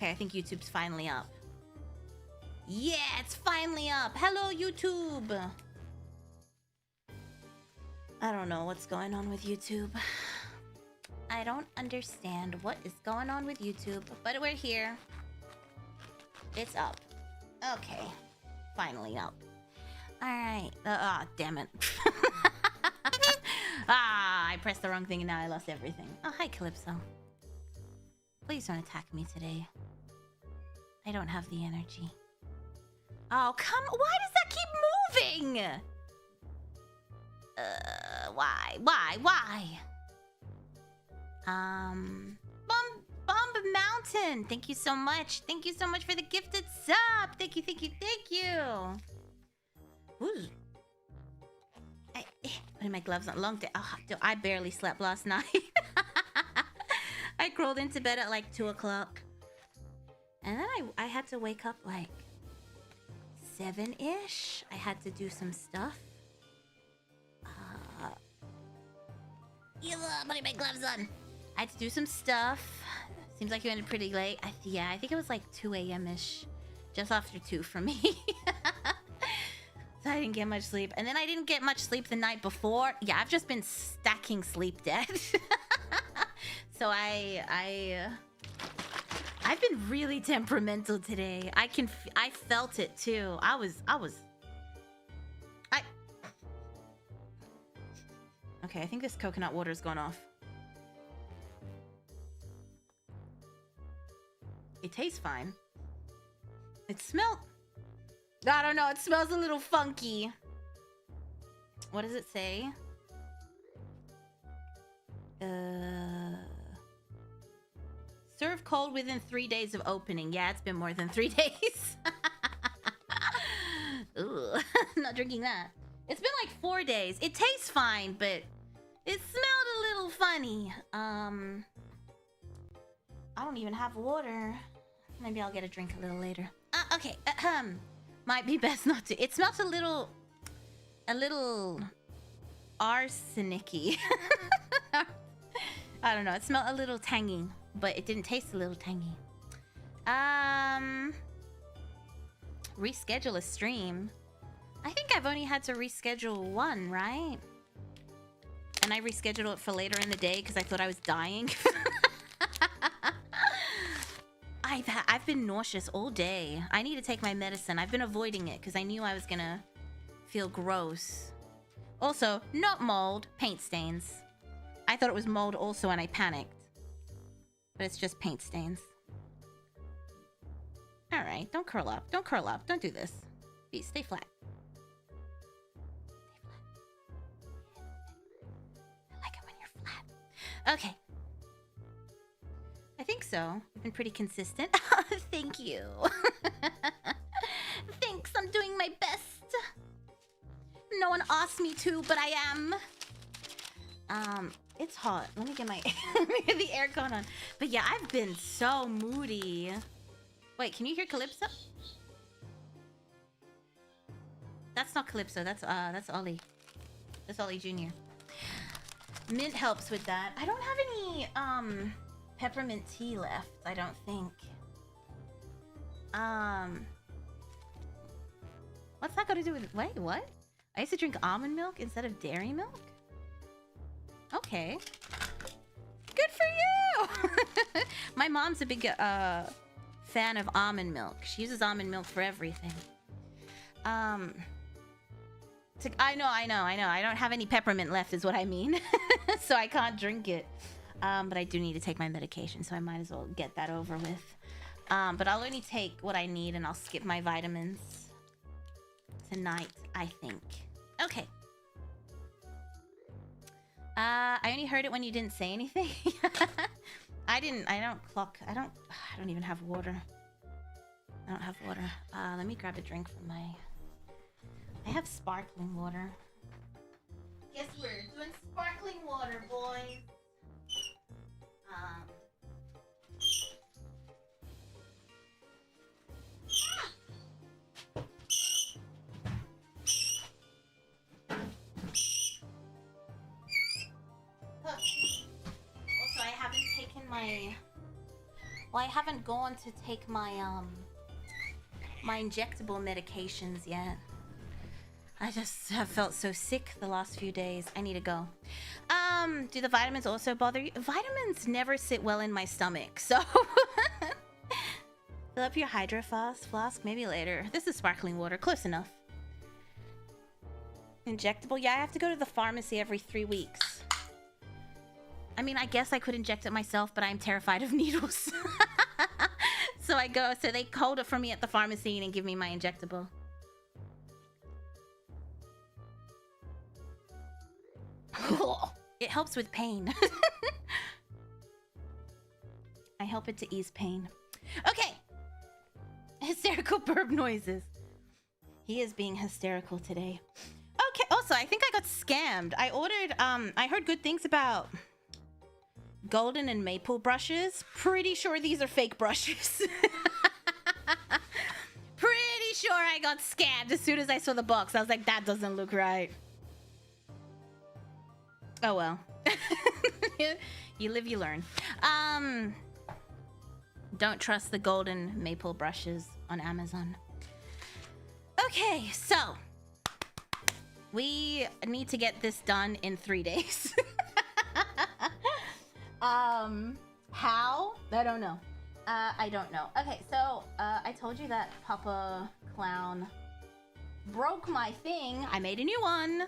Okay, I think YouTube's finally up. Yeah, it's finally up. Hello, YouTube. I don't know what's going on with YouTube. I don't understand what is going on with YouTube, but we're here. It's up. Okay. Finally up. Alright. Damn it. I pressed the wrong thing and now I lost everything. Oh, hi, Calypso. Please don't attack me today. I don't have the energy. Oh, come... Why does that keep moving? Why? Bomb Mountain. Thank you so much. Thank you so much for the gifted sub. Thank you. Ooh. Putting my gloves on. Long day. Oh, I barely slept last night. I crawled into bed at like 2 o'clock. And then I had to wake up like 7-ish. I had to do some stuff. Putting my gloves on. I had to do some stuff. Seems like you ended pretty late. I think it was like 2 a.m.-ish. Just after 2 for me. So I didn't get much sleep. And then I didn't get much sleep the night before. Yeah, I've just been stacking sleep debt. So I've been really temperamental today. I felt it too. Okay, I think this coconut water's gone off. It tastes fine. It smells... I don't know, it smells a little funky. What does it say? Serve cold within 3 days of opening. Yeah, it's been more than 3 days. Ooh, not drinking that. It's been like 4 days. It tastes fine, but it smelled a little funny. I don't even have water. Maybe I'll get a drink a little later. Okay. Might be best not to. It smells a little arsenic-y. I don't know. It smelled a little tangy, but it didn't taste a little tangy. Reschedule a stream. I think I've only had to reschedule one, right? And I rescheduled it for later in the day because I thought I was dying. I've been nauseous all day. I need to take my medicine. I've been avoiding it because I knew I was gonna feel gross. Also, not mold, paint stains. I thought it was mold also and I panicked. But it's just paint stains. Alright, don't curl up. Don't curl up. Don't do this. Stay flat. I like it when you're flat. Okay. I think so. You've been pretty consistent. Thank you. Thanks, I'm doing my best. No one asked me to, but I am. It's hot. Let me get my the aircon on. But yeah, I've been so moody. Wait, can you hear Calypso? That's not Calypso. That's Ollie. That's Ollie Jr. Mint helps with that. I don't have any peppermint tea left, I don't think. What's that got to do with... Wait, what? I used to drink almond milk instead of dairy milk? Okay. Good for you! My mom's a big fan of almond milk. She uses almond milk for everything. I know. I don't have any peppermint left is what I mean. So I can't drink it. But I do need to take my medication, so I might as well get that over with. But I'll only take what I need and I'll skip my vitamins tonight, I think. Okay. I only heard it when you didn't say anything. I don't even have water. I don't have water. Let me grab a drink from my... I have sparkling water. Guess we're doing sparkling water, boys. Also, I haven't taken my Well, I haven't gone to take my my injectable medications yet. I just have felt so sick the last few days. I need to go. Do the vitamins also bother you? Vitamins never sit well in my stomach, so fill up your hydro flask maybe later. This is sparkling water, close enough. Injectable? Yeah, I have to go to the pharmacy every 3 weeks. I mean, I guess I could inject it myself, but I'm terrified of needles. So they hold it for me at the pharmacy and give me my injectable. It helps with pain. I help it to ease pain. Okay. Hysterical burp noises. He is being hysterical today. Okay, also, I think I got scammed. I ordered, I heard good things about golden and maple brushes. Pretty sure these are fake brushes. Pretty sure I got scammed as soon as I saw the box. I was like, that doesn't look right. Oh well. You live, you learn. Don't trust the golden maple brushes on Amazon. Okay, so we need to get this done in 3 days. How? I don't know. I don't know. Okay, so I told you that Papa Clown broke my thing. I made a new one.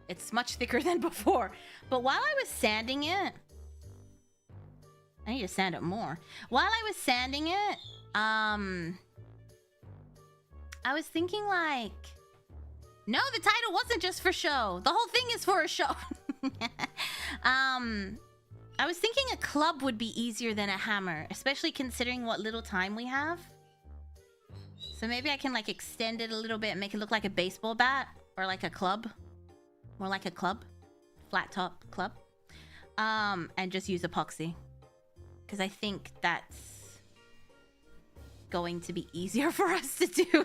It's much thicker than before. But while I was sanding it, I need to sand it more. While I was sanding it, I was thinking like, no, the title wasn't just for show. The whole thing is for a show. I was thinking a club would be easier than a hammer, especially considering what little time we have. So maybe I can like extend it a little bit and make it look like a baseball bat or like a club. More like a club. Flat top club. And just use epoxy. Because I think that's going to be easier for us to do.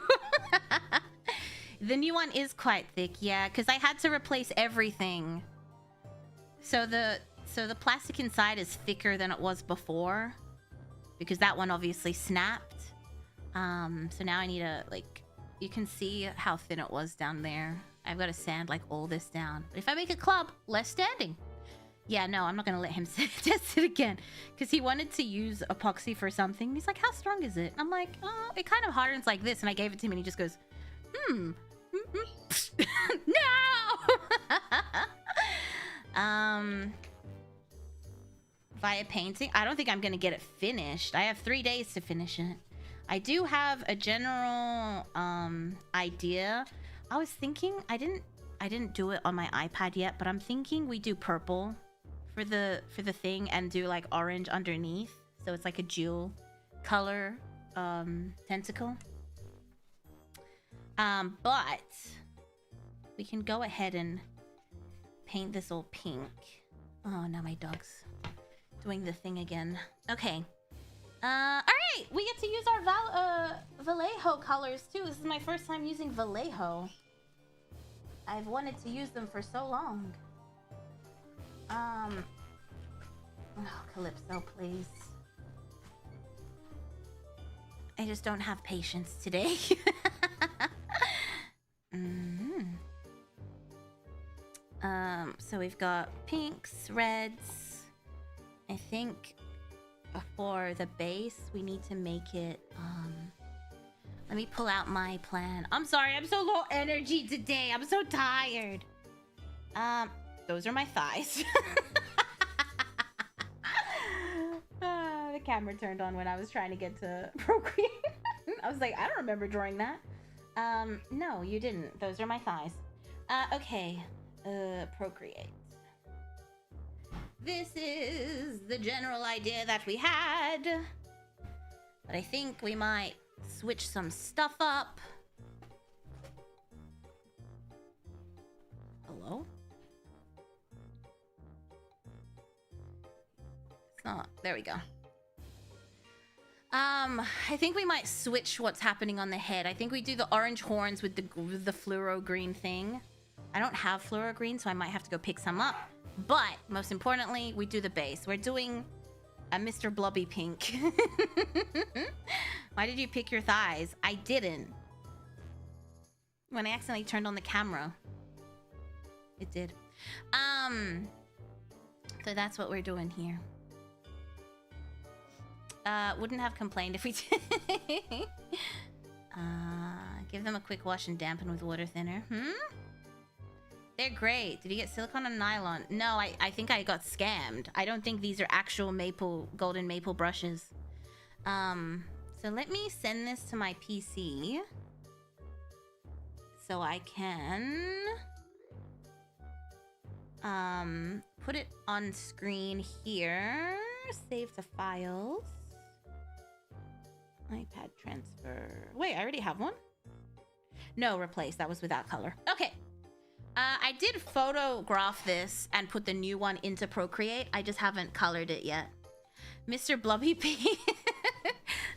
The new one is quite thick, yeah, because I had to replace everything. So the plastic inside is thicker than it was before. Because that one obviously snapped. So now I need to, like, you can see how thin it was down there. I've got to sand, like, all this down. But if I make a club, less standing. Yeah, no, I'm not going to let him test it again. Because he wanted to use epoxy for something. He's like, how strong is it? I'm like, oh, it kind of hardens like this. And I gave it to him and he just goes, no! Via painting? I don't think I'm going to get it finished. I have 3 days to finish it. I do have a general idea. I was thinking, I didn't do it on my iPad yet, but I'm thinking we do purple for the thing and do like orange underneath, so it's like a jewel color tentacle. But we can go ahead and paint this all pink. Oh, now my dog's doing the thing again. Okay. All right, we get to use our Vallejo colors too. This is my first time using Vallejo. I've wanted to use them for so long. Oh, Calypso, please. I just don't have patience today. So we've got pinks, reds. I think for the base, we need to make it, let me pull out my plan. I'm sorry, I'm so low energy today. I'm so tired. Those are my thighs. The camera turned on when I was trying to get to Procreate. I was like, I don't remember drawing that. No, you didn't. Those are my thighs. Okay. Procreate. This is the general idea that we had. But I think we might switch some stuff up. Hello? It's not. There we go. I think we might switch what's happening on the head. I think we do the orange horns with the fluoro green thing. I don't have fluoro green, so I might have to go pick some up. But most importantly, we do the base. We're doing a Mr. Blobby pink. Why did you pick your thighs? I didn't. When I accidentally turned on the camera. It did. So that's what we're doing here. Wouldn't have complained if we did. Give them a quick wash and dampen with water thinner. They're great. Did you get silicone or nylon? No, I think I got scammed. I don't think these are actual golden maple brushes. So let me send this to my PC. So I can put it on screen here. Save to files. iPad transfer. Wait, I already have one? No, replace. That was without color. Okay. I did photograph this and put the new one into Procreate. I just haven't colored it yet. Mr. Blobby P.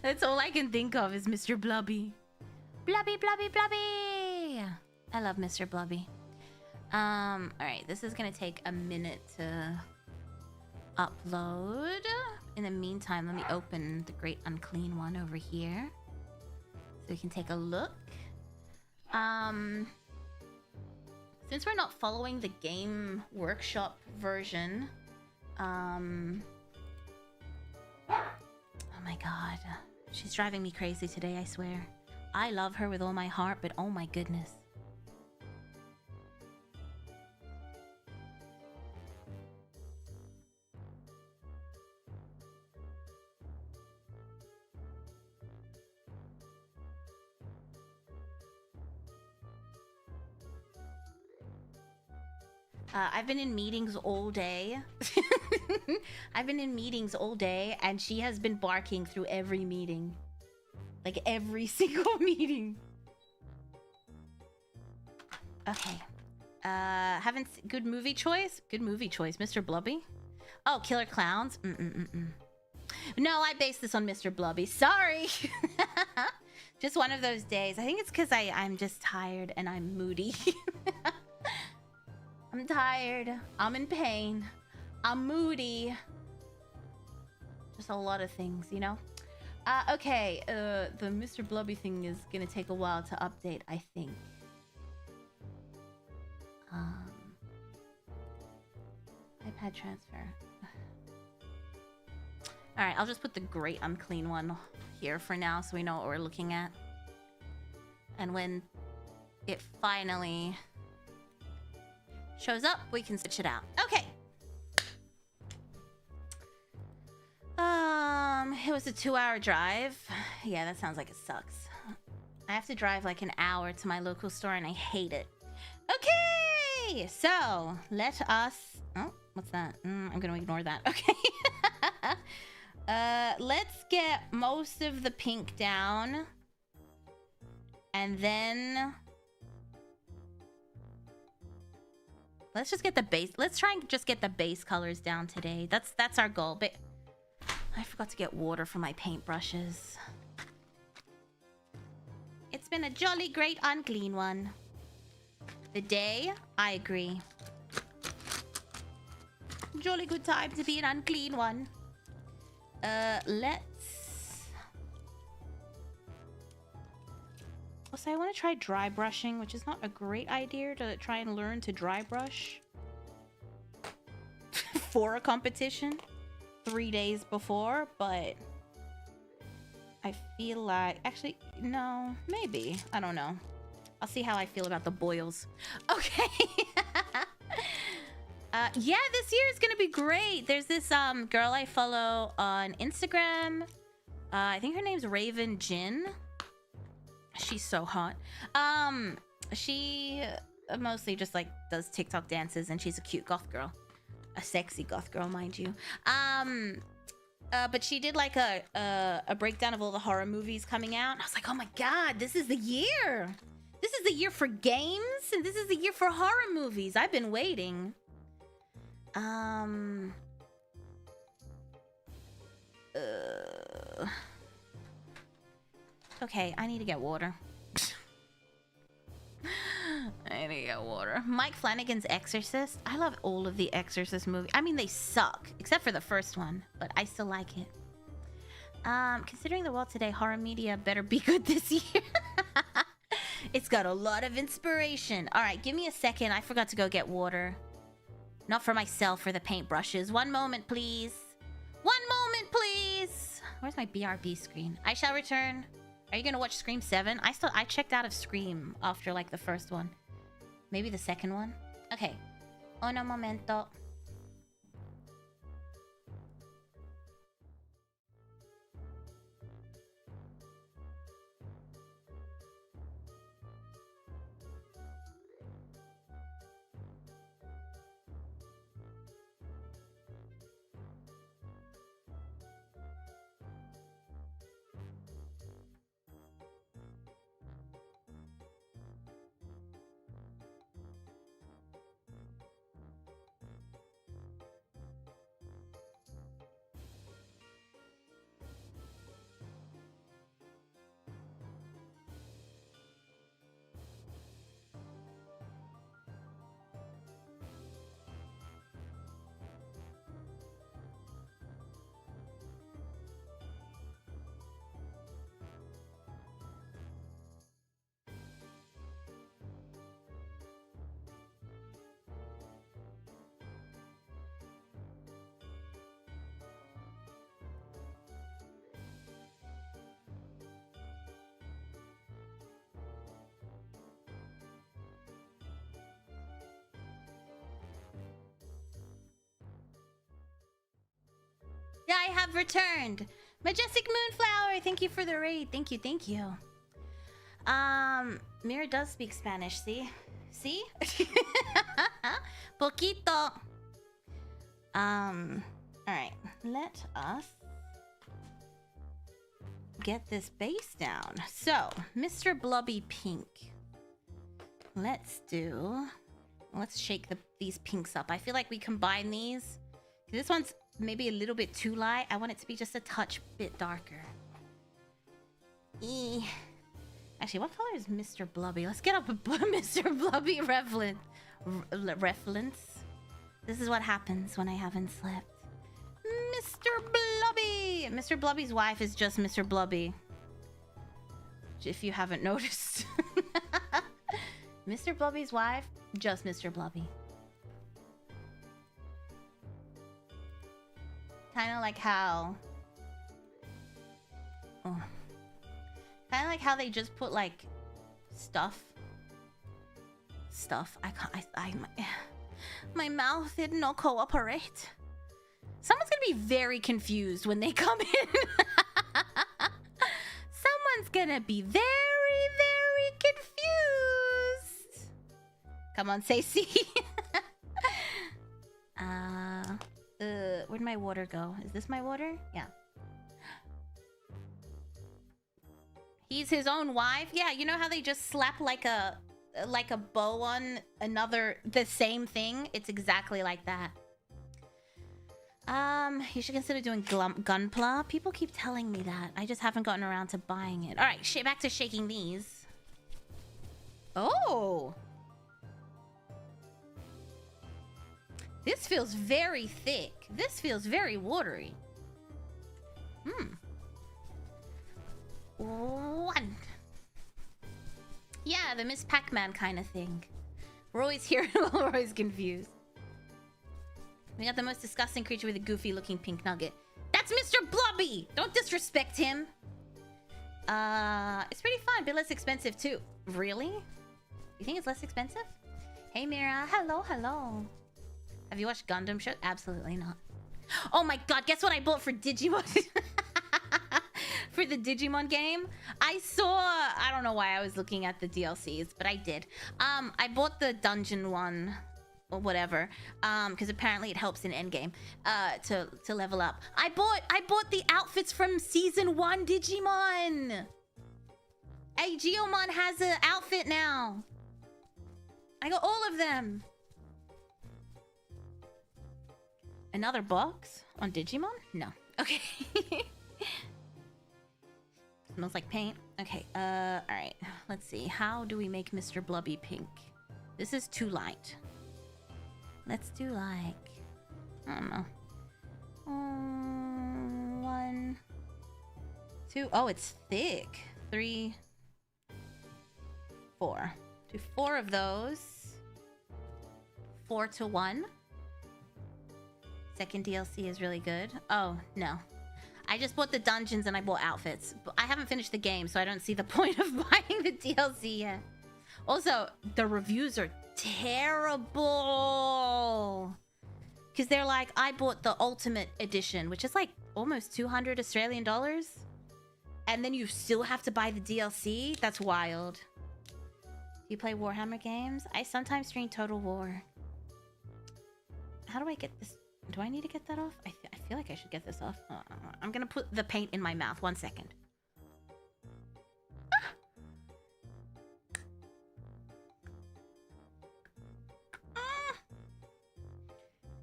That's all I can think of is Mr. Blobby. Blobby, Blobby, Blobby. I love Mr. Blobby. Alright, this is gonna take a minute to upload. In the meantime, let me open the Great Unclean One over here so we can take a look. Since we're not following the game workshop version, oh my god, she's driving me crazy today, I swear. I love her with all my heart, but oh my goodness. I've been in meetings all day. I've been in meetings all day, and she has been barking through every meeting. Like, every single meeting. Okay. Good movie choice? Good movie choice. Mr. Blobby? Oh, Killer Clowns? No, I based this on Mr. Blobby. Sorry! Just one of those days. I think it's because I'm just tired and I'm moody. I'm tired. I'm in pain. I'm moody. Just a lot of things, you know? Okay, the Mr. Blobby thing is gonna take a while to update, I think. iPad transfer. Alright, I'll just put the Great Unclean One here for now so we know what we're looking at. And when it finally shows up, we can switch it out. Okay. It was a 2-hour drive. Yeah, that sounds like it sucks. I have to drive like an hour to my local store and I hate it. Okay, so let us... Oh, what's that? I'm gonna ignore that. Okay. Let's get most of the pink down. And then... let's just get the base. Let's try and just get the base colors down today. That's our goal. But I forgot to get water for my paintbrushes. It's been a jolly great unclean one. The day, I agree. Jolly good time to be an unclean one. Let's... also, I want to try dry brushing, which is not a great idea to try and learn to dry brush for a competition 3 days before, but I feel like... actually, no, maybe. I don't know. I'll see how I feel about the boils. Okay. Yeah, this year is gonna be great. There's this girl I follow on Instagram. I think her name's Raven Jin. She's so hot. She mostly just like does TikTok dances, and she's a cute goth girl. A sexy goth girl, mind you. But she did like a breakdown of all the horror movies coming out. I was like, oh my god, this is the year. This is the year for games, and this is the year for horror movies. I've been waiting. Okay, I need to get water. I need to get water. Mike Flanagan's Exorcist. I love all of the Exorcist movies. I mean, they suck, except for the first one, but I still like it. Considering the world today, horror media better be good this year. It's got a lot of inspiration. All right, give me a second. I forgot to go get water. Not for myself, for the paintbrushes. One moment, please. One moment, please. Where's my BRB screen? I shall return. Are you gonna watch Scream 7? I checked out of Scream after like the first one. Maybe the second one? Okay. Uno momento. Yeah, I have returned. Majestic Moonflower, thank you for the raid. Thank you, thank you. Mira does speak Spanish, see? See? Poquito. Alright. Let us get this base down. So, Mr. Blobby Pink. Let's shake these pinks up. I feel like we combine these. This one's maybe a little bit too light. I want it to be just a touch bit darker. Actually, what color is Mr. Blobby? Let's get up a Mr. Blobby reference. This is what happens when I haven't slept. Mr. Blobby! Mr. Blobby's wife is just Mr. Blobby. If you haven't noticed. Mr. Blobby's wife, just Mr. Blobby. Kind of like how... Oh. Kind of like how they just put, like, stuff. My mouth did not cooperate. Someone's gonna be very confused when they come in. Someone's gonna be very, very confused. Come on, say C. Where'd my water go? Is this my water? Yeah. He's his own wife? Yeah, you know how they just slap like a bow on the same thing? It's exactly like that. You should consider doing gunpla. People keep telling me that. I just haven't gotten around to buying it. Alright, back to shaking these. Oh! This feels very thick. This feels very watery. One. Yeah, the Miss Pac-Man kind of thing. We're always here and we're always confused. We got the most disgusting creature with a goofy looking pink nugget. That's Mr. Blobby! Don't disrespect him. It's pretty fun, but less expensive too. Really? You think it's less expensive? Hey Mira, hello, hello. Have you watched Gundam show? Absolutely not. Oh my god, guess what I bought for Digimon? For the Digimon game? I don't know why I was looking at the DLCs, but I did. I bought the dungeon one, or whatever, because apparently it helps in endgame, to level up. I bought the outfits from Season 1 Digimon! Hey, Geomon has an outfit now! I got all of them! Another box on Digimon? No. Okay. Smells like paint. Okay, alright. Let's see. How do we make Mr. Blobby pink? This is too light. Let's do like, I don't know. 1, 2. Oh, it's thick. 3, 4. Do 4 of those. 4 to 1. Second DLC is really good. Oh, no. I just bought the dungeons and I bought outfits. But I haven't finished the game, so I don't see the point of buying the DLC yet. Also, the reviews are terrible. Because they're like, I bought the Ultimate Edition, which is like almost 200 Australian dollars. And then you still have to buy the DLC? That's wild. Do you play Warhammer games? I sometimes stream Total War. How do I get this? Do I need to get that off? I feel like I should get this off. I'm gonna put the paint in my mouth. 1 second.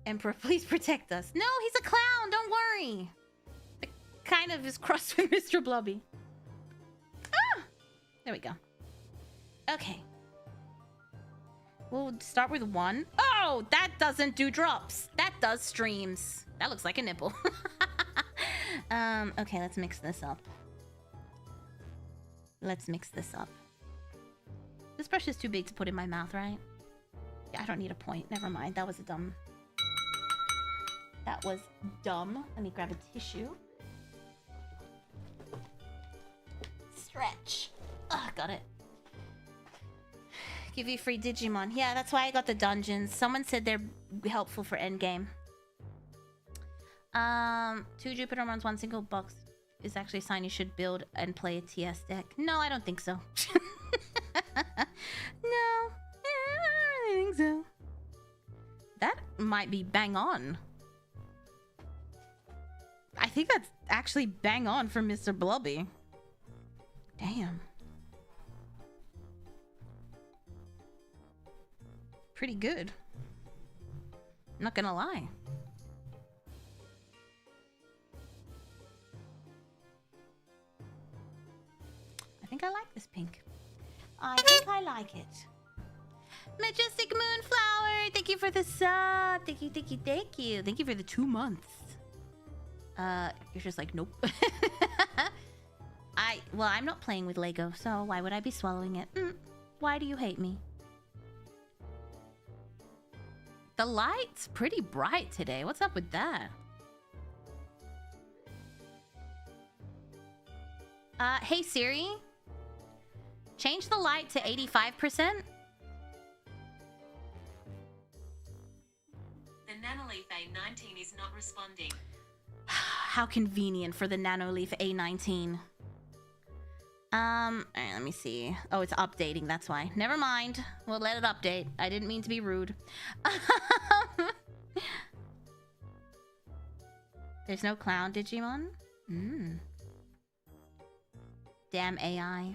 Emperor, please protect us. No, he's a clown. Don't worry. It kind of is crossed with Mr. Blobby. Ah! There we go. Okay. We'll start with 1. Oh, that doesn't do drops. That does streams. That looks like a nipple. Okay, let's mix this up. Let's mix this up. This brush is too big to put in my mouth, right? Yeah, I don't need a point. Never mind. That was a dumb... That was dumb. Let me grab a tissue. Stretch. Ugh, got it. Give you free Digimon. Yeah, that's why I got the dungeons. Someone said they're helpful for endgame. 2 Jupiter Mons, 1 single box is actually a sign you should build and play a TS deck. No, I don't think so. No. I don't really think so. That might be bang on. I think that's actually bang on for Mr. Blobby. Damn. Pretty good. I'm not gonna lie. I think I like this pink. I think I like it. Majestic Moonflower, thank you for the sub. Thank you, thank you, thank you. Thank you for the 2 months. You're just like, nope. Well, I'm not playing with Lego, so why would I be swallowing it? Why do you hate me? The light's pretty bright today. What's up with that? Hey Siri. Change the light to 85%. The Nanoleaf A19 is not responding. How convenient for the Nanoleaf A19. Alright, let me see. Oh, it's updating, that's why. Never mind. We'll let it update. I didn't mean to be rude. There's no clown Digimon? Damn AI.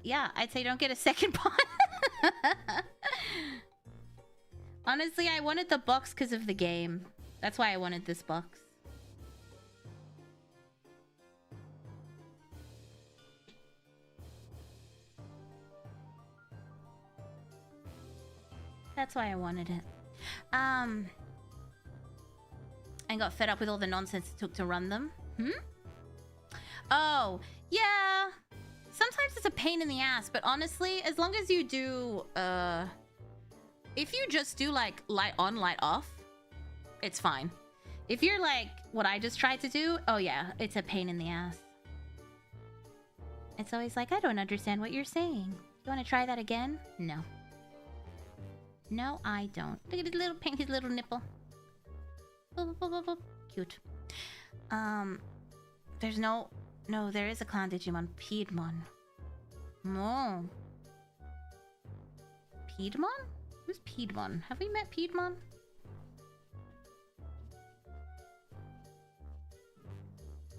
Yeah, I'd say don't get a second pawn. Honestly, I wanted the box because of the game. That's why I wanted this box. That's why I wanted it. And got fed up with all the nonsense it took to run them. Oh, yeah. Sometimes it's a pain in the ass, but honestly, as long as you do, if you just do like light on, light off, it's fine. If you're like what I just tried to do, oh yeah, it's a pain in the ass. It's always like, I don't understand what you're saying. You want to try that again? No. No, I don't. Look at his little pink, his little nipple. Boop, boop, boop, boop. Cute. There's no... No, there is a clown Digimon. Piedmon. No. Piedmon? Who's Piedmon? Have we met Piedmon?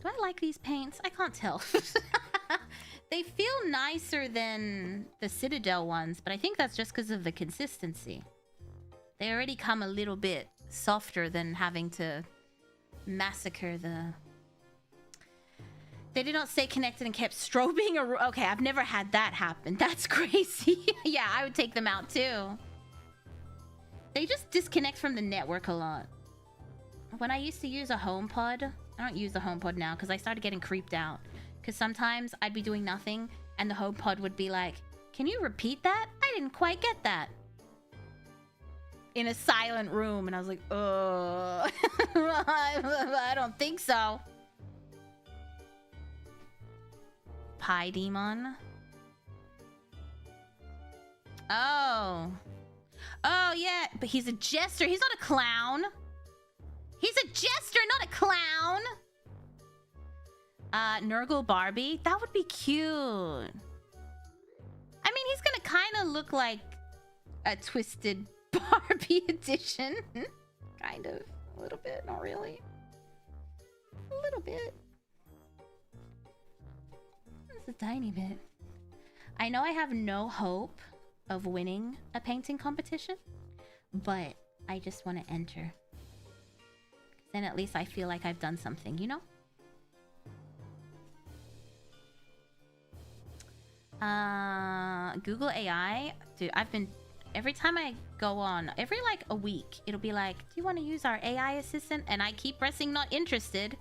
Do I like these paints? I can't tell. They feel nicer than the Citadel ones, but I think that's just because of the consistency. They already come a little bit softer than having to massacre the They did not stay connected and kept strobing. Okay, I've never had that happen. That's crazy. Yeah, I would take them out too. They just disconnect from the network a lot. When I used to use a HomePod, I don't use the HomePod now because I started getting creeped out. Because sometimes I'd be doing nothing and the HomePod would be like, can you repeat that? I didn't quite get that. In a silent room, and I was like, I don't think so. Pie Demon. Oh, yeah, but he's a jester. He's not a clown. He's a jester, not a clown. Nurgle Barbie. That would be cute. I mean, he's gonna kind of look like a twisted Barbie edition. Kind of. A little bit. Not really. A little bit. Just a tiny bit. I know I have no hope of winning a painting competition, but I just want to enter. Then at least I feel like I've done something, you know? Google AI. Dude, I've been... Every time I go on, every like a week, it'll be like, do you want to use our AI assistant? And I keep pressing not interested.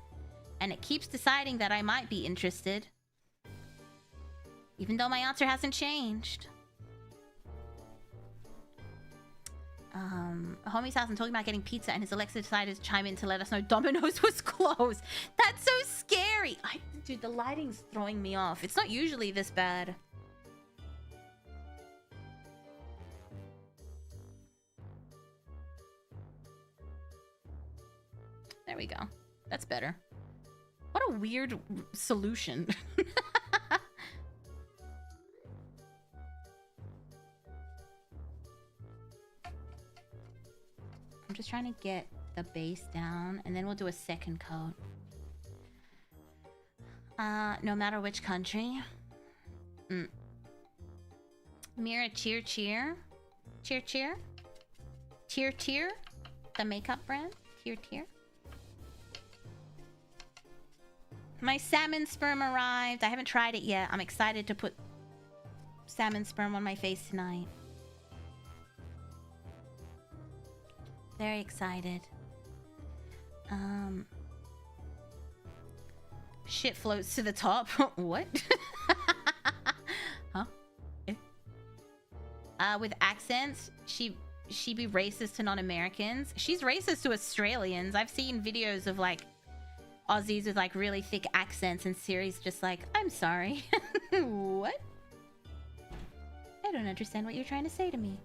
And it keeps deciding that I might be interested. Even though my answer hasn't changed. A homie's house and talking about getting pizza, and his Alexa decided to chime in to let us know Domino's was closed. That's so scary. Dude, the lighting's throwing me off. It's not usually this bad. There we go. That's better. What a weird solution. I'm just trying to get the base down, and then we'll do a second coat. No matter which country. Mira Cheer Cheer. Cheer Cheer. Cheer Cheer. The makeup brand. Cheer Cheer. My salmon sperm arrived. I haven't tried it yet. I'm excited to put salmon sperm on my face tonight. Very excited. Shit floats to the top. What? Huh? With accents, she be racist to non-Americans. She's racist to Australians. I've seen videos of like Aussies with like really thick accents, and Siri's just like, I'm sorry. What? I don't understand what you're trying to say to me.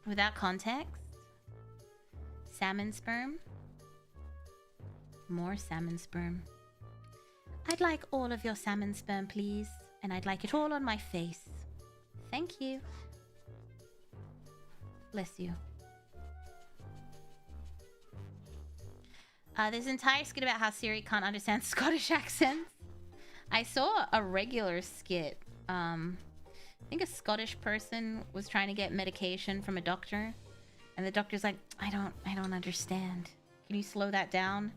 Without context. Salmon sperm. More salmon sperm. I'd like all of your salmon sperm, please. And I'd like it all on my face. Thank you. Bless you. This entire skit about how Siri can't understand Scottish accents. I saw a regular skit. I think a Scottish person was trying to get medication from a doctor, and the doctor's like, I don't understand. Can you slow that down?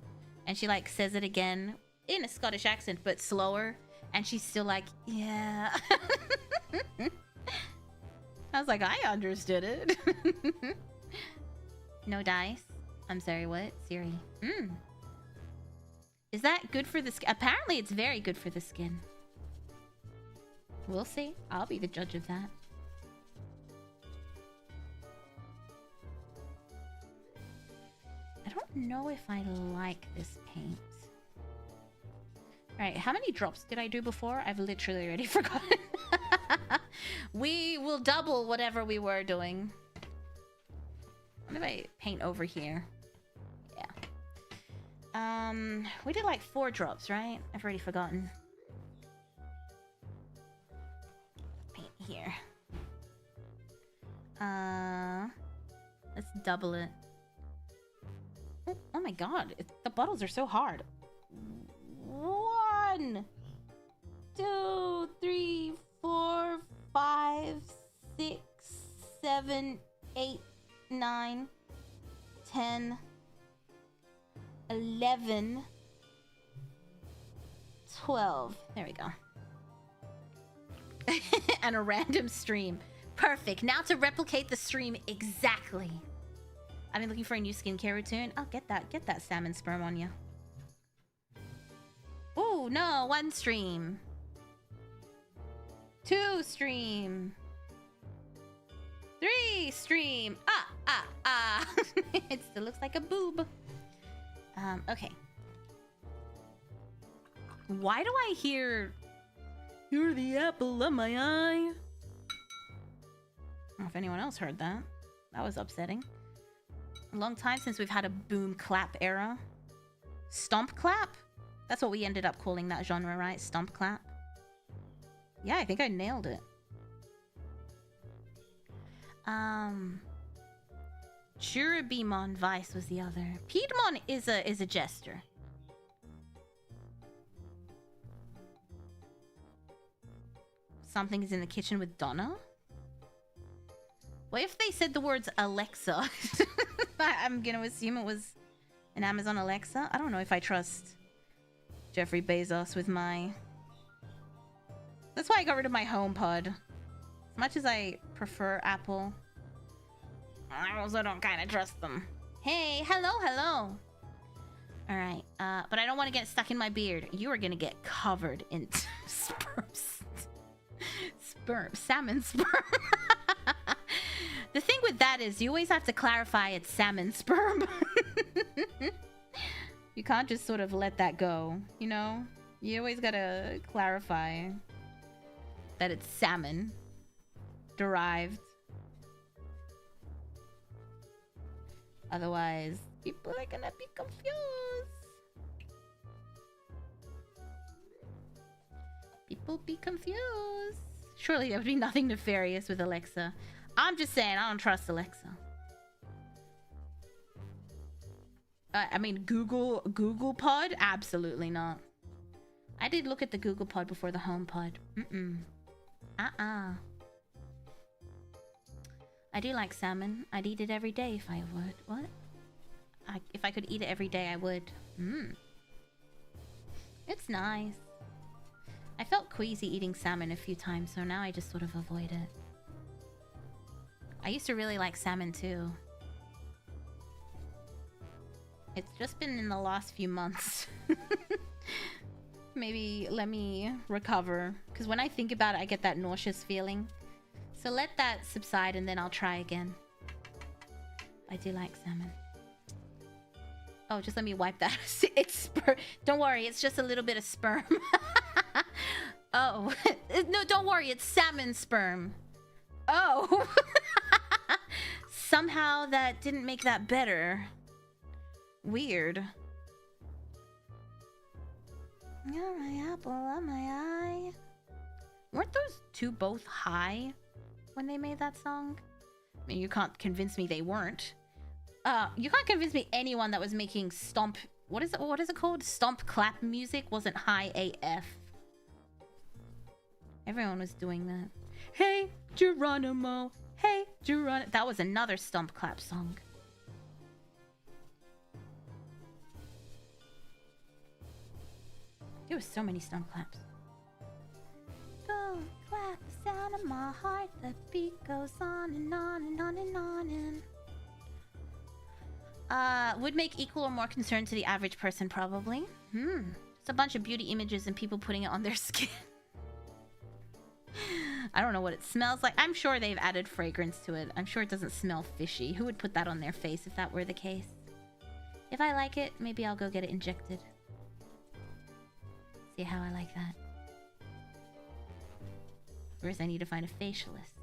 And she like says it again in a Scottish accent, but slower, and she's still like, yeah. I was like, I understood it. No dice. I'm sorry, what? Siri. Is that good for the skin? Apparently it's very good for the skin. We'll see. I'll be the judge of that. I don't know if I like this paint. Alright, how many drops did I do before? I've literally already forgotten. We will double whatever we were doing. What if I paint over here? Yeah. We did like 4 drops, right? I've already forgotten. Paint here. Let's double it. Oh my god, the bottles are so hard. 1, 2, 3, 4, 5, 6, 7, 8, 9, 10, 11, 12. There we go. And a random stream. Perfect. Now to replicate the stream exactly. I've been looking for a new skincare routine. Oh, get that salmon sperm on you. Oh, no. 1 stream. 2 stream. 3 stream. It still looks like a boob. Okay. Why do I hear... You're the apple of my eye? I don't know if anyone else heard that. That was upsetting. A long time since we've had a boom clap era. Stomp clap? That's what we ended up calling that genre, right? Stomp clap. Yeah, I think I nailed it. Churubimon Vice was the other. Piedmon is a jester. Something is in the kitchen with Donna? What if they said the words Alexa? I'm gonna assume it was an Amazon Alexa. I don't know if I trust Jeffrey Bezos with my... That's why I got rid of my HomePod. As much as I prefer Apple, I also don't kind of trust them. Hey, hello. Alright, but I don't want to get stuck in my beard. You are gonna get covered in salmon sperm. The thing with that is you always have to clarify it's salmon sperm. You can't just sort of let that go, you know? You always gotta clarify that it's salmon derived. Otherwise, people are gonna be confused. People be confused. Surely there would be nothing nefarious with Alexa. I'm just saying, I don't trust Alexa. I mean, Google Pod? Absolutely not. I did look at the Google Pod before the Home Pod. I do like salmon. I'd eat it every day if I would. What? If I could eat it every day, I would. It's nice. I felt queasy eating salmon a few times, so now I just sort of avoid it. I used to really like salmon too. It's just been in the last few months. Maybe let me recover. Because when I think about it, I get that nauseous feeling. So let that subside and then I'll try again. I do like salmon. Oh, just let me wipe that. It's sperm. Don't worry, it's just a little bit of sperm. Oh. No, don't worry, it's salmon sperm. Oh. Somehow that didn't make that better. Weird. You're my apple of my eye. Weren't those two both high when they made that song? I mean, you can't convince me they weren't. You can't convince me anyone that was making stomp... What is it called? Stomp clap music wasn't high AF. Everyone was doing that. Hey, Geronimo. Hey, Geronimo. That was another stomp clap song. There were so many stomp claps. Don't clap the sound of my heart. The beat goes on and on and on and on and... would make equal or more concern to the average person, probably. It's a bunch of beauty images and people putting it on their skin. I don't know what it smells like. I'm sure they've added fragrance to it. I'm sure it doesn't smell fishy. Who would put that on their face if that were the case? If I like it, maybe I'll go get it injected. See how I like that. Whereas I need to find a facialist.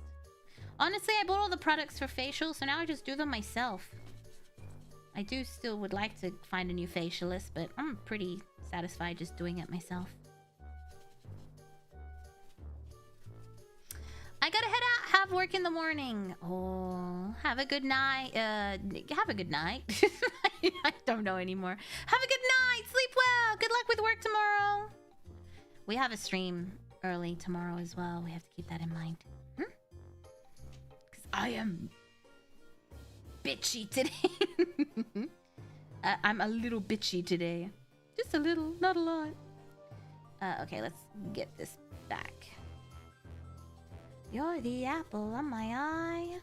Honestly, I bought all the products for facial, so now I just do them myself. I do still would like to find a new facialist, but I'm pretty satisfied just doing it myself. I gotta head out. Have work in the morning. Oh, have a good night. Have a good night. I don't know anymore. Have a good night. Sleep well. Good luck with work tomorrow. We have a stream early tomorrow as well. We have to keep that in mind. Because I am bitchy today. I'm a little bitchy today. Just a little, not a lot. Okay, let's get this back. You're the apple on my eye.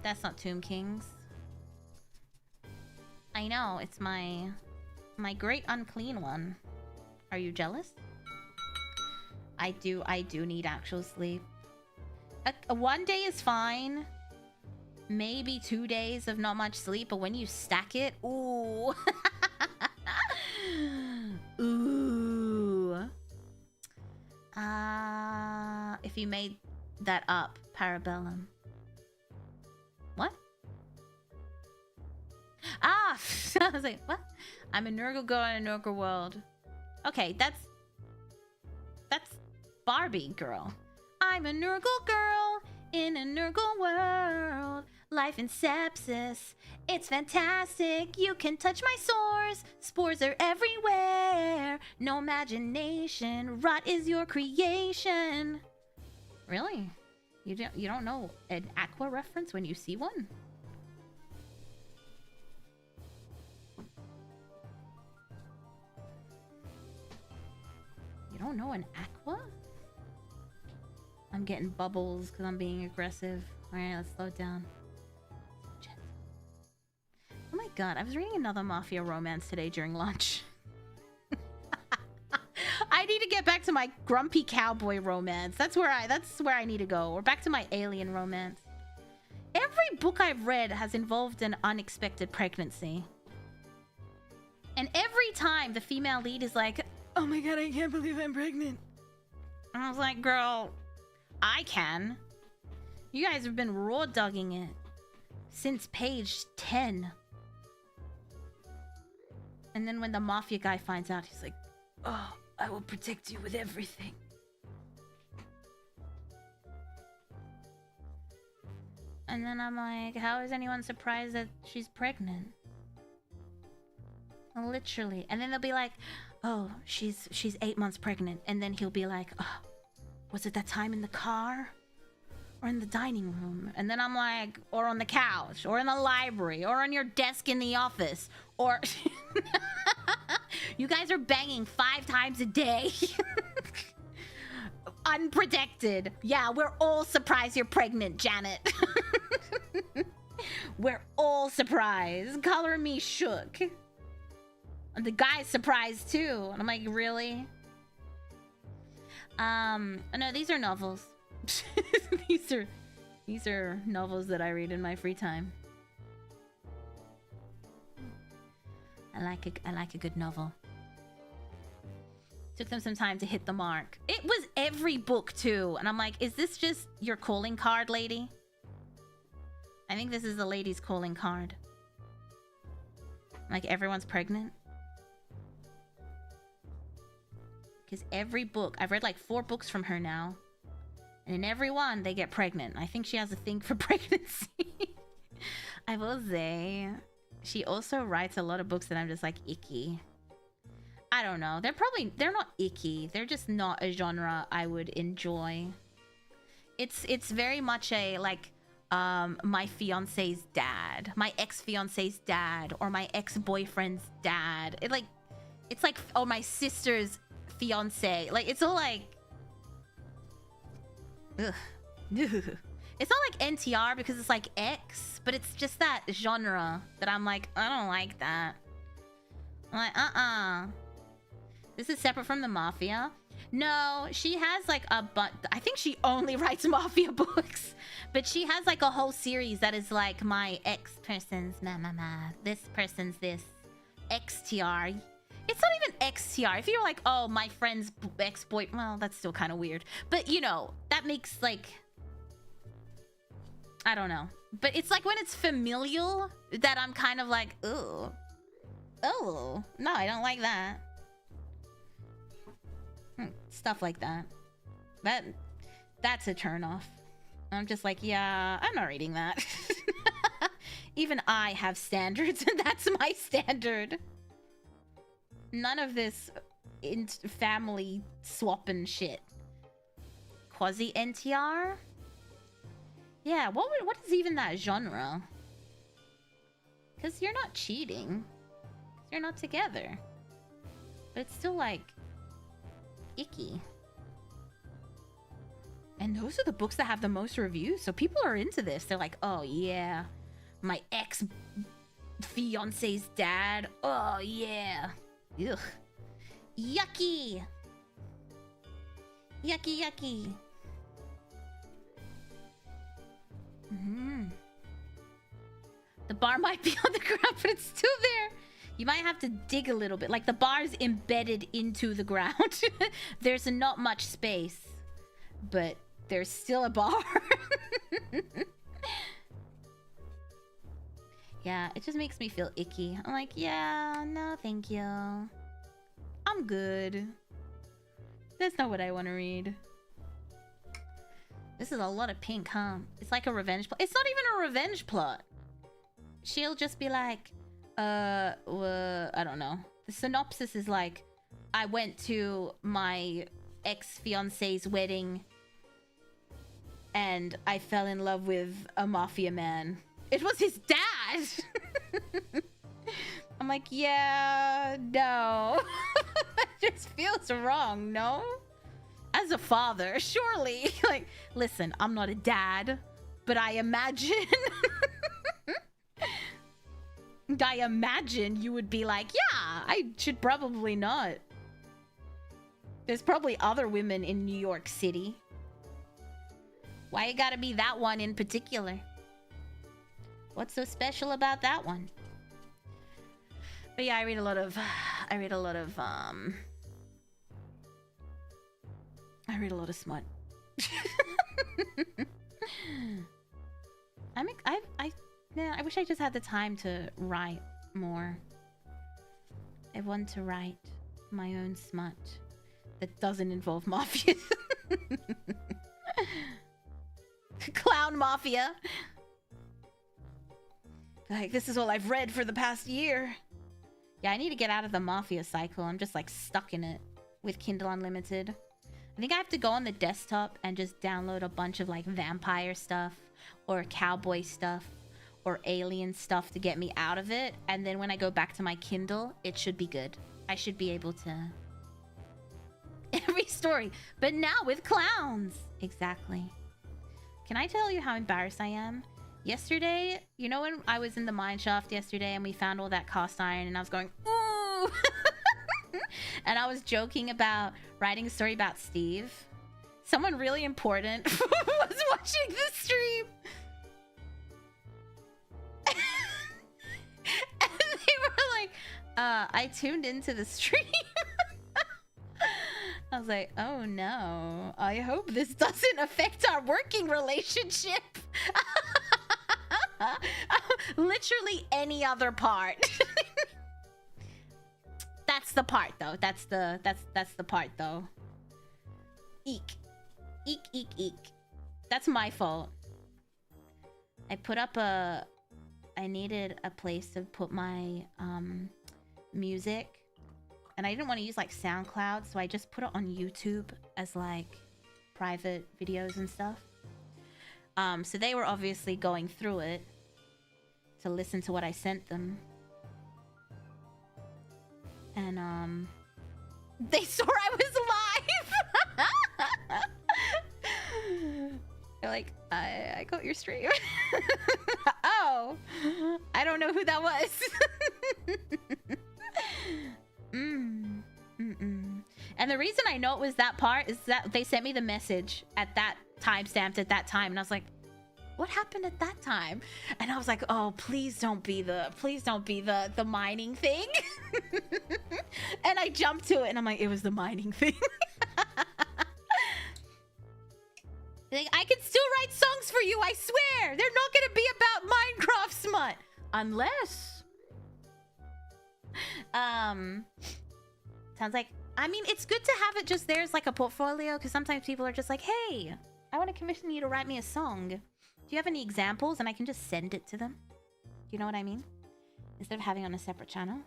That's not Tomb Kings. I know, it's my great unclean one. Are you jealous? I do need actual sleep. One day is fine. Maybe 2 days of not much sleep, but when you stack it, ooh. Ooh. If you made that up, Parabellum. What? Ah! I was like, what? I'm a Nurgle girl in a Nurgle world. Okay, that's Barbie girl. I'm a Nurgle girl in a Nurgle world. Life in sepsis. It's fantastic. You can touch my sores. Spores are everywhere. No imagination. Rot is your creation. Really? You don't know an Aqua reference when you see one? You don't know an Aqua? I'm getting bubbles because I'm being aggressive. Alright, let's slow down. Oh my god, I was reading another Mafia romance today during lunch. I need to get back to my grumpy cowboy romance. That's where I need to go. Or back to my alien romance. Every book I've read has involved an unexpected pregnancy. And every time the female lead is like, oh my god, I can't believe I'm pregnant. And I was like, girl, I can. You guys have been raw dogging it since page 10. And then when the mafia guy finds out, he's like, oh, I will protect you with everything. And then I'm like, how is anyone surprised that she's pregnant? Literally. And then they'll be like, oh, she's 8 months pregnant. And then he'll be like, oh, was it that time in the car? Or in the dining room? And then I'm like, or on the couch, or in the library, or on your desk in the office, or... You guys are banging 5 times a day. Unprotected. Yeah, we're all surprised you're pregnant, Janet. We're all surprised. Color me shook. And the guy's surprised too. And I'm like, really? No, these are novels. These are novels that I read in my free time. I like a good novel. Took them some time to hit the mark. It was every book too, and I'm like, is this just your calling card, lady? I think this is the lady's calling card. Like everyone's pregnant. Because every book, I've read like 4 books from her now. And in every one, they get pregnant. I think she has a thing for pregnancy. I will say, she also writes a lot of books that I'm just like, icky. I don't know. They're not icky. They're just not a genre I would enjoy. It's very much a, like, my fiance's dad. My ex-fiance's dad. Or my ex-boyfriend's dad. It's like, oh, my sister's fiance. Like, it's all like... Ugh. It's not like NTR because it's like X, but it's just that genre that I'm like, I don't like that. I'm like, This is separate from the Mafia. No, she has like I think she only writes Mafia books. But she has like a whole series that is like my ex-person's this person's this. XTR. It's not even XTR. If you're like, oh, my friend's ex-boy... Well, that's still kind of weird. But, you know, that makes like... I don't know. But it's like when it's familial that I'm kind of like, ooh. Oh, no, I don't like that. Stuff like that. That's a turnoff. I'm just like, yeah, I'm not reading that. Even I have standards, and that's my standard. None of this family swapping shit. Quasi NTR? Yeah, what is even that genre? Because you're not cheating. You're not together. But it's still like icky. And those are the books that have the most reviews. So people are into this. They're like, oh yeah, my ex-fiance's dad. Oh yeah. Ugh. Yucky. Yucky, yucky. The bar might be on the ground, but it's still there. You might have to dig a little bit. Like the bar's embedded into the ground. There's not much space, but there's still a bar. Yeah, it just makes me feel icky. I'm like, yeah, no, thank you. I'm good. That's not what I want to read. This is a lot of pink, huh? It's like a revenge plot. It's not even a revenge plot. She'll just be like, I don't know. The synopsis is like, I went to my ex-fiance's wedding and I fell in love with a mafia man. It was his dad! I'm like, yeah, no. That just feels wrong, no? As a father, surely. Like, listen, I'm not a dad, but I imagine... I imagine you would be like, yeah, I should probably not. There's probably other women in New York City. Why you gotta be that one in particular? What's so special about that one? But yeah, I read a lot of smut. I wish I just had the time to write more. I want to write my own smut that doesn't involve mafia. Clown mafia. Like, this is all I've read for the past year. Yeah, I need to get out of the mafia cycle. I'm just like stuck in it with Kindle Unlimited. I think I have to go on the desktop and just download a bunch of like vampire stuff or cowboy stuff or alien stuff to get me out of it. And then when I go back to my Kindle, it should be good. I should be able to... Every story. But now with clowns. Exactly. Can I tell you how embarrassed I am? Yesterday, you know when I was in the mine shaft yesterday and we found all that cast iron and I was going, ooh! And I was joking about writing a story about Steve. Someone really important was watching the stream. And they were like, I tuned into the stream. I was like, oh no, I hope this doesn't affect our working relationship. Literally any other part. That's the part though. That's the part though. Eek. Eek, eek, eek. That's my fault. I put up I needed a place to put my music. And I didn't want to use like SoundCloud, so I just put it on YouTube as like private videos and stuff. So they were obviously going through it to listen to what I sent them. And they saw I was live. They're like, I got your stream. Oh, I don't know who that was. And the reason I know it was that part is that they sent me the message at that timestamp at that time, and I was like, what happened at that time? And I was like, oh, please don't be the mining thing. And I jumped to it and I'm like, it was the mining thing. Like, I can still write songs for you, I swear. They're not gonna be about Minecraft smut. Unless sounds like, I mean, it's good to have it just there as like a portfolio, because sometimes people are just like, hey, I want to commission you to write me a song. Do you have any examples? And I can just send it to them. Do you know what I mean? Instead of having on a separate channel.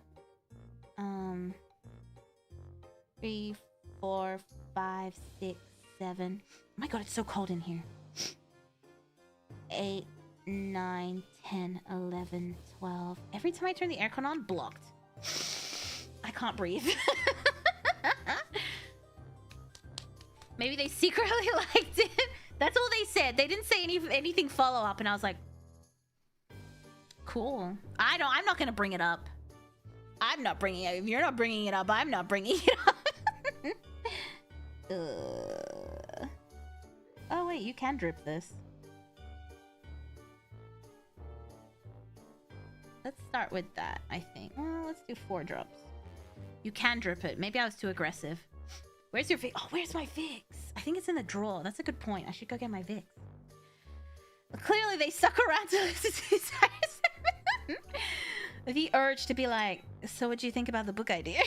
3, 4, 5, 6, 7. Oh my god, it's so cold in here. 8, 9, 10, 11, 12. Every time I turn the aircon on, blocked. I can't breathe. Maybe they secretly liked it. That's all they said. They didn't say anything follow up, and I was like, cool. I'm not gonna bring it up. I'm not bringing it. If you're not bringing it up, I'm not bringing it up. Oh wait, you can drip this. Let's start with that, I think. Well, let's do 4 drops. You can drip it. Maybe I was too aggressive. Where's your Vicks? Oh, where's my Vicks? I think it's in the drawer. That's a good point. I should go get my Vicks. But clearly, they suck around to listen to these guys. The urge to be like, so what'd you think about the book idea?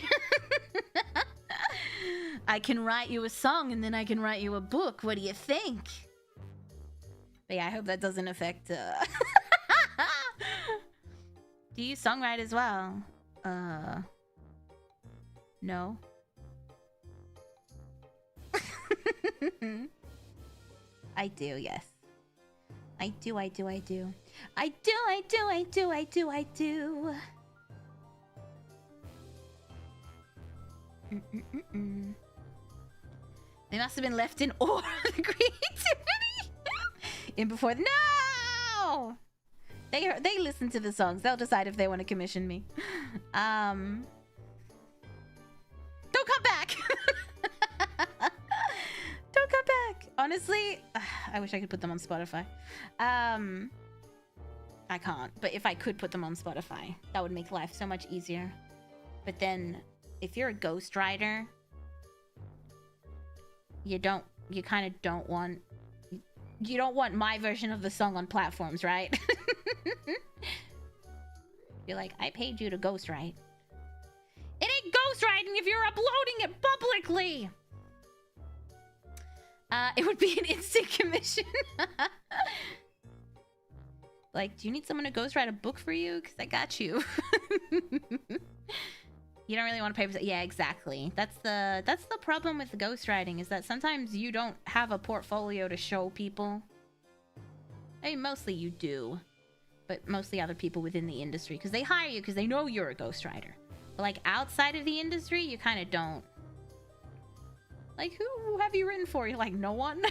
I can write you a song and then I can write you a book. What do you think? But yeah, I hope that doesn't affect... Do you songwrite as well? No. I do, yes. I do. They must have been left in awe of the creativity. In before... No! They listen to the songs. They'll decide if they want to commission me. Don't come back! Don't come back! Honestly, I wish I could put them on Spotify. I can't. But if I could put them on Spotify, that would make life so much easier. But then, if you're a ghostwriter, you kind of don't want... You don't want my version of the song on platforms, right? You're like, I paid you to ghostwrite. It ain't ghostwriting if you're uploading it publicly! It would be an instant commission. Like, do you need someone to ghostwrite a book for you? Because I got you. You don't really want to pay for... Yeah, exactly. That's the problem with the ghostwriting, is that sometimes you don't have a portfolio to show people. I mean, mostly you do. But mostly other people within the industry. Because they hire you because they know you're a ghostwriter. But, like, outside of the industry, you kind of don't. Like, who have you written for? You're like, no one?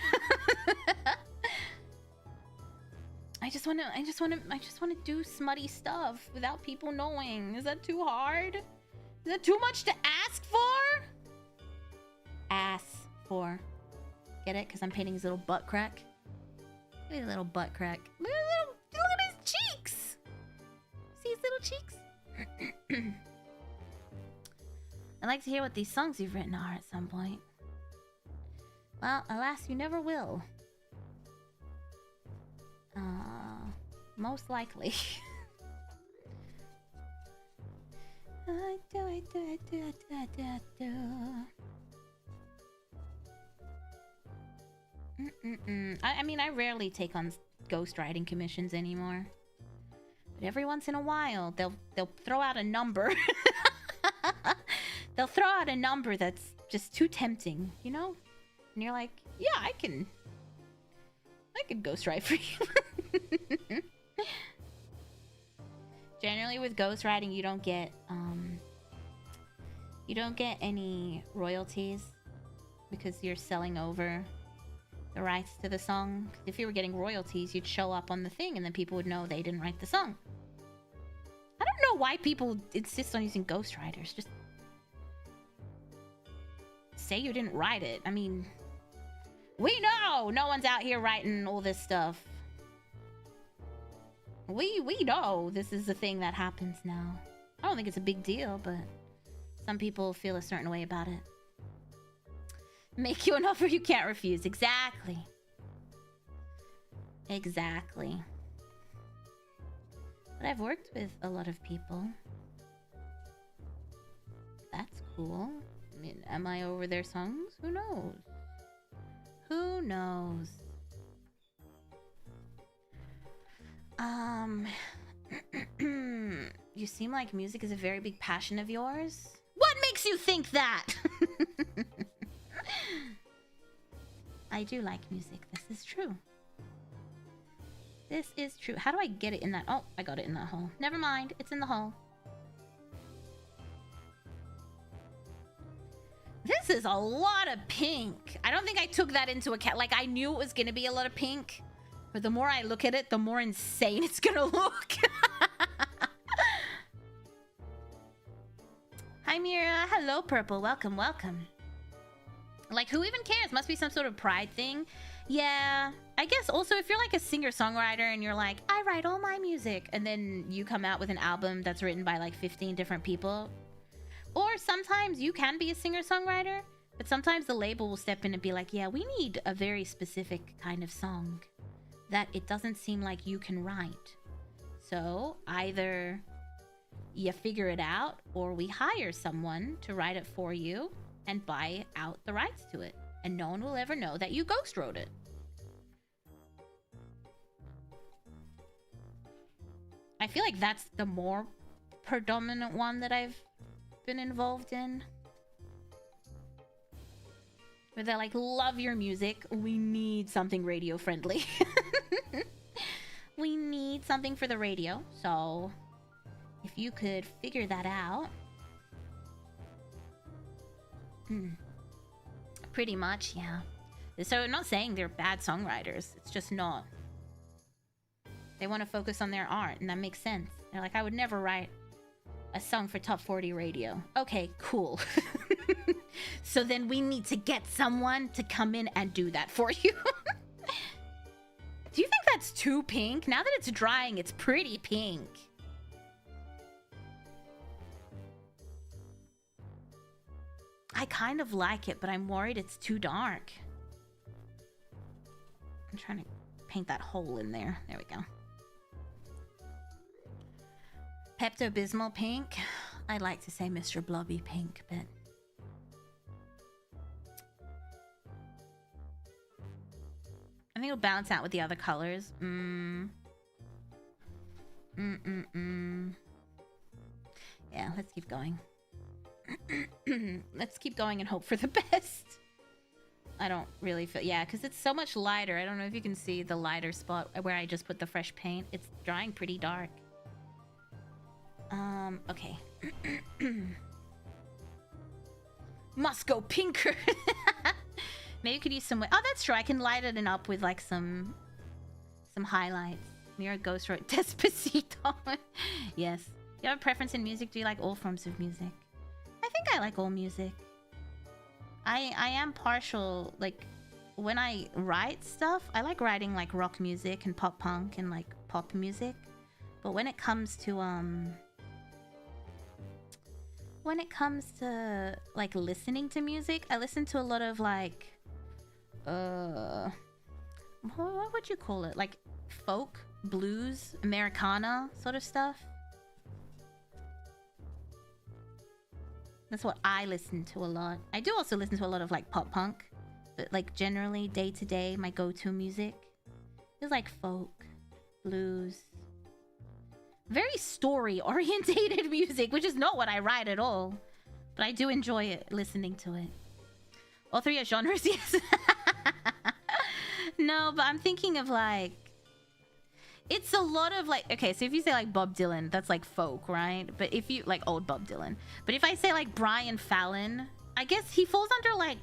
I just want to do smutty stuff without people knowing. Is that too hard? Is that too much to ask for? Ask for. Get it? Because I'm painting his little butt crack. Look at his little butt crack. Look at his cheeks. See his little cheeks? I'd like to hear what these songs you've written are at some point. Well, alas, you never will. Most likely. I mean, I rarely take on ghostwriting commissions anymore. But every once in a while, they'll throw out a number. They'll throw out a number that's just too tempting, you know? And you're like, yeah, I can ghostwrite for you. Generally with ghostwriting, you don't get any royalties because you're selling over the rights to the song. If you were getting royalties, you'd show up on the thing and then people would know they didn't write the song. I don't know why people insist on using ghostwriters. Just say you didn't write it. I mean, we know no one's out here writing all this stuff. We know this is a thing that happens now. I don't think it's a big deal, but some people feel a certain way about it. Make you an offer you can't refuse. Exactly. Exactly. But I've worked with a lot of people. That's cool. I mean, am I over their songs? Who knows? Who knows? You seem like music is a very big passion of yours. What makes you think that? I do like music. This is true. This is true. How do I get it in that? Oh, I got it in that hole. Never mind. It's in the hole. This is a lot of pink. I don't think I took that into account. Like, I knew it was gonna be a lot of pink, but the more I look at it, the more insane it's gonna look. Hi, Mira. Hello, Purple. Welcome, welcome. Like, who even cares? Must be some sort of pride thing. Yeah, I guess also if you're like a singer-songwriter and you're like, I write all my music, and then you come out with an album that's written by like 15 different people. Or sometimes you can be a singer-songwriter, but sometimes the label will step in and be like, yeah, we need a very specific kind of song that it doesn't seem like you can write. So either you figure it out, or we hire someone to write it for you and buy out the rights to it. And no one will ever know that you ghost wrote it. I feel like that's the more predominant one that I've been involved in. Where they're like, love your music, we need something radio friendly. We need something for the radio, so if you could figure that out. Pretty much, yeah. So I'm not saying they're bad songwriters, it's just not. They want to focus on their art, and that makes sense. They're like, I would never write a song for top 40 radio. Okay, cool. So then we need to get someone to come in and do that for you. Do you think that's too pink? Now that it's drying, it's pretty pink. I kind of like it, but I'm worried it's too dark. I'm trying to paint that hole in there. There we go. Pepto-Bismol pink. I'd like to say Mr. Blobby pink, but... I think it'll balance out with the other colors. Yeah, let's keep going. Let's keep going and hope for the best. I don't really feel... Yeah, because it's so much lighter. I don't know if you can see the lighter spot where I just put the fresh paint. It's drying pretty dark. Okay. Must go pinker. Maybe you could use some... Oh, that's true. I can light it up with, like, some highlights. Mira Ghost wrote Despacito. Yes. You have a preference in music? Do you like all forms of music? I think I like all music. I am partial, like, when I write stuff, I like writing, like, rock music and pop punk and, like, pop music. But when it comes to, like, listening to music, I listen to a lot of, like, what would you call it? Like, folk, blues, Americana sort of stuff. That's what I listen to a lot. I do also listen to a lot of, like, pop punk. But, like, generally, day to day, my go-to music is, like, folk, blues. Very story-orientated music, which is not what I write at all. But I do enjoy it, listening to it. All three are genres, yes. No, but I'm thinking of, like... It's a lot of, like... Okay, so if you say, like, Bob Dylan, that's, like, folk, right? But if you... Like, old Bob Dylan. But if I say, like, Brian Fallon, I guess he falls under, like...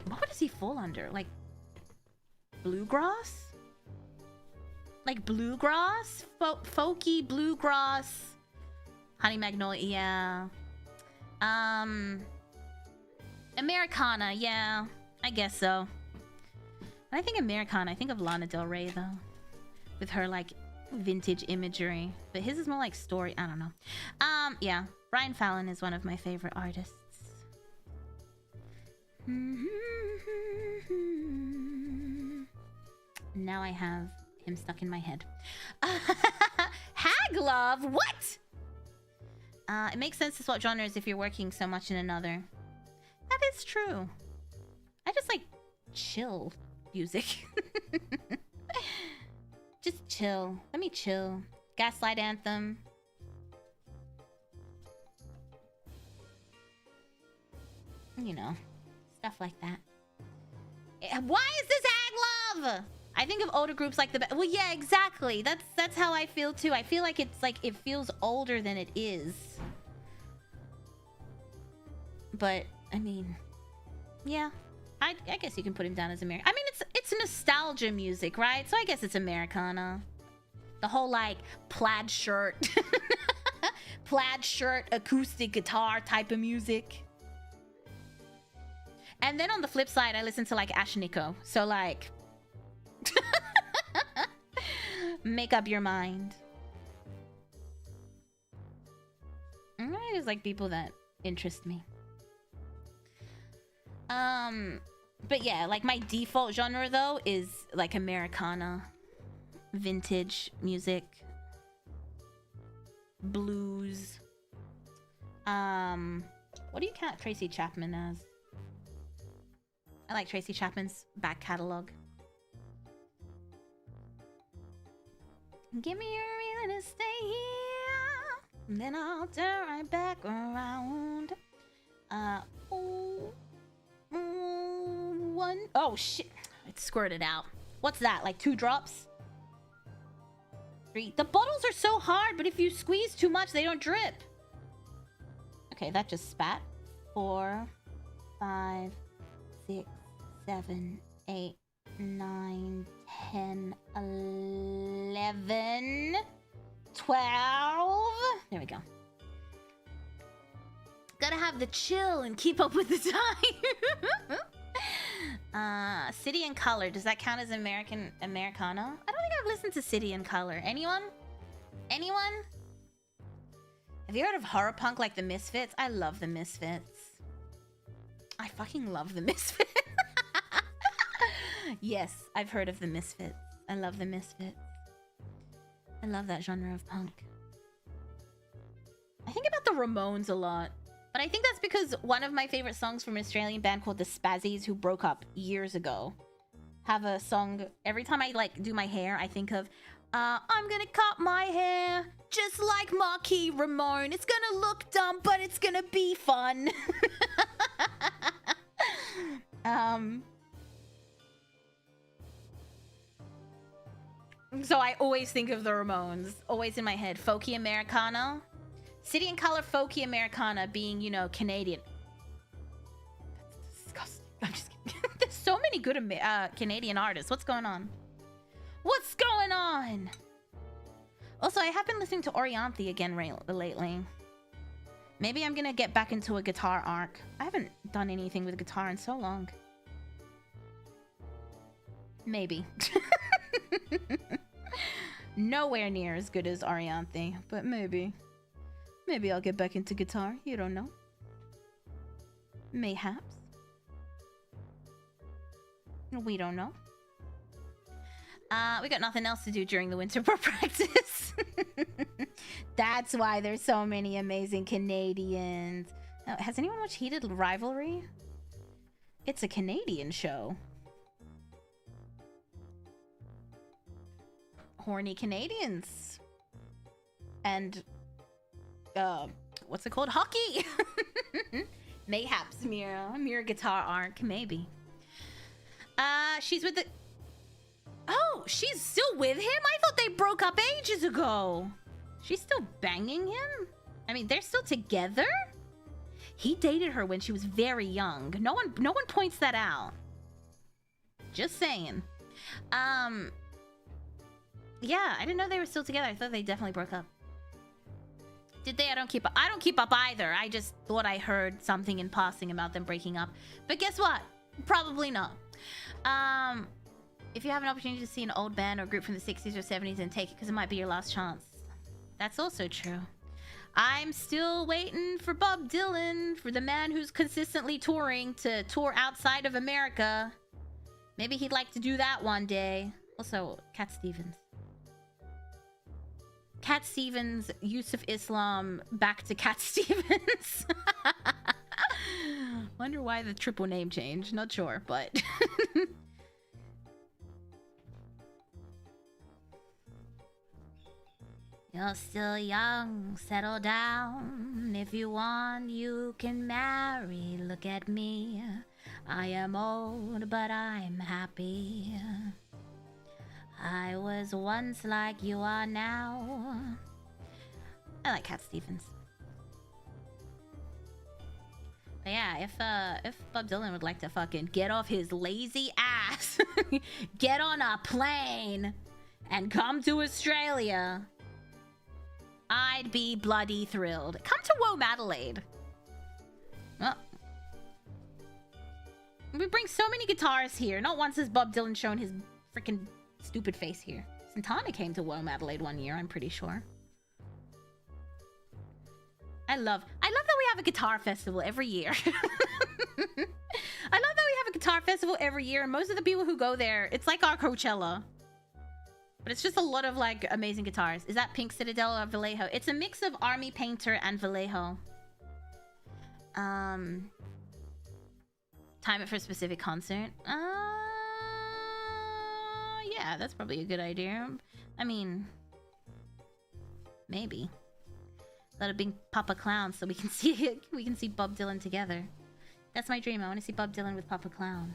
What does he fall under? Like... Bluegrass? Like, bluegrass? Folky bluegrass. Honey Magnolia, yeah. Americana, yeah. I guess so. When I think Americana, I think of Lana Del Rey, though. With her, like, vintage imagery. But his is more like story. I don't know. Yeah. Brian Fallon is one of my favorite artists. Now I have him stuck in my head. Hag love? What? It makes sense to swap genres if you're working so much in another. That is true. I just like chill music. Just chill. Let me chill. Gaslight Anthem. You know, stuff like that. Why is this hag love? I think of older groups like the... Well, yeah, exactly. That's how I feel, too. I feel like it's like... It feels older than it is. But I mean, yeah, I guess you can put him down as American. I mean, it's nostalgia music, right? So I guess it's Americana. The whole like plaid shirt, plaid shirt, acoustic guitar type of music. And then on the flip side, I listen to like Ashniko. So like, make up your mind. I just like people that interest me. But yeah, like my default genre though is like Americana, vintage music, blues. What do you count Tracy Chapman as? I like Tracy Chapman's back catalog. Give me a reason to stay here, then I'll turn right back around. Oh shit! It squirted out. What's that? Like 2 drops? 3. The bottles are so hard, but if you squeeze too much, they don't drip. Okay, that just spat. 4, 5, 6, 7, 8, 9, 10, 11, 12. There we go. Gotta have the chill and keep up with the time. City and Color. Does that count as Americana? I don't think I've listened to City and Color. Anyone? Anyone? Have you heard of horror punk like the Misfits? I love the Misfits. I fucking love the Misfits. Yes, I've heard of the Misfits. I love the Misfits. I love that genre of punk. I think about the Ramones a lot. But I think that's because one of my favorite songs from an Australian band called the Spazzies, who broke up years ago, have a song. Every time I like do my hair, I think of I'm gonna cut my hair just like Marquis Ramone. It's gonna look dumb, but it's gonna be fun. So I always think of the Ramones, always in my head. Folky Americana. City and Color, folky Americana being, you know, Canadian. That's disgusting. I'm just kidding. There's so many good Canadian artists. What's going on? What's going on? Also, I have been listening to Orianthi again lately. Maybe I'm gonna get back into a guitar arc. I haven't done anything with guitar in so long. Maybe. Nowhere near as good as Orianthi, but maybe. Maybe I'll get back into guitar. You don't know. Mayhaps. We don't know. We got nothing else to do during the winter for practice. That's why there's so many amazing Canadians. Has anyone watched Heated Rivalry? It's a Canadian show. Horny Canadians. And what's it called? Hockey. Mayhaps Mira guitar arc, maybe. She's with the... Oh, she's still with him? I thought they broke up ages ago. She's still banging him? I mean, they're still together? He dated her when she was very young. No one points that out. Just saying. Yeah, I didn't know they were still together. I thought they definitely broke up. Did they? I don't keep up. I don't keep up either. I just thought I heard something in passing about them breaking up. But guess what? Probably not. If you have an opportunity to see an old band or group from the 60s or 70s, then take it, because it might be your last chance. That's also true. I'm still waiting for Bob Dylan, for the man who's consistently touring, to tour outside of America. Maybe he'd like to do that one day. Also, Cat Stevens. Cat Stevens, Yusuf Islam, back to Cat Stevens. Wonder why the triple name change. Not sure, but... You're still young, settle down. If you want, you can marry. Look at me. I am old, but I'm happy. I was once like you are now. I like Cat Stevens. But yeah, if Bob Dylan would like to fucking get off his lazy ass, get on a plane, and come to Australia, I'd be bloody thrilled. Come to Woe Adelaide. Well, we bring so many guitars here. Not once has Bob Dylan shown his freaking stupid face here. Santana came to Woe Adelaide one year, I'm pretty sure. I love that we have a guitar festival every year. I love that we have a guitar festival every year, and most of the people who go there, it's like our Coachella. But it's just a lot of, like, amazing guitars. Is that Pink Citadel or Vallejo? It's a mix of Army Painter and Vallejo. Time it for a specific concert. Yeah, that's probably a good idea. I mean, maybe. Let it be Papa Clown so we can see Bob Dylan together. That's my dream. I want to see Bob Dylan with Papa Clown.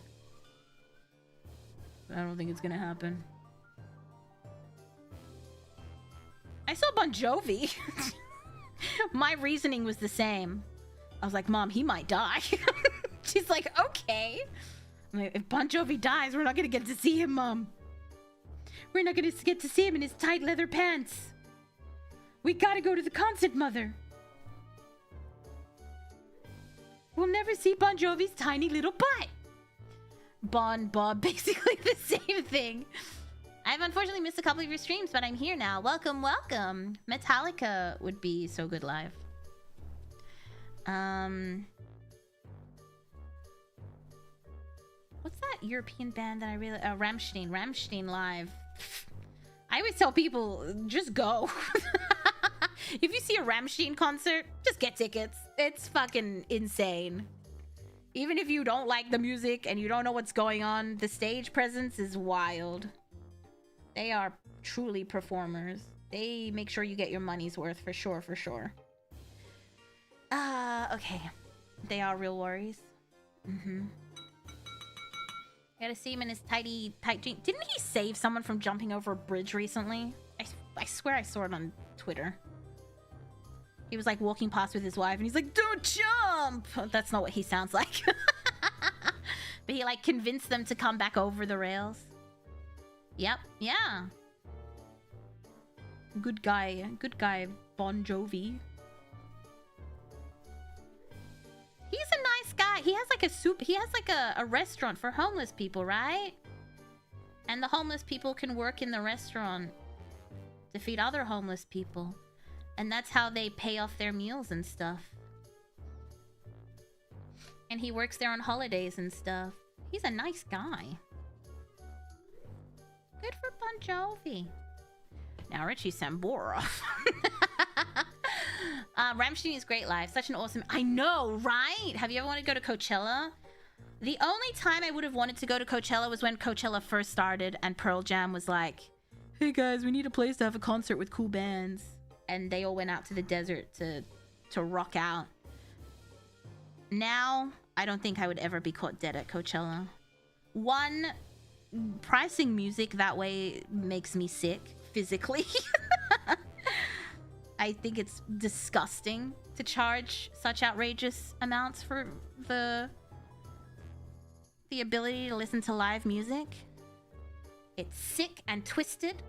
But I don't think it's gonna happen. I saw Bon Jovi. My reasoning was the same. I was like, Mom, he might die. She's like, okay. I'm like, if Bon Jovi dies, we're not gonna get to see him, Mom. We're not gonna get to see him in his tight leather pants. We gotta go to the concert, Mother. We'll never see Bon Jovi's tiny little butt. Bob, basically the same thing. I've unfortunately missed a couple of your streams, but I'm here now. Welcome, welcome. Metallica would be so good live. What's that European band that I really... Rammstein live. I always tell people, just go. If you see a Rammstein concert, just get tickets. It's fucking insane. Even if you don't like the music and you don't know what's going on, the stage presence is wild. They are truly performers. They make sure you get your money's worth for sure, for sure. Okay. They are real worries. I gotta see him in his tight jeans. Didn't he save someone from jumping over a bridge recently? I swear I saw it on Twitter. He was like walking past with his wife and he's like, don't jump! That's not what he sounds like. But he like convinced them to come back over the rails. Yep, yeah. Good guy, Bon Jovi. He's a nice guy. He has like a restaurant for homeless people, right? And the homeless people can work in the restaurant to feed other homeless people. And that's how they pay off their meals and stuff. And he works there on holidays and stuff. He's a nice guy. Good for Bon Jovi. Now Richie Sambora. Rammstein is great live. Such an awesome... I know, right? Have you ever wanted to go to Coachella? The only time I would have wanted to go to Coachella was when Coachella first started and Pearl Jam was like, hey guys, we need a place to have a concert with cool bands. And they all went out to the desert to rock out. Now, I don't think I would ever be caught dead at Coachella. One, pricing music that way makes me sick physically. I think it's disgusting to charge such outrageous amounts for the ability to listen to live music. It's sick and twisted.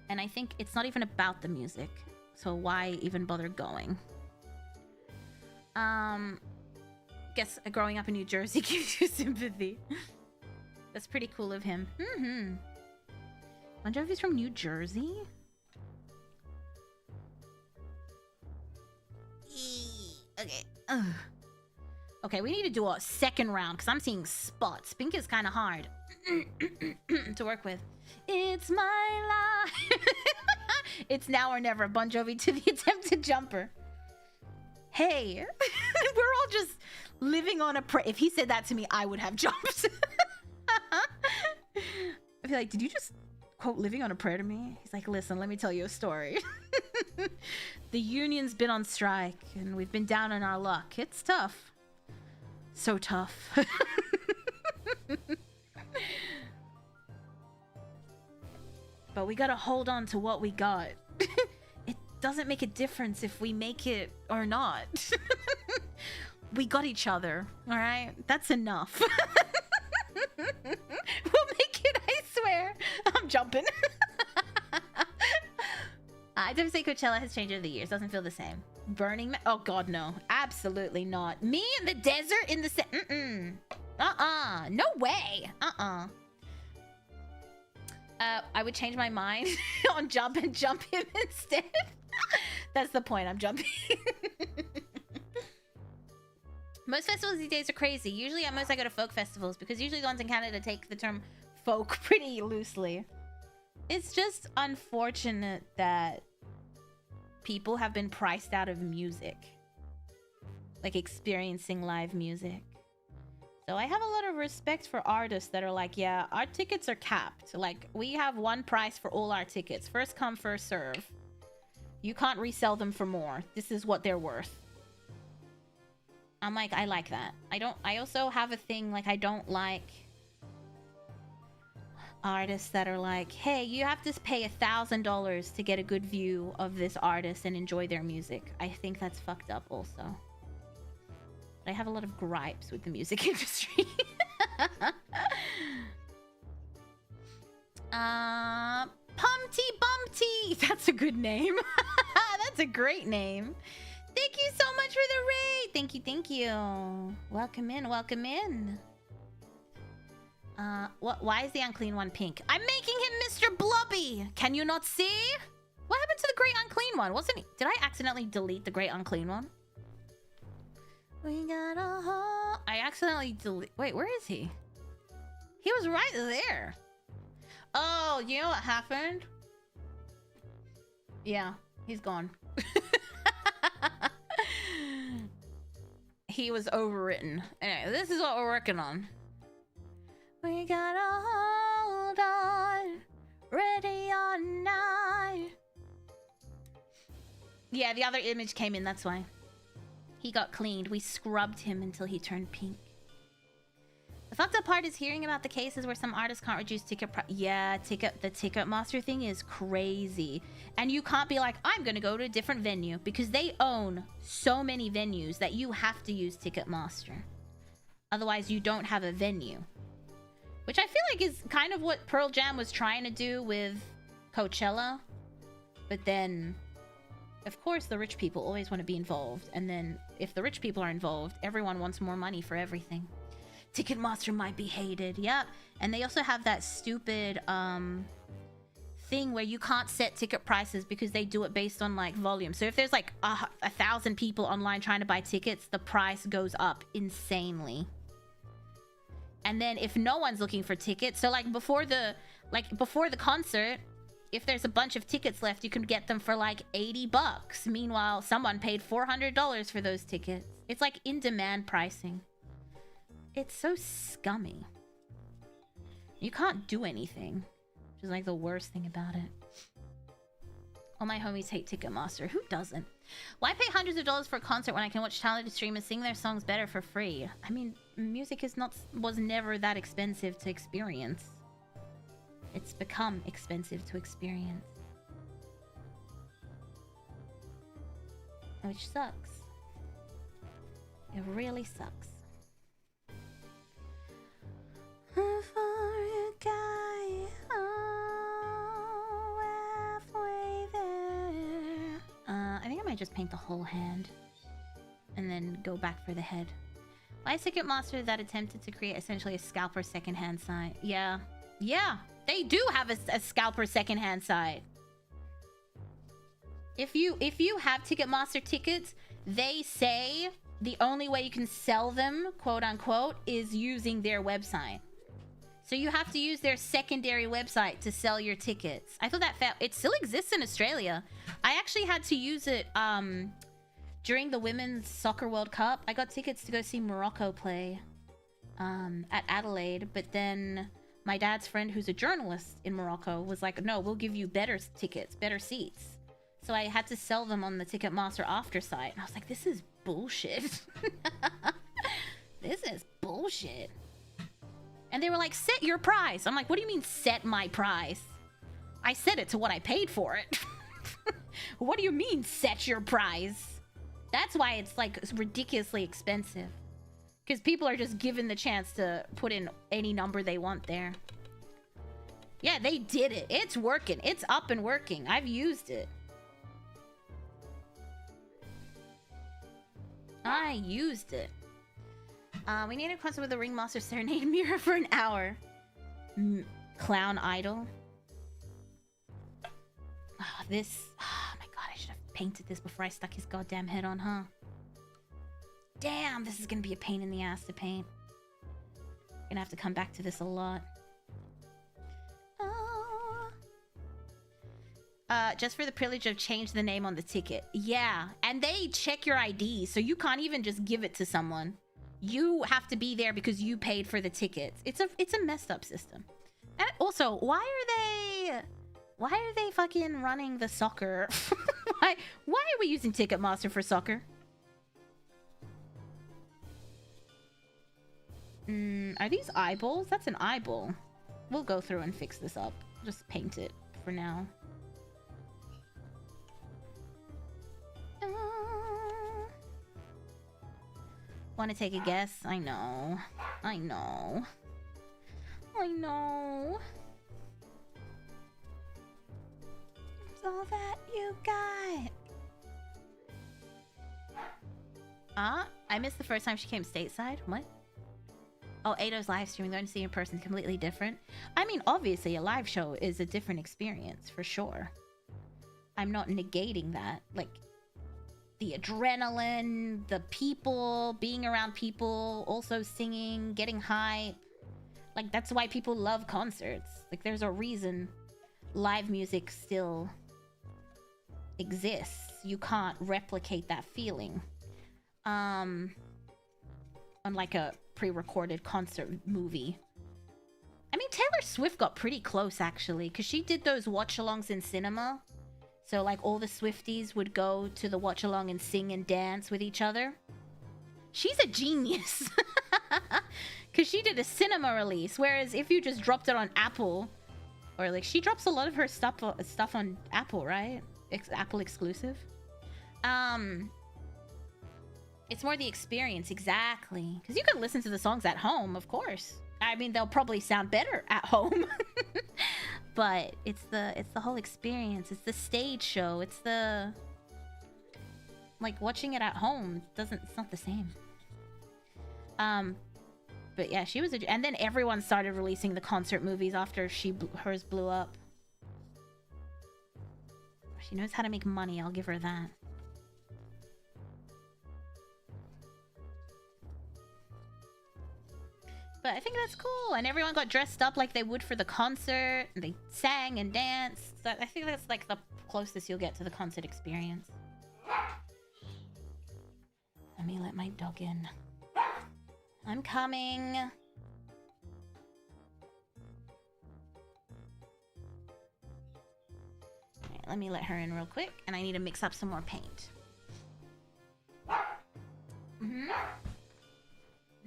And I think it's not even about the music. So why even bother going? Guess growing up in New Jersey gives you sympathy. That's pretty cool of him. Bon Jovi's from New Jersey? Okay. Ugh. Okay, we need to do a second round because I'm seeing spots. Pink is kind of hard to work with. It's my life. It's now or never. Bon Jovi to the attempted jumper. Hey, we're all just living on a prayer. If he said that to me, I would have jumped. I'd be like, did you just quote living on a prayer to me? He's like, listen, let me tell you a story. The union's been on strike and we've been down on our luck. It's tough. So tough. But we gotta hold on to what we got. It doesn't make a difference if we make it or not. We got each other, all right? That's enough. We'll make it, I swear. I'm jumping. I don't say Coachella has changed over the years. Doesn't feel the same. Burning Man? Oh, God, no. Absolutely not. Me in the desert in the... No way. I would change my mind on jump and jump him instead. That's the point. I'm jumping. Most festivals these days are crazy. Usually at most I go to folk festivals because usually the ones in Canada take the term folk pretty loosely. It's just unfortunate that people have been priced out of music. Like experiencing live music. So I have a lot of respect for artists that are like, yeah, our tickets are capped. Like, we have one price for all our tickets. First come, first serve. You can't resell them for more. This is what they're worth. I'm like, I like that. I also have a thing, like, I don't like artists that are like, hey, you have to pay $1,000 to get a good view of this artist and enjoy their music. I think that's fucked up also. I have a lot of gripes with the music industry. Pumpty Bumpty! That's a good name. That's a great name. Thank you so much for the raid! Thank you, thank you. Welcome in, welcome in. Why is the unclean one pink? I'm making him Mr. Blobby! Can you not see? What happened to the great unclean one? Wasn't he? Did I accidentally delete the great unclean one? We got a hole. I accidentally delete. Wait, where is he? He was right there. Oh, you know what happened? Yeah, he's gone. He was overwritten. Anyway, this is what we're working on. We gotta hold on. Ready or not. Yeah, the other image came in, that's why. He got cleaned. We scrubbed him until he turned pink. The fucked up part is hearing about the cases where some artists can't reduce ticket price. Yeah, the Ticketmaster thing is crazy. And you can't be like, I'm gonna go to a different venue, because they own so many venues that you have to use Ticketmaster. Otherwise, you don't have a venue. Which I feel like is kind of what Pearl Jam was trying to do with Coachella. But then, of course, the rich people always want to be involved. And then, if the rich people are involved, everyone wants more money for everything. Ticketmaster might be hated. Yep. And they also have that stupid thing where you can't set ticket prices because they do it based on like volume. So if there's like 1,000 people online trying to buy tickets, the price goes up insanely. And then if no one's looking for tickets, so like before the concert, if there's a bunch of tickets left, you can get them for like $80. Meanwhile, someone paid $400 for those tickets. It's like in-demand pricing. It's so scummy. You can't do anything, which is like the worst thing about it. All my homies hate Ticketmaster. Who doesn't? Why pay hundreds of dollars for a concert when I can watch talented streamers sing their songs better for free? I mean, music was never that expensive to experience. It's become expensive to experience. Which sucks. It really sucks. For a guy, halfway there. I think I might just paint the whole hand. And then go back for the head. Why is Ticketmaster that attempted to create essentially a scalper secondhand site? Yeah. Yeah! They do have a scalper secondhand site. If you have Ticketmaster tickets, they say the only way you can sell them, quote unquote, is using their website. So you have to use their secondary website to sell your tickets. I thought that it still exists in Australia. I actually had to use it during the Women's Soccer World Cup. I got tickets to go see Morocco play at Adelaide, but then my dad's friend, who's a journalist in Morocco, was like, no, we'll give you better tickets, better seats. So I had to sell them on the Ticketmaster after site. And I was like, this is bullshit. This is bullshit. And they were like, set your price. I'm like, what do you mean set my price? I set it to what I paid for it. What do you mean set your price? That's why it's like ridiculously expensive. Because people are just given the chance to put in any number they want there. Yeah, they did it. It's working. It's up and working. I've used it. I used it. We need a concert with the Ringmaster Serenade Mira for an hour. Clown Idol. This... Oh my god, I should have painted this before I stuck his goddamn head on, huh? Damn, this is gonna be a pain in the ass to paint. Gonna have to come back to this a lot. Just for the privilege of change the name on the ticket. Yeah, and they check your ID, so you can't even just give it to someone. You have to be there because you paid for the tickets. It's a messed up system. And also, why are they fucking running the soccer? why are we using Ticketmaster for soccer? Are these eyeballs? That's an eyeball. We'll go through and fix this up. Just paint it for now. Want to take a guess? I know. I know. I know. It's all that you got. I missed the first time she came stateside. What? Oh, Ado's live streaming. Going to see in person is completely different. I mean, obviously, a live show is a different experience, for sure. I'm not negating that. Like, the adrenaline, the people, being around people, also singing, getting hype. Like, that's why people love concerts. Like, there's a reason live music still exists. You can't replicate that feeling. Unlike a pre-recorded concert movie. I mean, Taylor Swift got pretty close, actually, because she did those watch-alongs in cinema. So, like, all the Swifties would go to the watch-along and sing and dance with each other. She's a genius. Because she did a cinema release, whereas if you just dropped it on Apple, or, like, she drops a lot of her stuff on Apple, right? Apple exclusive. It's more the experience, exactly. Because you can listen to the songs at home, of course. I mean, they'll probably sound better at home. But it's the whole experience. It's the stage show. It's the... Like, watching it at home it's not the same. But yeah, she was and then everyone started releasing the concert movies after hers blew up. She knows how to make money, I'll give her that. But I think that's cool, and everyone got dressed up like they would for the concert. And they sang and danced. So I think that's like the closest you'll get to the concert experience. Let me let my dog in. I'm coming. Alright, let me let her in real quick, and I need to mix up some more paint.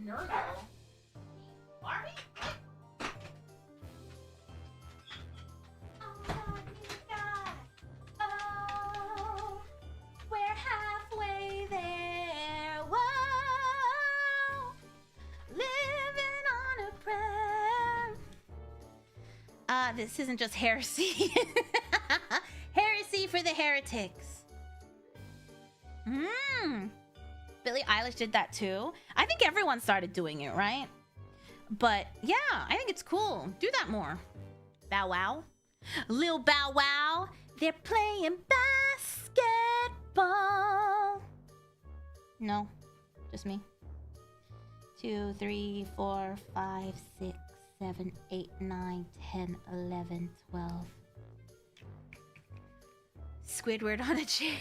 Nurgle. Barbie? Oh, we're halfway there. Whoa, living on a prayer. This isn't just heresy. Heresy for the heretics. Billie Eilish did that too. I think everyone started doing it, right? But yeah, I think it's cool. Do that more. Bow Wow. Lil Bow Wow. They're playing basketball. No, just me. 2, 3, 4, 5, 6, 7, 8, 9, 10, 11, 12. Squidward on a chair.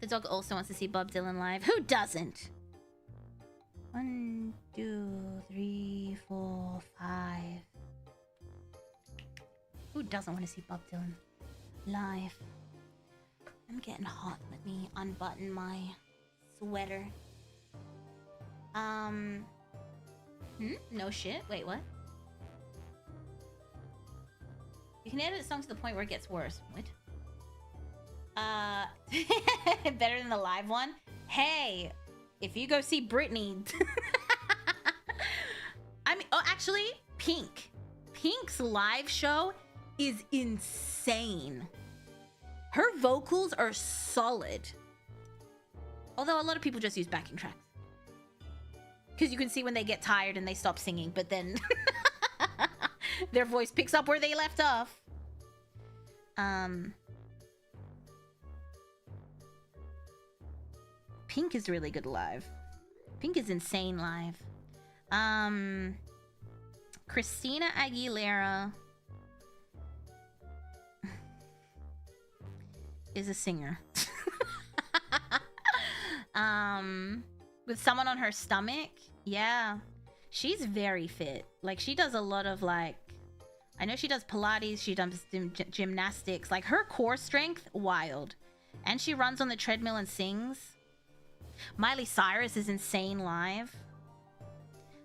The dog also wants to see Bob Dylan live. Who doesn't? 1, 2, 3, 4, 5. Who doesn't want to see Bob Dylan live? I'm getting hot. Let me unbutton my sweater. No shit. Wait, what? You can edit a song to the point where it gets worse. What? Better than the live one. Hey, if you go see Britney, I mean, oh, actually, Pink's live show is insane. Her vocals are solid. Although a lot of people just use backing tracks. Because you can see when they get tired and they stop singing, but then their voice picks up where they left off. Pink is really good live. Pink is insane live. Christina Aguilera is a singer. With someone on her stomach, yeah, she's very fit. Like, she does a lot of, like, I know she does Pilates, she does gymnastics. Like, her core strength, wild. And she runs on the treadmill and sings. Miley Cyrus is insane live.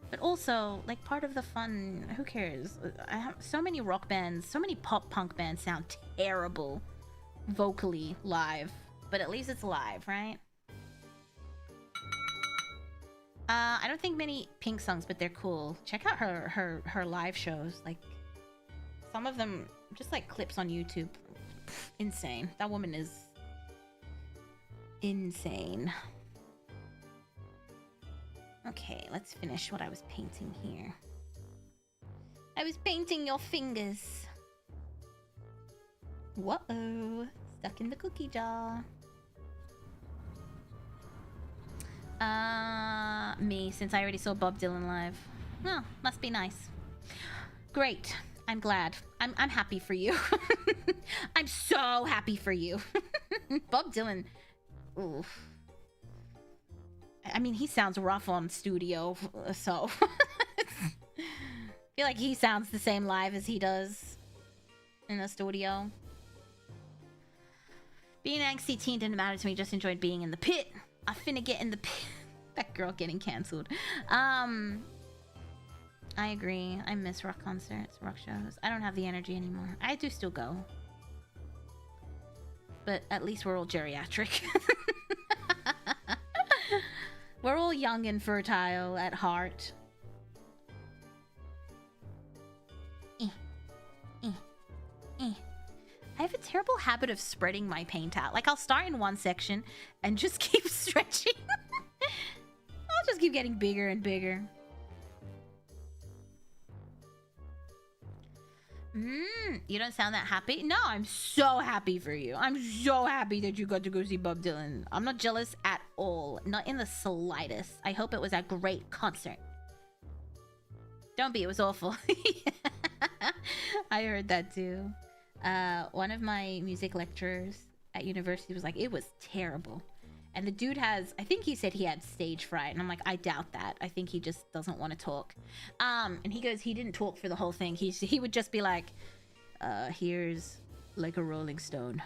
But also, like, part of the fun, who cares? I have so many rock bands, so many pop punk bands sound terrible vocally live. But at least it's live, right? I don't think many Pink songs, but they're cool. Check out her live shows. Like, some of them, just like clips on YouTube. Insane. That woman is insane. Okay, let's finish what I was painting here. I was painting your fingers. Whoa, stuck in the cookie jar. Me, since I already saw Bob Dylan live. Oh, must be nice. Great. I'm glad. I'm happy for you. I'm so happy for you. Bob Dylan. Oof. I mean, he sounds rough on studio, so I feel like he sounds the same live as he does in the studio. Being an angsty teen didn't matter to me, just enjoyed being in the pit. I finna get in the pit. That girl getting cancelled. I agree. I miss rock concerts, rock shows. I don't have the energy anymore. I do still go. But at least we're all geriatric. We're all young and fertile at heart. I have a terrible habit of spreading my paint out. Like, I'll start in one section and just keep stretching. I'll just keep getting bigger and bigger. You don't sound that happy? No, I'm so happy for you. I'm so happy that you got to go see Bob Dylan. I'm not jealous at all. Not in the slightest. I hope it was a great concert. Don't be, it was awful. I heard that too. One of my music lecturers at university was like, it was terrible. And the dude has, I think he said he had stage fright. And I'm like, I doubt that. I think he just doesn't want to talk. And he goes, he didn't talk for the whole thing. He would just be like, here's like a Rolling Stone.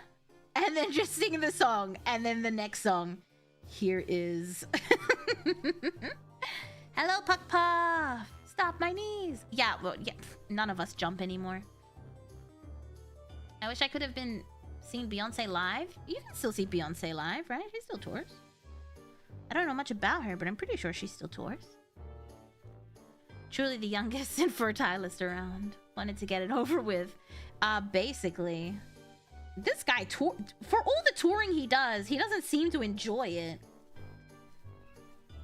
And then just sing the song. And then the next song, here is... Hello, Puck Puff. Stop my knees. Yeah, well, yeah, none of us jump anymore. I wish I could have been seen Beyonce live. You can still see Beyonce live, right? She still tours. I don't know much about her, but I'm pretty sure she still tours. Truly the youngest and fertilest around. Wanted to get it over with. Basically, this guy, for all the touring he does, he doesn't seem to enjoy it.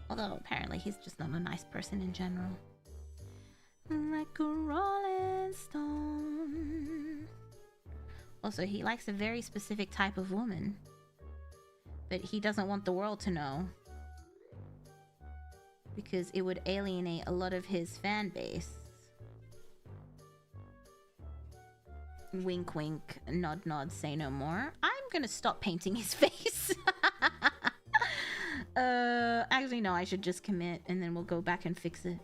Although, apparently, he's just not a nice person in general. Like a rolling stone. Also, he likes a very specific type of woman. But he doesn't want the world to know. Because it would alienate a lot of his fan base. Wink wink, nod nod, say no more. I'm gonna stop painting his face. Actually no, I should just commit and then we'll go back and fix it.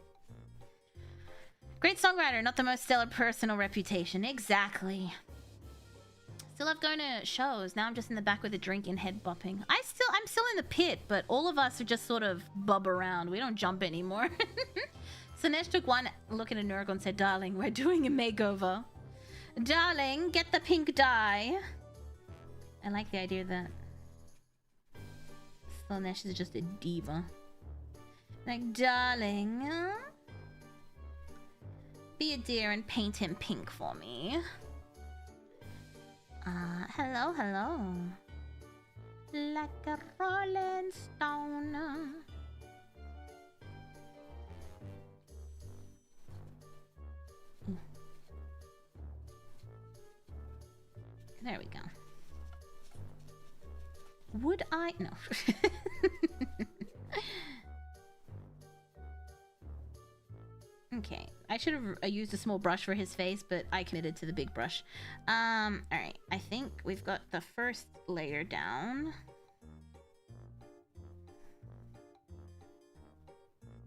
Great songwriter, not the most stellar personal reputation. Exactly. Still love going to shows. Now I'm just in the back with a drink and head bopping. I'm still in the pit, but all of us are just sort of bub around. We don't jump anymore. Sinesh took one look at a Nurgle and said, darling, we're doing a makeover. Darling, get the pink dye. I like the idea that Slanesh is just a diva. Like, darling, be a dear and paint him pink for me. Hello, hello. Like a rolling stone. There we go. Would I? No. Okay. I should have used a small brush for his face, but I committed to the big brush. Alright. I think we've got the first layer down.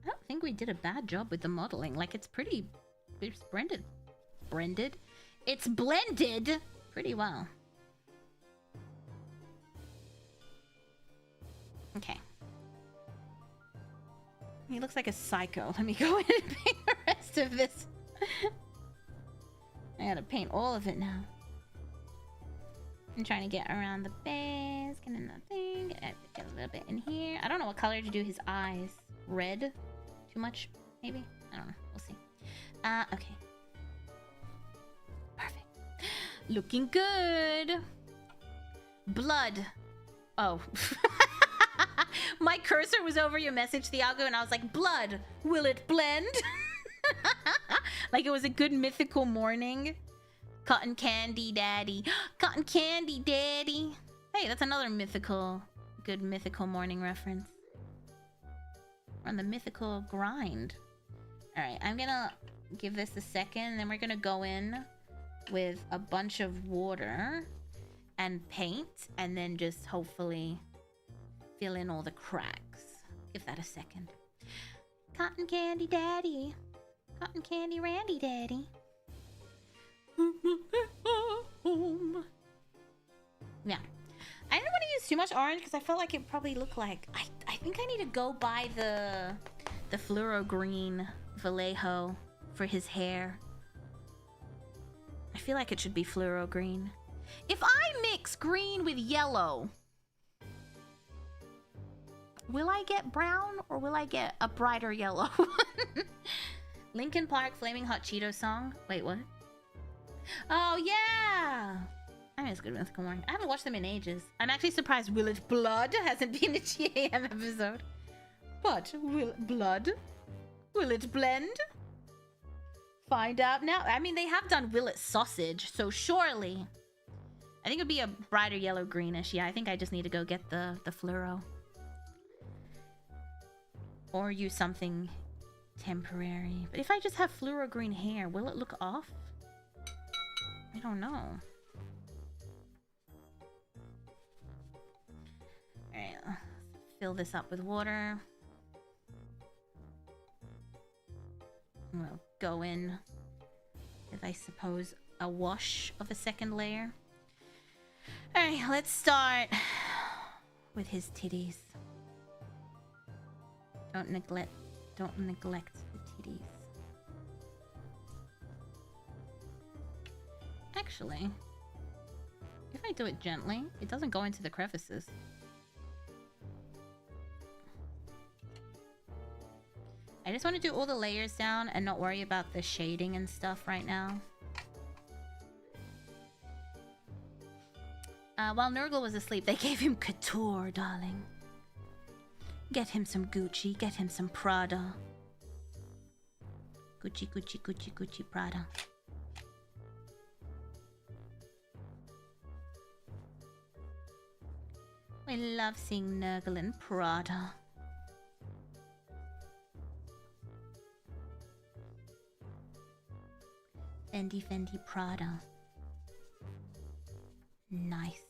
I don't think we did a bad job with the modeling. Like, it's pretty... It's blended. Blended? It's blended pretty well. Okay. He looks like a psycho. Let me go in and paint the rest of this. I gotta paint all of it now. I'm trying to get around the base, get in the thing, get a little bit in here. I don't know what color to do his eyes. Red? Too much? Maybe? I don't know. We'll see. Okay. Perfect. Looking good. Blood. Oh. My cursor was over your message, Thiago, and I was like, blood, will it blend? Like it was a good mythical morning. Cotton candy daddy. Cotton candy daddy. Hey, that's another good mythical morning reference. We're on the mythical grind. Alright, I'm gonna give this a second, then we're gonna go in with a bunch of water and paint, and then just hopefully fill in all the cracks. Give that a second. Cotton candy daddy. Cotton candy Randy daddy. Yeah. I didn't want to use too much orange because I felt like it probably looked like... I think I need to go buy the fluoro green Vallejo for his hair. I feel like it should be fluoro green. If I mix green with yellow, will I get brown or will I get a brighter yellow? Linkin Park Flaming Hot Cheeto song. Wait, what? Oh, yeah! I mean, it's good mythical morning. I haven't watched them in ages. I'm actually surprised Will It Blood hasn't been a GAM episode. But, will it blend? Find out now. I mean, they have done Will It Sausage, so surely... I think it would be a brighter yellow greenish. Yeah, I think I just need to go get the fluoro. Or use something temporary. But if I just have fluoro green hair, will it look off? I don't know. Alright, fill this up with water. We'll go in with, I suppose, a wash of a second layer. Alright, let's start with his titties. Don't neglect the titties. Actually, if I do it gently, it doesn't go into the crevices. I just want to do all the layers down and not worry about the shading and stuff right now. While Nurgle was asleep, they gave him couture, darling. Get him some Gucci, get him some Prada. Gucci, Gucci, Gucci, Gucci, Prada. I love seeing Nurgle in Prada. Fendi, Fendi, Prada. Nice.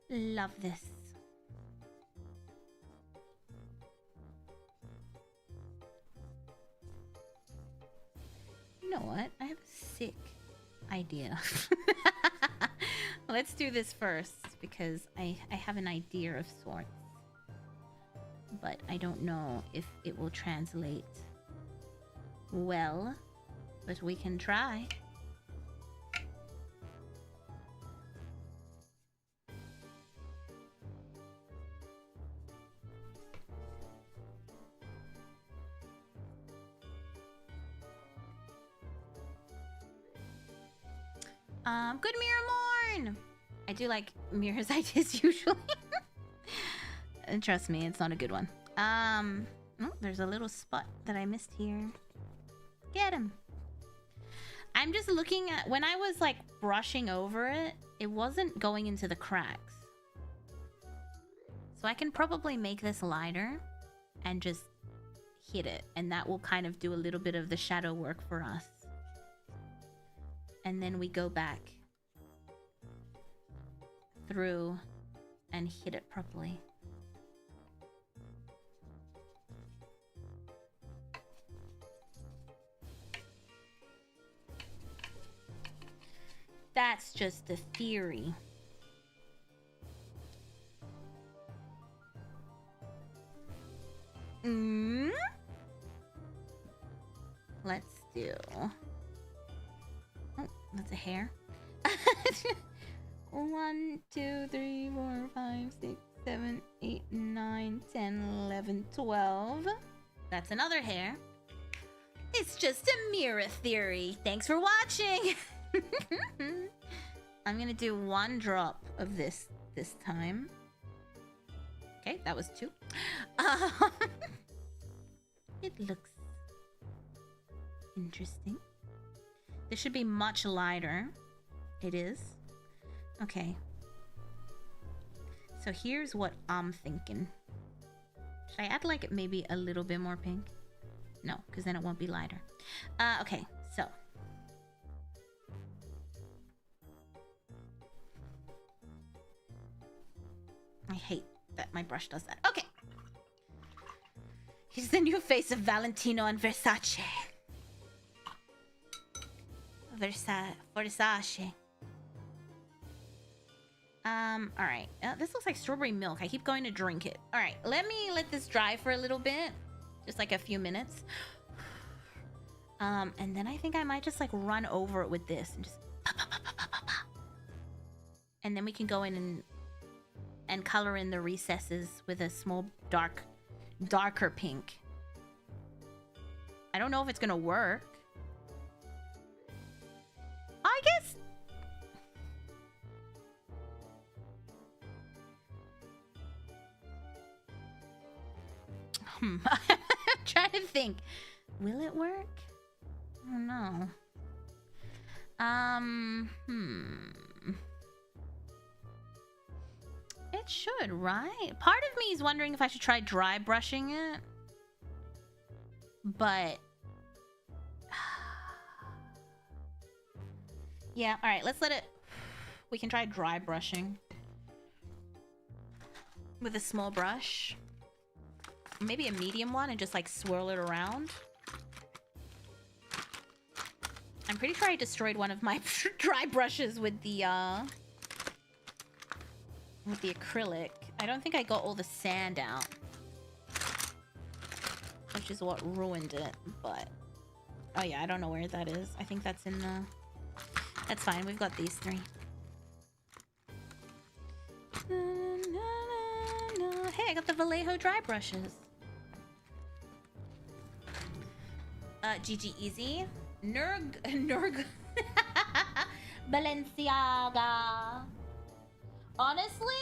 Love this. You know what? I have a sick idea. Let's do this first because I have an idea of sorts. But I don't know if it will translate well. But we can try. Good Mira Morn! I do like Mira's ideas usually. And trust me, it's not a good one. Oh, there's a little spot that I missed here. Get him. I'm just looking at, when I was like brushing over it, it wasn't going into the cracks. So I can probably make this lighter and just hit it, and that will kind of do a little bit of the shadow work for us. And then we go back through and hit it properly. That's just a theory. Let's do... Oh, that's a hair. 1, 2, 3, 4, 5, 6, 7, 8, 9, 10, 11, 12. That's another hair. It's just a mirror theory. Thanks for watching. I'm gonna do 1 drop of this time. Okay, that was 2. It looks interesting. This should be much lighter. It is. Okay. So here's what I'm thinking. Should I add like maybe a little bit more pink? No, because then it won't be lighter. Okay, so. I hate that my brush does that. Okay. He's the new face of Valentino and Versace. Versace. Alright. This looks like strawberry milk. I keep going to drink it. Alright, let this dry for a little bit. Just like a few minutes. And then I think I might just like run over it with this and just and then we can go in and color in the recesses with a small darker pink. I don't know if it's gonna work. I guess. I'm trying to think. Will it work? I don't know. It should, right? Part of me is wondering if I should try dry brushing it. But... yeah, alright, let's let it... We can try dry brushing. With a small brush. Maybe a medium one and just like swirl it around. I'm pretty sure I destroyed one of my dry brushes with the acrylic. I don't think I got all the sand out, which is what ruined it, but... Oh yeah, I don't know where that is. I think that's in the... That's fine, we've got these 3. Hey, I got the Vallejo dry brushes. GG Easy. Nurg. Balenciaga. Honestly,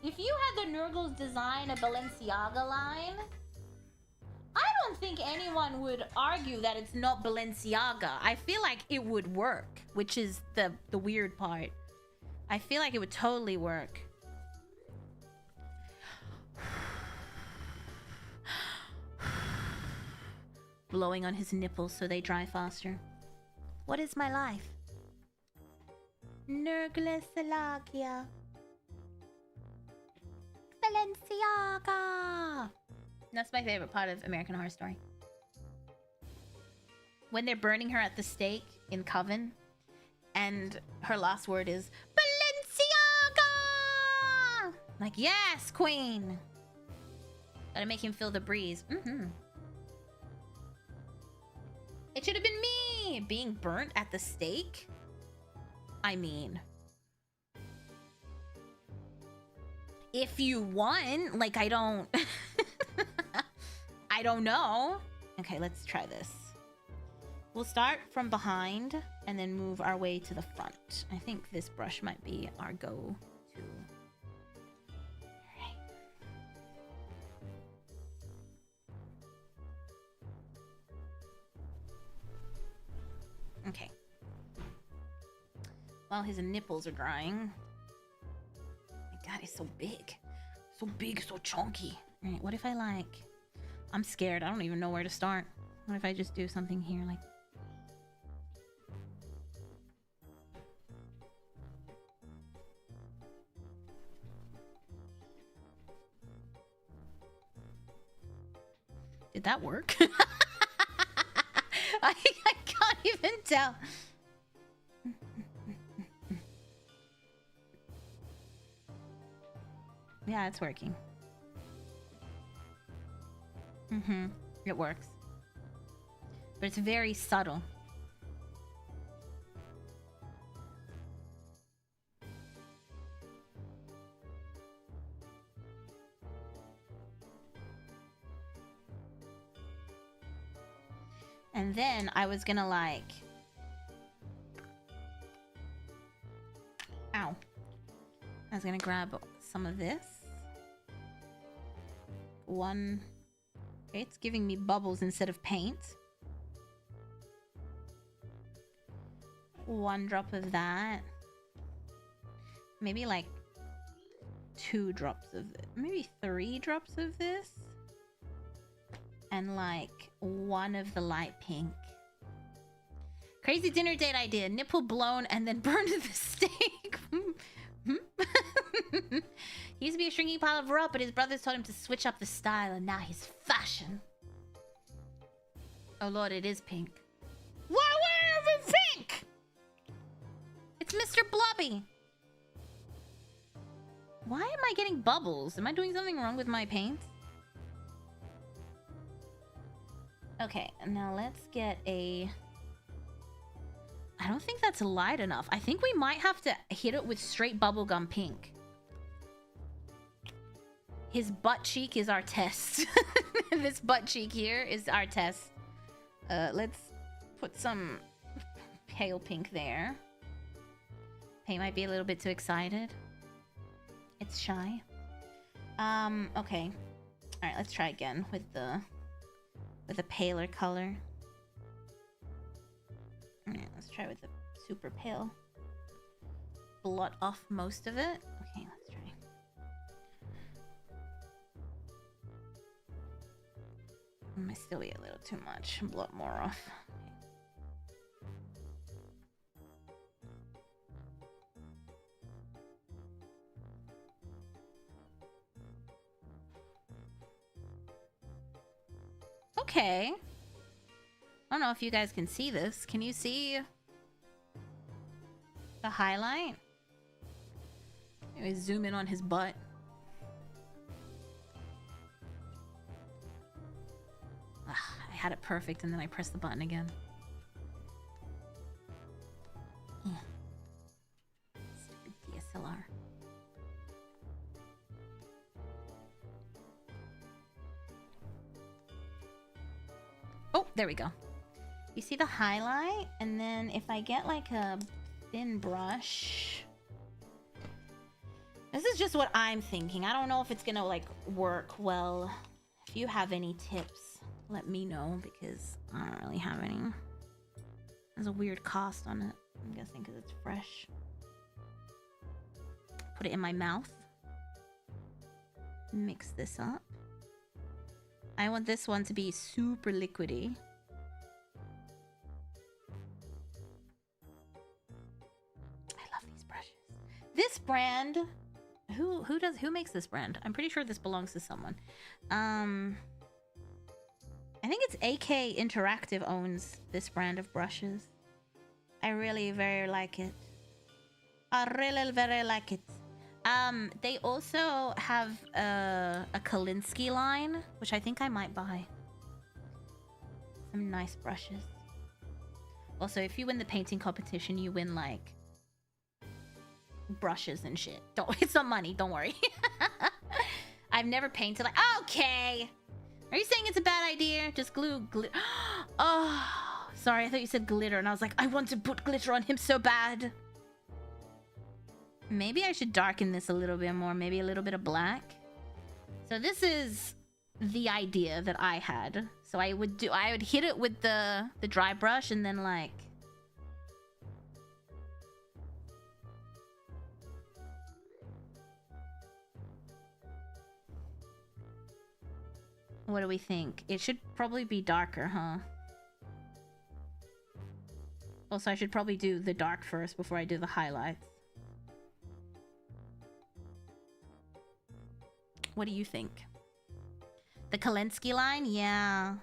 if you had the Nurgles design a Balenciaga line, I don't think anyone would argue that it's not Balenciaga. I feel like it would work, which is the weird part. I feel like it would totally work. Blowing on his nipples so they dry faster. What is my life? Nurglesalagia. Balenciaga. That's my favorite part of American Horror Story. When they're burning her at the stake in Coven, and her last word is Balenciaga. Like, yes, queen. Gotta make him feel the breeze. It should have been me being burnt at the stake. I mean, if you won, like, I don't I don't know. Okay, let's try this. We'll start from behind and then move our way to the front. I think this brush might be our go-to. Alright. Okay. While his nipples are drying. My god, he's so big. So big, so chunky. Alright, what if I like... I'm scared. I don't even know where to start. What if I just do something here like... Did that work? I can't even tell. Yeah, it's working. It works. But it's very subtle. And then I was gonna like... Ow. I was gonna grab some of this. One... Okay, it's giving me bubbles instead of paint. One drop of that. Maybe like 2 drops of it. Maybe 3 drops of this. And like 1 of the light pink. Crazy dinner date idea. Nipple blown and then burned to the steak. He used to be a shrinking pile of rope, but his brothers told him to switch up the style, and now he's fashion. Oh lord, it is pink. Why is it pink? It's Mr. Blobby. Why am I getting bubbles? Am I doing something wrong with my paint? Okay, now let's get a... I don't think that's light enough. I think we might have to hit it with straight bubblegum pink. His butt cheek is our test. This butt cheek here is our test. Let's put some pale pink there. Paint might be a little bit too excited. It's shy. Okay. Alright, let's try again with a paler color. Alright, let's try with the super pale. Blot off most of it. Okay, let's try. Might still be a little too much. Blot more off. Okay. I don't know if you guys can see this. Can you see the highlight? Maybe zoom in on his butt. Ugh, I had it perfect and then I pressed the button again. Stupid DSLR. Oh, there we go. You see the highlight? And then if I get like a thin brush... This is just what I'm thinking. I don't know if it's gonna like work well. If you have any tips, let me know because I don't really have any. There's a weird cost on it. I'm guessing because it's fresh. Put it in my mouth. Mix this up. I want this one to be super liquidy. I love these brushes. This brand, who makes this brand? I'm pretty sure this belongs to someone. I think it's AK Interactive owns this brand of brushes. I really very like it. I really very like it. They also have a Kalinsky line, which I think I might buy. Some nice brushes. Also, if you win the painting competition, you win like brushes and shit. It's not money, don't worry. I've never painted like... Okay! Are you saying it's a bad idea? Just glue... Oh, sorry, I thought you said glitter, and I was like, I want to put glitter on him so bad. Maybe I should darken this a little bit more. Maybe a little bit of black. So this is the idea that I had. So I would hit it with the dry brush and then like... What do we think? It should probably be darker, huh? Also, I should probably do the dark first before I do the highlights. What do you think? The Kalensky line? Yeah.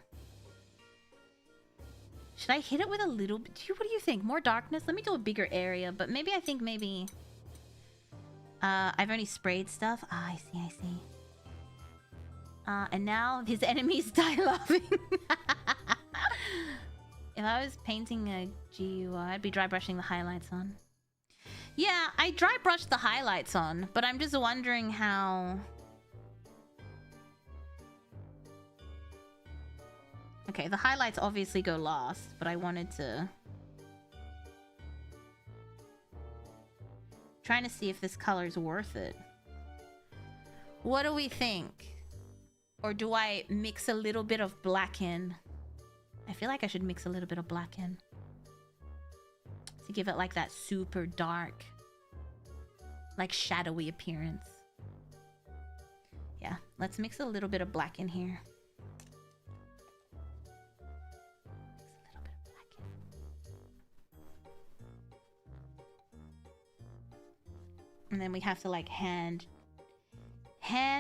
Should I hit it with a little bit? What do you think? More darkness? Let me do a bigger area, but maybe I think maybe... I've only sprayed stuff. Ah, I see, I see. And now his enemies die laughing. If I was painting a GUI, I'd be dry brushing the highlights on. Yeah, I dry brushed the highlights on, but I'm just wondering how... Okay, the highlights obviously go last, but I wanted to... Trying to see if this color's worth it. What do we think? Or do I mix a little bit of black in? I feel like I should mix a little bit of black in. To give it like that super dark, like shadowy appearance. Yeah, let's mix a little bit of black in here. And then we have to like hand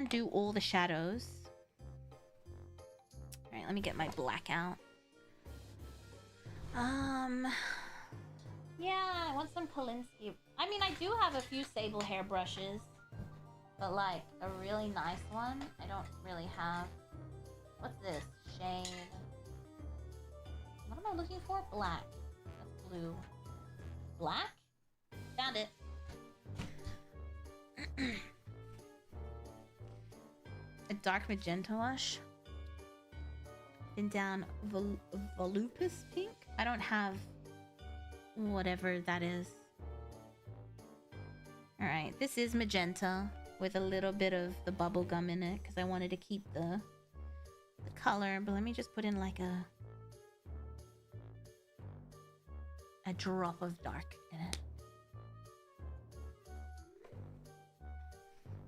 do all the shadows. All right, let me get my black out. Yeah, I want some Kolinsky. I mean, I do have a few sable hairbrushes, but like a really nice one, I don't really have. What's this? Shade. What am I looking for? Black. That's blue. Black? Found it. A dark magenta wash. Then down volupus pink. I don't have whatever that is. Alright, this is magenta with a little bit of the bubble gum in it because I wanted to keep the color, but let me just put in like a drop of dark in it.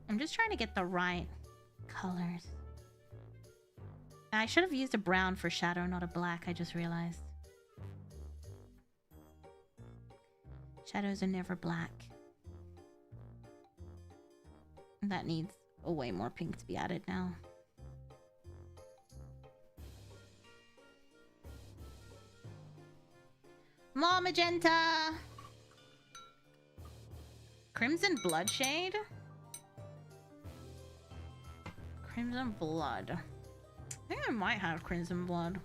I'm just trying to get the right colors. I should have used a brown for shadow, not a black, I just realized. Shadows are never black. That needs a way more pink to be added now. More magenta! Crimson Bloodshade? Crimson Blood. I think I might have Crimson Blood.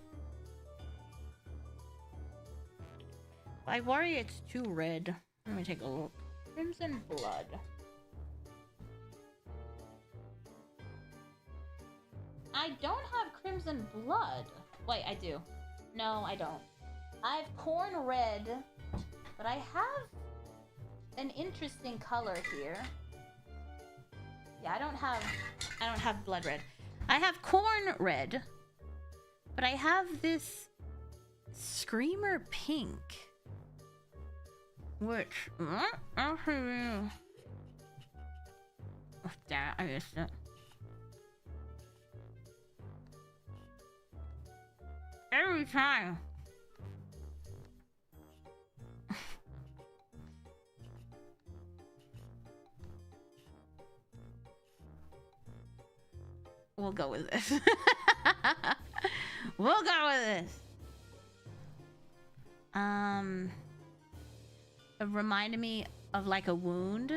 I worry it's too red. Let me take a look. Crimson Blood. I don't have Crimson Blood. Wait, I do. No, I don't. I have Corn Red, but I have an interesting color here. Yeah, I don't have Blood Red. I have Corn Red, but I have this Screamer Pink, which oh damn, I missed it. Every time. We'll go with this. We'll go with this. It reminded me of like a wound.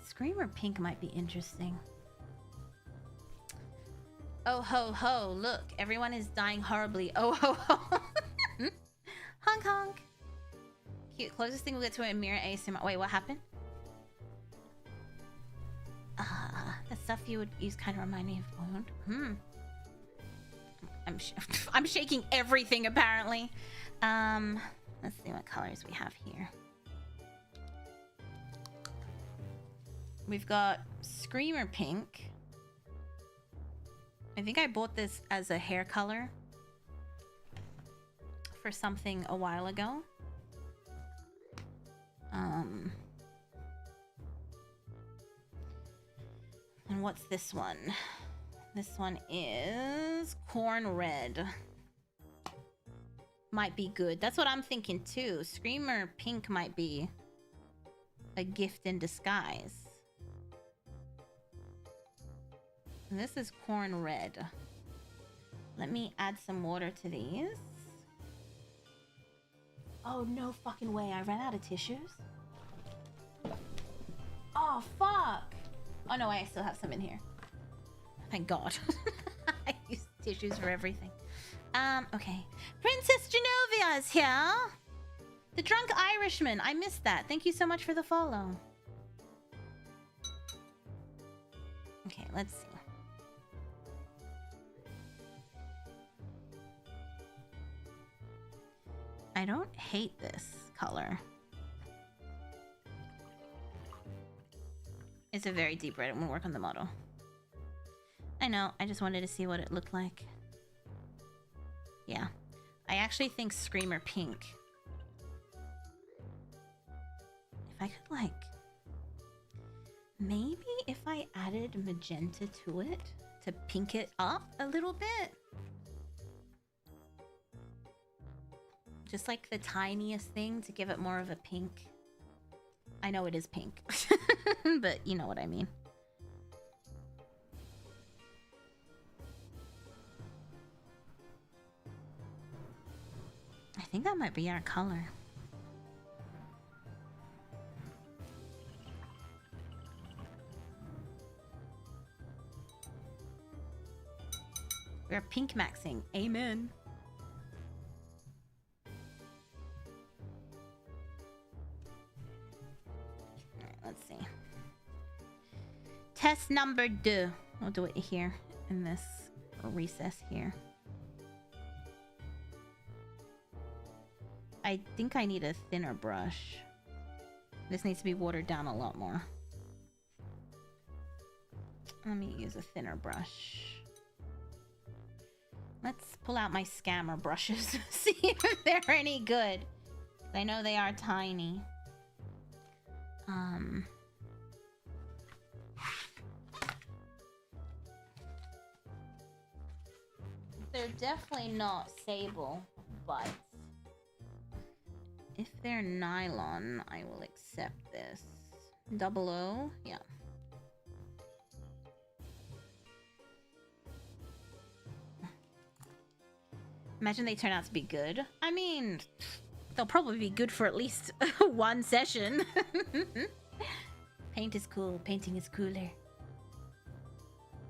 Screamer Pink might be interesting. Oh ho ho, look, everyone is dying horribly. Oh ho ho. Honk honk. Cute, closest thing we'll get to a Mira ASMR. Wait, what happened? The stuff you would use kind of remind me of wound. I'm shaking everything apparently. Let's see what colors we have here. We've got Screamer Pink. I think I bought this as a hair color for something a while ago. And what's this one? This one is Corn Red. Might be good. That's what I'm thinking too. Screamer Pink might be a gift in disguise. And this is Corn Red. Let me add some water to these. Oh, no fucking way. I ran out of tissues. Oh, fuck. Oh, no, I still have some in here. Thank God. I use tissues for everything. Okay. Princess Genovia is here. The Drunk Irishman. I missed that. Thank you so much for the follow. Okay, let's see. I don't hate this color. It's a very deep red. It won't work on the model. I know. I just wanted to see what it looked like. Yeah. I actually think Screamer Pink. If I could, like... Maybe if I added magenta to it to pink it up a little bit. Just like the tiniest thing to give it more of a pink. I know it is pink, but you know what I mean. I think that might be our color. We're pink maxing. Amen. Let's see. Test number 2. We'll do it here in this recess here. I think I need a thinner brush. This needs to be watered down a lot more. Let me use a thinner brush. Let's pull out my scammer brushes. See if they're any good. I know they are tiny. They're definitely not sable, but if they're nylon, I will accept this. 00? Yeah. Imagine they turn out to be good. I mean, they'll probably be good for at least one session. Paint is cool. Painting is cooler.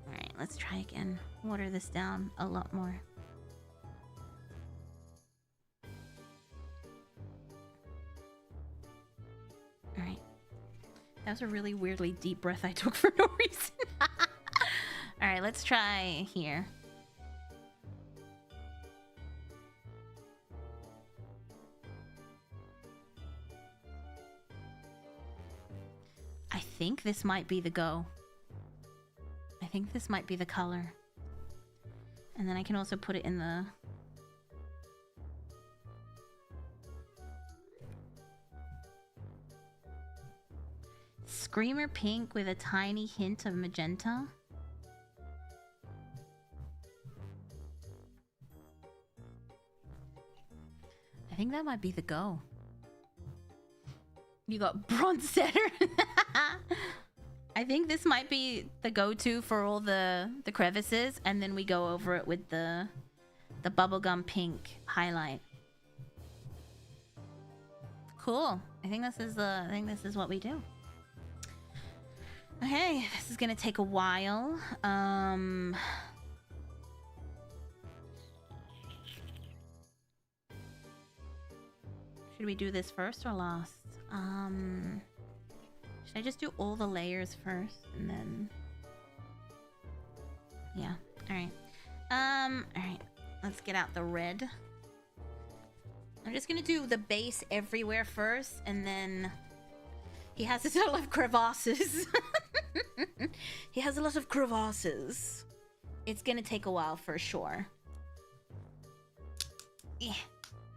Alright, let's try again. Water this down a lot more. Alright. That was a really weirdly deep breath I took for no reason. Alright, let's try here. I think this might be the go. I think this might be the color. And then I can also put it in the... Screamer Pink with a tiny hint of magenta. I think that might be the go. You got bronze setter. I think this might be the go-to for all the crevices, and then we go over it with the bubblegum pink highlight. Cool. I think this is what we do. Okay, this is gonna take a while. Should we do this first or last? Should I just do all the layers first and then... Yeah, alright. Alright. Let's get out the red. I'm just gonna do the base everywhere first, and then he has a lot of crevasses. He has a lot of crevasses. It's gonna take a while for sure. Yeah.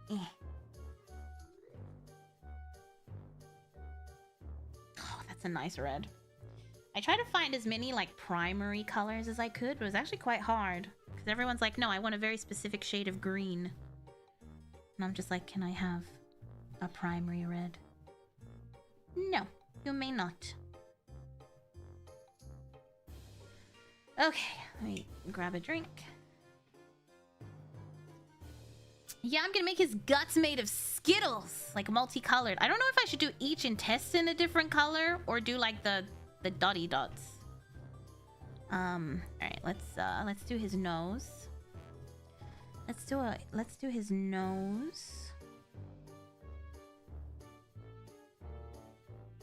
Yeah. Oh, that's a nice red. I tried to find as many like primary colors as I could, but it was actually quite hard. Because everyone's like, no, I want a very specific shade of green. And I'm just like, can I have a primary red? No, you may not. Okay, let me grab a drink. Yeah, I'm gonna make his guts made of Skittles, like multicolored. I don't know if I should do each intestine a different color or do like the dotty dots. All right, let's do his nose. Let's do his nose.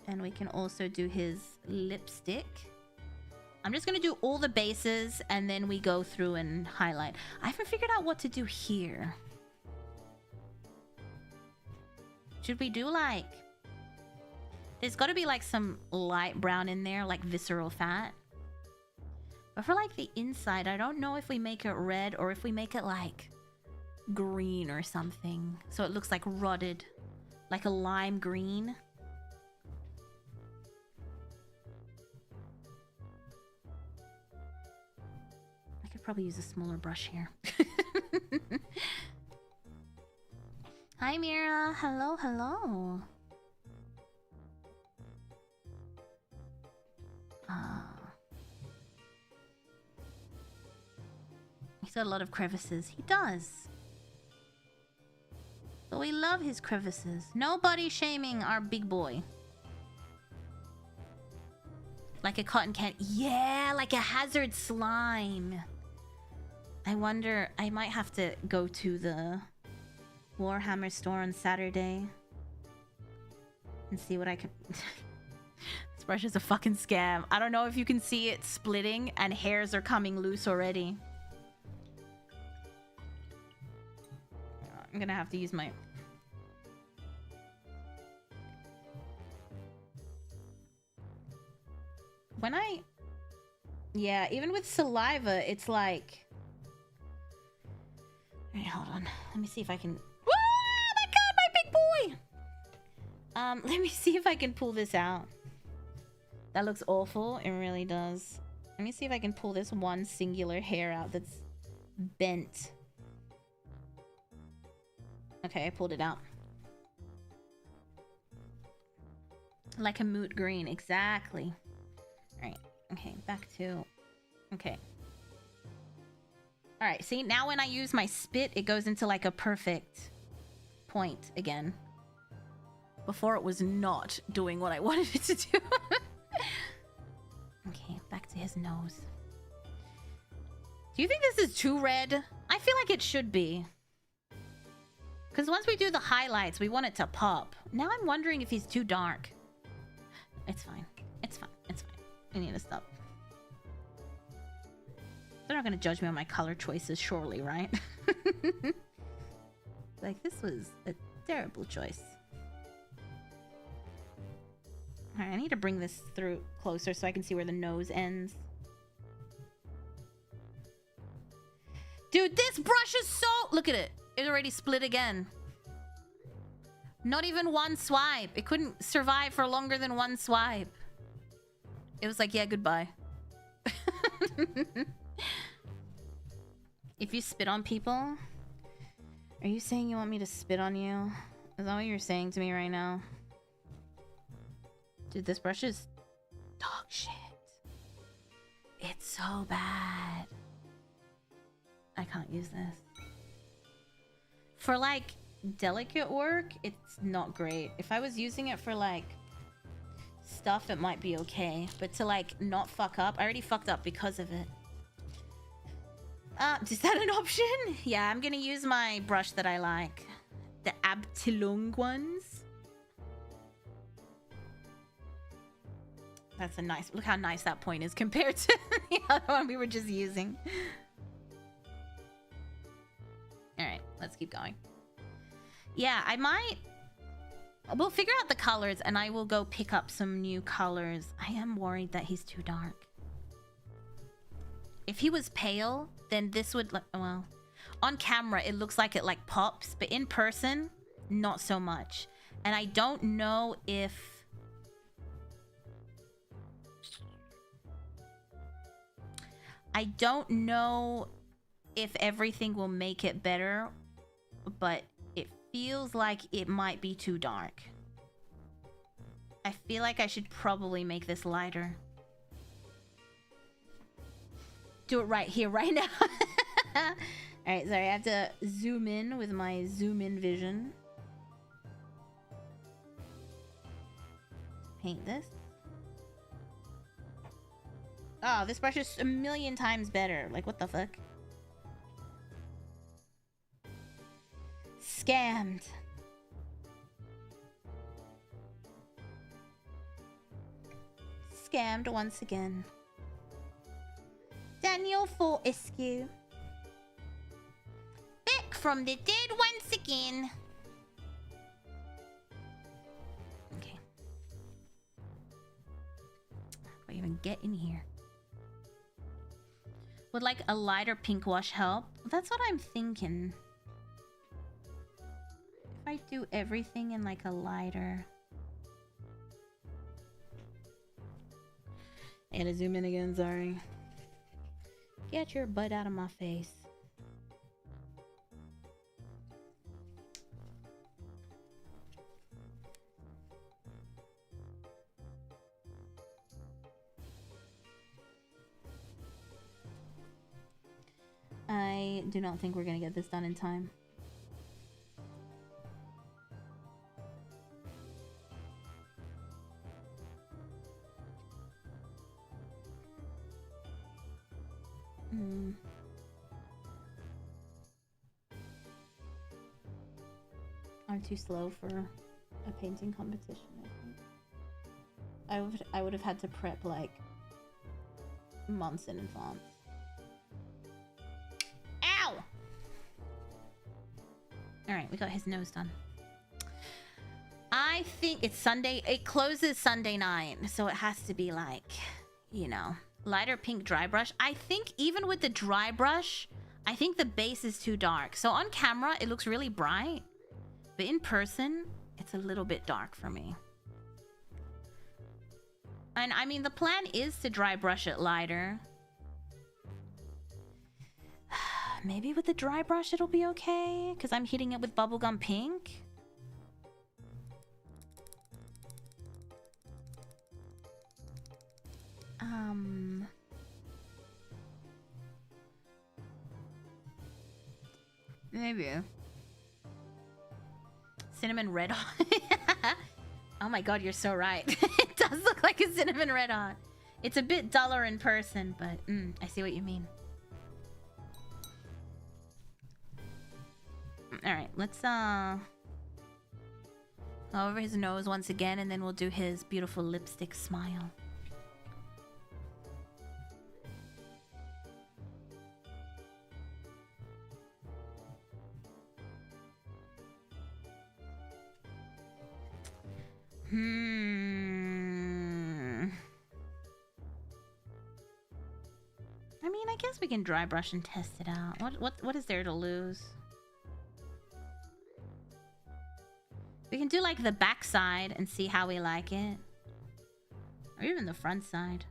And we can also do his lipstick. I'm just gonna do all the bases and then we go through and highlight. I haven't figured out what to do here. Should we do like... There's gotta be like some light brown in there, like visceral fat. But for like the inside, I don't know if we make it red or if we make it like green or something. So it looks like rotted, like a lime green. I could probably use a smaller brush here. Hi Mira, hello, hello. He's got a lot of crevices. He does. But we love his crevices. Nobody shaming our big boy. Like a cotton candy. Yeah, like a hazard slime. I wonder, I might have to go to the Warhammer store on Saturday and see what I can... This brush is a fucking scam. I don't know if you can see it splitting and hairs are coming loose already. I'm gonna have to use my... When I... Yeah, even with saliva, it's like... Alright, hold on. Let me see if I can... Oh my god, my big boy! Let me see if I can pull this out. That looks awful. It really does. Let me see if I can pull this one singular hair out that's bent. Okay, I pulled it out. Like a moot green, exactly. Alright, okay, back to... Okay. Alright, see, now when I use my spit, it goes into like a perfect point again. Before it was not doing what I wanted it to do. Okay, back to his nose. Do you think this is too red? I feel like it should be. Because once we do the highlights, we want it to pop. Now I'm wondering if he's too dark. It's fine. It's fine. It's fine. We need to stop. They're not going to judge me on my color choices, surely, right? Like, this was a terrible choice. Alright, I need to bring this through closer so I can see where the nose ends. Dude, this brush is so... Look at it. It already split again. Not even one swipe. It couldn't survive for longer than one swipe. It was like, yeah, goodbye. If you spit on people... Are you saying you want me to spit on you? Is that what you're saying to me right now? Dude, this brush is dog shit. It's so bad. I can't use this. For like delicate work, it's not great. If I was using it for like stuff, it might be okay. But to like not fuck up, I already fucked up because of it. Is that an option? Yeah, I'm gonna use my brush that I like. The Abtilung ones. That's a nice... Look how nice that point is compared to the other one we were just using. keep going. Yeah, I might... We'll figure out the colors and I will go pick up some new colors. I am worried that he's too dark. If he was pale, then this would... Well, on camera, it looks like it like pops. But in person, not so much. And I don't know if... I don't know if everything will make it better, but it feels like it might be too dark. I feel like I should probably make this lighter. Do it right here, right now. Alright, sorry, I have to zoom in with my zoom in vision. Paint this. Oh, this brush is a million times better. Like, what the fuck? Scammed. Scammed once again. Daniel Fortescue. Back from the dead once again. Okay. How do I even get in here? Would like a lighter pink wash help? That's what I'm thinking. If I do everything in like a lighter... I gotta zoom in again, sorry. Get your butt out of my face. I do not think we're gonna get this done in time. I'm too slow for a painting competition, I think. I would have had to prep like months in advance. Ow! Alright, we got his nose done. I think it's Sunday. It closes Sunday night, so it has to be like, you know, lighter pink dry brush. I think even with the dry brush, I think the base is too dark. So on camera, it looks really bright. But in person, it's a little bit dark for me. And I mean, the plan is to dry brush it lighter. Maybe with the dry brush it'll be okay, because I'm hitting it with bubblegum pink. Maybe. Cinnamon red hot. Oh my god, you're so right. It does look like a cinnamon red hot. It's a bit duller in person, but I see what you mean. Alright, let's go over his nose once again, and then we'll do his beautiful lipstick smile. I mean, I guess we can dry brush and test it out. What is there to lose? We can do like the back side and see how we like it. Or even the front side.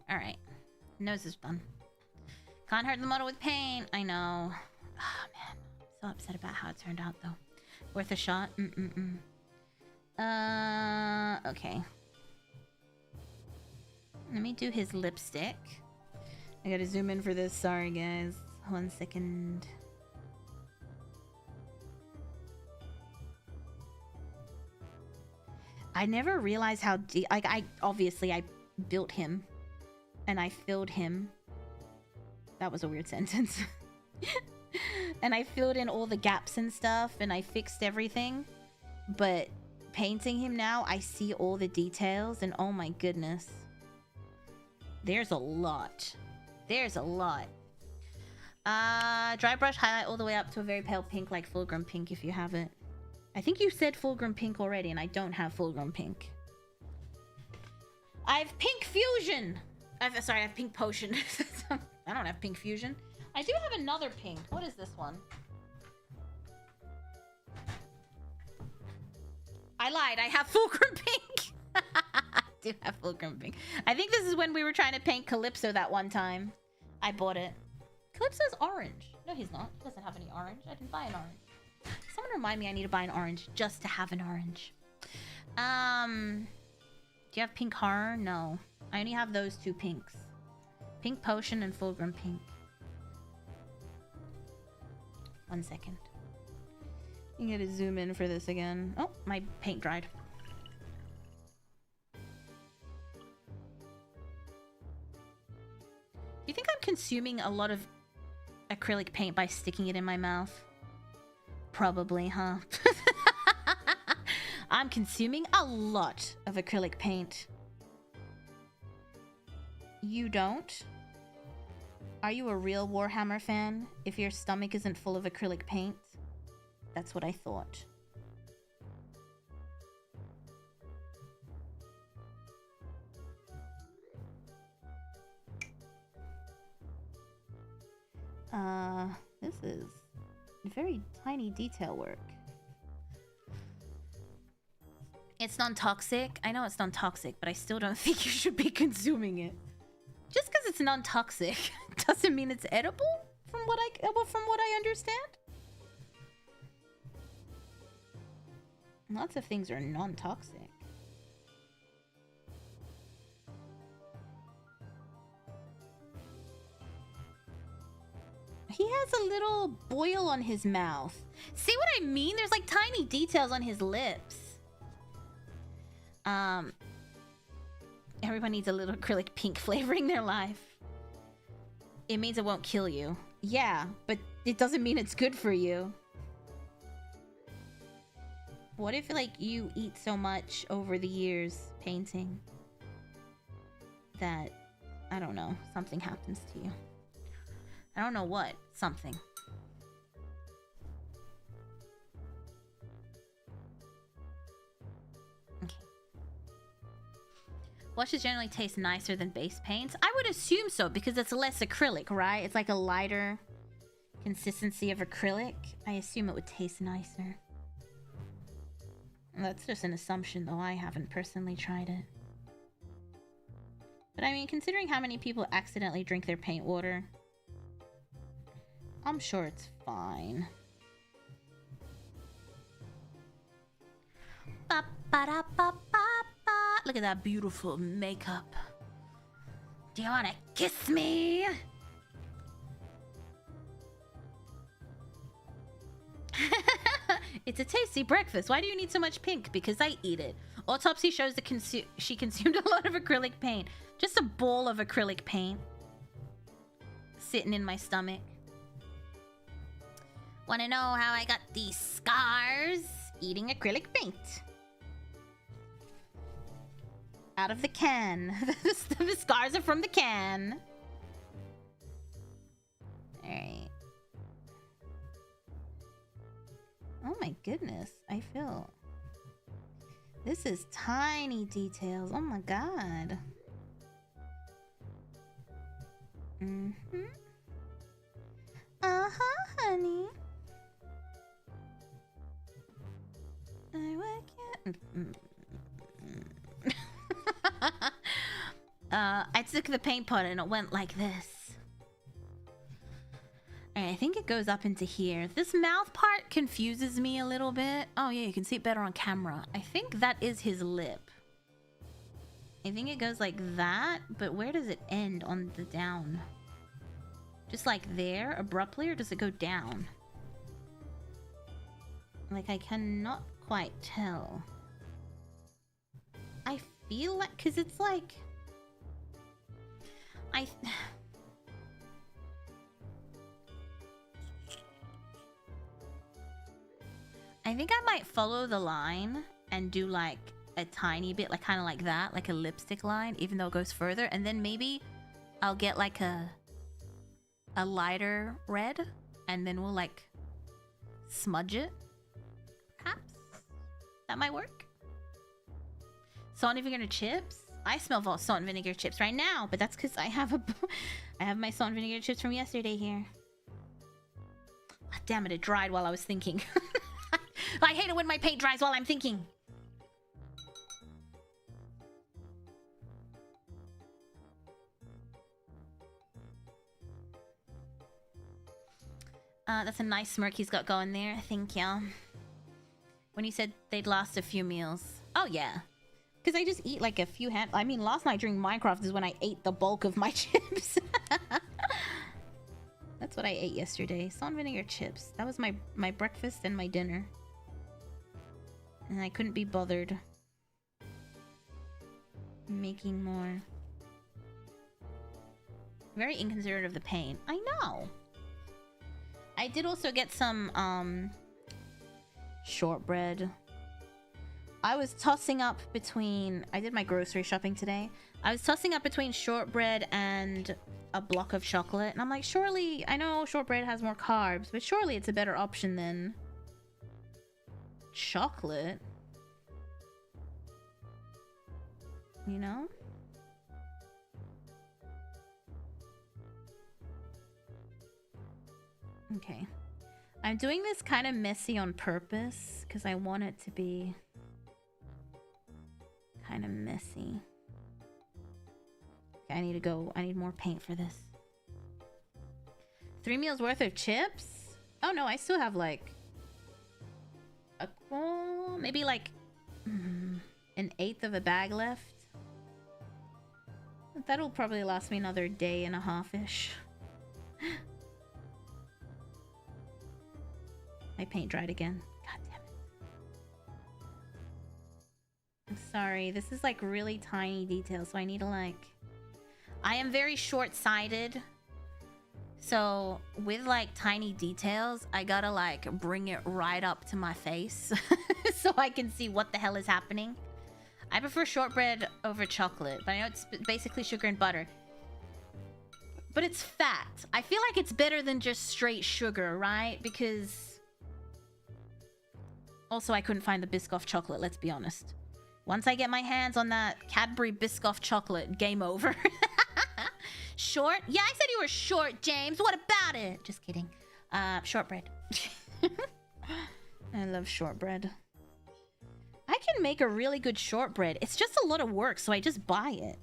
Alright. Nose is done. Can't hurt the model with paint. I know. Oh man. So upset about how it turned out though. Worth a shot? Okay. Let me do his lipstick. I gotta zoom in for this. Sorry, guys. 1 second. I never realized how deep... Like, obviously, I built him. And I filled him. That was a weird sentence. And I filled in all the gaps and stuff. And I fixed everything. But painting him now, I see all the details. And oh my goodness. There's a lot. There's a lot. Dry brush highlight all the way up to a very pale pink, like full-grown pink if you have it. I think you said full-grown pink already, and I don't have full-grown pink. I have pink fusion. Sorry, I have pink potion. I don't have pink fusion. I do have another pink. What is this one? I lied. I have full-grown pink. I do have full-grown pink. I think this is when we were trying to paint Calypso that one time. I bought it. Calypso's orange. No, he's not. He doesn't have any orange. I didn't buy an orange. Someone remind me I need to buy an orange just to have an orange. Do you have pink horror? No. I only have those two pinks. Pink potion and full-grown pink. 1 second. You gotta zoom in for this again. Oh, my paint dried. Do you think I'm consuming a lot of acrylic paint by sticking it in my mouth? Probably, huh? I'm consuming a lot of acrylic paint. You don't? Are you a real Warhammer fan if your stomach isn't full of acrylic paint? That's what I thought. This is very tiny detail work. It's non-toxic. I know it's non-toxic, but I still don't think you should be consuming it. Just because it's non-toxic doesn't mean it's edible, from what I understand. Lots of things are non-toxic. He has a little boil on his mouth. See what I mean? There's like tiny details on his lips. Everyone needs a little acrylic pink flavoring their life. It means it won't kill you. Yeah, but it doesn't mean it's good for you. What if, like, you eat so much over the years painting that, I don't know, something happens to you? I don't know what. Something. Okay. Washes generally taste nicer than base paints. I would assume so, because it's less acrylic, right? It's like a lighter consistency of acrylic. I assume it would taste nicer. That's just an assumption, though. I haven't personally tried it. But I mean, considering how many people accidentally drink their paint water, I'm sure it's fine. Look at that beautiful makeup. Do you want to kiss me? It's a tasty breakfast. Why do you need so much pink? Because I eat it. Autopsy shows that she consumed a lot of acrylic paint. Just a bowl of acrylic paint sitting in my stomach. Want to know how I got these scars? Eating acrylic paint. Out of the can. The scars are from the can. Alright. Oh my goodness. I feel... This is tiny details. Oh my god. Mm-hmm. Uh-huh, honey. I work I took the paint pot and it went like this. Alright, I think it goes up into here. This mouth part confuses me a little bit. Oh yeah, you can see it better on camera. I think that is his lip. I think it goes like that, but where does it end on the down? Just like there, abruptly, or does it go down? Like, I cannot quite tell. I feel like, because it's like... I think I might follow the line and do like a tiny bit, like kind of like that, like a lipstick line, even though it goes further, and then maybe I'll get like a lighter red, and then we'll like smudge it. Perhaps that might work. Salt and vinegar chips. I smell salt and vinegar chips right now, but that's because I have I have my salt and vinegar chips from yesterday here. Ah, damn it! It dried while I was thinking. I hate it when my paint dries while I'm thinking. That's a nice smirk he's got going there. Thank you. When he said they'd last a few meals. Oh, yeah. Because I just eat like a few I mean, last night during Minecraft is when I ate the bulk of my chips. That's what I ate yesterday. Salt and vinegar chips. That was my breakfast and my dinner. And I couldn't be bothered making more. Very inconsiderate of the paint. I know. I did also get some shortbread. I was tossing up between... I did my grocery shopping today. I was tossing up between shortbread and a block of chocolate. And I'm like, surely... I know shortbread has more carbs, but surely it's a better option than chocolate. You know? Okay. I'm doing this kind of messy on purpose because I want it to be kind of messy. Okay, I need to go. I need more paint for this. 3 meals worth of chips? Oh no, I still have like maybe like an eighth of a bag left. That'll probably last me another day and a half-ish. My paint dried again. God damn it. I'm sorry. This is like really tiny details, so I need to like... I am very short-sighted. So with like tiny details, I gotta like bring it right up to my face so I can see what the hell is happening. I prefer shortbread over chocolate, but I know it's basically sugar and butter. But it's fat. I feel like it's better than just straight sugar, right? Because... Also, I couldn't find the Biscoff chocolate, let's be honest. Once I get my hands on that Cadbury Biscoff chocolate, game over. Short? Yeah, I said you were short, James. What about it? Just kidding. Shortbread. I love shortbread. I can make a really good shortbread. It's just a lot of work, so I just buy it.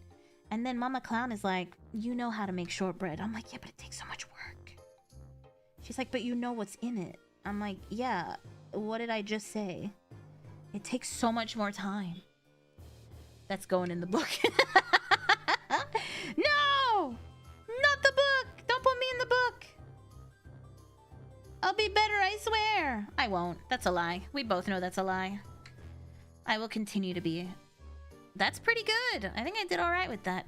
And then Mama Clown is like, you know how to make shortbread. I'm like, yeah, but it takes so much work. She's like, but you know what's in it. I'm like, yeah. What did I just say? It takes so much more time. That's going in the book. No! Not the book! Don't put me in the book! I'll be better, I swear! I won't. That's a lie. We both know that's a lie. I will continue to be. That's pretty good. I think I did alright with that.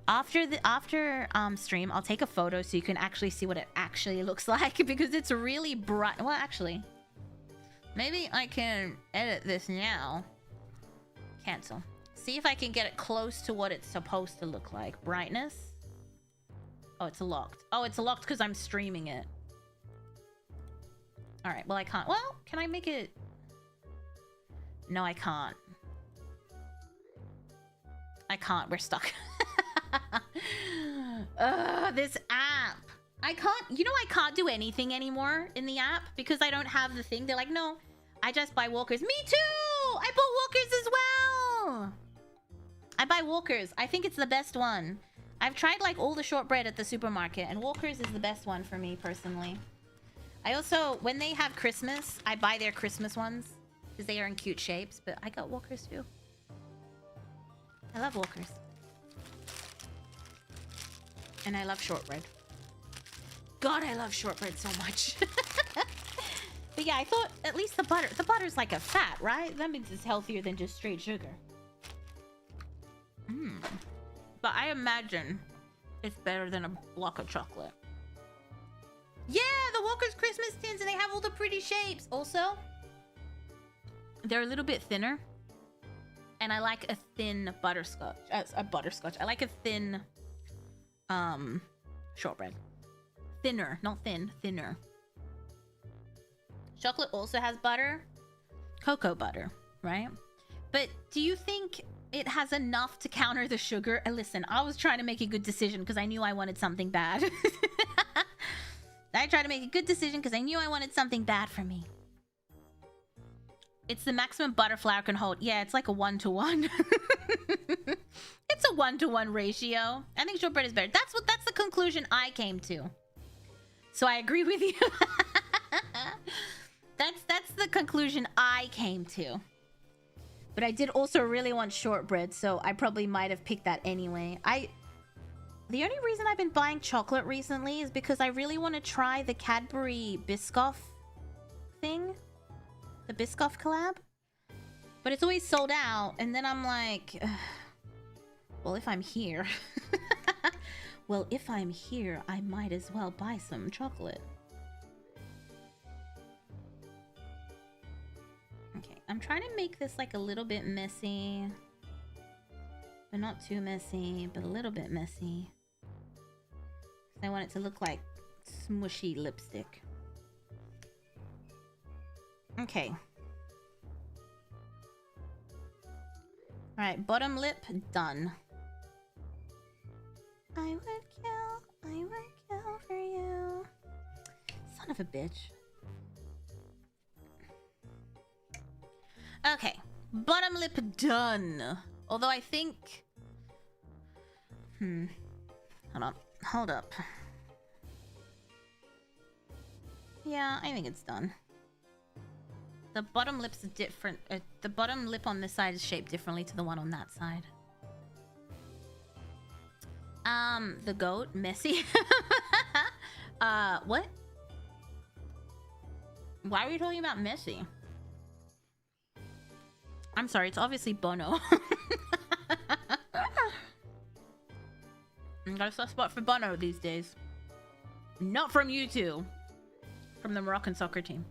After stream, I'll take a photo so you can actually see what it actually looks like because it's really bright. Well, actually, maybe I can edit this now. Cancel. See if I can get it close to what it's supposed to look like. Brightness. Oh, it's locked. Oh, it's locked because I'm streaming it. All right. Well, I can't. Well, can I make it? No, I can't. I can't. We're stuck. This app. I can't, you know, I can't do anything anymore in the app because I don't have the thing. They're like, no, I just buy Walkers. Me too! I bought Walkers as well! I buy Walkers. I think it's the best one. I've tried like all the shortbread at the supermarket and Walkers is the best one for me personally. I also, when they have Christmas, I buy their Christmas ones because they are in cute shapes, but I got Walkers too. I love Walkers. And I love shortbread. God, I love shortbread so much. But yeah, I thought at least the butter's like a fat, right? That means it's healthier than just straight sugar. But I imagine it's better than a block of chocolate. Yeah, the Walker's Christmas tins, and they have all the pretty shapes. Also, they're a little bit thinner. And I like a thin butterscotch. I like a thin shortbread. Thinner, not thin, thinner. Chocolate also has butter. Cocoa butter, right? But do you think it has enough to counter the sugar? Listen, I was trying to make a good decision because I knew I wanted something bad. I tried to make a good decision because I knew I wanted something bad for me. It's the maximum butter flour can hold. Yeah, it's like a 1-to-1. It's a 1-to-1 ratio. I think shortbread is better. That's the conclusion I came to. So I agree with you. That's the conclusion I came to. But I did also really want shortbread, so I probably might have picked that anyway. The only reason I've been buying chocolate recently is because I really want to try the Cadbury Biscoff thing. The Biscoff collab. But it's always sold out, and then I'm like... well, if I'm here... well, if I'm here, I might as well buy some chocolate. Okay, I'm trying to make this like a little bit messy. But not too messy, but a little bit messy. I want it to look like smushy lipstick. Okay. Alright, bottom lip done. I would kill for you. Son of a bitch. Okay, bottom lip done. Although I think... Hold up. Yeah, I think it's done. The bottom lip's different. The bottom lip on this side is shaped differently to the one on that side. The goat, messy. What? Why are we talking about messy? I'm sorry, it's obviously Bono. I got a soft spot for Bono these days. Not from you two. From the Moroccan soccer team.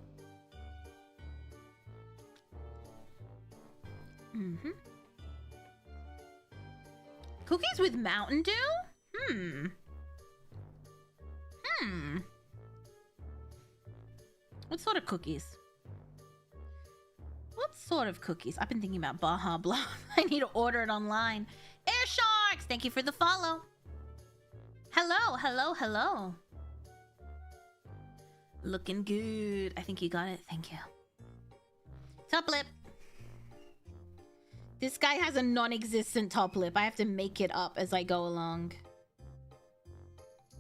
Cookies with Mountain Dew? What sort of cookies? What sort of cookies? I've been thinking about Baja Blast. I need to order it online. Air Sharks! Thank you for the follow. Hello, hello, hello. Looking good. I think you got it. Thank you. Top lip. This guy has a non-existent top lip. I have to make it up as I go along.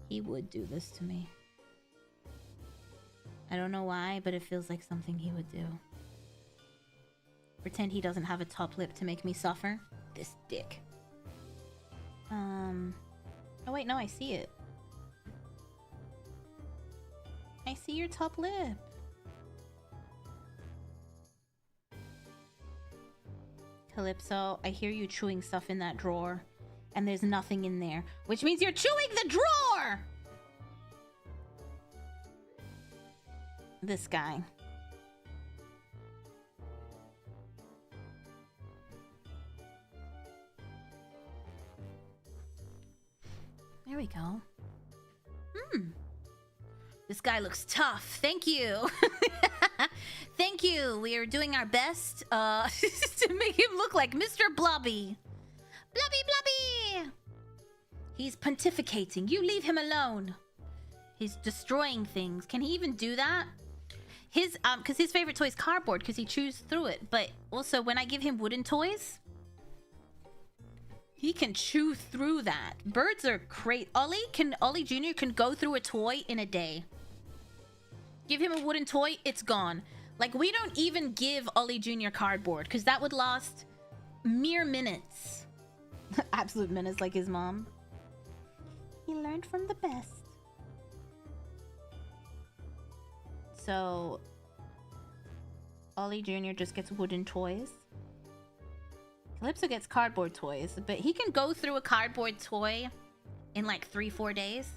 He would do this to me. I don't know why, but it feels like something he would do. Pretend he doesn't have a top lip to make me suffer. This dick. Oh wait, no, I see it. I see your top lip. Calypso, I hear you chewing stuff in that drawer. And there's nothing in there. Which means you're chewing the drawer! This guy. There we go. This guy looks tough. Thank you. Thank you. We are doing our best to make him look like Mr. Blobby. Blobby, Blobby! He's pontificating. You leave him alone. He's destroying things. Can he even do that? His because his favorite toy is cardboard because he chews through it. But also when I give him wooden toys, he can chew through that. Birds are great. Ollie Jr. can go through a toy in a day. Give him a wooden toy, it's gone. Like, we don't even give Ollie Jr. cardboard because that would last mere minutes. Absolute minutes, like his mom. He learned from the best. So, Ollie Jr. just gets wooden toys. Calypso gets cardboard toys, but he can go through a cardboard toy in like 3-4 days.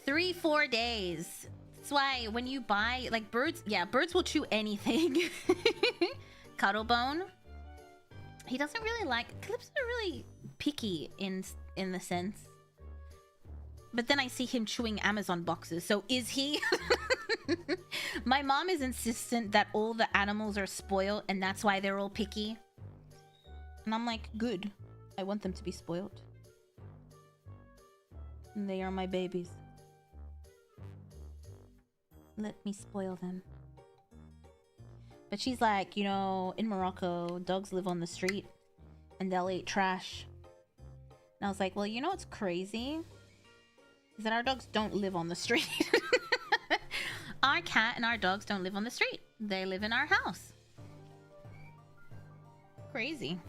3-4 days. That's why when you buy, like, birds, yeah, birds will chew anything. Cuddlebone. He doesn't really like, Calypso's really picky in in the sense. But then I see him chewing Amazon boxes, so is he? My mom is insistent that all the animals are spoiled and that's why they're all picky. And I'm like, good. I want them to be spoiled. And they are my babies. Let me spoil them. But she's like, you know, in Morocco, dogs live on the street and they'll eat trash. And I was like, well, you know what's crazy? Is that our dogs don't live on the street. Our cat and our dogs don't live on the street. They live in our house. Crazy.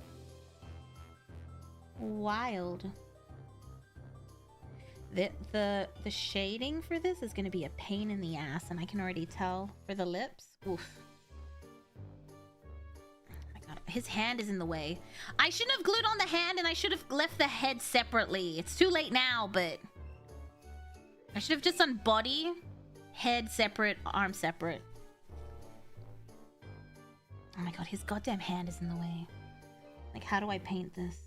Wild. The shading for this is going to be a pain in the ass, and I can already tell for the lips. Oof. Oh my god, his hand is in the way. I shouldn't have glued on the hand, and I should have left the head separately. It's too late now, but I should have just done body, head separate, arm separate. Oh my god, his goddamn hand is in the way. Like, how do I paint this?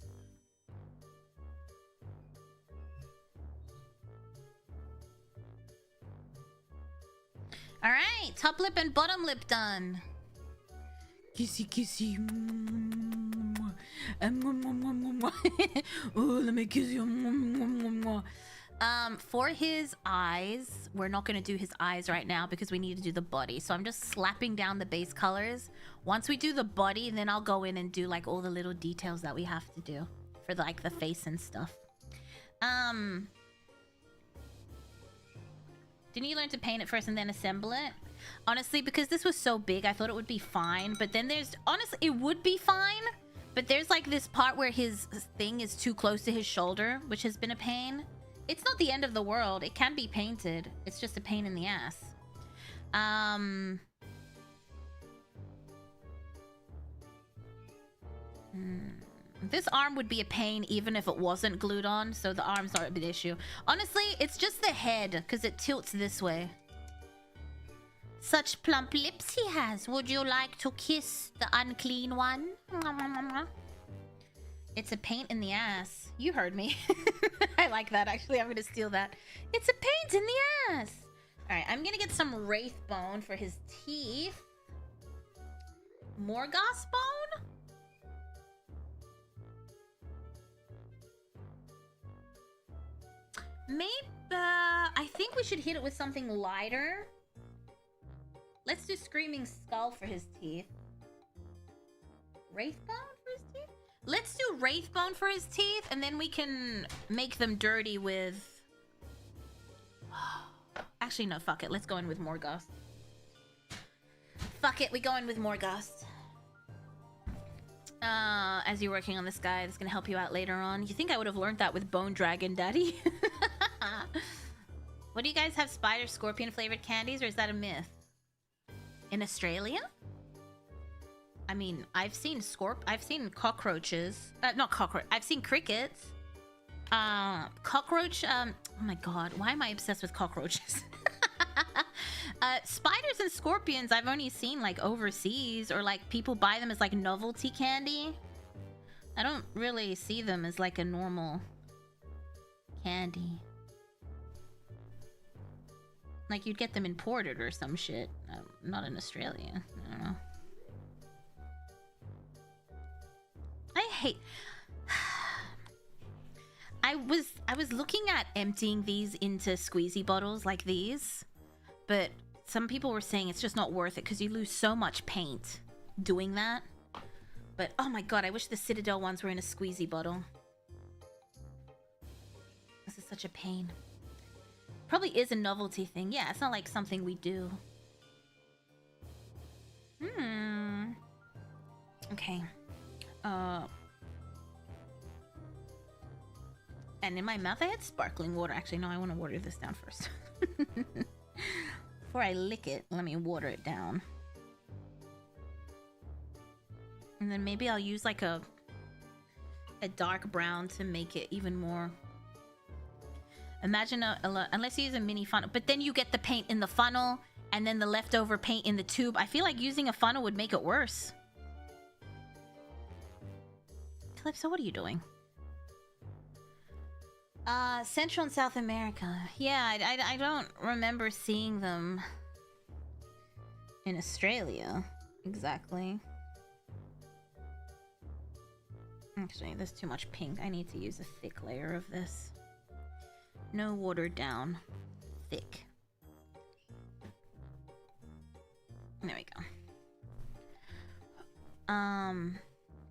Alright, top lip and bottom lip done. Kissy kissy. Oh, let me kiss you. For his eyes, we're not going to do his eyes right now because we need to do the body. So I'm just slapping down the base colors. Once we do the body, then I'll go in and do like all the little details that we have to do for like the face and stuff. Didn't you learn to paint it first and then assemble it? Honestly, because this was so big, I thought it would be fine. But then there's... Honestly, it would be fine. But there's like this part where his thing is too close to his shoulder, which has been a pain. It's not the end of the world. It can be painted. It's just a pain in the ass. This arm would be a pain even if it wasn't glued on, so the arms aren't a big issue. Honestly, it's just the head, because it tilts this way. Such plump lips he has. Would you like to kiss the unclean one? It's a pain in the ass. You heard me. I like that, actually. I'm going to steal that. It's a pain in the ass. All right, I'm going to get some wraith bone for his teeth. More goss bone? Maybe, I think we should hit it with something lighter. Let's do Screaming Skull for his teeth. Wraithbone for his teeth? Let's do Wraithbone for his teeth, and then we can make them dirty with... Actually, no, fuck it. Let's go in with Morghast. Fuck it, we go in with Morghast. As you're working on this guy, that's gonna help you out later on. You think I would have learned that with Bone Dragon, Daddy? What do you guys have? Spider, scorpion flavored candies, or is that a myth? In Australia? I mean, I've seen cockroaches. Not cockroach. I've seen crickets. Cockroach. Oh my god, why am I obsessed with cockroaches? Spiders and scorpions I've only seen like overseas, or like people buy them as like novelty candy. I don't really see them as like a normal candy. Like you'd get them imported or some shit. Not in Australia. I don't know. I hate... I was looking at emptying these into squeezy bottles like these, but some people were saying it's just not worth it because you lose so much paint doing that. But oh my god, I wish the Citadel ones were in a squeezy bottle. This is such a pain. Probably is a novelty thing. Yeah, it's not like something we do. Okay. And in my mouth I had sparkling water. Actually, no, I want to water this down first. Before I lick it, let me water it down. And then maybe I'll use like a dark brown to make it even more... Imagine unless you use a mini funnel, but then you get the paint in the funnel and then the leftover paint in the tube. I feel like using a funnel would make it worse. Calypso, what are you doing? Central and South America. Yeah, I don't remember seeing them in Australia exactly. Actually, there's too much pink. I need to use a thick layer of this. No watered down. Thick. There we go.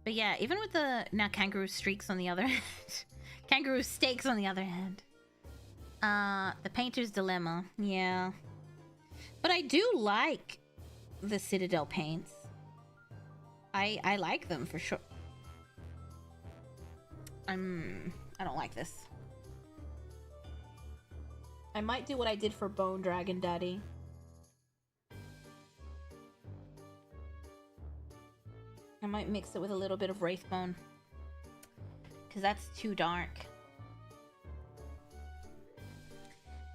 But yeah, even with the now kangaroo streaks on the other hand, kangaroo steaks on the other hand. The painter's dilemma, yeah. But I do like the Citadel paints. I like them for sure. I don't like this. I might do what I did for Bone Dragon Daddy. I might mix it with a little bit of Wraithbone. Because that's too dark.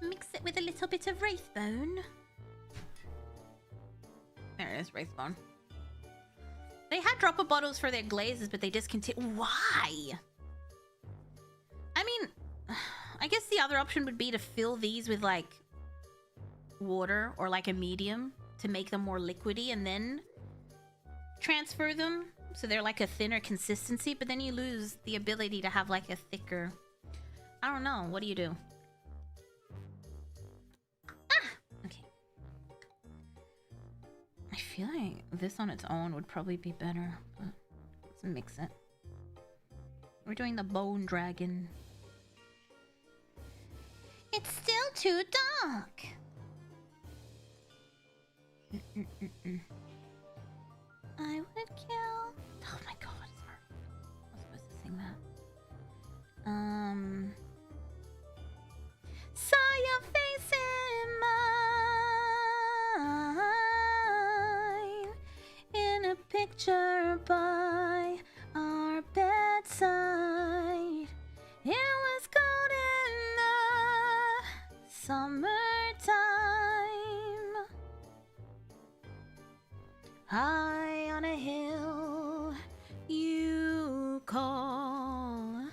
Mix it with a little bit of Wraithbone. There it is, Wraithbone. They had dropper bottles for their glazes, but they discontinued. Why? I mean, I guess the other option would be to fill these with, like, water or, like, a medium to make them more liquidy and then transfer them so they're like a thinner consistency, but then you lose the ability to have like a thicker. I don't know. What do you do? Ah! Okay. I feel like this on its own would probably be better, but let's mix it. We're doing the Bone Dragon. It's still too dark. I would kill. Oh my god, it's hard. I was supposed to sing that. Saw your face in mine in a picture by our bedside. It was cold in the summertime. High on a hill, you call.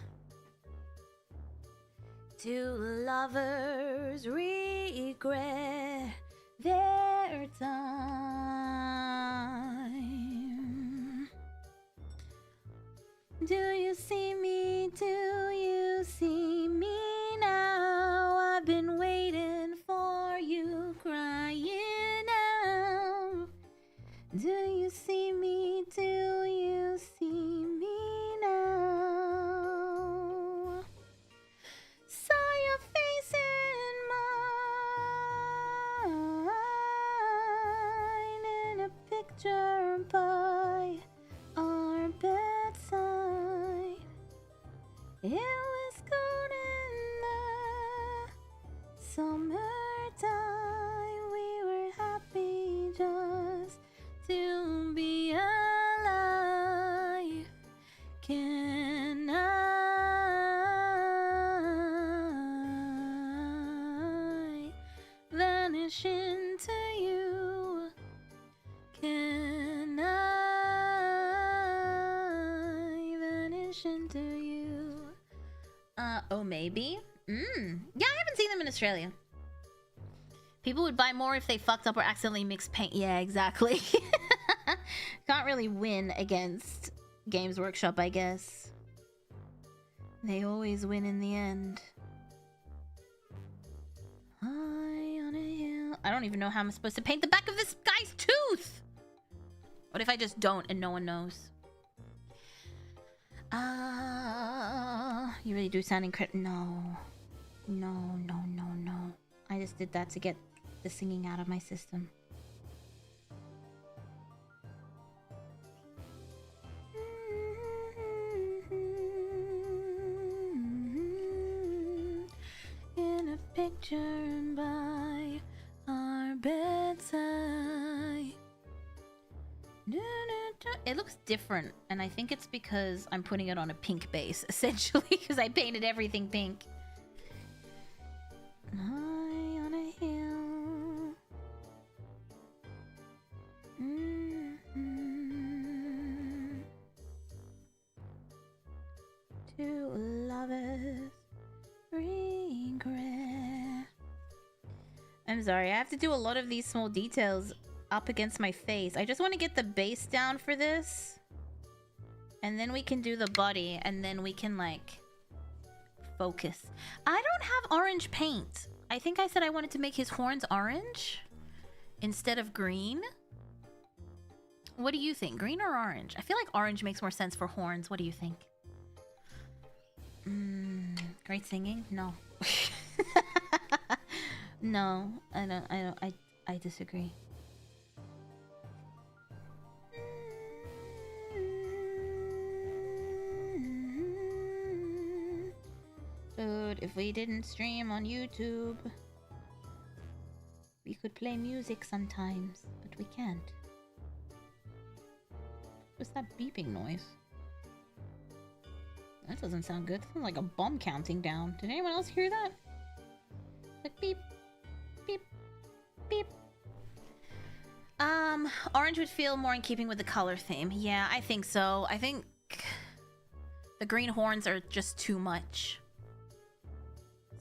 Do lovers regret their time? Do you see me? Do you see me now? I've been waiting for you, crying out. Do you see me? Do you see me now? Saw your face in mine in a picture by our bedside. It was cold in the summertime. We were happy just to be alive. Can I vanish into you? Can I vanish into you? Oh, maybe? Yeah, I haven't seen them in Australia. People would buy more if they fucked up or accidentally mixed paint. Yeah, exactly. Can't really win against Games Workshop, I guess. They always win in the end. High on a hill. I don't even know how I'm supposed to paint the back of this guy's tooth. What if I just don't and no one knows? You really do sound incredible. No. No. I just did that to get the singing out of my system. In a picture by our bedside. It looks different, and I think it's because I'm putting it on a pink base, essentially, because I painted everything pink. High on a hill. Two lovers Ari. I have to do a lot of these small details up against my face. I just want to get the base down for this. And then we can do the body. And then we can, like, focus. I don't have orange paint. I think I said I wanted to make his horns orange instead of green. What do you think? Green or orange? I feel like orange makes more sense for horns. What do you think? Great singing? No. No, I disagree. Dude, if we didn't stream on YouTube, we could play music sometimes, but we can't. What's that beeping noise? That doesn't sound good. That sounds like a bomb counting down. Did anyone else hear that? Like beep, beep, beep. Orange would feel more in keeping with the color theme. Yeah, I think so. I think the green horns are just too much.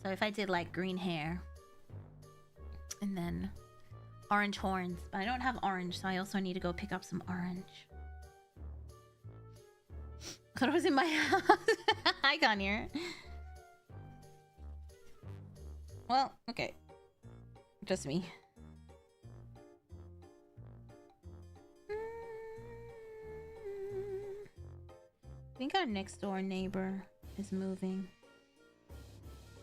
So if I did like green hair and then orange horns, but I don't have orange, so I also need to go pick up some orange. I thought it was in my house. Hi, Connier. Well, okay. Just me. I think our next door neighbor is moving.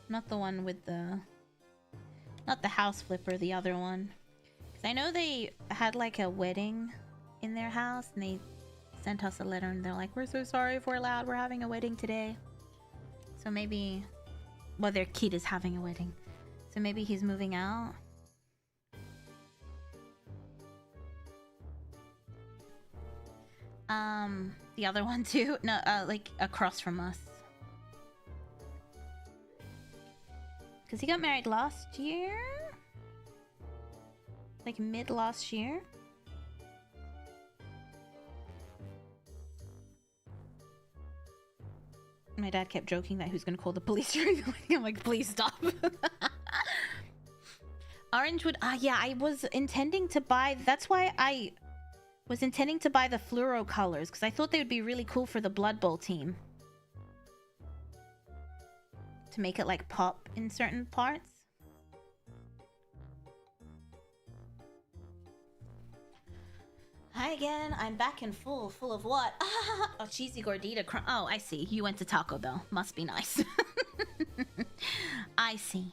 Not the one with the... Not the house flipper, the other one. Because I know they had like a wedding in their house and they sent us a letter and they're like, we're so sorry if we're loud, we're having a wedding today. So maybe... Well, their kid is having a wedding. So maybe he's moving out. The other one too? No, like across from us. Because he got married last year? Like mid last year? My dad kept joking that he was going to call the police during the wedding. I'm like, please stop. Orange would... yeah, I was intending to buy... That's why I was intending to buy the fluoro colors. Because I thought they would be really cool for the Blood Bowl team. To make it, like, pop in certain parts. Hi again. I'm back in full. Full of what? Oh, cheesy gordita. Oh, I see. You went to Taco Bell. Must be nice. I see.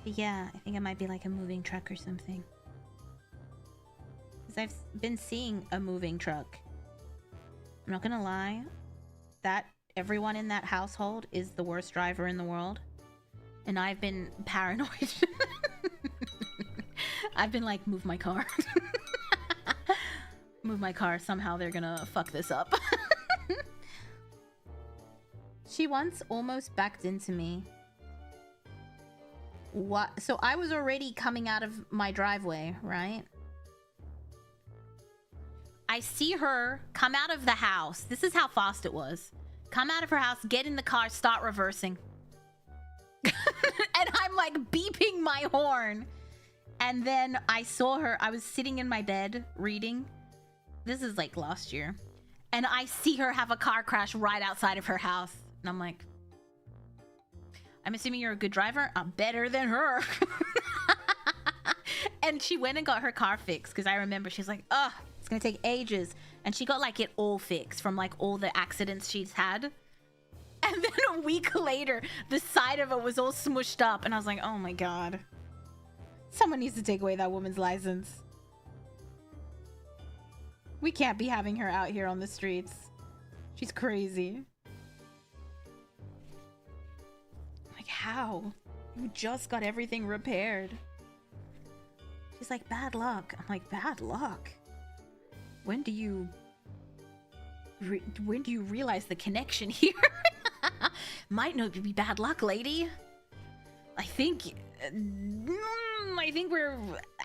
Yeah, I think it might be like a moving truck or something. Because I've been seeing a moving truck. I'm not gonna lie. That everyone in that household is the worst driver in the world. And I've been paranoid. I've been like, move my car. Move my car. Somehow they're gonna fuck this up. She once almost backed into me. What? So I was already coming out of my driveway, right? I see her come out of the house. This is how fast it was. Come out of her house, get in the car, start reversing. And I'm like beeping my horn. And then I saw her. I was sitting in my bed reading. This is like last year. And I see her have a car crash right outside of her house. And I'm like, I'm assuming you're a good driver? I'm better than her. And she went and got her car fixed. Because I remember she's like, ugh, it's going to take ages. And she got like it all fixed from like all the accidents she's had. And then a week later, the side of it was all smushed up. And I was like, oh my God. Someone needs to take away that woman's license. We can't be having her out here on the streets. She's crazy. Like, how? You just got everything repaired. She's like, bad luck. I'm like, bad luck? When do you realize the connection here? Might not be bad luck, lady. I think we're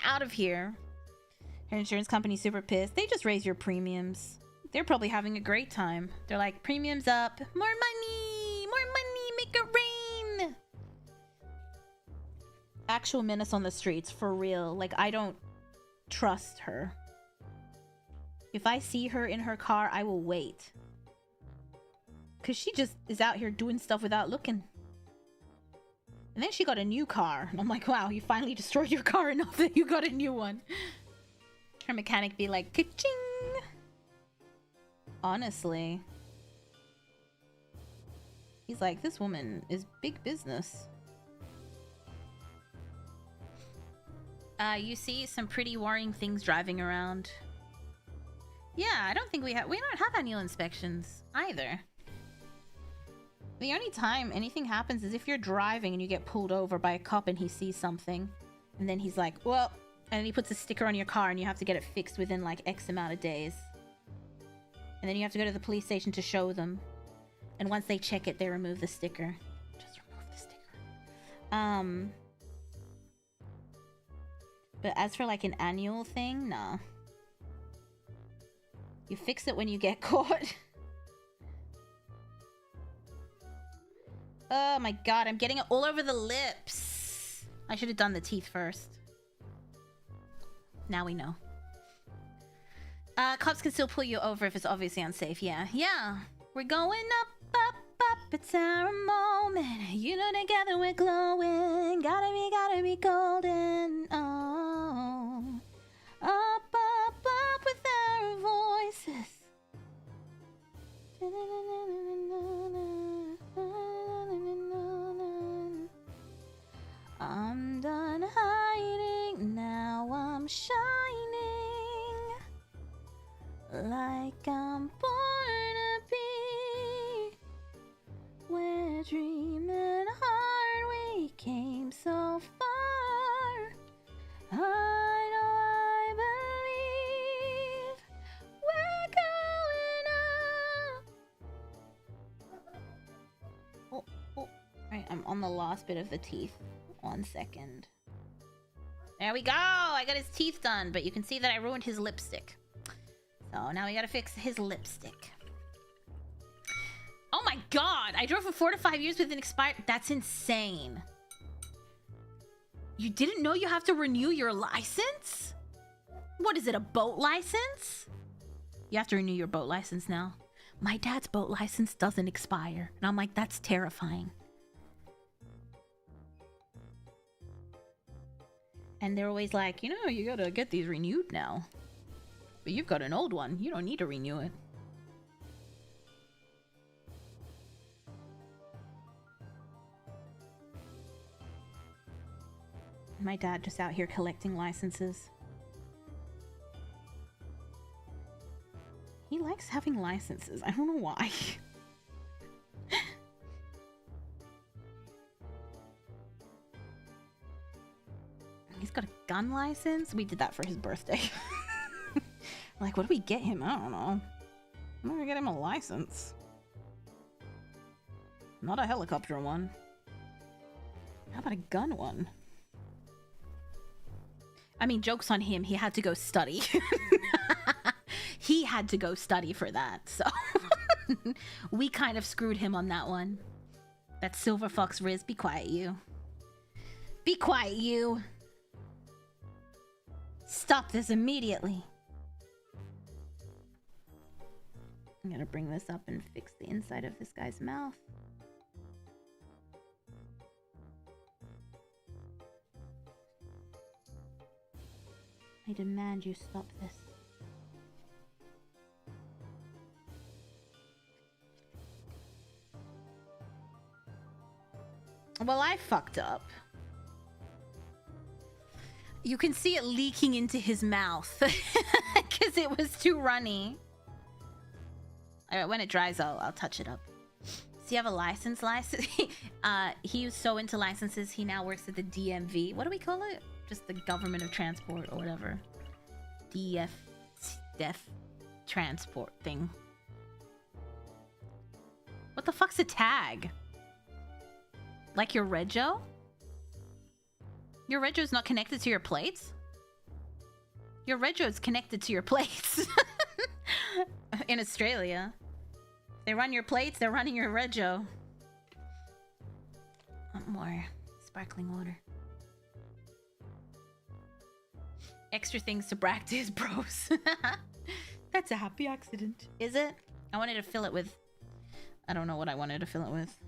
out of here. Her insurance company's super pissed. They just raise your premiums. They're probably having a great time. They're like, premiums up, more money, make it rain. Actual menace on the streets, for real. Like, I don't trust her. If I see her in her car, I will wait. Because she just is out here doing stuff without looking. And then she got a new car. And I'm like, wow, you finally destroyed your car enough that you got a new one. Her mechanic be like, ka-ching! Honestly. He's like, this woman is big business. You see some pretty worrying things driving around. Yeah, I don't think we don't have annual inspections either. The only time anything happens is if you're driving and you get pulled over by a cop and he sees something. And then he's like, well, and he puts a sticker on your car and you have to get it fixed within like X amount of days. And then you have to go to the police station to show them. And once they check it, they remove the sticker. Just remove the sticker. But as for like an annual thing, nah. You fix it when you get caught. Oh my god, I'm getting it all over the lips. I should have done the teeth first. Now we know. Cops can still pull you over if it's obviously unsafe. Yeah. We're going up, up, up. It's our moment. You know, together we're glowing. Gotta be golden. Oh. Up, up, up with our voices. I'm done hiding, now I'm shining. Like I'm born to be. We're dreaming hard, we came so far. I know I believe we're going up. Oh. Alright, I'm on the last bit of the teeth. 1 second. There we go! I got his teeth done, but you can see that I ruined his lipstick. So now we gotta fix his lipstick. Oh my god! I drove for 4 to 5 years with an expired... That's insane. You didn't know you have to renew your license? What is it, a boat license? You have to renew your boat license now. My dad's boat license doesn't expire. And I'm like, that's terrifying. And they're always like, you know, you gotta get these renewed now. But you've got an old one. You don't need to renew it. My dad just out here collecting licenses. He likes having licenses. I don't know why. He's got a gun license? We did that for his birthday. Like, what do we get him? I don't know. I'm gonna get him a license. Not a helicopter one. How about a gun one? I mean, joke's on him. He had to go study. He had to go study for that, so... We kind of screwed him on that one. That Silver Fox Riz. Be quiet, you. Be quiet, you. Stop this immediately. I'm gonna bring this up and fix the inside of this guy's mouth. I demand you stop this. Well, I fucked up. You can see it leaking into his mouth because it was too runny. All right, when it dries, I'll touch it up. Does he have a license? He was so into licenses, he now works at the DMV. What do we call it? Just the government of transport or whatever. Def transport thing. What the fuck's a tag? Like your rego? Your rego's not connected to your plates? Your rego's connected to your plates. in Australia. They run your plates, they're running your rego. Want more sparkling water. Extra things to practice, bros. That's a happy accident. Is it? I wanted to fill it with... I don't know what I wanted to fill it with.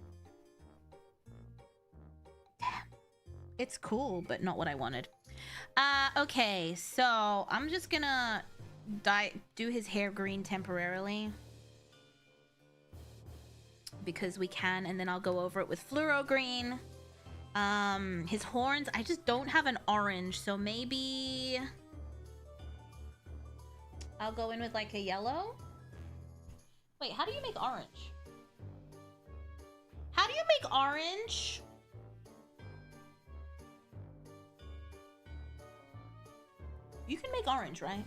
Damn. It's cool, but not what I wanted. Okay, so I'm just gonna do his hair green temporarily. Because we can, and then I'll go over it with fluoro green. His horns, I just don't have an orange, so maybe I'll go in with like a yellow. Wait, how do you make orange? How do you make orange? You can make orange, right?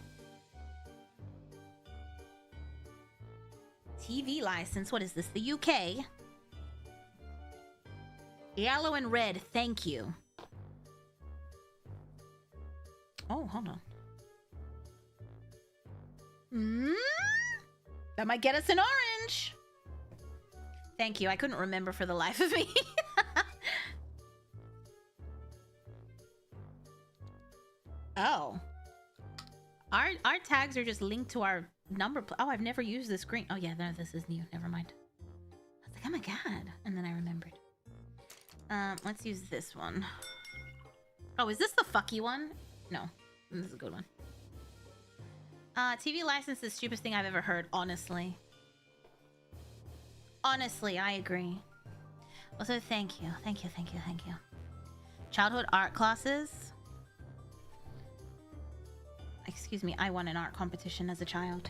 TV license, what is this? The UK? Yellow and red, thank you. Oh, hold on. That might get us an orange. Thank you, I couldn't remember for the life of me. Oh. Our tags are just linked to our number. Oh, I've never used this green. Oh yeah, no, this is new. Never mind. I was like, oh my god. And then I remembered. Let's use this one. Oh, is this the fucky one? No, this is a good one. TV license is the stupidest thing I've ever heard, honestly. Honestly, I agree. Also, thank you. Thank you, thank you, thank you. Childhood art classes. Excuse me, I won an art competition as a child.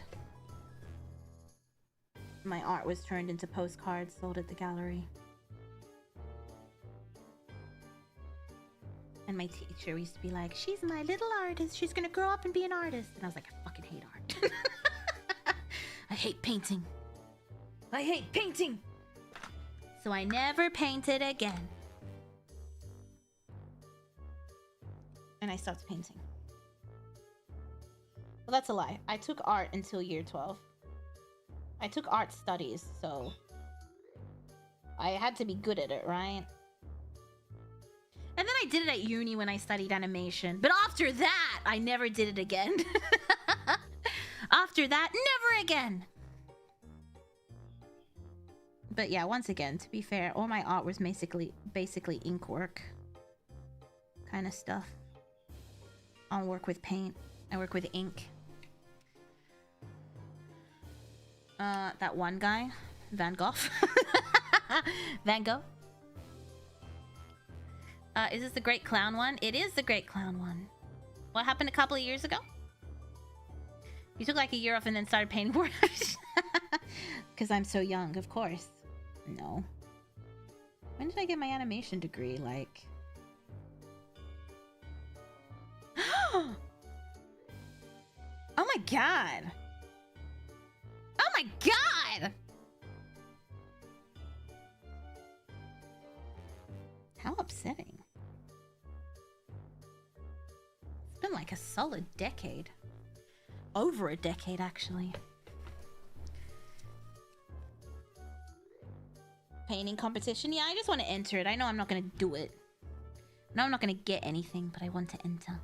My art was turned into postcards sold at the gallery. And my teacher used to be like, she's my little artist. She's gonna grow up and be an artist. And I was like, I fucking hate art. I hate painting. I hate painting. So I never painted again. And I stopped painting. Well, that's a lie. I took art until year 12. I took art studies, so I had to be good at it, right? And then I did it at uni when I studied animation. But after that, I never did it again. After that, never again. But yeah, once again, to be fair, all my art was basically ink work kind of stuff. I don't work with paint. I work with ink. That one guy, Van Gogh. Van Gogh. Is this the Great Clown one? It is the Great Clown one. What happened a couple of years ago? You took like a year off and then started painting more. Because I'm so young, of course. No. When did I get my animation degree? Like... Oh my god! Oh my god! How upsetting. It's been like a solid decade. Over a decade, actually. Painting competition? Yeah, I just want to enter it. I know I'm not going to do it. No, I'm not going to get anything, but I want to enter.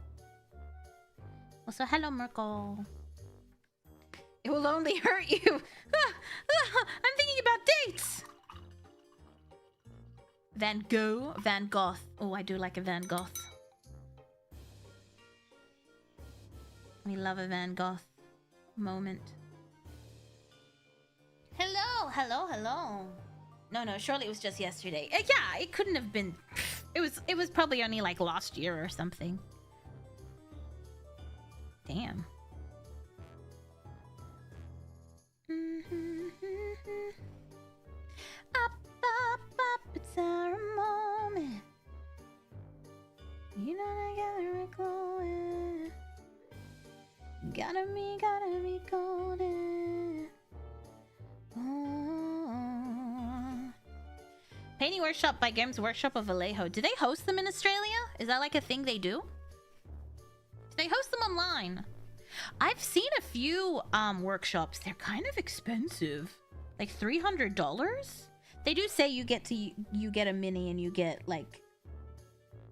Also, hello, Merkel. It will only hurt you. I'm thinking about dates. Van Gogh, Van Gogh. Oh, I do like a Van Gogh. We love a Van Gogh moment. Hello, hello, hello. No, surely it was just yesterday. Yeah, it couldn't have been. It was probably only like last year or something. Damn. Up, it's our moment. You know together we're glowing. Gotta be golden. Oh. Painting workshop by Games Workshop of Vallejo. Do they host them in Australia? Is that like a thing they do? Do they host them online? I've seen a few workshops. They're kind of expensive. Like $300? They do say you get a mini and you get like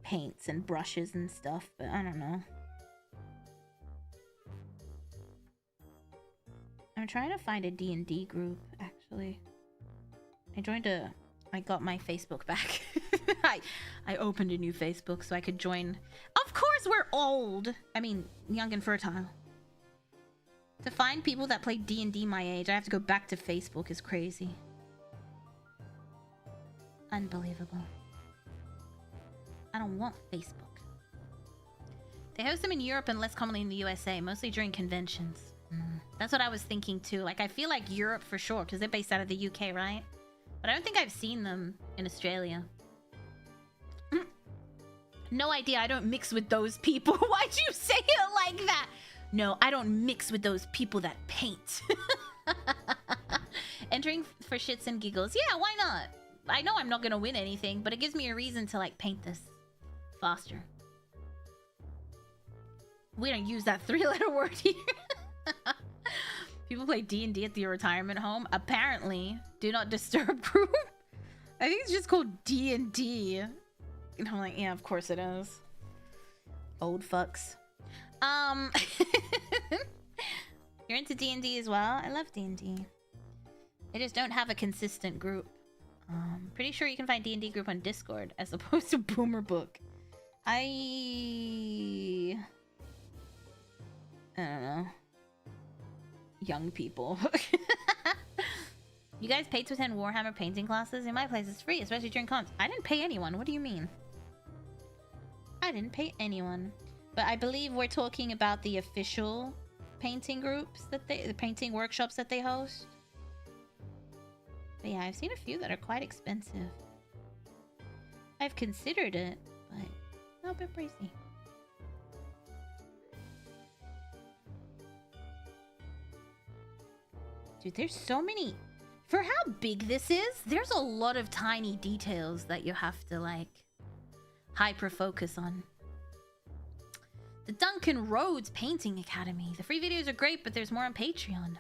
paints and brushes and stuff, but I don't know. I'm trying to find a D&D group, actually. I got my Facebook back. I opened a new Facebook so I could join. Of course we're old. I mean, young and fertile. To find people that play D&D my age, I have to go back to Facebook. Is crazy. Unbelievable. I don't want Facebook. They host them in Europe and less commonly in the USA, mostly during conventions. That's what I was thinking too. Like, I feel like Europe for sure, because they're based out of the UK, right? But I don't think I've seen them in Australia. No idea. I don't mix with those people. Why'd you say it like that? No, I don't mix with those people that paint. Entering for shits and giggles. Yeah, why not? I know I'm not gonna win anything, but it gives me a reason to, like, paint this faster. We don't use that 3-letter word here. People play D&D at the retirement home. Apparently, do not disturb group. I think it's just called D&D. And I'm like, yeah, of course it is. Old fucks. You're into D&D as well? I love D&D. I just don't have a consistent group. Pretty sure you can find D&D group on Discord as opposed to Boomer Book. I don't know. Young people. You guys paid to attend Warhammer painting classes? In my place, it's free, especially during cons. I didn't pay anyone. What do you mean? I didn't pay anyone. But I believe we're talking about the official painting groups that the painting workshops that they host. But yeah, I've seen a few that are quite expensive. I've considered it, but a little bit pricey. Dude, there's so many. For how big this is, there's a lot of tiny details that you have to, like, hyper focus on. The Duncan Rhodes Painting Academy. The free videos are great, but there's more on Patreon.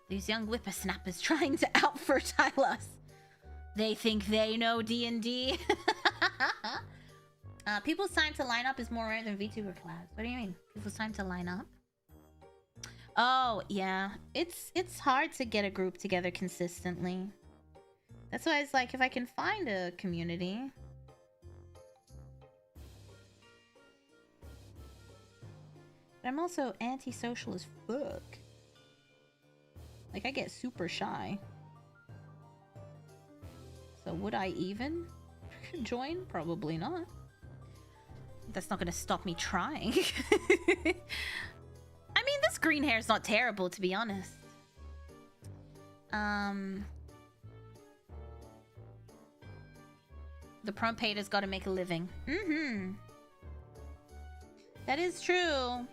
These young whippersnappers trying to out-fertile us. They think they know D&D. People's time to line up is more rare than VTuber collabs. What do you mean? People's time to line up? Oh, yeah. It's hard to get a group together consistently. That's why it's like, if I can find a community. But I'm also antisocial as fuck. Like, I get super shy. So would I even join? Probably not. That's not gonna stop me trying. I mean, this green hair is not terrible, to be honest. The prom pater's got to make a living. That is true.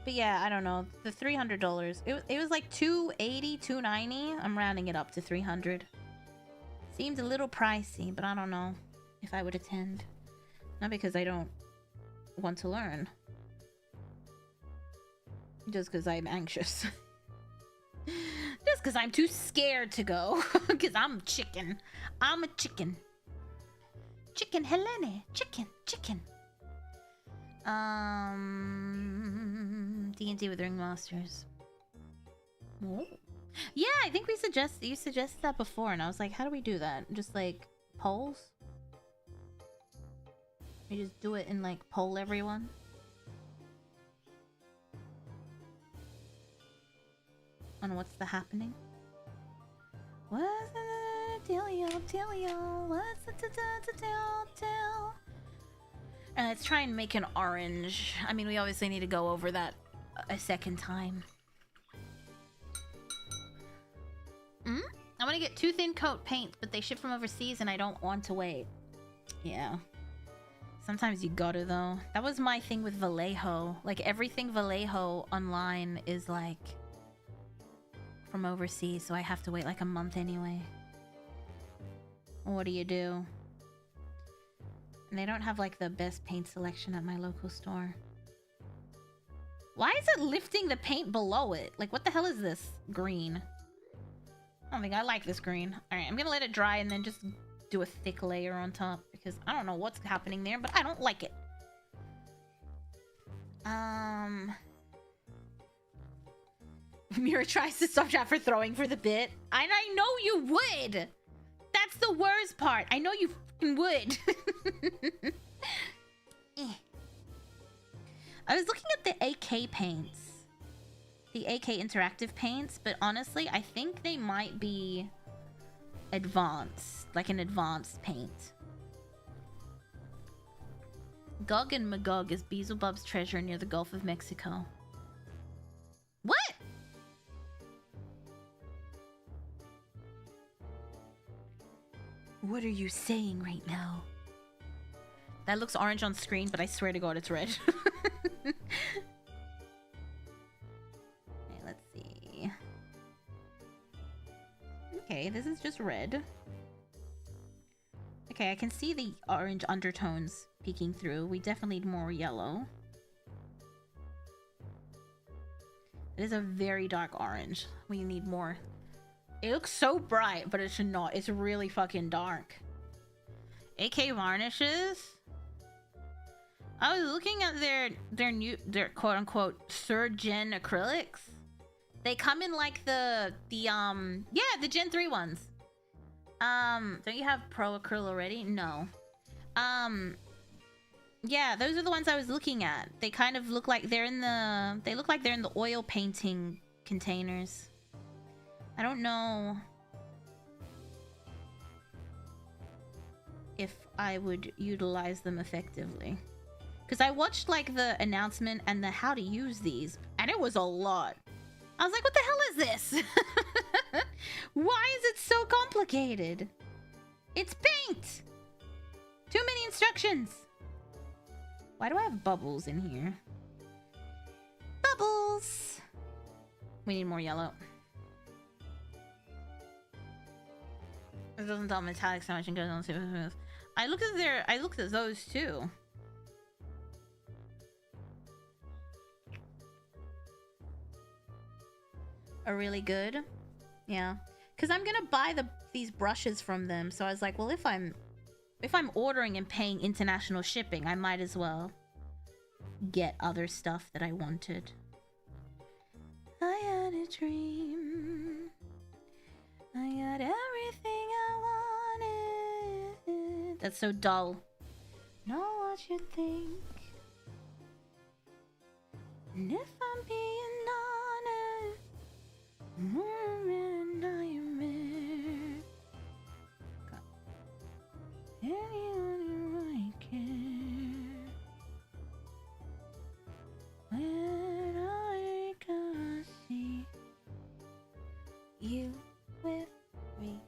But yeah, I don't know. The $300. It was like $280, $290. I'm rounding it up to $300. Seems a little pricey, but I don't know if I would attend. Not because I don't want to learn. Just because I'm anxious. Just because I'm too scared to go. Because I'm chicken. I'm a chicken. Chicken Helene. Chicken. D&D with Ringmasters. Oh. Yeah, I think you suggested that before, and I was like, how do we do that? Just like polls? We just do it and like poll everyone? On what's the happening? What's the dealio? What's the deal? Let's try and make an orange. I mean, we obviously need to go over that a second time. I want to get 2 thin coat paint, but they ship from overseas and I don't want to wait. Yeah. Sometimes you gotta, though. That was my thing with Vallejo. Like, everything Vallejo online is, like, from overseas, so I have to wait, like, a month anyway. What do you do? And they don't have, like, the best paint selection at my local store. Why is it lifting the paint below it? Like, what the hell is this green? I don't think I like this green. All right, I'm gonna let it dry and then just do a thick layer on top because I don't know what's happening there, but I don't like it. Mira tries to stop Chat for throwing for the bit. And I know you would. That's the worst part. I know you fucking would. I was looking at the AK paints. The AK interactive paints, but honestly, I think they might be advanced. Like an advanced paint. Gog and Magog is Beelzebub's treasure near the Gulf of Mexico. What? What are you saying right now? That looks orange on screen, but I swear to God it's red. Okay, let's see. Okay, this is just red. Okay, I can see the orange undertones peeking through. We definitely need more yellow. It is a very dark orange. We need more. It looks so bright, but it's not. It's really fucking dark. AK varnishes. I was looking at their quote unquote third gen acrylics. They come in like the Gen 3 ones. Don't you have Pro Acryl already? No. Yeah, those are the ones I was looking at. They kind of look like they're in the oil painting containers. I don't know if I would utilize them effectively. Because I watched like the announcement and the how to use these, and it was a lot. I was like, what the hell is this? Why is it so complicated? It's paint! Too many instructions! Why do I have bubbles in here? Bubbles! We need more yellow. It doesn't tell metallic so much and goes on super smooth. I looked at those too. Are really good. Yeah. Cause I'm gonna buy these brushes from them. So I was like, well, if I'm ordering and paying international shipping, I might as well get other stuff that I wanted. I had a dream. I got everything I wanted. That's so dull. Know what you think. And if I'm being honest, I'm in a nightmare. Anyone who I care. When I can see you with me.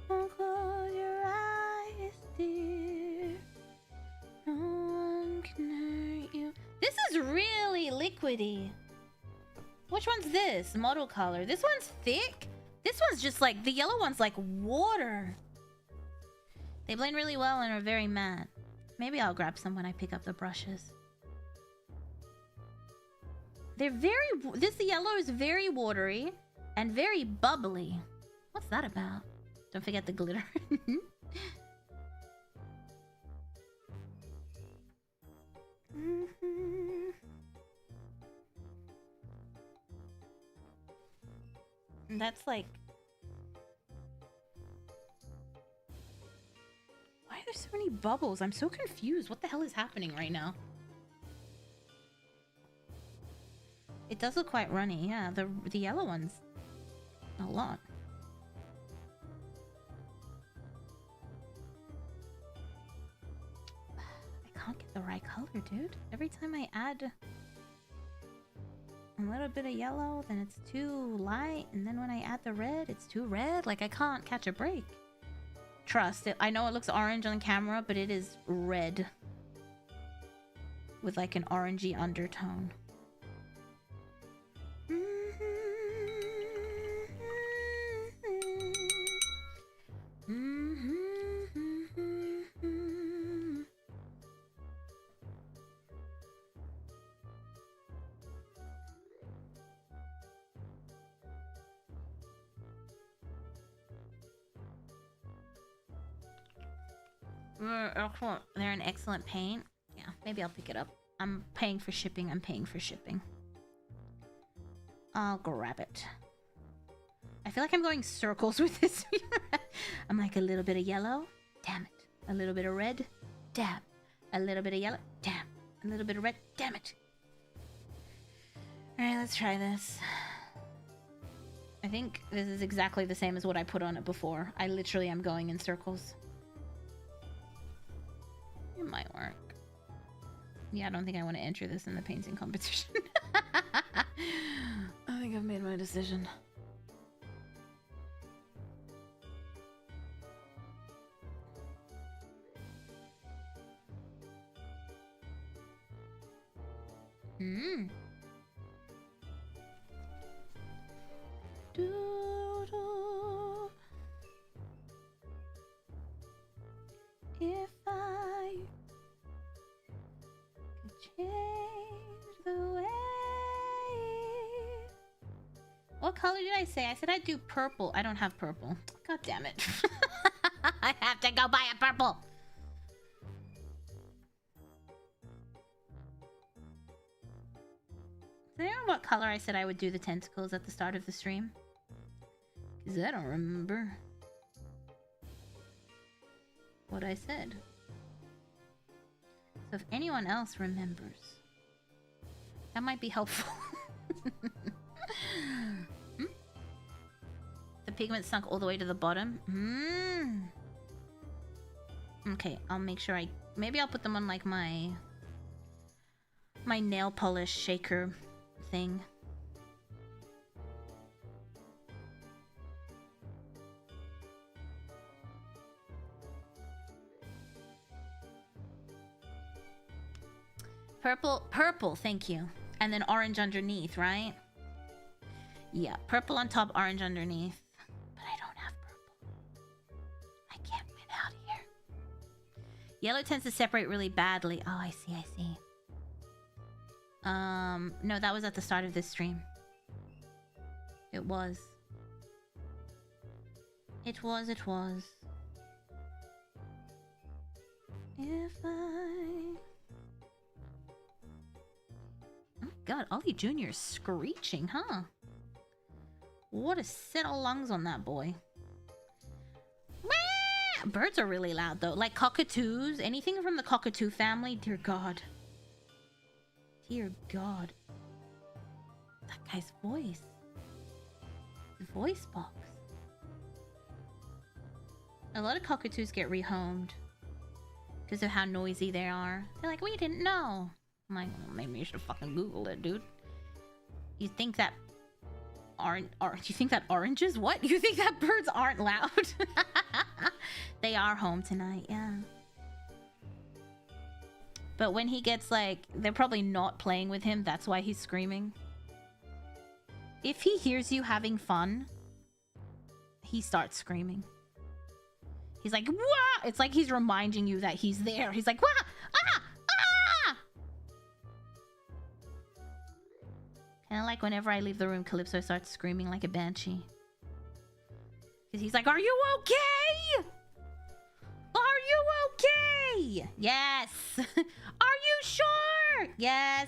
Don't close your eyes, dear. No one can hurt you. This is really liquidy. Which one's this? Model color. This one's thick. This one's just like, the yellow one's like water. They blend really well and are very matte. Maybe I'll grab some when I pick up the brushes. They're this yellow is very watery and very bubbly. What's that about? Don't forget the glitter. That's like... Why are there so many bubbles? I'm so confused. What the hell is happening right now? It does look quite runny, yeah. The yellow one's a lot. I can't get the right color, dude. Every time I add a little bit of yellow, then it's too light, and then when I add the red, it's too red. Like, I can't catch a break. Trust it. I know it looks orange on camera, but it is red with like an orangey undertone. excellent. They're an excellent paint. Yeah, maybe I'll pick it up. I'm paying for shipping. I'm paying for shipping. I'll grab it. I feel like I'm going circles with this. I'm like a little bit of yellow. Damn it. A little bit of red. Damn. A little bit of yellow. Damn. A little bit of red. Damn it. Alright, let's try this. I think this is exactly the same as what I put on it before. I literally am going in circles. It might work. Yeah, I don't think I want to enter this in the painting competition. I think I've made my decision. If I could change the way. What color did I say? I said I'd do purple. I don't have purple. God damn it. I have to go buy a purple. Do you remember what color I said I would do the tentacles at the start of the stream? Because I don't remember what I said. So if anyone else remembers, that might be helpful. The pigment sunk all the way to the bottom. Okay, I'll make sure maybe I'll put them on like my nail polish shaker thing. Purple, thank you. And then orange underneath, right? Yeah, purple on top, orange underneath. But I don't have purple. I can't win out here. Yellow tends to separate really badly. Oh, I see. No, that was at the start of this stream. It was. If I... Oh my god, Ollie Jr. is screeching, huh? What a set of lungs on that boy. Birds are really loud though. Like cockatoos, anything from the cockatoo family, dear god. Dear god. That guy's voice. The voice box. A lot of cockatoos get rehomed because of how noisy they are. They're like, we didn't know. I'm like, well, maybe you should fucking Google it, dude. You think that you think that oranges? What? You think that birds aren't loud? They are home tonight, yeah. But when he gets like, they're probably not playing with him. That's why he's screaming. If he hears you having fun, he starts screaming. He's like, wah! It's like he's reminding you that he's there. He's like, wah! Ah! Ah! Kind of like whenever I leave the room, Calypso starts screaming like a banshee. Because he's like, are you okay? Are you okay? Yes. Are you sure? Yes.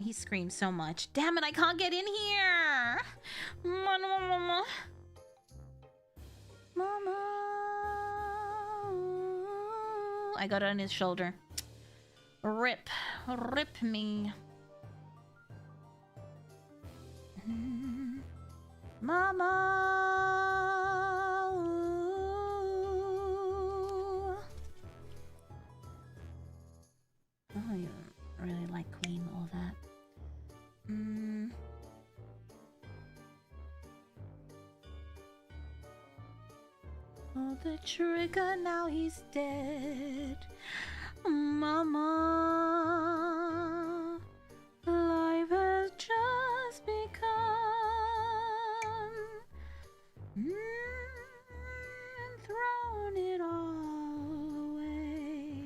He screams so much. Damn it, I can't get in here. Mama. I got it on his shoulder. Rip me. Mama. Oh, you really like Queen, all that. Oh, the trigger, now he's dead. Mama, life has just begun. And thrown it all away.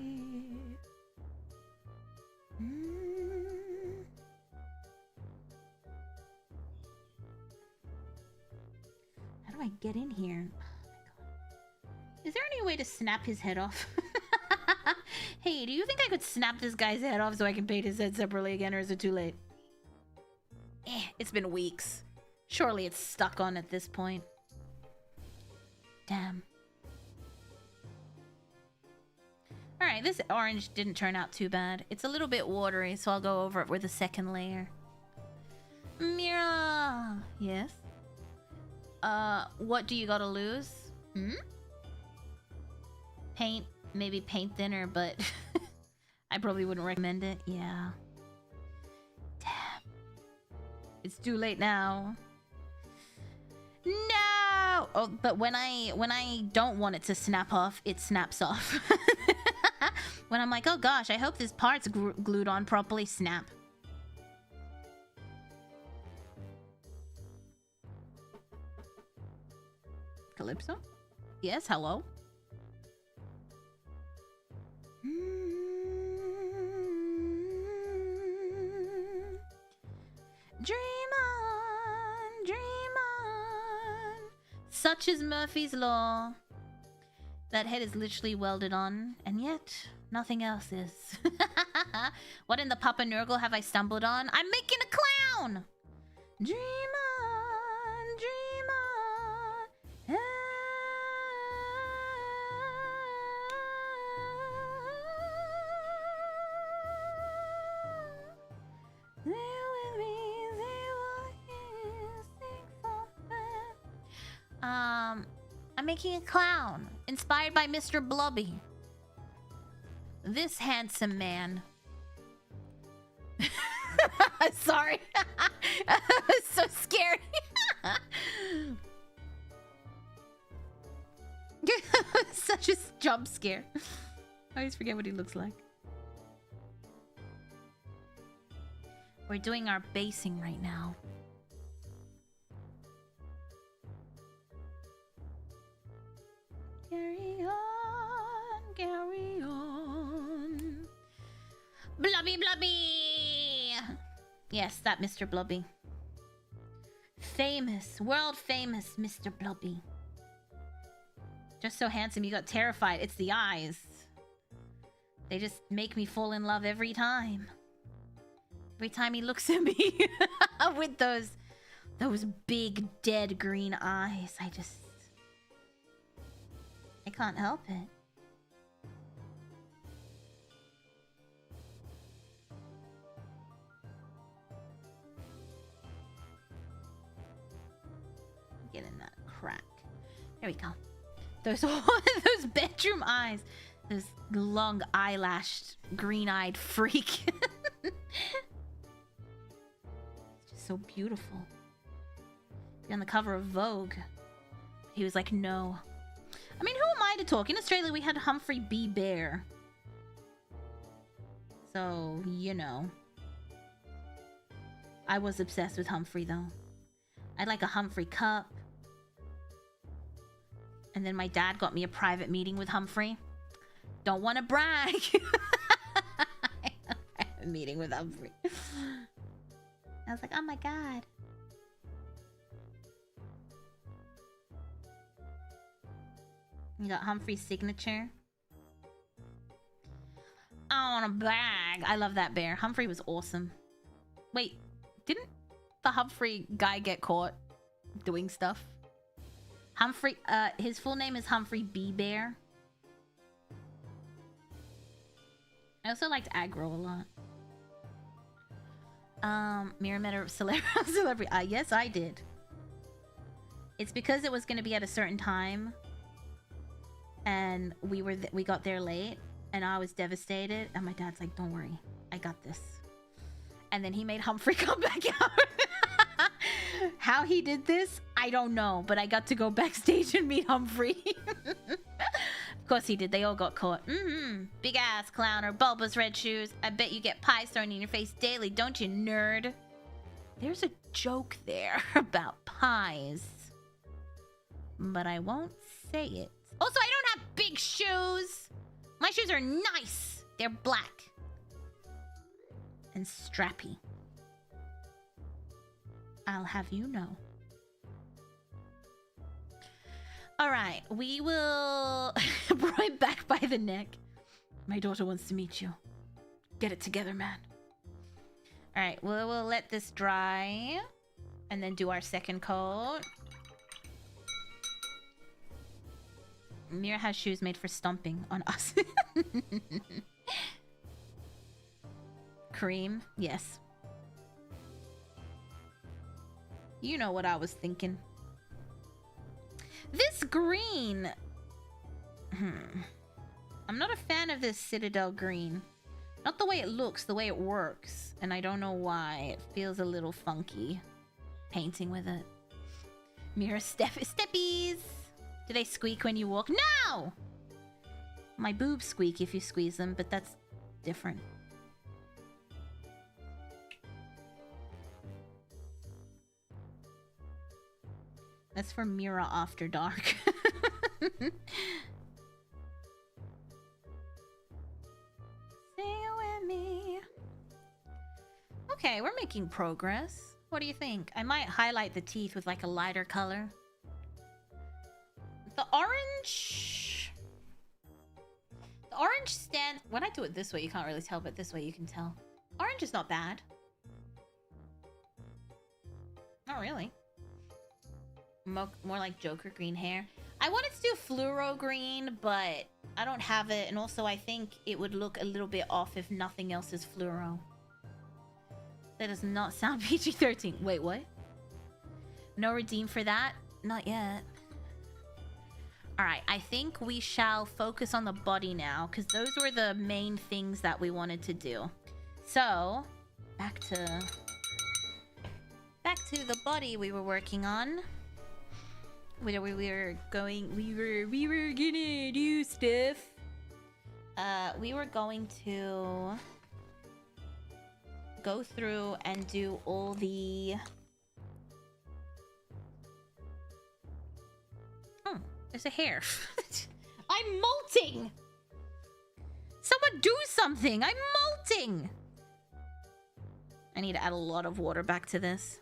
How do I get in here? Oh my god. Is there any way to snap his head off? Hey, do you think I could snap this guy's head off so I can paint his head separately again, or is it too late? It's been weeks. Surely it's stuck on at this point. Damn. Alright, this orange didn't turn out too bad. It's a little bit watery, so I'll go over it with a second layer. Mira! Yes? What do you gotta lose? Hmm? Paint. Maybe paint thinner, but I probably wouldn't recommend it. Yeah. Damn. It's too late now. No! Oh, but when I don't want it to snap off, it snaps off. When I'm like, oh gosh, I hope this part's glued on properly, snap. Calypso? Yes, hello? Dream on, dream on. Such is Murphy's Law. That head is literally welded on, and yet nothing else is. What in the Papa Nurgle have I stumbled on? I'm making a clown! Dream on, dream on. I'm making a clown, inspired by Mr. Blobby. This handsome man. Sorry. It's so scary. Such a jump scare. I always forget what he looks like. We're doing our basing right now. Carry on, carry on. Blobby, Blobby! Yes, that Mr. Blobby. Famous, world famous Mr. Blobby. Just so handsome, you got terrified. It's the eyes. They just make me fall in love every time. Every time he looks at me with those big dead green eyes. I can't help it. Get in that crack. There we go. Those bedroom eyes. Those long eyelashed, green-eyed freak. It's just so beautiful. Be on the cover of Vogue. He was like, no. I mean, who am I to talk? In Australia, we had Humphrey B. Bear. So, you know. I was obsessed with Humphrey, though. I'd like a Humphrey cup. And then my dad got me a private meeting with Humphrey. Don't want to brag. A meeting with Humphrey. I was like, oh my god. You got Humphrey's signature. I want a bag. I love that bear. Humphrey was awesome. Wait, didn't the Humphrey guy get caught doing stuff? Humphrey, his full name is Humphrey B. Bear. I also liked aggro a lot. Mira met a celebrity. Yes, I did. It's because it was going to be at a certain time. And we got there late. And I was devastated. And my dad's like, don't worry. I got this. And then he made Humphrey come back out. How he did this, I don't know. But I got to go backstage and meet Humphrey. Of course he did. They all got caught. Big ass clown or bulbous red shoes. I bet you get pies thrown in your face daily, don't you, nerd? There's a joke there about pies. But I won't say it. Also, I don't have big shoes. My shoes are nice. They're black. And strappy. I'll have you know. All right, we will right back by the neck. My daughter wants to meet you. Get it together, man. All right, we'll let this dry and then do our second coat. Mira has shoes made for stomping on us. Cream, yes. You know what I was thinking. This green. I'm not a fan of this Citadel green. Not the way it looks, the way it works. And I don't know why. It feels a little funky painting with it. Mira steppies. Do they squeak when you walk? No! My boobs squeak if you squeeze them, but that's different. That's for Mira After Dark. Stay with me. Okay, we're making progress. What do you think? I might highlight the teeth with like a lighter color. The orange stands... When I do it this way, you can't really tell, but this way you can tell. Orange is not bad. Not really. More like Joker green hair. I wanted to do fluoro green, but I don't have it. And also, I think it would look a little bit off if nothing else is fluoro. That does not sound PG-13. Wait, what? No redeem for that? Not yet. Alright, I think we shall focus on the body now, because those were the main things that we wanted to do. So, back to the body we were working on. We were gonna do stuff. We were going to go through and do all the... There's a hair. I'm molting! Someone do something! I'm molting! I need to add a lot of water back to this.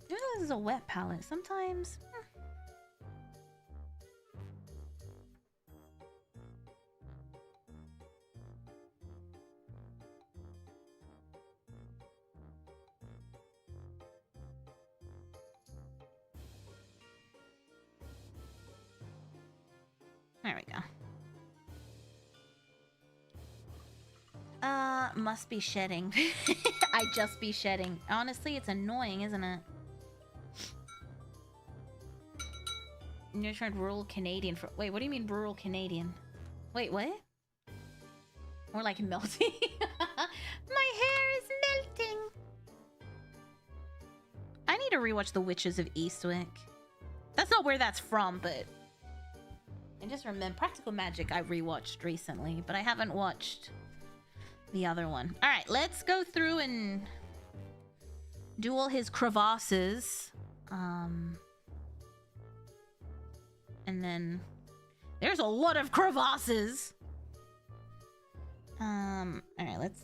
This is a wet palette. Sometimes... There we go. Must be shedding. I just be shedding. Honestly, it's annoying, isn't it? You tried rural Canadian for... Wait, what do you mean rural Canadian? Wait, what? More like melting. My hair is melting. I need to rewatch The Witches of Eastwick. That's not where that's from, but... I just remember Practical Magic I rewatched recently, but I haven't watched the other one. Alright, let's go through and do all his crevasses. And then there's a lot of crevasses. Alright, let's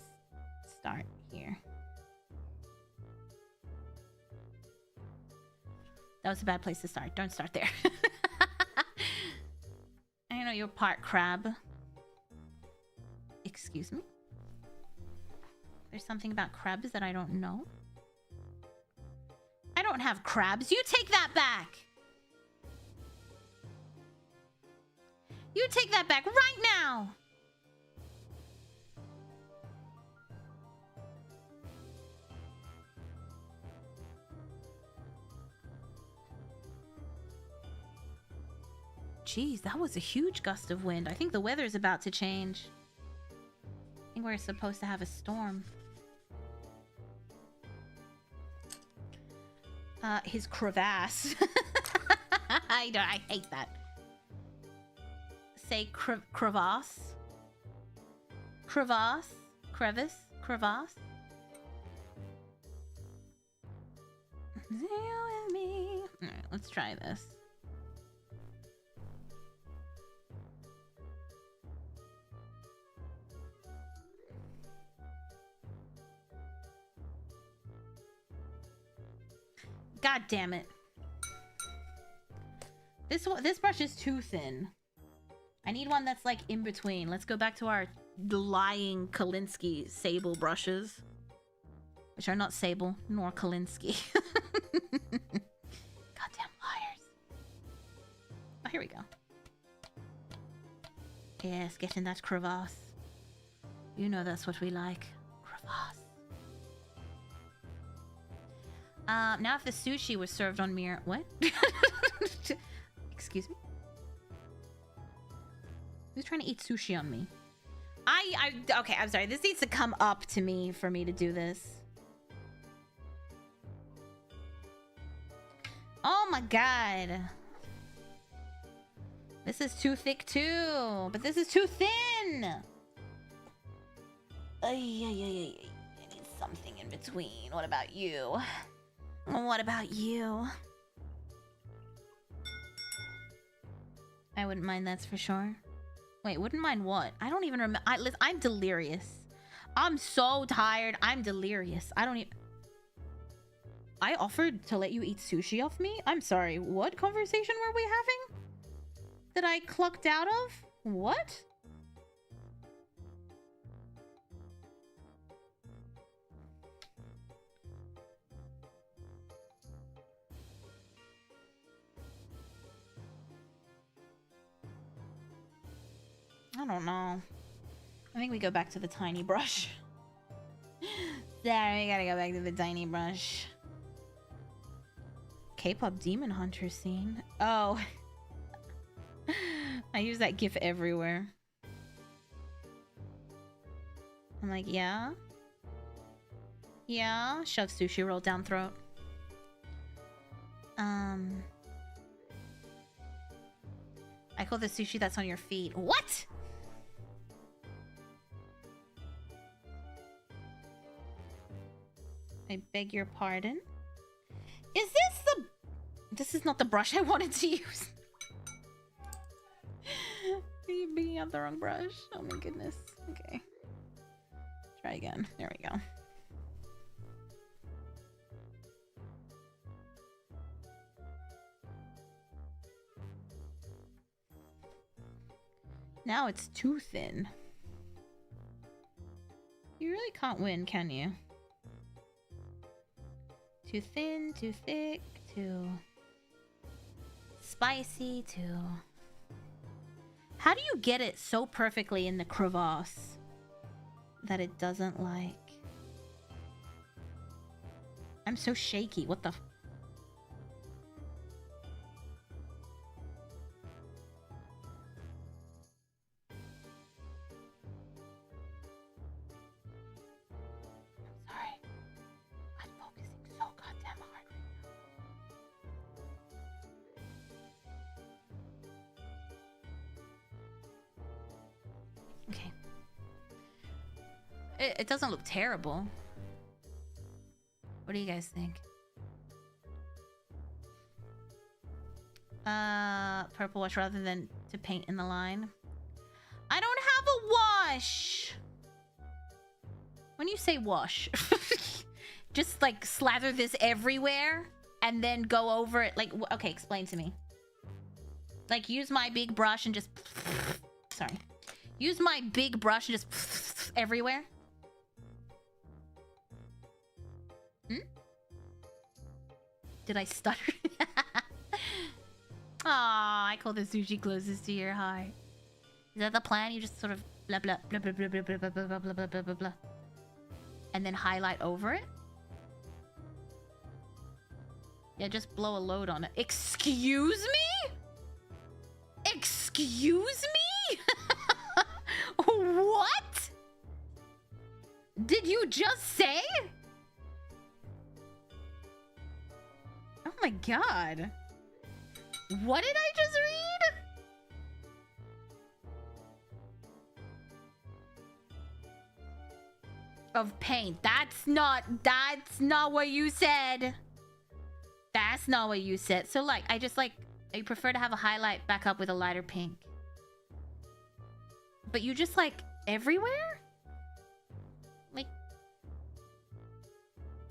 start here. That was a bad place to start. Don't start there. I know you're part crab. Excuse me? There's something about crabs that I don't know. I don't have crabs. You take that back! You take that back right now! Jeez, that was a huge gust of wind. I think the weather is about to change. I think we're supposed to have a storm. His crevasse. I hate that. Say crevasse. Crevasse. Crevice. Crevasse. Stay with me. Alright, let's try this. God damn it. This brush is too thin. I need one that's like in between. Let's go back to our lying Kolinsky sable brushes, which are not sable nor Kolinsky. Goddamn liars. Oh, here we go. Yes, get in that crevasse. You know that's what we like. Crevasse. Now if the sushi was served on Mira... What? Excuse me? Who's trying to eat sushi on me? Okay, I'm sorry. This needs to come up to me for me to do this. Oh my god. This is too thick too. But this is too thin. I need something in between. What about you? What about you? I wouldn't mind, that's for sure. Wait, wouldn't mind what? I don't even remember. I'm delirious. I'm so tired. I'm delirious. I don't even... I offered to let you eat sushi off me? I'm sorry. What conversation were we having? That I clucked out of? What? I don't know. I think we go back to the tiny brush. Sorry, we gotta go back to the tiny brush. K-pop demon hunter scene. Oh. I use that gif everywhere. I'm like, yeah? Yeah? Shove sushi roll down throat. I call the sushi that's on your feet. What? I beg your pardon? Is this the... This is not the brush I wanted to use. Are you beating out the wrong brush? Oh my goodness. Okay. Try again. There we go. Now it's too thin. You really can't win, can you? Too thin, too thick, too spicy, too... How do you get it so perfectly in the crevasse that it doesn't like... I'm so shaky. What the... Sorry. I'm focusing so goddamn hard right now. Okay. It doesn't look terrible. What do you guys think? Purple wash rather than to paint in the line. I don't have a wash! When you say wash, just like slather this everywhere and then go over it. Like, okay, explain to me. Like, use my big brush and just... Sorry. Use my big brush and just everywhere. Did I stutter? Aw, I call the sushi closest to your heart. Is that the plan? You just sort of blah blah blah blah blah blah blah blah blah blah blah blah blah blah, and then highlight over it? Yeah, just blow a load on it. Excuse me? Excuse me? What? Did you just say? Oh my god. What did I just read? Of paint. That's not what you said. That's not what you said. So like, I prefer to have a highlight back up with a lighter pink. But you just like everywhere?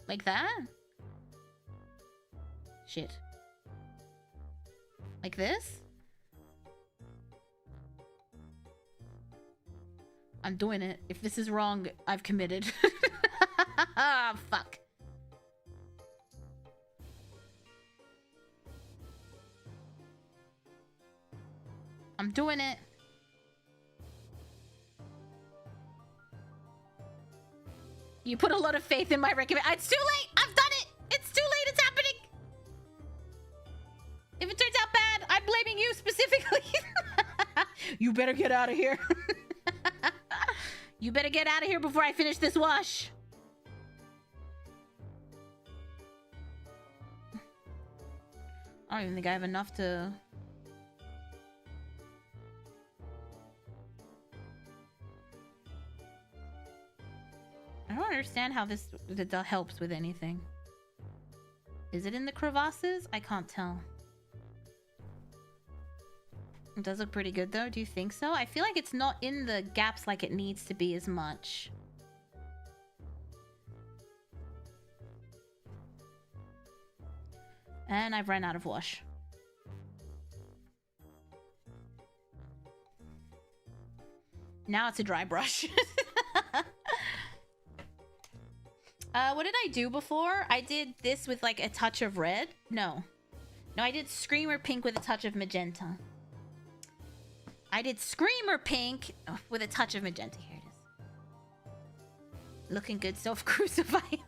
Like that? Shit. Like this? I'm doing it. If this is wrong, I've committed. Ah, fuck. I'm doing it. You put a lot of faith in my recommend. It's too late. I've done it. It's too late. It's happening. If it turns out bad, I'm blaming you specifically. You better get out of here. You better get out of here before I finish this wash. I don't even think I have enough to... I don't understand how this helps with anything. Is it in the crevasses? I can't tell. It does look pretty good though. Do you think so? I feel like it's not in the gaps like it needs to be as much. And I've run out of wash. Now it's a dry brush. What did I do before? I did this with like a touch of red. No, I did Screamer Pink with a touch of magenta. I did Screamer Pink with a touch of magenta. Here it is. Looking good, self-crucifying.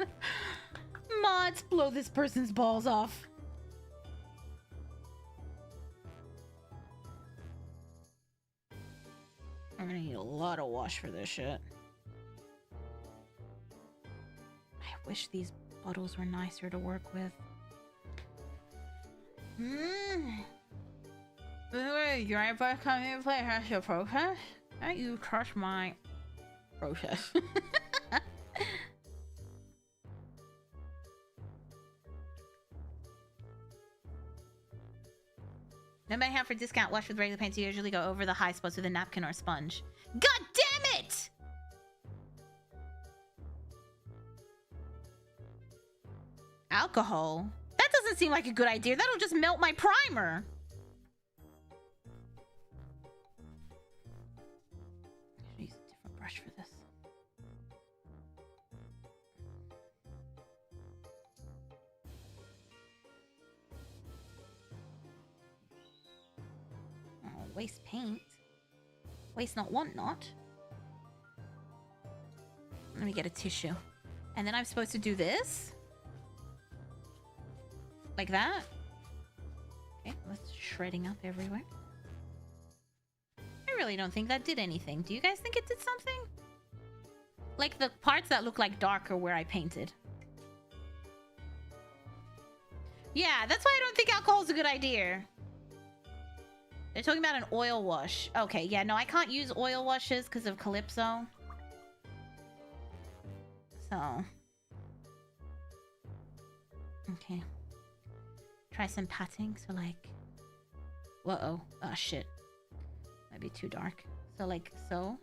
Mods, blow this person's balls off. I'm gonna need a lot of wash for this shit. I wish these bottles were nicer to work with. You're right, but come here and play your process? Don't you trust my process? No matter how for discount wash with regular paints, you usually go over the high spots with a napkin or a sponge. God damn it! Alcohol? That doesn't seem like a good idea. That'll just melt my primer. I should use a different brush for this. Oh, waste paint. Waste not, want not. Let me get a tissue. And then I'm supposed to do this? Like that? Okay, that's shredding up everywhere. I really don't think that did anything. Do you guys think it did something? Like the parts that look like dark are where I painted. Yeah, that's why I don't think alcohol is a good idea. They're talking about an oil wash. Okay, yeah, no, I can't use oil washes because of Calypso. So. Okay. Try some patting, so like... Whoa-oh. Oh, shit. Might be too dark. So like so.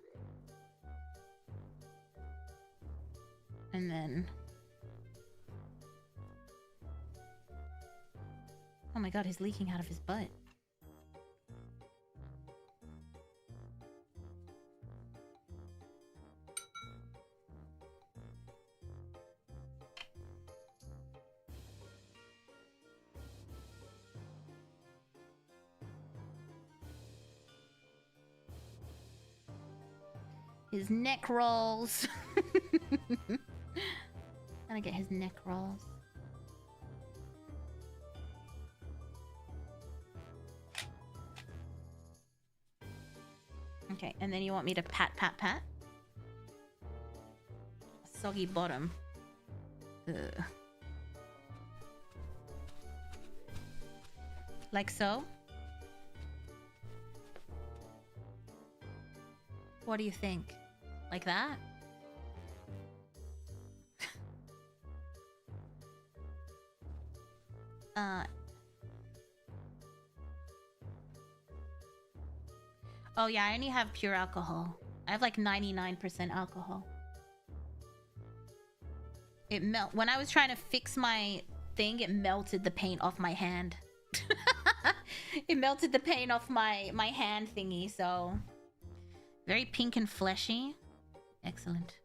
And then... Oh my god, he's leaking out of his butt. His neck rolls. Gonna get his neck rolls. Okay, and then you want me to pat, pat, pat? Soggy bottom. Ugh. Like so? What do you think? Like that? Oh yeah, I only have pure alcohol. I have like 99% alcohol. It when I was trying to fix my thing, it melted the paint off my hand. It melted the paint off my hand thingy, so very pink and fleshy. Excellent.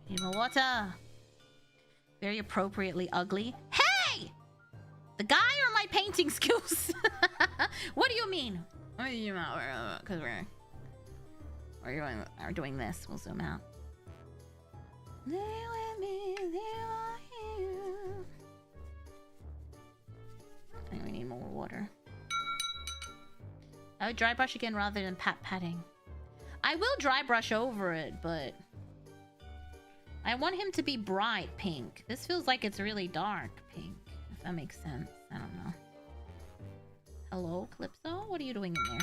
Need more water. Very appropriately ugly. Hey! The guy or my painting skills? What do you mean? What do you mean? Because we're doing this. We'll zoom out. Stay with me, there I am. I think we need more water. I would dry brush again rather than patting. I will dry brush over it, but I want him to be bright pink. This feels like it's really dark pink, if that makes sense. I don't know. Hello, Calypso? What are you doing in there?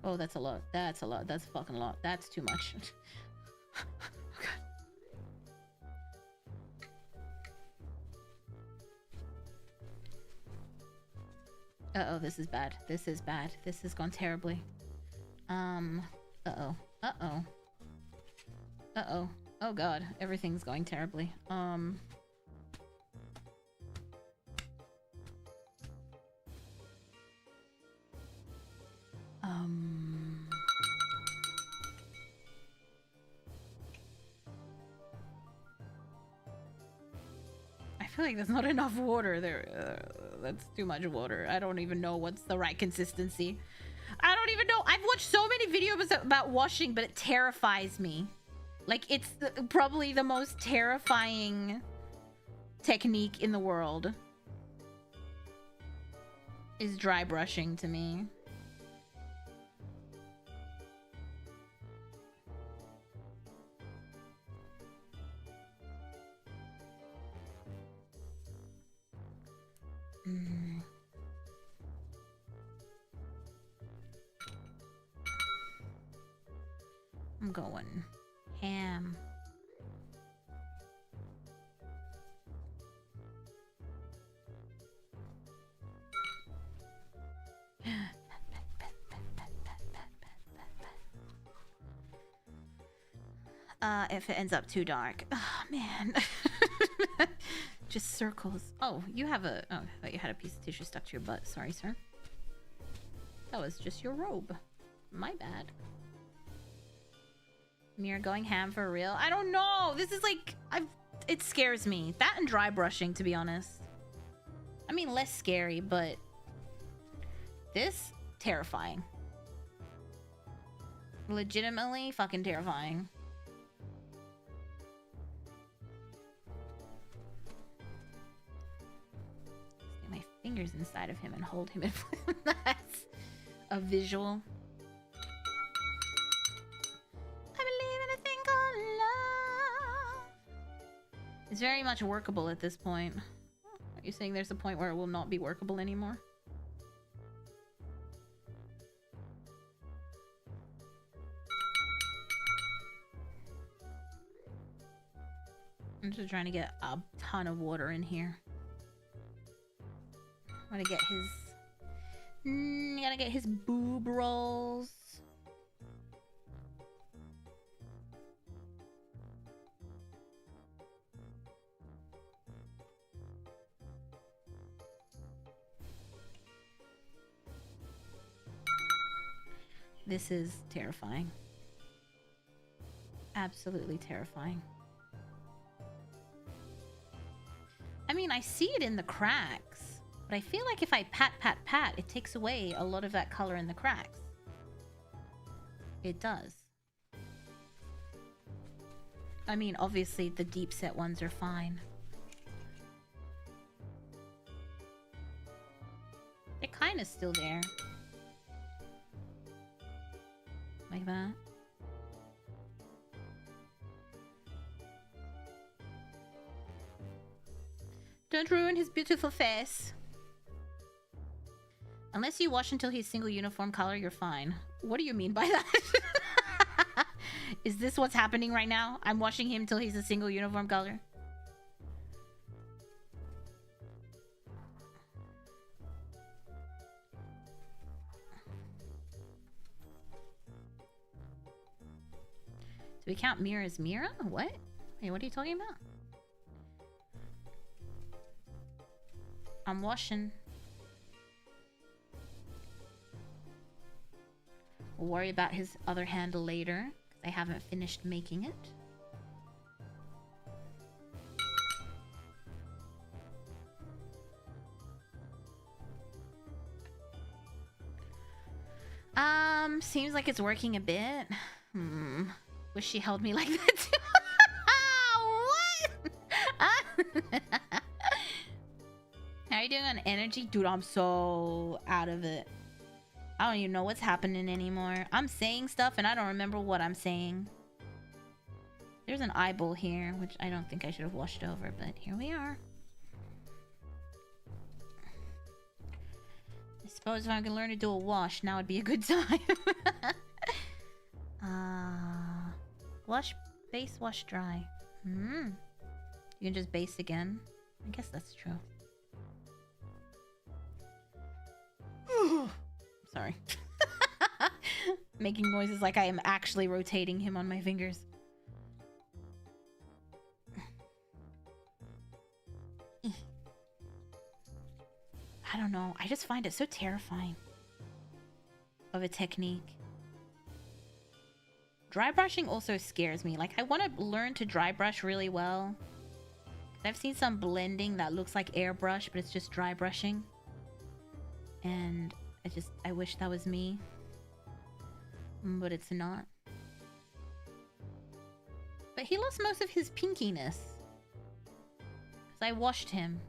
Oh, that's a lot. That's a lot. That's a fucking lot. That's too much. Uh-oh, this is bad. This is bad. This has gone terribly. Uh-oh. Uh-oh. Uh-oh. Oh god, everything's going terribly. I feel like there's not enough water there. That's too much water. I don't even know what's the right consistency. I don't even know. I've watched so many videos about washing, but it terrifies me. Like, it's probably the most terrifying technique in the world. Is dry brushing to me. I'm going ham. If it ends up too dark. Oh, man. Just circles. Oh, you have a... Oh, I thought you had a piece of tissue stuck to your butt. Sorry, sir. That was just your robe. My bad. Mira going ham for real? I don't know. This is like... It scares me. That and dry brushing, to be honest. I mean, less scary, but... This? Terrifying. Legitimately fucking terrifying. Stick my fingers inside of him and hold him in place. That's a visual. I believe in a thing called love. It's very much workable at this point. Are you saying there's a point where it will not be workable anymore? I'm just trying to get a ton of water in here. I want to get his... gotta get his boob rolls. This is terrifying. Absolutely terrifying. I mean, I see it in the cracks, but I feel like if I pat, it takes away a lot of that color in the cracks. It does. I mean, obviously the deep set ones are fine. They're kind of still there. Like that. Don't ruin his beautiful face. Unless you wash until he's single uniform color, you're fine. What do you mean by that? Is this what's happening right now? I'm washing him till he's a single uniform color? we count Mira as Mira? What? Wait, what are you talking about? I'm washing. We'll worry about his other handle later, because I haven't finished making it. Seems like it's working a bit. Wish she held me like that too. What? How are you doing on energy? Dude, I'm so out of it. I don't even know what's happening anymore. I'm saying stuff and I don't remember what I'm saying. There's an eyeball here, which I don't think I should have washed over, but here we are. I suppose if I can learn to do a wash, now would be a good time. Wash, base, wash, dry. You can just base again. I guess that's true. Sorry. Making noises like I am actually rotating him on my fingers. I don't know. I just find it so terrifying of a technique. Dry brushing also scares me. Like, I want to learn to dry brush really well. I've seen some blending that looks like airbrush, but it's just dry brushing. And I wish that was me. But it's not. But he lost most of his pinkiness. Because I washed him.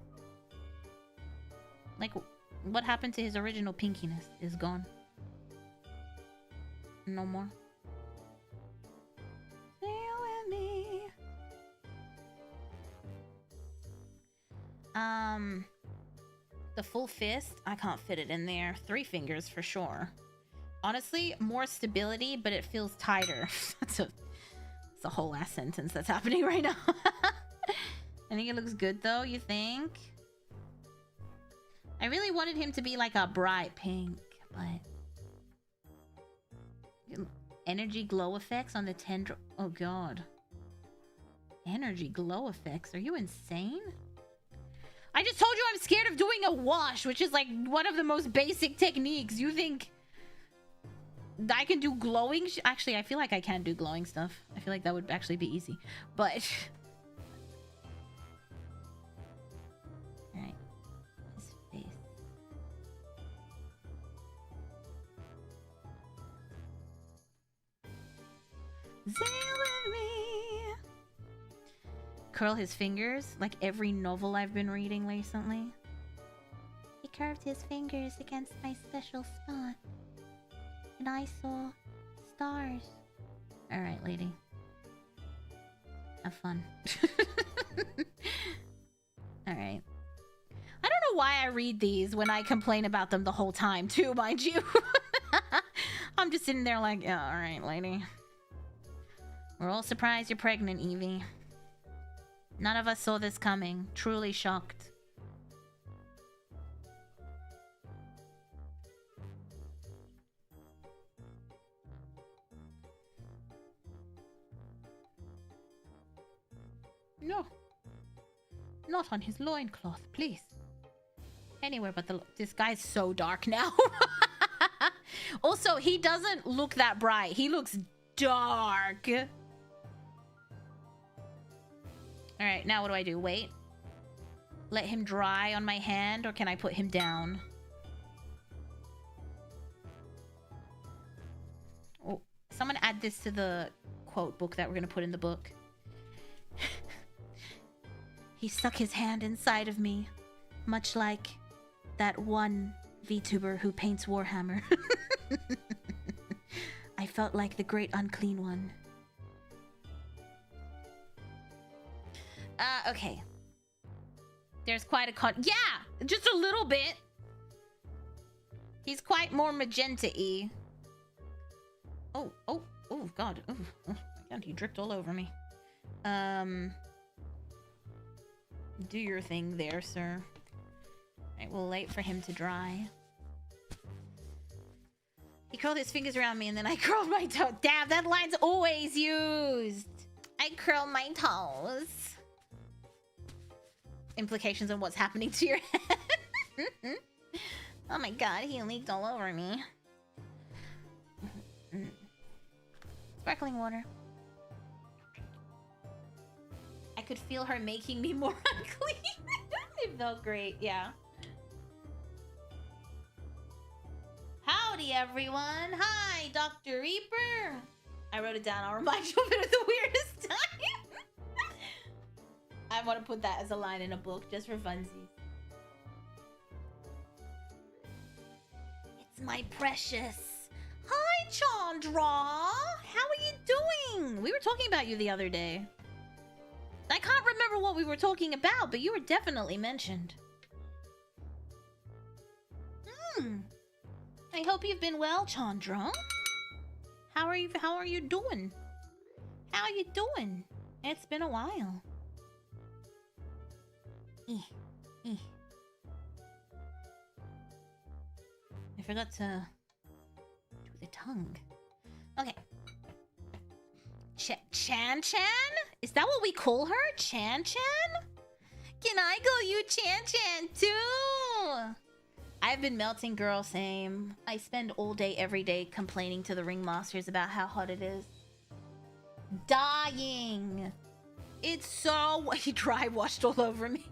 Like, what happened to his original pinkiness is gone. No more. Sail with me. The full fist, I can't fit it in there. 3 fingers for sure. Honestly, more stability, but it feels tighter. It's a whole ass sentence that's happening right now. I think it looks good though, you think? I really wanted him to be like a bright pink, but... Energy glow effects on the tendril... Oh god. Energy glow effects? Are you insane? I just told you I'm scared of doing a wash, which is like one of the most basic techniques. You think I can do glowing? Actually, I feel like I can do glowing stuff. I feel like that would actually be easy. But... Alright. His face. Sail with me. Curl his fingers, like every novel I've been reading recently. He curved his fingers against my special spot, and I saw stars. Alright, lady. Have fun. Alright. I don't know why I read these when I complain about them the whole time, too, mind you. I'm just sitting there like, yeah, alright, lady. We're all surprised you're pregnant, Evie. None of us saw this coming. Truly shocked. No. Not on his loincloth, please. Anywhere but this guy's so dark now. Also, he doesn't look that bright. He looks dark. Alright, now what do I do? Wait. Let him dry on my hand, or can I put him down? Oh, someone add this to the quote book that we're gonna put in the book. He stuck his hand inside of me, much like that one VTuber who paints Warhammer. I felt like the great unclean one. Okay. There's quite a yeah! Just a little bit! He's quite more magenta-y. Oh, god. Oh, my god, he dripped all over me. Do your thing there, sir. Alright, we'll wait for him to dry. He curled his fingers around me and then I curled my toe. Damn, that line's always used. I curl my toes. Implications on what's happening to your head. Oh my god, he leaked all over me. Sparkling water. I could feel her making me more unclean. It felt great, yeah. Howdy, everyone. Hi, Dr. Reaper. I wrote it down. I'll remind you of it at the weirdest time. I want to put that as a line in a book just for funsies. It's my precious. Hi, Chandra. How are you doing? We were talking about you the other day. I can't remember what we were talking about, but you were definitely mentioned. I hope you've been well, Chandra. How are you doing? How are you doing? It's been a while. I forgot to do the tongue. Okay. Chan? Is that what we call her? Chan? Can I call you Chan too? I've been melting, girl, same. I spend all day, every day complaining to the ringmasters about how hot it is. Dying. It's so... He dry washed all over me.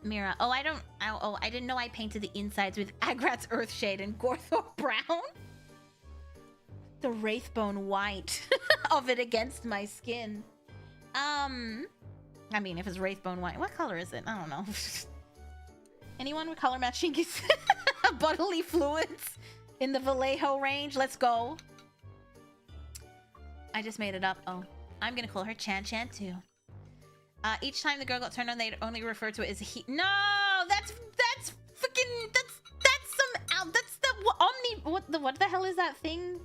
Mira. Oh, I didn't know I painted the insides with Agrat's Earthshade and Gorthor Brown. The Wraithbone white of it against my skin. I mean, if it's Wraithbone white, what color is it? I don't know. Anyone with color matching bodily fluids in the Vallejo range? Let's go. I just made it up. Oh, I'm gonna call her Chan too. Each time the girl got turned on, they'd only refer to it as he. No, that's freaking that's the what the hell is that thing?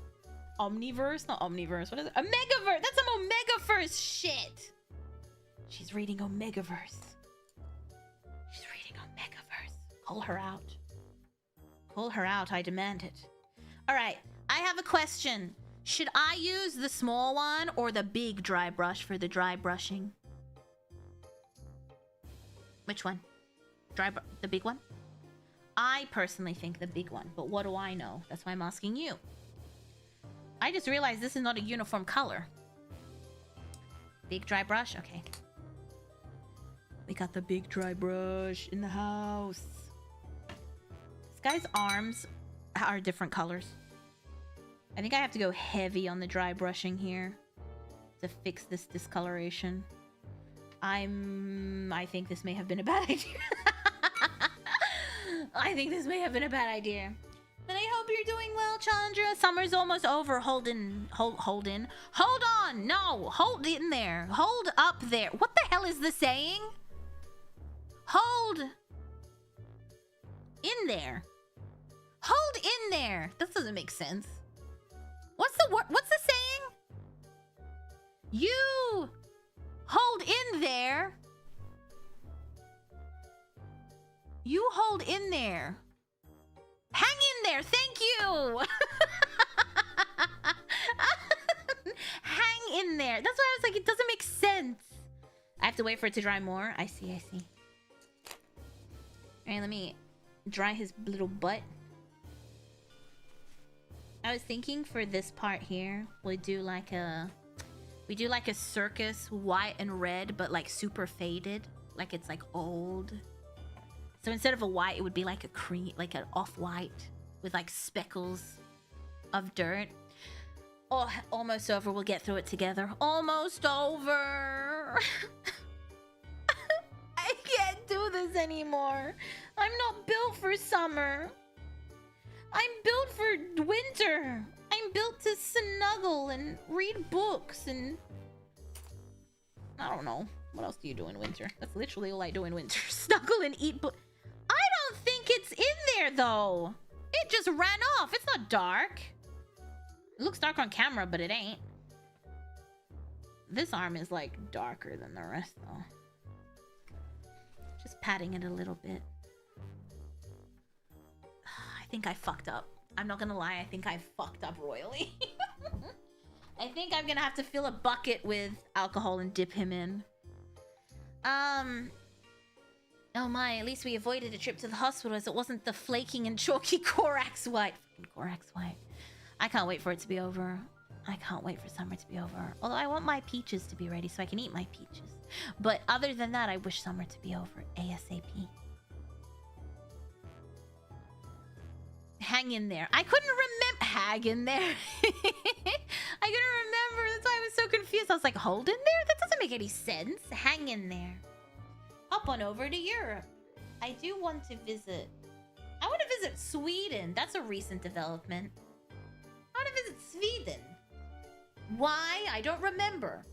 Omniverse? Not Omniverse. What is it? A Megaverse. That's some Omegaverse shit. She's reading Omegaverse. She's reading Omegaverse. Call her out. Call her out. I demand it. All right. I have a question. Should I use the small one or the big dry brush for the dry brushing? Which one? The big one? I personally think the big one, but what do I know? That's why I'm asking you. I just realized this is not a uniform color. Big dry brush? Okay. We got the big dry brush in the house. This guy's arms are different colors. I think I have to go heavy on the dry brushing here to fix this discoloration. I think this may have been a bad idea. I think this may have been a bad idea. But I hope you're doing well, Chandra. Summer's almost over. Hold on. No, hold in there. Hold up there. What the hell is the saying? Hold in there. Hold in there. This doesn't make sense. What's the word? What's the saying? You hold in there. You hold in there. Hang in there. Thank you. Hang in there. That's why I was like, it doesn't make sense. I have to wait for it to dry more. I see. All right, let me dry his little butt. I was thinking for this part here, we do like a circus white and red, but like super faded, like it's like old. So instead of a white, it would be like a cream, like an off-white with like speckles of dirt. Oh, almost over. We'll get through it together. Almost over. I can't do this anymore. I'm not built for summer. I'm built for winter. I'm built to snuggle and read books and... I don't know. What else do you do in winter? That's literally all I do in winter. Snuggle and eat books. I don't think it's in there, though. It just ran off. It's not dark. It looks dark on camera, but it ain't. This arm is, like, darker than the rest, though. Just patting it a little bit. I think I fucked up. I'm not gonna lie, I think I fucked up royally. I think I'm gonna have to fill a bucket with alcohol and dip him in. Oh my, at least we avoided a trip to the hospital as it wasn't the flaking and chalky Corax White. Fucking Corax White. I can't wait for it to be over. I can't wait for summer to be over. Although I want my peaches to be ready so I can eat my peaches. But other than that, I wish summer to be over ASAP. Hang in there. I couldn't remember. Hang in there. I couldn't remember. That's why I was so confused. I was like, hold in there? That doesn't make any sense. Hang in there. Hop on over to Europe. I do want to visit. I want to visit Sweden. That's a recent development. I want to visit Sweden. Why? I don't remember.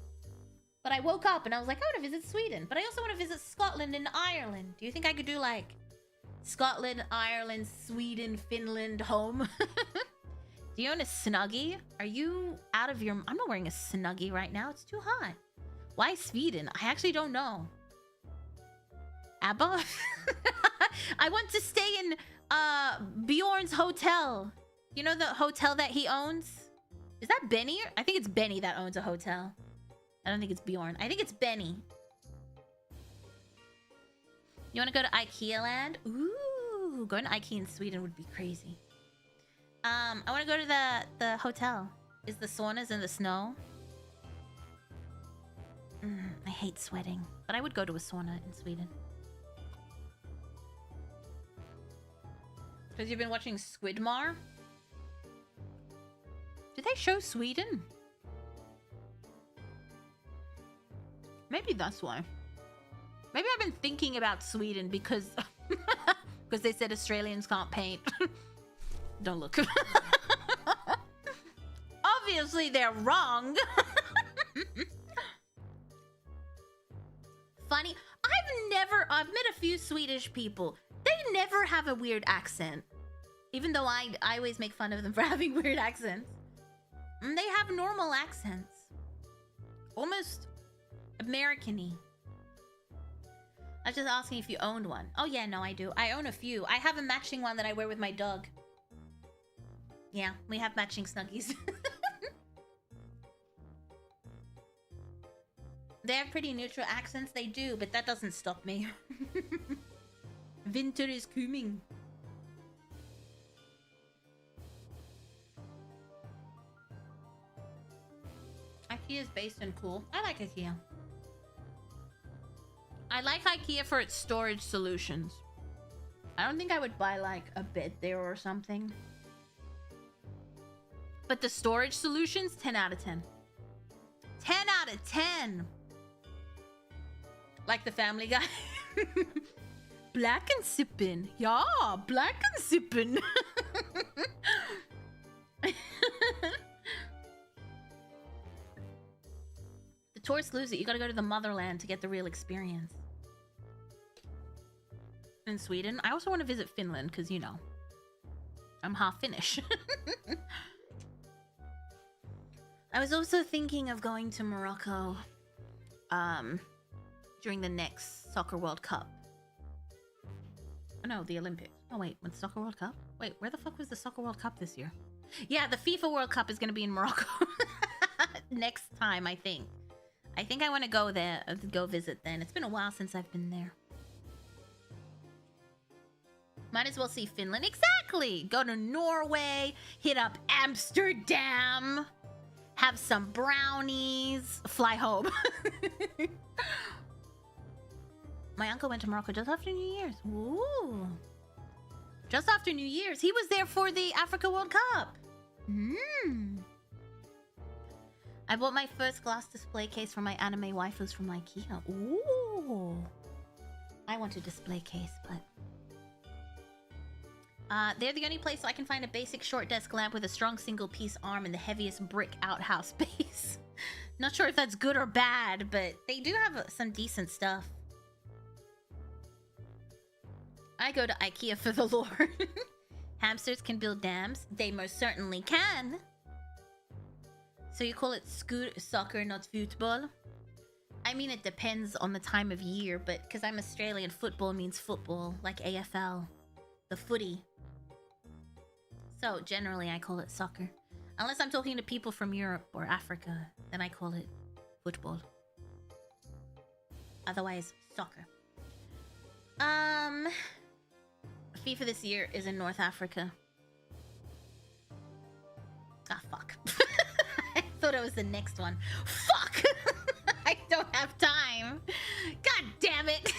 But I woke up and I was like, I want to visit Sweden. But I also want to visit Scotland and Ireland. Do you think I could do like Scotland, Ireland, Sweden, Finland, home? Do you own a Snuggie? Are you out of your... I'm not wearing a Snuggie right now. It's too hot. Why Sweden? I actually don't know. ABBA? I want to stay in Bjorn's hotel. You know the hotel that he owns? Is that Benny? I think it's Benny that owns a hotel. I don't think it's Bjorn. I think it's Benny. You want to go to IKEA land? Ooh, going to IKEA in Sweden would be crazy. I want to go to the hotel. Is the saunas in the snow? I hate sweating, but I would go to a sauna in Sweden. Because you've been watching Squidmar? Did they show Sweden? Maybe that's why. Maybe I've been thinking about Sweden because because they said Australians can't paint. Don't look. Obviously they're wrong. Funny. I've met a few Swedish people. They never have a weird accent. Even though I always make fun of them for having weird accents. They have normal accents. Almost American-y. I was just asking if you owned one. Oh yeah, no, I do. I own a few. I have a matching one that I wear with my dog. Yeah, we have matching Snuggies. They have pretty neutral accents, they do, but that doesn't stop me. Winter is coming. IKEA is based in cool. I like IKEA. I like IKEA for its storage solutions. I don't think I would buy like a bed there or something. But the storage solutions, 10 out of 10. 10 out of 10. Like the Family Guy. Black and sippin'. Yeah, black and sippin'. The tourists lose it. You gotta go to the motherland to get the real experience. In Sweden. I also want to visit Finland because, you know, I'm half Finnish. I was also thinking of going to Morocco during the next Soccer World Cup. Oh no, the Olympics. Oh wait, when's the Soccer World Cup? Wait, where the fuck was the Soccer World Cup this year? Yeah, the FIFA World Cup is going to be in Morocco. Next time, I think. I think I want to go there, go visit then. It's been a while since I've been there. Might as well see Finland. Exactly! Go to Norway, hit up Amsterdam, have some brownies, fly home. My uncle went to Morocco just after New Year's. Ooh. Just after New Year's. He was there for the Africa World Cup. I bought my first glass display case for my anime waifus from IKEA. Ooh. I want a display case, but... they're the only place I can find a basic short desk lamp with a strong single-piece arm and the heaviest brick outhouse base. Not sure if that's good or bad, but they do have some decent stuff. I go to IKEA for the lore. Hamsters can build dams. They most certainly can. So you call it soccer, not football? I mean, it depends on the time of year, but because I'm Australian, football means football, like AFL. The footy. So generally I call it soccer. Unless I'm talking to people from Europe or Africa, then I call it football. Otherwise, soccer. FIFA this year is in North Africa. Ah, fuck. I thought it was the next one. Fuck! I don't have time. God damn it.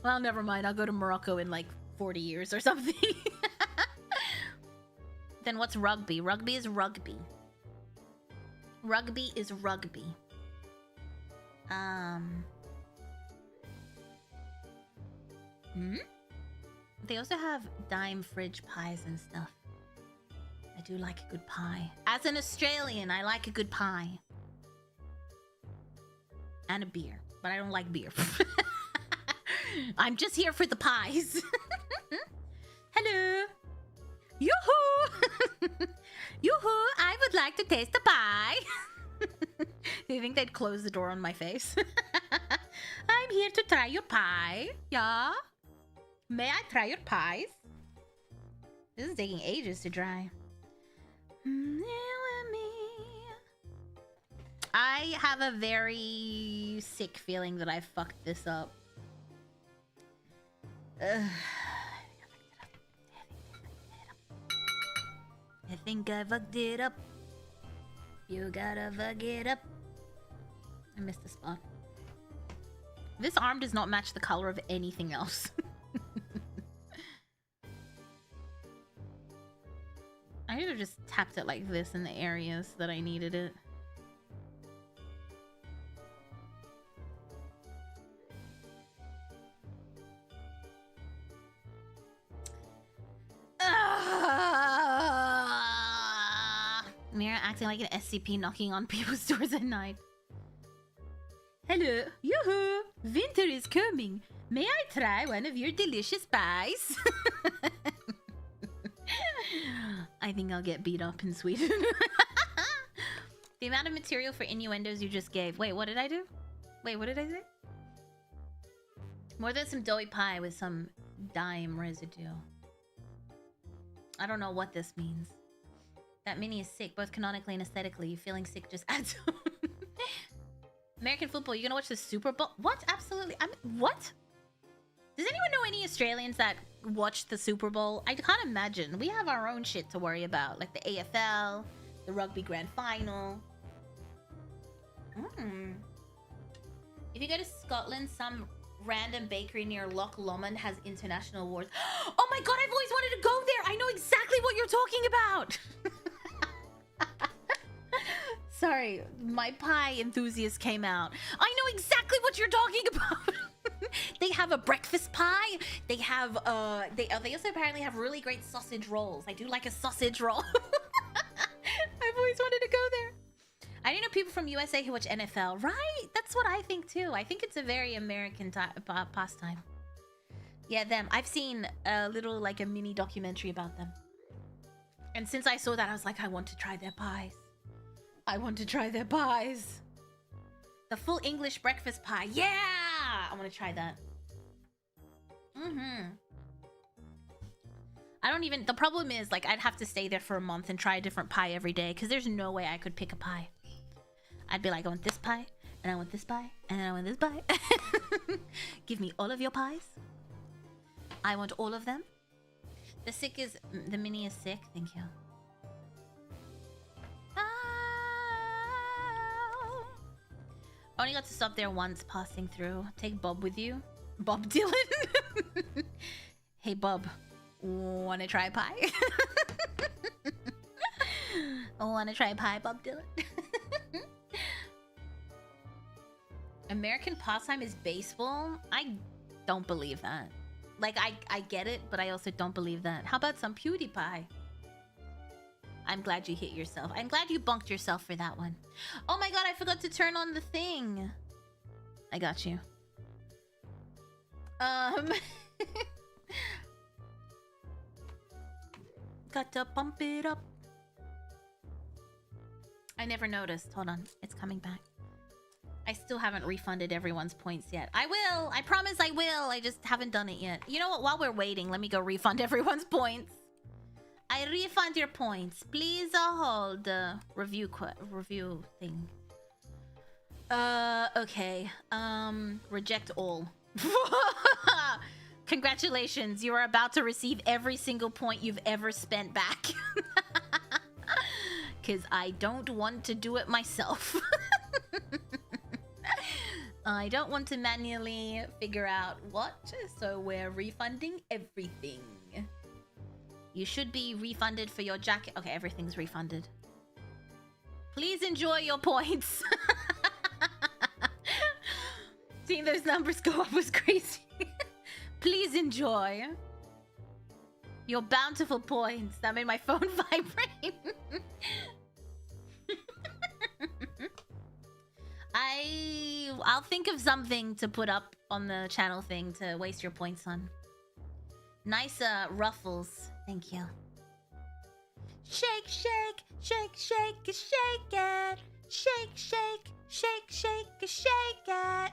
Well, never mind. I'll go to Morocco in like 40 years or something. Then what's rugby? Rugby is rugby. Rugby is rugby. They also have dime fridge pies and stuff. I do like a good pie. As an Australian, I like a good pie. And a beer. But I don't like beer. I'm just here for the pies. Hello. Yoo-hoo! Yoo-hoo! I would like to taste the pie. Do you think they'd close the door on my face? I'm here to try your pie. Yeah? May I try your pies? This is taking ages to dry. I have a very sick feeling that I fucked this up. I think I fucked it up. You gotta fuck it up. I missed the spot. This arm does not match the color of anything else. I should have just tapped it like this in the areas that I needed it. Mira acting like an SCP knocking on people's doors at night. Hello, yoo-hoo! Winter is coming. May I try one of your delicious pies? I think I'll get beat up in Sweden. The amount of material for innuendos you just gave. Wait, what did I do? Wait, what did I say? More than some doughy pie with some dime residue. I don't know what this means. That mini is sick, both canonically and aesthetically. Feeling sick just adds on. American football, you gonna watch the Super Bowl? What? Absolutely. What? Does anyone know any Australians that watch the Super Bowl? I can't imagine. We have our own shit to worry about, like the AFL, the Rugby Grand Final. If you go to Scotland, some random bakery near Loch Lomond has international awards. Oh my god, I've always wanted to go there! I know exactly what you're talking about! Sorry, my pie enthusiast came out. I know exactly what you're talking about! They have a breakfast pie. They have, they also apparently have really great sausage rolls. I do like a sausage roll. I've always wanted to go there. I didn't know people from USA who watch NFL. Right? That's what I think too. I think it's a very American pastime. Yeah, them. I've seen a little, like a mini documentary about them. And since I saw that, I was like, I want to try their pies. I want to try their pies. The full English breakfast pie. Yeah! I want to try that. I don't even... The problem is, like, I'd have to stay there for a month and try a different pie every day. Because there's no way I could pick a pie. I'd be like, I want this pie. And I want this pie. And then I want this pie. Give me all of your pies. I want all of them. The sick is... The mini is sick. Thank you. Only got to stop there once passing through. Take Bob with you. Bob Dylan. Hey Bob, wanna try pie? Wanna try pie, Bob Dylan? American pastime is baseball? I don't believe that. Like, I get it, but I also don't believe that. How about some PewDiePie? I'm glad you hit yourself. I'm glad you bunked yourself for that one. Oh my god, I forgot to turn on the thing. I got you. Got to pump it up. I never noticed. Hold on. It's coming back. I still haven't refunded everyone's points yet. I will. I promise I will. I just haven't done it yet. You know what? While we're waiting, let me go refund everyone's points. I refund your points. Please hold the review thing. Okay. Reject all. Congratulations, you are about to receive every single point you've ever spent back. Because I don't want to do it myself. I don't want to manually figure out what, so we're refunding everything. You should be refunded for your jacket. Okay, everything's refunded. Please enjoy your points. Seeing those numbers go up was crazy. Please enjoy your bountiful points. That made my phone vibrate. I'll think of something to put up on the channel thing to waste your points on. Nice ruffles. Thank you. Shake, shake, shake, shake, shake it. Shake, shake, shake, shake, shake it.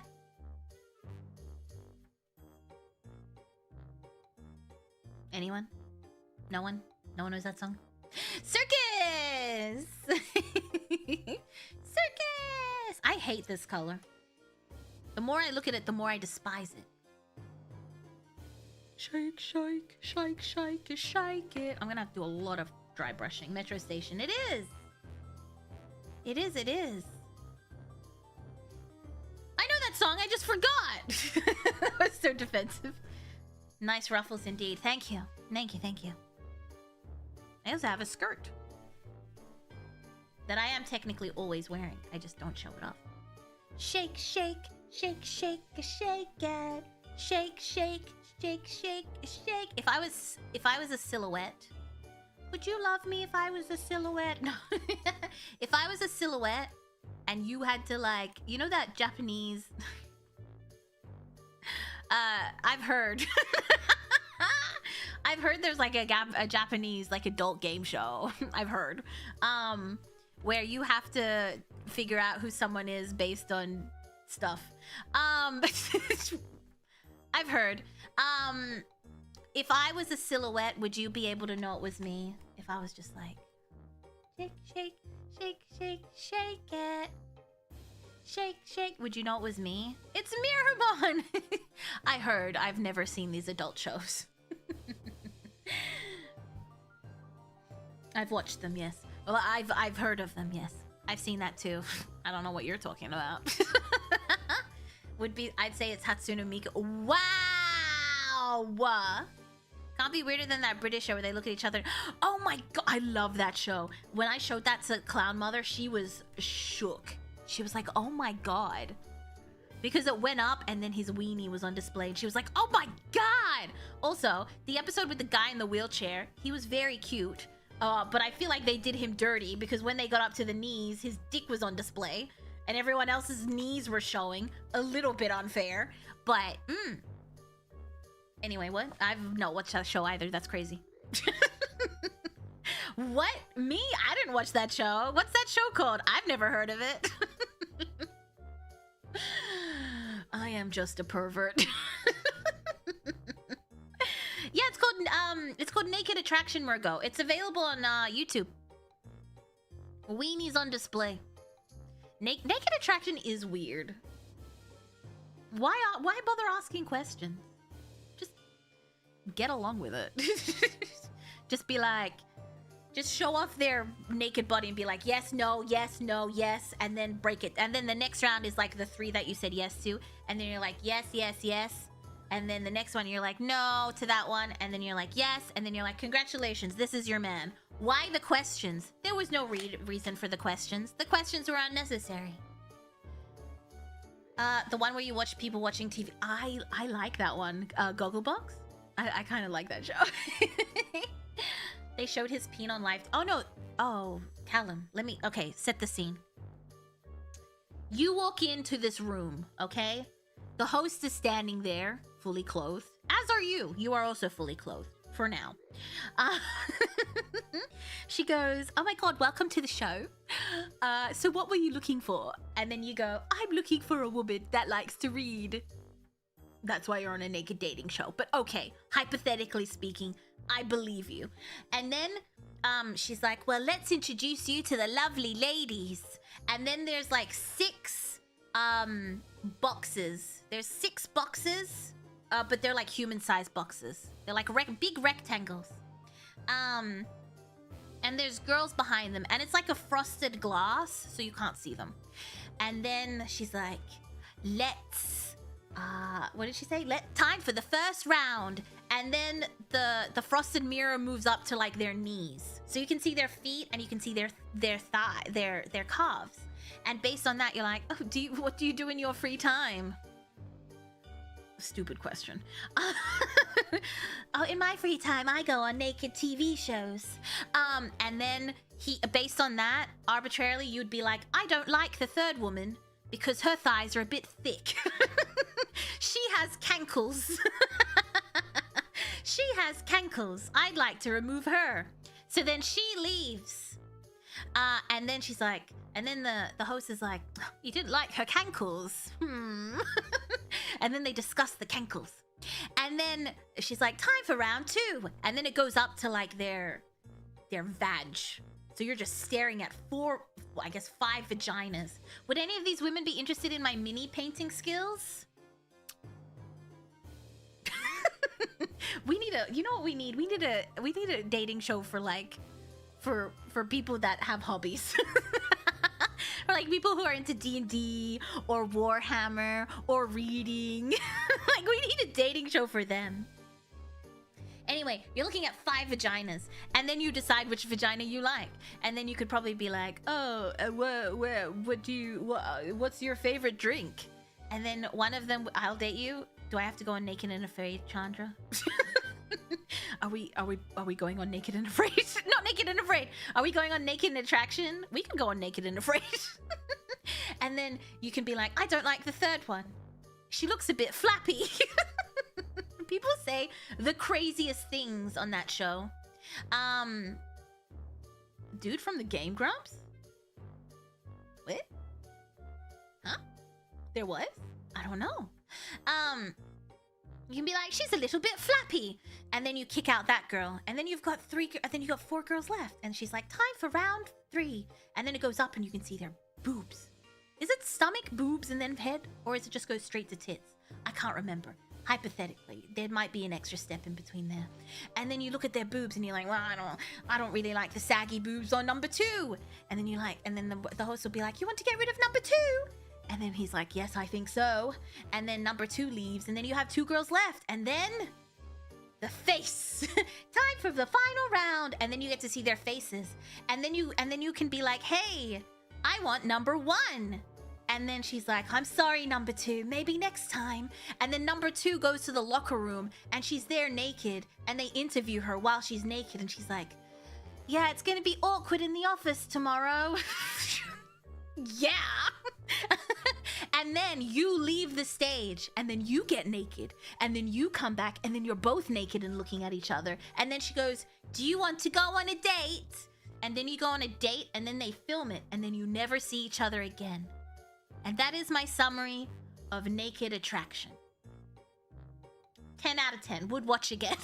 Anyone? No one? No one knows that song? Circus! Circus! I hate this color. The more I look at it, the more I despise it. Shake, shake, shake, shake, shake it. I'm gonna have to do a lot of dry brushing. Metro Station. It is! It is, it is. I know that song, I just forgot! That was so defensive. Nice ruffles indeed. Thank you. Thank you, thank you. I also have a skirt that I am technically always wearing. I just don't show it off. Shake, shake, shake, shake, shake it. Shake, shake, shake, shake, shake. If I was a silhouette, would you love me if I was a silhouette? No. If I was a silhouette and you had to, like, you know that Japanese I've heard I've heard there's like a Japanese like adult game show. I've heard where you have to figure out who someone is based on stuff. I've heard. If I was a silhouette, would you be able to know it was me? If I was just like shake, shake, shake, shake, shake it. Shake, shake. Would you know it was me? It's Miramon! I heard. I've never seen these adult shows. I've watched them, yes. Well, I've heard of them, yes. I've seen that too. I don't know what you're talking about. I'd say it's Hatsune Miku. Wow! Can't be weirder than that British show where they look at each other. Oh my god, I love that show. When I showed that to Clown Mother, she was shook. She was like, oh my god. Because it went up and then his weenie was on display and she was like, oh my god. Also, the episode with the guy in the wheelchair, he was very cute. But I feel like they did him dirty because when they got up to the knees, his dick was on display and everyone else's knees were showing. A little bit unfair, but anyway, what? I've not watched that show either. That's crazy. What? Me? I didn't watch that show. What's that show called? I've never heard of it. I am just a pervert. Yeah, it's called Naked Attraction Murgo. It's available on YouTube. Weenies on display. Naked Attraction is weird. Why bother asking questions? Just get along with it. Just be like, just show off their naked body and be like, yes, no, yes, no, yes, and then break it. And then the next round is like the 3 that you said yes to. And then you're like, yes, yes, yes. And then the next one, you're like, no to that one. And then you're like, yes. And then you're like, congratulations, this is your man. Why the questions? There was no reason for the questions. The questions were unnecessary. The one where you watch people watching TV. I like that one. Gogglebox? I kind of like that show. They showed his peen on live. Oh, no. Oh, Callum. Okay, set the scene. You walk into this room, okay? The host is standing there, fully clothed. As are you. You are also fully clothed. For now. She goes, oh my god, welcome to the show. So what were you looking for? And then you go, I'm looking for a woman that likes to read. That's why you're on a naked dating show. But okay, hypothetically speaking, I believe you. And then she's like, well, let's introduce you to the lovely ladies. And then there's like 6 boxes. There's 6 boxes, but they're like human-sized boxes. They're like big rectangles. And there's girls behind them, and it's like a frosted glass, so you can't see them. And then she's like, let's what did she say? Time for the first round. And then the frosted mirror moves up to like their knees, so you can see their feet and you can see their thigh, their calves. And based on that, you're like, oh, what do you do in your free time? Stupid question. Oh, in my free time, I go on naked TV shows. And then based on that, arbitrarily, you'd be like, I don't like the third woman because her thighs are a bit thick. She has cankles. She has cankles. I'd like to remove her. So then she leaves. And then she's like, and then the host is like, you didn't like her cankles. And then they discuss the cankles. And then she's like, time for round 2. And then it goes up to like their vag. So you're just staring at 5 vaginas. Would any of these women be interested in my mini painting skills? We need you know what we need? We need a dating show for like, for people that have hobbies. Or like people who are into D&D or Warhammer or reading. Like we need a dating show for them. Anyway, you're looking at 5 vaginas, and then you decide which vagina you like, and then you could probably be like, oh, what's your favorite drink? And then one of them, I'll date you. Do I have to go on Naked and Afraid, Chandra? Are we going on Naked and Afraid? Not Naked and Afraid. Are we going on Naked and Attraction? We can go on Naked and Afraid. And then you can be like, I don't like the third one. She looks a bit flappy. People say the craziest things on that show. Dude from the Game Grumps? What? Huh? There was? I don't know. You can be like, she's a little bit flappy, and then you kick out that girl, and then you've got 4 girls left, and she's like, time for round 3, and then it goes up and you can see their boobs. Is it stomach, boobs, and then head, or is it just go straight to tits? I can't remember. Hypothetically, there might be an extra step in between there. And then you look at their boobs and you're like, well, I don't really like the saggy boobs on number 2. And then you're like, and then the host will be like, you want to get rid of number 2? And then he's like, yes, I think so. And then number 2 leaves, and then you have 2 girls left. And then the face. Time for the final round. And then you get to see their faces. And then you can be like, hey, I want number 1. And then she's like, I'm sorry, number 2, maybe next time. And then number 2 goes to the locker room, and she's there naked, and they interview her while she's naked, and she's like, yeah, it's gonna be awkward in the office tomorrow. Yeah. And then you leave the stage, and then you get naked, and then you come back, and then you're both naked and looking at each other. And then she goes, do you want to go on a date? And then you go on a date, and then they film it, and then you never see each other again. And that is my summary of Naked Attraction. 10 out of 10. Would watch again.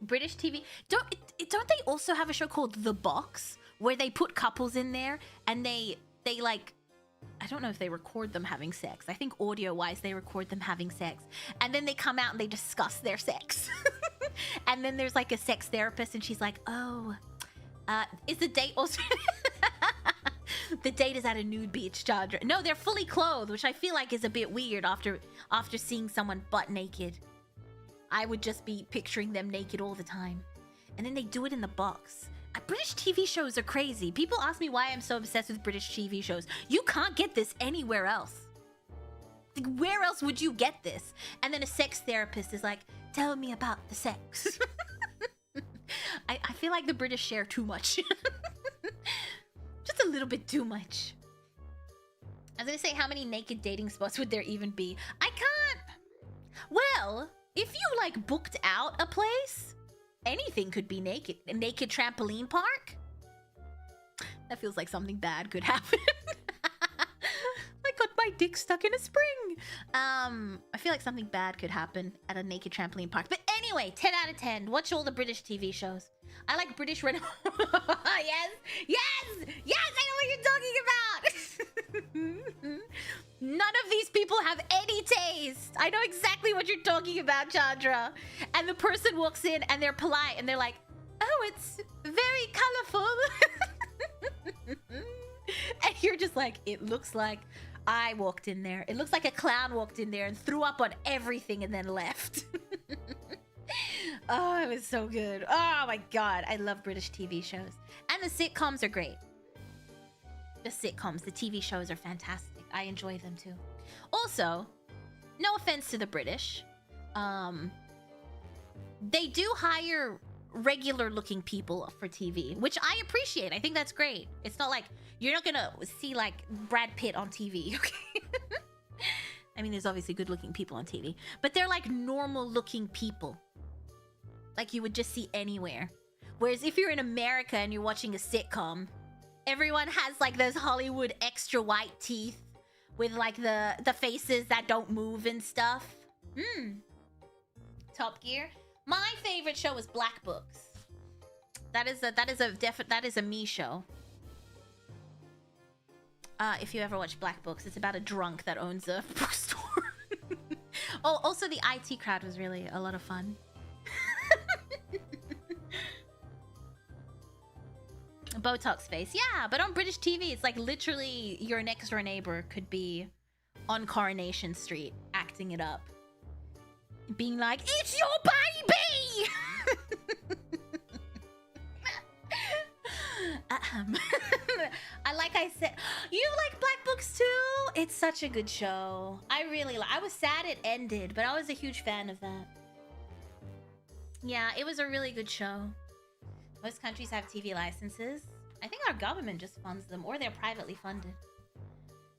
British TV. Don't they also have a show called The Box, where they put couples in there and they like, I don't know if they record them having sex. I think audio-wise they record them having sex. And then they come out and they discuss their sex. And then there's like a sex therapist, and she's like, oh, is the date also... The date is at a nude beach, Chandra. No, they're fully clothed, which I feel like is a bit weird after seeing someone butt naked. I would just be picturing them naked all the time. And then they do it in the box. British TV shows are crazy. People ask me why I'm so obsessed with British TV shows. You can't get this anywhere else. Like, where else would you get this? And then a sex therapist is like, tell me about the sex. I feel like the British share too much. Just a little bit too much. I was gonna say, how many naked dating spots would there even be? I can't. Well, if you like booked out a place, anything could be naked. A naked trampoline park? That feels like something bad could happen. I got my dick stuck in a spring. I feel like something bad could happen at a naked trampoline park. But anyway, 10 out of 10. Watch all the British TV shows. I like British Yes! Yes! Yes! I know what you're talking about! None of these people have any taste. I know exactly what you're talking about, Chandra. And the person walks in and they're polite and they're like, oh, it's very colorful. And you're just like, it looks like I walked in there. It looks like a clown walked in there and threw up on everything and then left. Oh, it was so good. Oh my God. I love British TV shows. And the sitcoms are great. The sitcoms, the TV shows are fantastic. I enjoy them too. Also, no offense to the British. They do hire regular looking people for TV, which I appreciate. I think that's great. It's not like you're not gonna see like Brad Pitt on TV, okay? I mean, there's obviously good looking people on TV, but they're like normal looking people. Like you would just see anywhere. Whereas if you're in America and you're watching a sitcom, everyone has like those Hollywood extra white teeth with like the faces that don't move and stuff. Top Gear. My favorite show was Black Books. That is a me show. If you ever watch Black Books, it's about a drunk that owns a bookstore. Oh, also the IT crowd was really a lot of fun. Botox face, yeah, but on British TV, it's like literally your next door neighbor could be on Coronation Street acting it up, being like, "It's your baby." Like I said, you like Black Books too? It's such a good show. I was sad it ended, but I was a huge fan of that. Yeah, it was a really good show. Most countries have TV licenses. I think our government just funds them, or they're privately funded.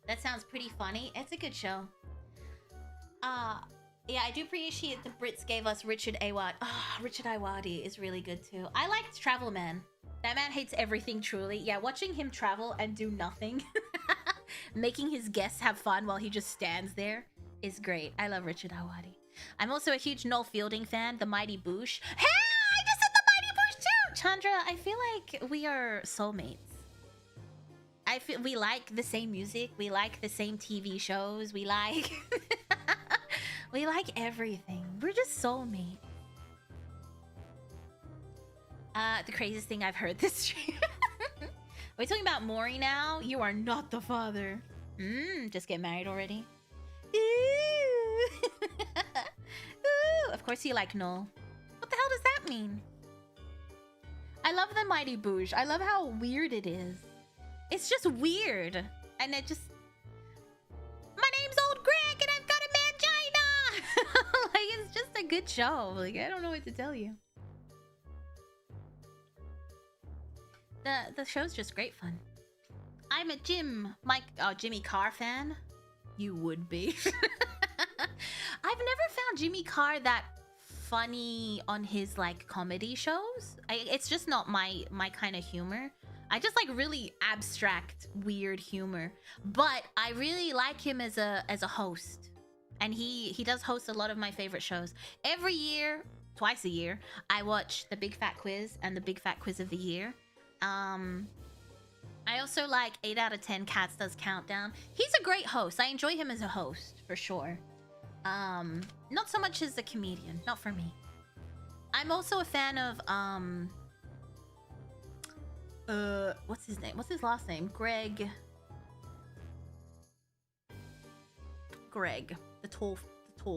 That sounds pretty funny. It's a good show. Yeah, I do appreciate the Brits gave us Richard Ayoade. Richard Ayoade is really good too. I liked Travel Man. That man hates everything, truly. Yeah, watching him travel and do nothing, making his guests have fun while he just stands there is great. I love Richard Ayoade. I'm also a huge Noel Fielding fan, The Mighty Boosh. Hey, I just said The Mighty Boosh too! Chandra, I feel like we are soulmates. I feel we like the same music. We like the same TV shows. We like... we like everything. We're just soulmates. The craziest thing I've heard this stream. Are we talking about Maury now? You are not the father. Just get married already? Ooh. Ooh. Of course you like Noel. What the hell does that mean? I love The Mighty Boosh. I love how weird it is. It's just weird. And it just... My name's Old Greg and I've got a mangina! Like, it's just a good show. Like, I don't know what to tell you. The show's just great fun. I'm a Jimmy Carr fan. You would be. I've never found Jimmy Carr that funny on his like comedy shows. It's just not my kind of humor. I just like really abstract, weird humor. But I really like him as a host. And he does host a lot of my favorite shows. Every year, twice a year, I watch the Big Fat Quiz and the Big Fat Quiz of the Year. I also like 8 out of 10 Cats Does Countdown. He's a great host. I enjoy him as a host, for sure. Not so much as a comedian. Not for me. I'm also a fan of, what's his name? What's his last name? Greg, the tall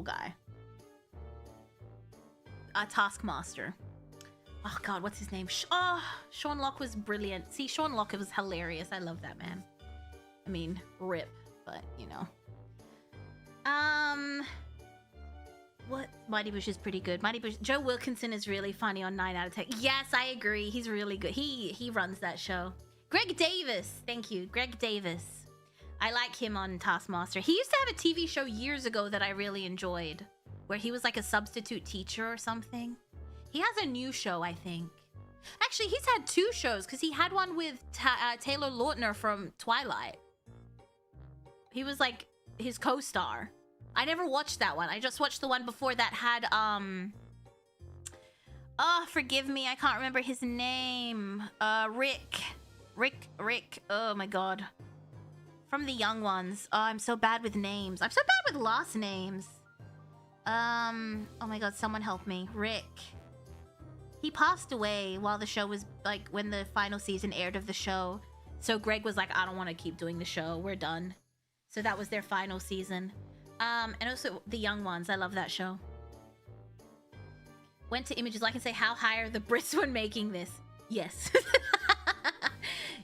guy. Taskmaster. Oh God, what's his name? Sean Locke was brilliant. See, Sean Locke was hilarious. I love that man. I mean, rip, but you know. What? Mighty Bush is pretty good. Mighty Bush. Joe Wilkinson is really funny on 9 out of 10. Yes, I agree. He's really good. He runs that show. Greg Davis. Thank you, Greg Davis. I like him on Taskmaster. He used to have a TV show years ago that I really enjoyed, where he was like a substitute teacher or something. He has a new show, I think. Actually, he's had 2 shows because he had one with Taylor Lautner from Twilight. He was like his co-star. I never watched that one. I just watched the one before that had oh, forgive me, I can't remember his name. Rick. Oh my god. From the young ones. Oh, I'm so bad with names. I'm so bad with last names. Oh my god, someone help me. Rick. He passed away while the show was, like, when the final season aired of the show. So Greg was like, I don't want to keep doing the show. We're done. So that was their final season. And also the young ones. I love that show. Went to Images. I can say, how high are the Brits when making this? Yes.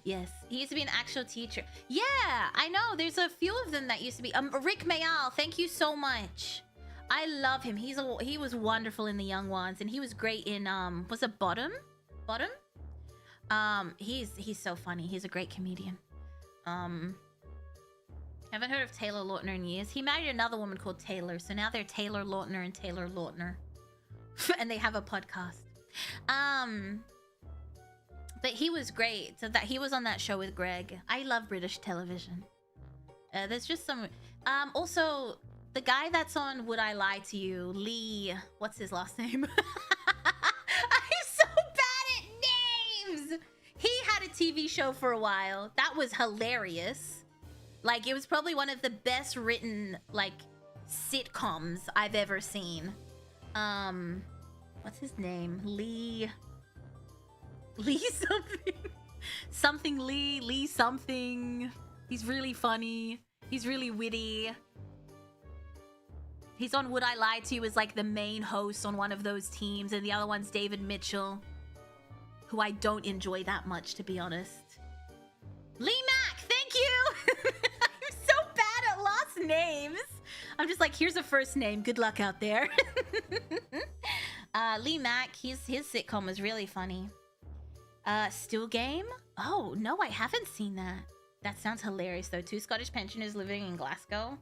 Yes. He used to be an actual teacher. Yeah, I know. There's a few of them that used to be. Rick Mayall, thank you so much. I love him. He was wonderful in the young ones, and he was great in was it Bottom? He's so funny. He's a great comedian. Haven't heard of Taylor Lautner in years. He married another woman called Taylor, so now they're Taylor Lautner and Taylor Lautner. And they have a podcast. But he was great. So that he was on that show with Greg. I love British television. There's just some also the guy that's on Would I Lie to You, Lee, what's his last name? I'm so bad at names. He had a TV show for a while. That was hilarious. Like, it was probably one of the best written, like, sitcoms I've ever seen. What's his name? Lee something. Something Lee something. He's really funny. He's really witty. He's on Would I Lie to You as, like, the main host on one of those teams, and the other one's David Mitchell, who I don't enjoy that much, to be honest. Lee Mack, thank you! I'm so bad at last names. I'm just like, here's a first name. Good luck out there. Lee Mack, his sitcom was really funny. Still Game? Oh, no, I haven't seen that. That sounds hilarious, though. 2 Scottish pensioners living in Glasgow.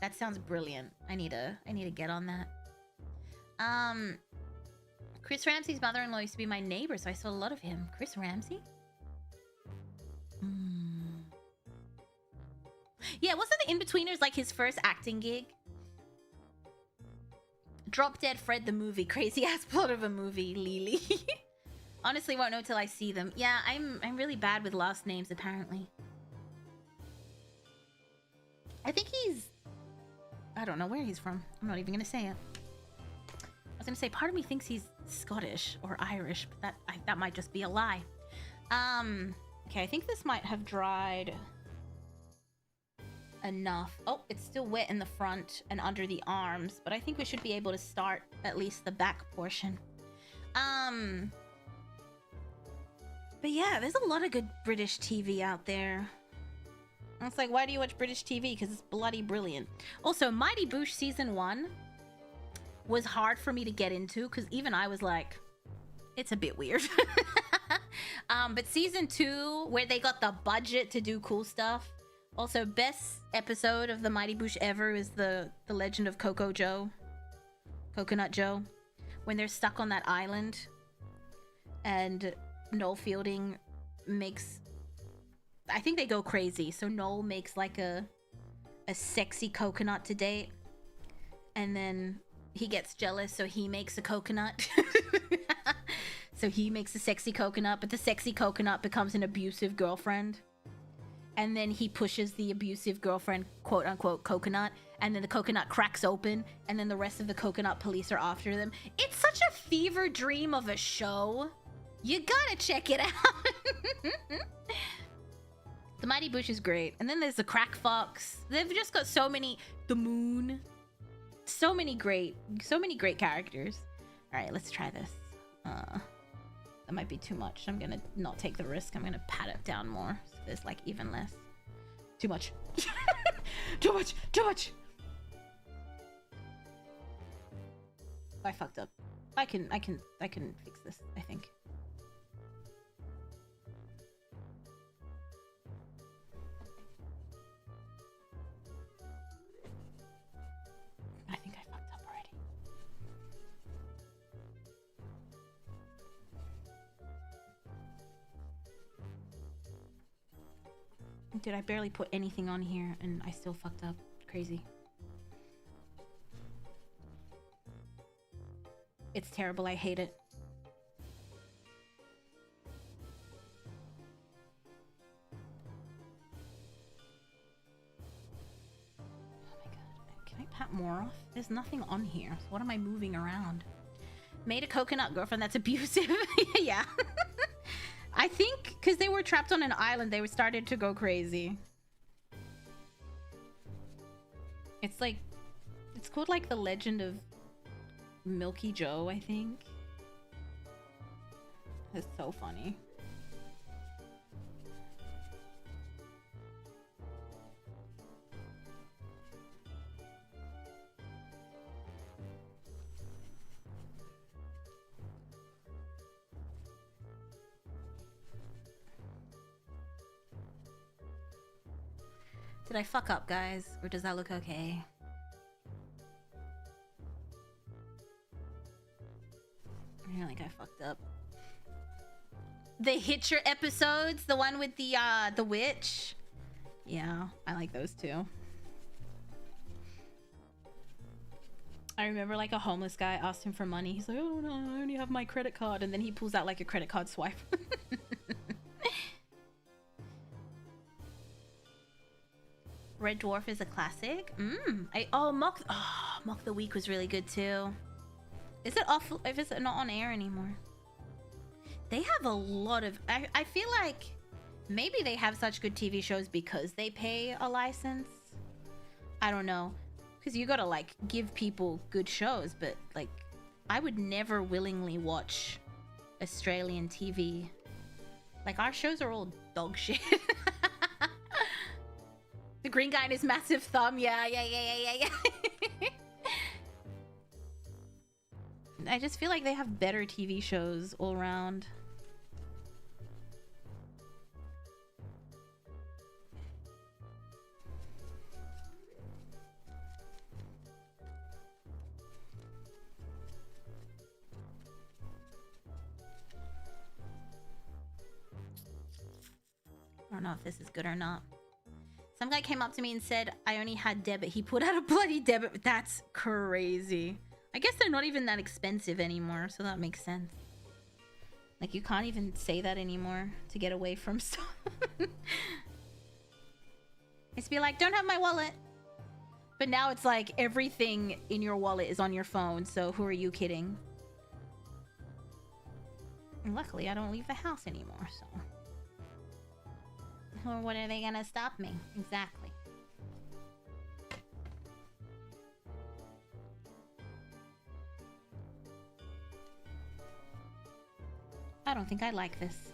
That sounds brilliant. I need to get on that. Chris Ramsey's mother-in-law used to be my neighbor, so I saw a lot of him. Chris Ramsey? Yeah, wasn't the In-Betweeners like his first acting gig? Drop Dead Fred the movie. Crazy ass plot of a movie, Lily. Honestly, won't know till I see them. Yeah, I'm really bad with last names, apparently. I think he's... I don't know where he's from. I'm not even gonna say it. I was gonna say, part of me thinks he's Scottish or Irish, but that might just be a lie. Okay, I think this might have dried enough. Oh, it's still wet in the front and under the arms, but I think we should be able to start at least the back portion. But yeah, there's a lot of good British TV out there. And it's like, why do you watch British TV? Because it's bloody brilliant. Also, Mighty Boosh Season 1 was hard for me to get into, because even I was like, it's a bit weird. But Season 2, where they got the budget to do cool stuff. Also, best episode of the Mighty Boosh ever is the Legend of Coconut Joe. When they're stuck on that island. And Noel Fielding makes... I think they go crazy. So Noel makes like a sexy coconut to date. And then he gets jealous, so he makes a coconut. So he makes a sexy coconut, but the sexy coconut becomes an abusive girlfriend. And then he pushes the abusive girlfriend, quote unquote, coconut. And then the coconut cracks open. And then the rest of the coconut police are after them. It's such a fever dream of a show. You gotta check it out. The Mighty Boosh is great. And then there's the Crack Fox. They've just got so many... The Moon. So many great characters. Alright, let's try this. That might be too much. I'm gonna not take the risk. I'm gonna pat it down more. So there's like even less. Too much. Too much. I fucked up. I can fix this, I think. I think I fucked up already. Dude, I barely put anything on here and I still fucked up. crazy. It's terrible. I hate it. Oh my god. Can I pat more off? There's nothing on here. So what am I moving around? Made a coconut girlfriend that's abusive. Yeah. I think because they were trapped on an island, they started to go crazy. It's like, it's called like the Legend of Milky Joe, I think. It's so funny. Did I fuck up, guys? Or does that look okay? I feel like I fucked up. The Hitcher episodes, the one with the witch. Yeah, I like those too. I remember like a homeless guy asked him for money. He's like, oh no, I only have my credit card. And then he pulls out like a credit card swipe. Red Dwarf is a classic. Mock the Week was really good too. Is it off? If it's not on air anymore? They have a lot of. I feel like maybe they have such good TV shows because they pay a license. I don't know, because you gotta like give people good shows, but like I would never willingly watch Australian TV. Like our shows are all dog shit. The green guy and his massive thumb. Yeah. I just feel like they have better TV shows all around. I don't know if this is good or not. Some guy came up to me and said I only had debit. He put out a bloody debit. That's crazy. I guess they're not even that expensive anymore, so that makes sense. Like, you can't even say that anymore to get away from stuff. It's be like, don't have my wallet. But now it's like everything in your wallet is on your phone, so who are you kidding? And luckily, I don't leave the house anymore, so... Or what are they gonna stop me? Exactly. I don't think I like this.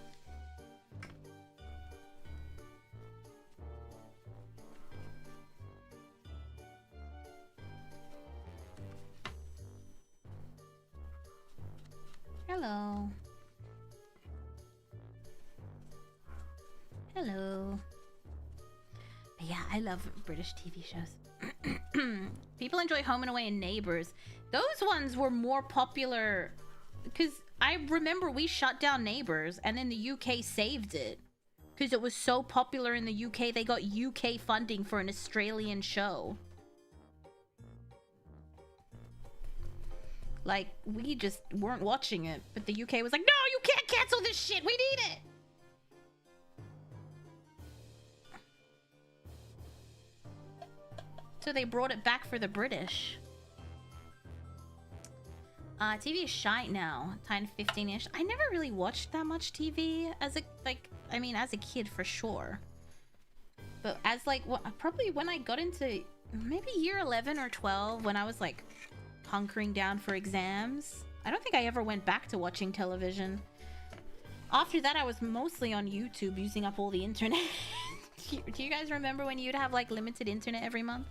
Hello. Hello. But yeah, I love British TV shows. People enjoy Home and Away and Neighbours. Those ones were more popular because I remember we shut down Neighbours and then the UK saved it because it was so popular in the UK. They got UK funding for an Australian show. Like, we just weren't watching it, but the UK was like, no, you can't cancel this shit. We need it. So they brought it back for the British. TV is shite now. Time 15-ish. I never really watched that much TV as a, like, I mean, as a kid for sure. But as like, probably when I got into maybe year 11 or 12, when I was like hunkering down for exams. I don't think I ever went back to watching television. After that, I was mostly on YouTube using up all the internet. Do you guys remember when you'd have like limited internet every month?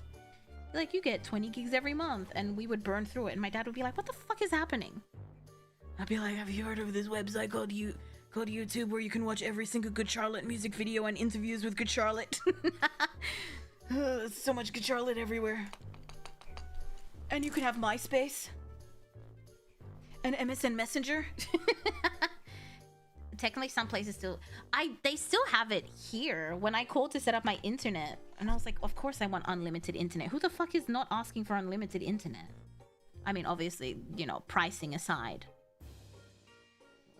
Like, you get 20 gigs every month, and we would burn through it, and my dad would be like, what the fuck is happening? I'd be like, have you heard of this website called YouTube where you can watch every single Good Charlotte music video and interviews with Good Charlotte? There's so much Good Charlotte everywhere. And you can have MySpace. And MSN Messenger. technically some places still, they still have it here. When I called to set up my internet, and I was like, of course I want unlimited internet. Who the fuck is not asking for unlimited internet? I mean, obviously, you know, pricing aside.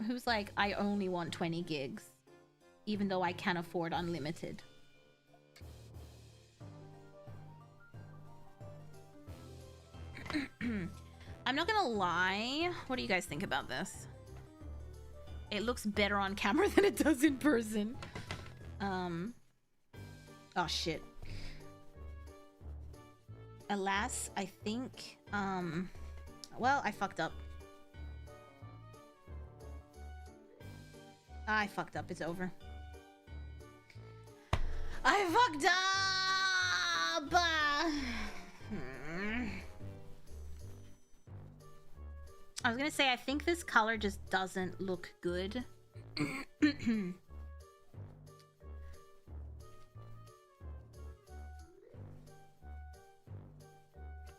Who's like, I only want 20 gigs, even though I can afford unlimited? I'm not gonna lie. What do you guys think about this? It looks better on camera than it does in person. Oh shit. Alas, I think, well, I fucked up. I fucked up. It's over. I fucked up! I was gonna say, I think this color just doesn't look good. Oh,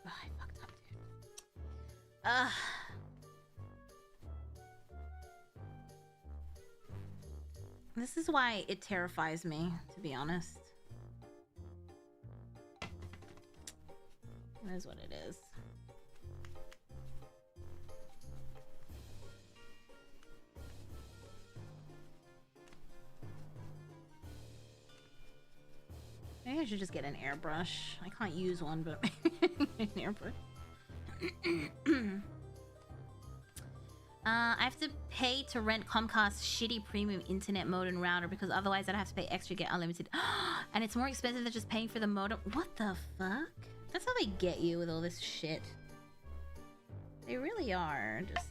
I fucked up, dude. This is why it terrifies me, to be honest. It is what it is. Maybe I should just get an airbrush. I can't use one, but an airbrush. I have to pay to rent Comcast's shitty premium internet modem router because otherwise I'd have to pay extra to get unlimited. And it's more expensive than just paying for the modem. What the fuck? That's how they get you with all this shit. They really are just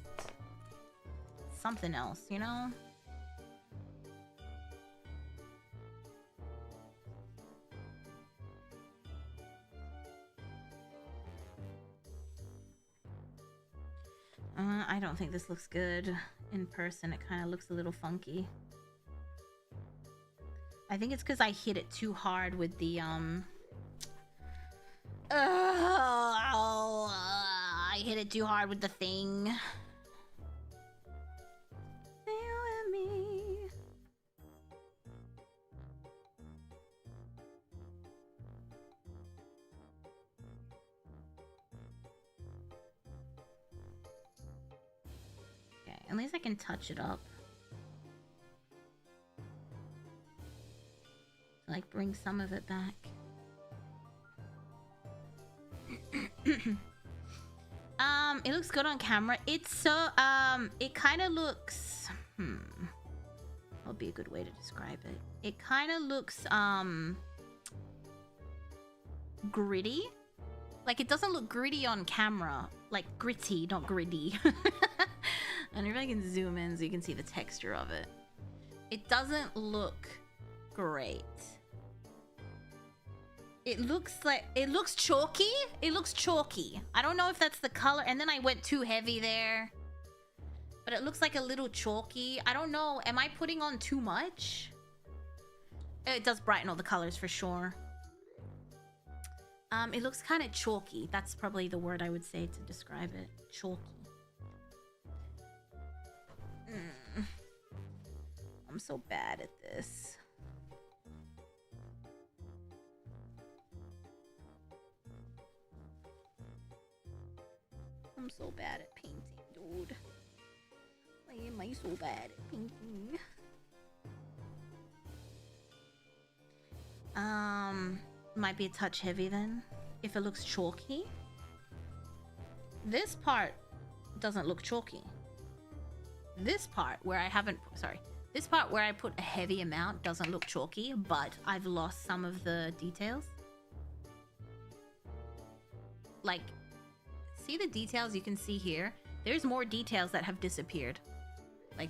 something else, you know? I don't think this looks good in person. It kind of looks a little funky. I think it's because I hit it too hard with the I hit it too hard with the thing. Stay with me. At least I can touch it up. Like, bring some of it back. It looks good on camera. It's so, it kind of looks, that'll be a good way to describe it. It kind of looks, gritty. Like, it doesn't look gritty on camera. Like, gritty, not gritty. And if I can zoom in so you can see the texture of it. It doesn't look great. It looks like, it looks chalky. It looks chalky. I don't know if that's the color. And then I went too heavy there. But it looks like a little chalky. I don't know. Am I putting on too much? It does brighten all the colors for sure. It looks kind of chalky. That's probably the word I would say to describe it. Chalky. I'm so bad at this. I'm so bad at painting, dude. Why am I so bad at painting? Might be a touch heavy then, if it looks chalky. This part doesn't look chalky. This part where I haven't, sorry, this part where I put a heavy amount doesn't look chalky, but I've lost some of the details. Like, see the details you can see here? There's more details that have disappeared. Like,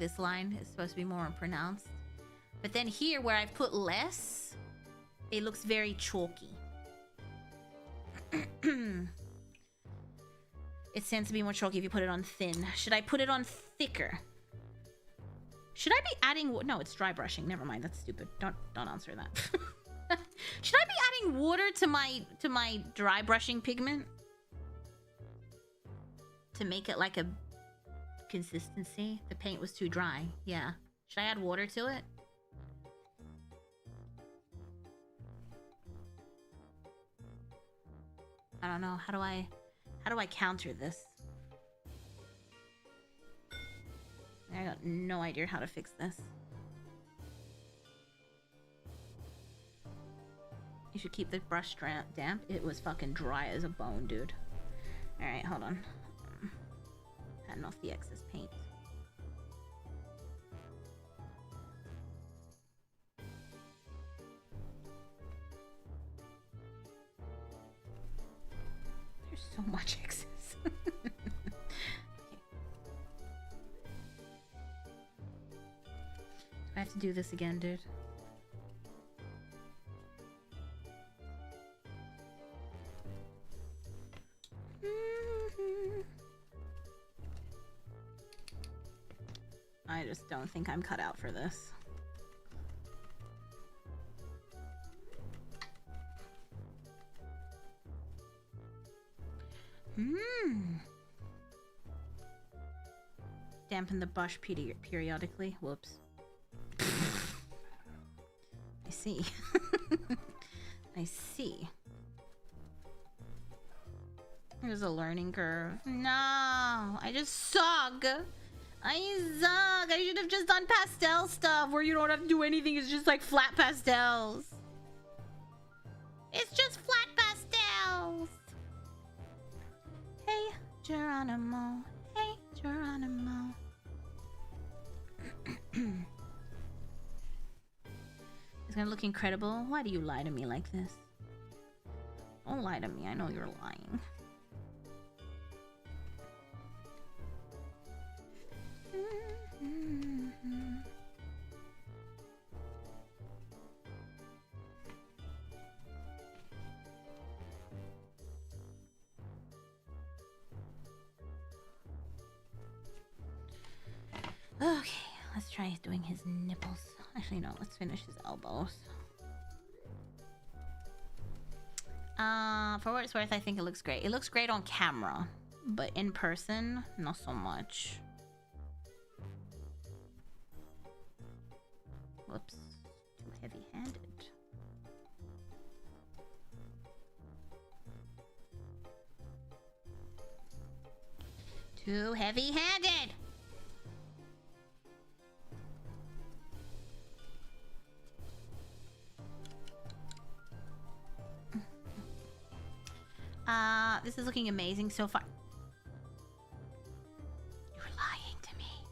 this line is supposed to be more pronounced. But then here, where I've put less, it looks very chalky. It tends to be more chalky if you put it on thin. Should I put it on thicker? Should I be adding... No, it's dry brushing. Never mind. That's stupid. Don't answer that. Should I be adding water to my dry brushing pigment? To make it like a consistency. The paint was too dry. Yeah. Should I add water to it? I don't know. How do I counter this? I got no idea how to fix this. You should keep the brush damp. It was fucking dry as a bone, dude. Alright, hold on. Patting off the excess paint. There's so much excess. Okay. I have to do this again, dude. I just don't think I'm cut out for this. Dampen the brush periodically. Whoops. I see. I see. There's a learning curve. No, I just suck. I suck. I should have just done pastel stuff where you don't have to do anything. It's just like flat pastels. It's just flat pastels. Hey, Geronimo. Hey, Geronimo. It's gonna look incredible. Why do you lie to me like this? Don't lie to me. I know you're lying. Okay, let's try doing his nipples. Actually, no, let's finish his elbows. For what it's worth, I think it looks great. It looks great on camera, but in person, not so much. Whoops, too heavy-handed. Too heavy-handed! This is looking amazing so far. You're lying to me.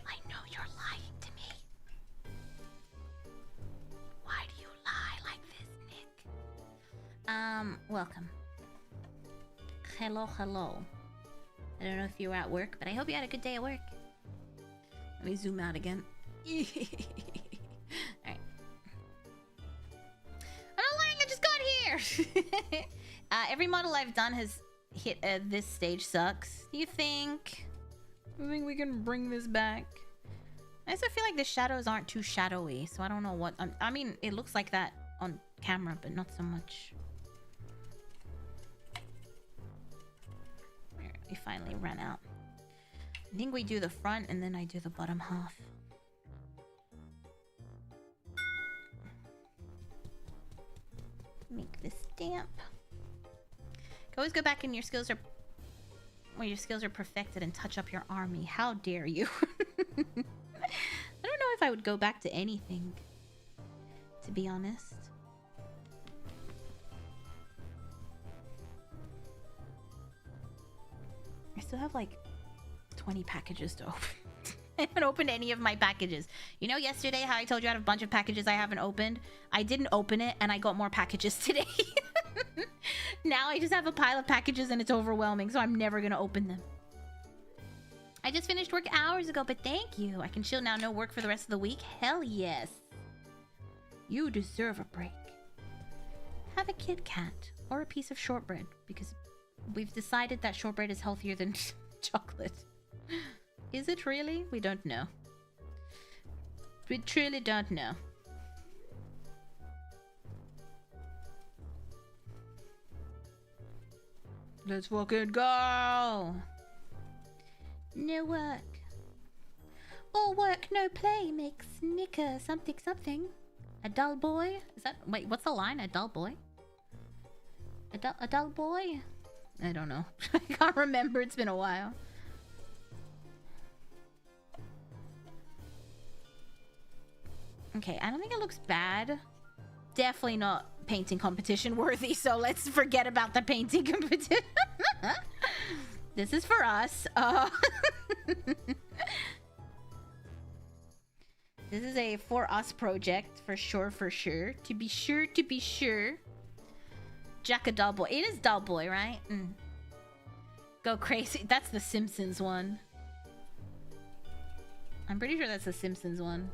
I know you're lying to me. Why do you lie like this, Nick? Welcome. Hello, hello. I don't know if you were at work, but I hope you had a good day at work. Let me zoom out again. Alright. I'm not lying, I just got here! Every model I've done has hit this stage sucks. Do you think? I think we can bring this back. I also feel like the shadows aren't too shadowy, so I don't know what... I mean, it looks like that on camera, but not so much. We finally ran out. I think we do the front and then I do the bottom half. Make this stamp. Always go back and your skills are when your skills are perfected and touch up your army. How dare you? I don't know if I would go back to anything, to be honest. I still have like 20 packages to open. I haven't opened any of my packages. You know yesterday how I told you I have a bunch of packages I haven't opened? I didn't open it and I got more packages today. Now I just have a pile of packages and it's overwhelming, so I'm never gonna open them. I just finished work hours ago, but thank you. I can chill now, no work for the rest of the week? Hell yes. You deserve a break. Have a Kit Kat or a piece of shortbread, because we've decided that shortbread is healthier than chocolate. Is it really? We don't know. We truly don't know. Let's fucking go! No work. All work, no play makes Nick something something. A dull boy? Is that... Wait, what's the line? A dull boy? A dull boy? I don't know. I can't remember. It's been a while. Okay, I don't think it looks bad. Definitely not painting competition worthy, so let's forget about the painting competition. This is for us. This is a for us project, for sure, for sure. To be sure, to be sure. Jack a dull boy. It is dull boy, right? Mm. Go crazy. That's the Simpsons one. I'm pretty sure that's the Simpsons one.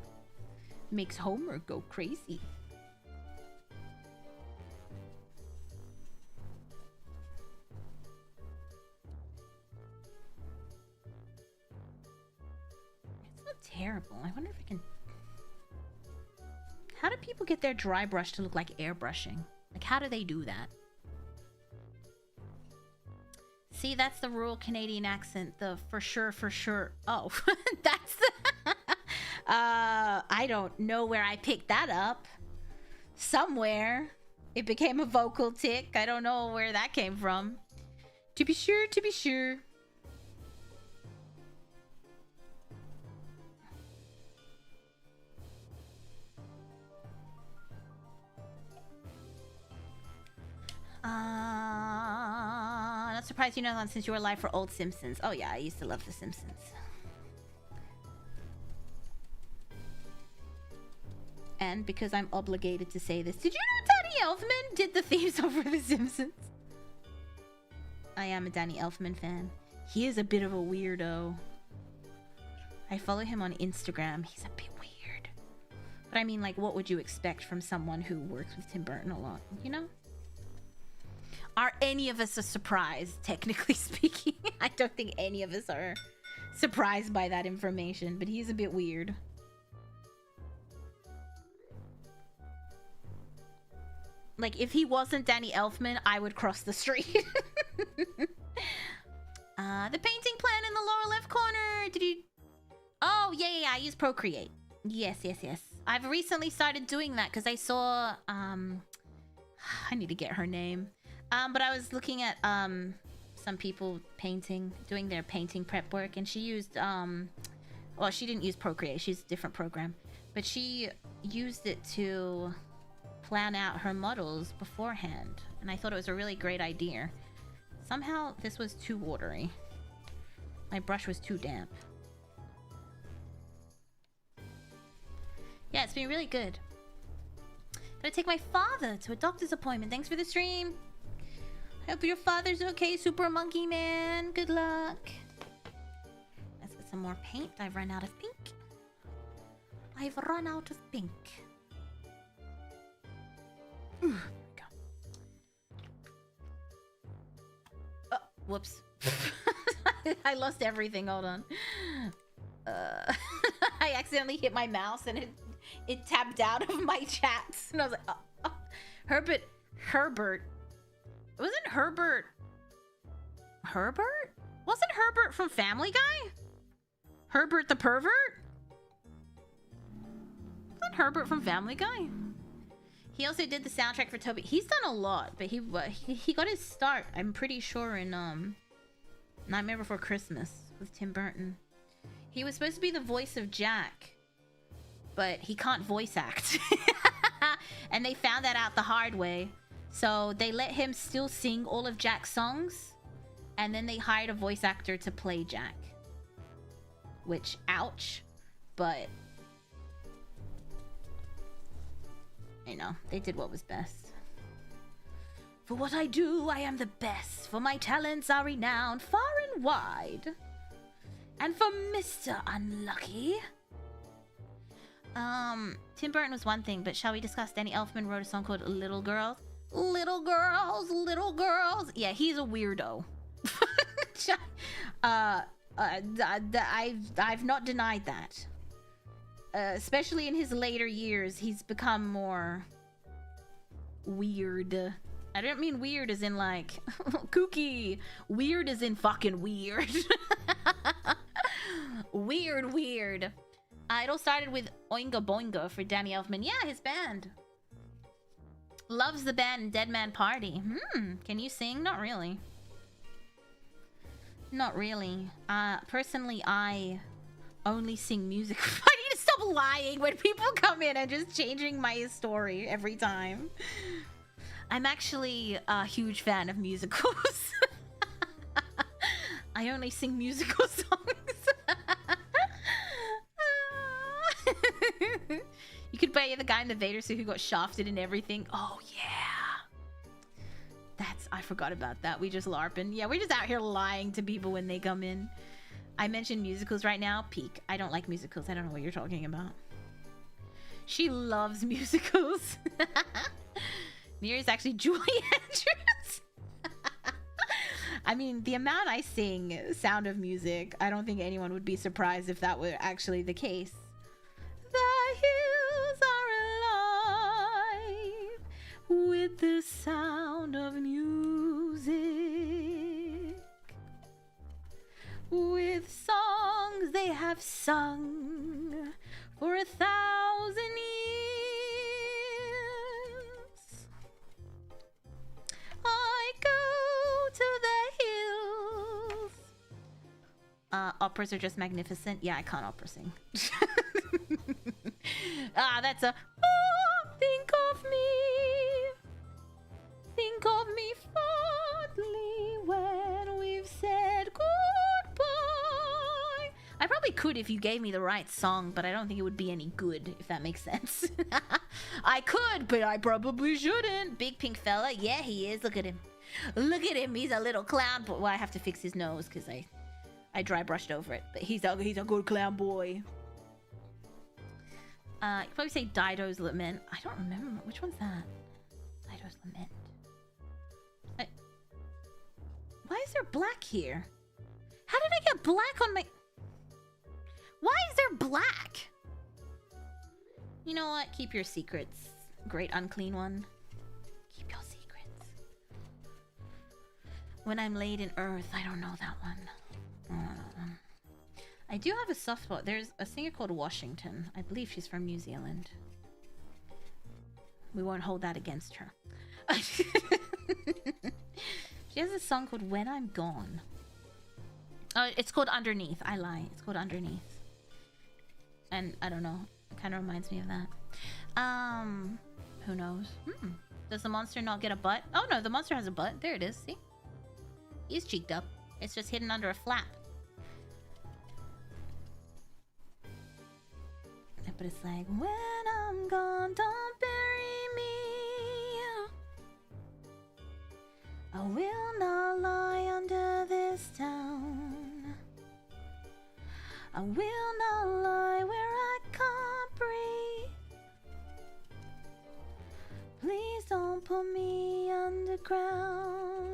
Makes Homer go crazy. It's not terrible. I wonder if I can... How do people get their dry brush to look like airbrushing? Like, how do they do that? See, that's the rural Canadian accent. The for sure, for sure. Oh, that's the... I don't know where I picked that up. Somewhere. It became a vocal tick. I don't know where that came from. To be sure, to be sure. Not surprised you know that since you were alive for old Simpsons. Oh yeah, I used to love the Simpsons. And because I'm obligated to say this, did you know Danny Elfman did the theme song for the Simpsons? I am a Danny Elfman fan. He is a bit of a weirdo. I follow him on Instagram. He's a bit weird. But I mean, like, what would you expect from someone who works with Tim Burton a lot, you know? Are any of us surprised, technically speaking? I don't think any of us are surprised by that information, but he's a bit weird. Like, if he wasn't Danny Elfman, I would cross the street. The painting plan in the lower left corner. Did you... Oh, yeah, I use Procreate. Yes. I've recently started doing that because I saw... I need to get her name. But I was looking at some people doing their painting prep work, and she used well, she didn't use Procreate, she used a different program, but she used it to plan out her models beforehand, and I thought it was a really great idea. Somehow this was too watery. My brush was too damp. Yeah, it's been really good. Gotta take my father to a doctor's appointment. Thanks for the stream. Hope your father's okay, Super Monkey Man. Good luck. Let's get some more paint. I've run out of pink. I've run out of pink. There we go. Oh, whoops. I lost everything. Hold on. I accidentally hit my mouse and it tapped out of my chats. And I was like, oh. Herbert. Wasn't Herbert? Wasn't Herbert from Family Guy? Herbert the pervert? Wasn't Herbert from Family Guy? He also did the soundtrack for Toby. He's done a lot, but he got his start, I'm pretty sure, in Nightmare Before Christmas with Tim Burton. He was supposed to be the voice of Jack, but he can't voice act. And they found that out the hard way. So they let him still sing all of Jack's songs, and then they hired a voice actor to play Jack. Which, ouch, but... you know, they did what was best. For what I do, I am the best. For my talents are renowned far and wide. And for Mr. Unlucky... Tim Burton was one thing, but shall we discuss Danny Elfman wrote a song called Little Girls? Little girls, little girls. Yeah, he's a weirdo. I've not denied that. Especially in his later years, he's become more weird. I don't mean weird as in like kooky. Weird as in fucking weird. Weird, weird. It all started with Oinga Boinga for Danny Elfman. Yeah, his band. Loves the band Dead Man Party. Can you sing? Not really. Not really. Personally, I only sing music. I need to stop lying when people come in and just changing my story every time. I'm actually a huge fan of musicals. I only sing musical songs. You could play the guy in the Vader suit who got shafted and everything. Oh, yeah. I forgot about that. We just LARPing. Yeah, we're just out here lying to people when they come in. I mentioned musicals right now. Peak. I don't like musicals. I don't know what you're talking about. She loves musicals. Mira's actually Julie Andrews. I mean, the amount I sing Sound of Music, I don't think anyone would be surprised if that were actually the case. The hills are alive with the sound of music. With songs they have sung for 1,000 years. I go to the hills. Operas are just magnificent. Yeah, I can't opera sing. That's a think of me fondly when we've said goodbye. I probably could if you gave me the right song, but I don't think it would be any good, if that makes sense. I could, but I probably shouldn't. Big pink fella. Yeah, he is. Look at him. Look at him. He's a little clown. But well, I have to fix his nose because I dry brushed over it. But he's a good clown boy. You could probably say Dido's Lament. I don't remember. Which one's that? Dido's Lament. Why is there black here? How did I get black on my... Why is there black? You know what? Keep your secrets. Great unclean one. Keep your secrets. When I'm laid in earth. I don't know that one. I do have a soft spot. There's a singer called Washington. I believe she's from New Zealand. We won't hold that against her. She has a song called When I'm Gone. Oh, it's called Underneath. I lie. It's called Underneath. And I don't know. It kind of reminds me of that. Who knows? Does the monster not get a butt? Oh no, the monster has a butt. There it is. See? He's cheeked up. It's just hidden under a flap. But it's like, when I'm gone, don't bury me. I will not lie under this town. I will not lie where I can't breathe. Please don't put me underground.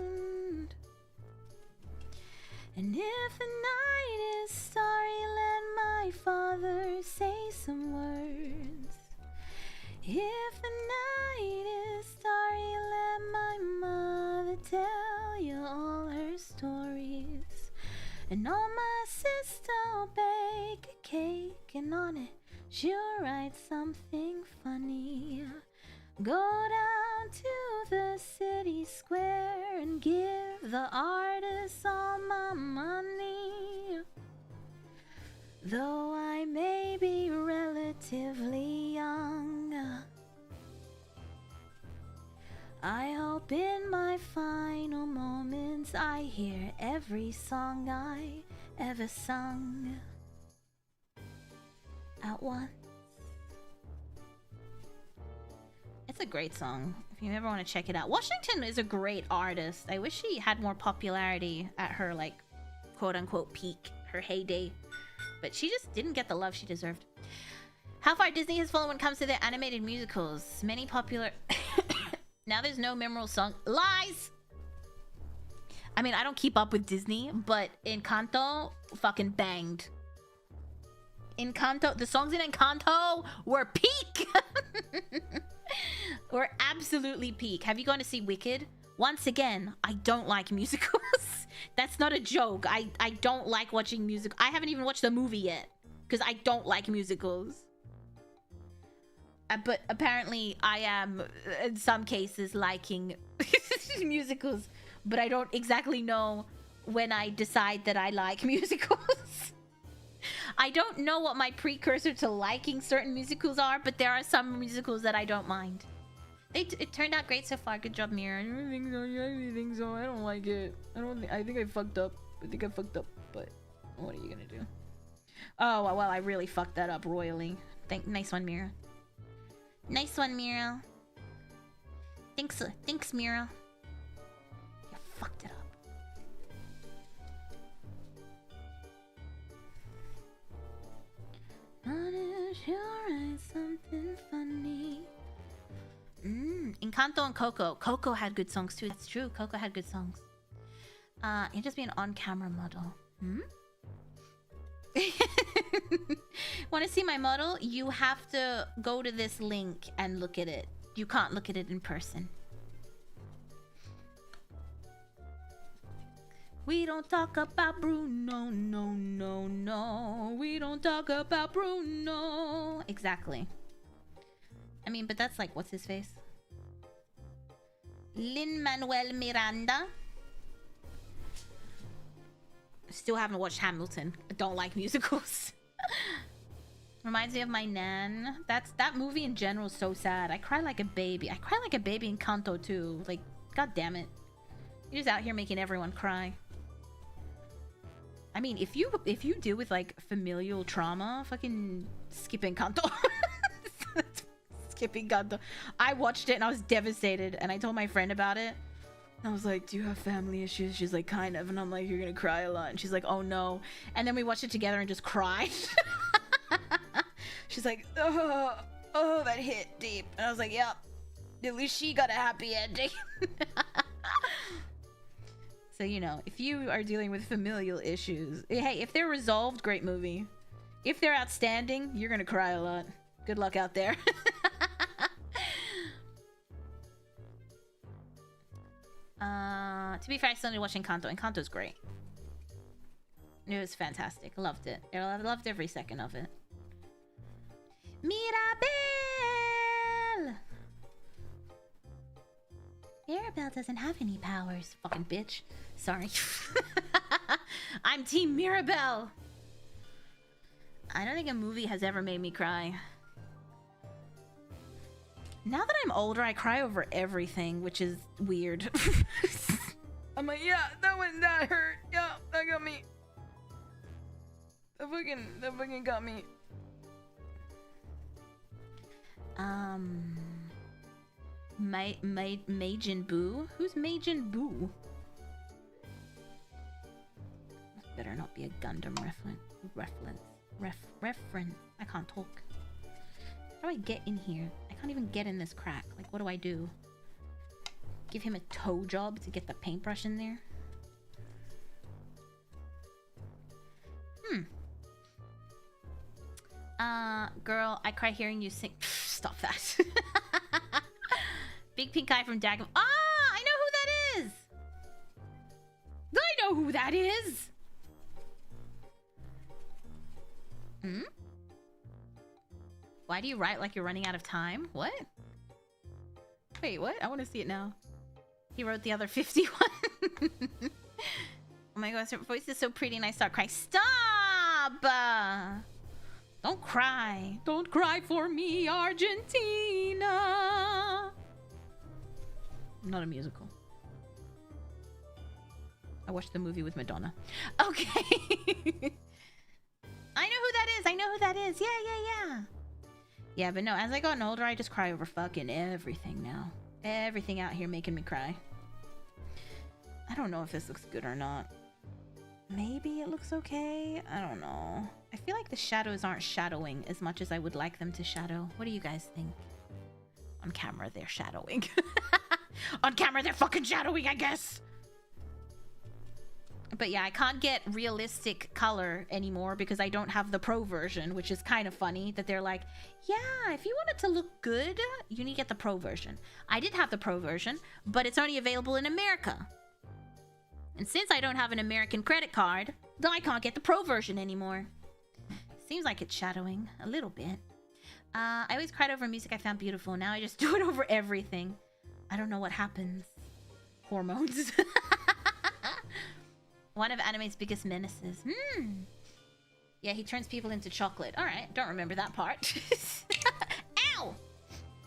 And if the night is starry, let my father say some words. If the night is starry, let my mother tell you all her stories. And on my sister will bake a cake, and on it she'll write something funny. Go down to the city square and give the artists all my money. Though I may be relatively young, I hope in my final moments I hear every song I ever sung at once. It's a great song. If you ever want to check it out. Washington is a great artist. I wish she had more popularity at her, like, quote-unquote peak, her heyday. But she just didn't get the love she deserved. How far Disney has fallen when it comes to their animated musicals. Many popular... Now there's no memorable song. Lies! I mean, I don't keep up with Disney, but Encanto fucking banged. Encanto... The songs in Encanto were peak! Were absolutely peak. Have you gone to see Wicked? Once again, I don't like musicals. That's not a joke. I don't like watching music. I haven't even watched the movie yet because I don't like musicals. But apparently I am in some cases liking musicals, but I don't exactly know when I decide that I like musicals. I don't know what my precursor to liking certain musicals are, but there are some musicals that I don't mind. It turned out great so far. Good job, Mira. I don't think so. Yeah, I think so. I don't like it. I think I fucked up. But what are you gonna do? Oh well, I really fucked that up royally. Nice one, Mira. Nice one, Mira. Thanks, Mira. You fucked it up. Not sure it's something funny. Encanto and Coco. Coco had good songs too. That's true. Coco had good songs. You just be an on-camera model. Want to see my model? You have to go to this link and look at it. You can't look at it in person. We don't talk about Bruno, no. We don't talk about Bruno. Exactly. I mean, but that's like, what's his face? Lin-Manuel Miranda. Still haven't watched Hamilton. I don't like musicals. Reminds me of my nan. That movie in general is so sad. I cry like a baby. I cry like a baby in Kanto too. Like, god damn it. You're just out here making everyone cry. I mean, if you deal with like familial trauma, fucking skip Encanto. Skipping Encanto. I watched it and I was devastated, and I told my friend about it. I was like, do you have family issues? She's like, kind of. And I'm like, you're gonna cry a lot. And she's like, oh no. And then we watched it together and just cried. She's like, oh, that hit deep. And I was like, yep. At least she got a happy ending. So, you know, if you are dealing with familial issues, hey, if they're resolved, great movie. If they're outstanding, you're gonna cry a lot. Good luck out there. To be fair, I still need to watch Encanto. Encanto's great. It was fantastic. Loved it. I loved every second of it. Mirabelle! Mirabelle doesn't have any powers. Fucking bitch. Sorry. I'm Team Mirabelle. I don't think a movie has ever made me cry. Now that I'm older, I cry over everything, which is weird. I'm like, yeah, that hurt. Yeah, that got me. That fucking got me. Majin Buu? Who's Majin Buu? Better not be a Gundam reference. I can't talk. How do I get in here? I can't even get in this crack. Like, what do I do? Give him a toe job to get the paintbrush in there? Girl, I cry hearing you sing. Stop that. Big pink eye from Dagon. Ah, I know who that is. I know who that is. Why do you write like you're running out of time? What? Wait, what? I want to see it now. He wrote the other 51. Oh my gosh, her voice is so pretty and I start crying. Stop! Don't cry. Don't cry for me, Argentina. I'm not a musical. I watched the movie with Madonna. Okay. I know who that is. I know who that is. Yeah. Yeah, but no, as I gotten older, I just cry over fucking everything now. Everything out here making me cry. I don't know if this looks good or not. Maybe it looks okay. I don't know. I feel like the shadows aren't shadowing as much as I would like them to shadow. What do you guys think? On camera, they're shadowing. On camera, they're fucking shadowing, I guess. But yeah, I can't get realistic color anymore because I don't have the pro version, which is kind of funny that they're like, yeah, if you want it to look good, you need to get the pro version. I did have the pro version, but it's only available in America. And since I don't have an American credit card, I can't get the pro version anymore. Seems like it's shadowing a little bit. I always cried over music I found beautiful. Now I just do it over everything. I don't know what happens. Hormones. One of anime's biggest menaces. Yeah, he turns people into chocolate. Alright, don't remember that part. Ow!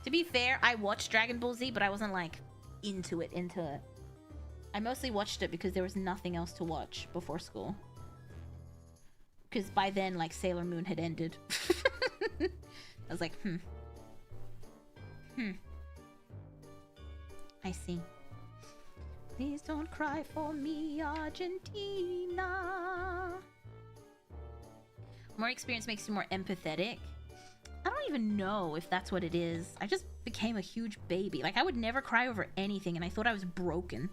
To be fair, I watched Dragon Ball Z, but I wasn't like into it. I mostly watched it because there was nothing else to watch before school. Because by then, like, Sailor Moon had ended. I was like, I see. Please don't cry for me, Argentina. More experience makes you more empathetic. I don't even know if that's what it is. I just became a huge baby. Like, I would never cry over anything, and I thought I was broken.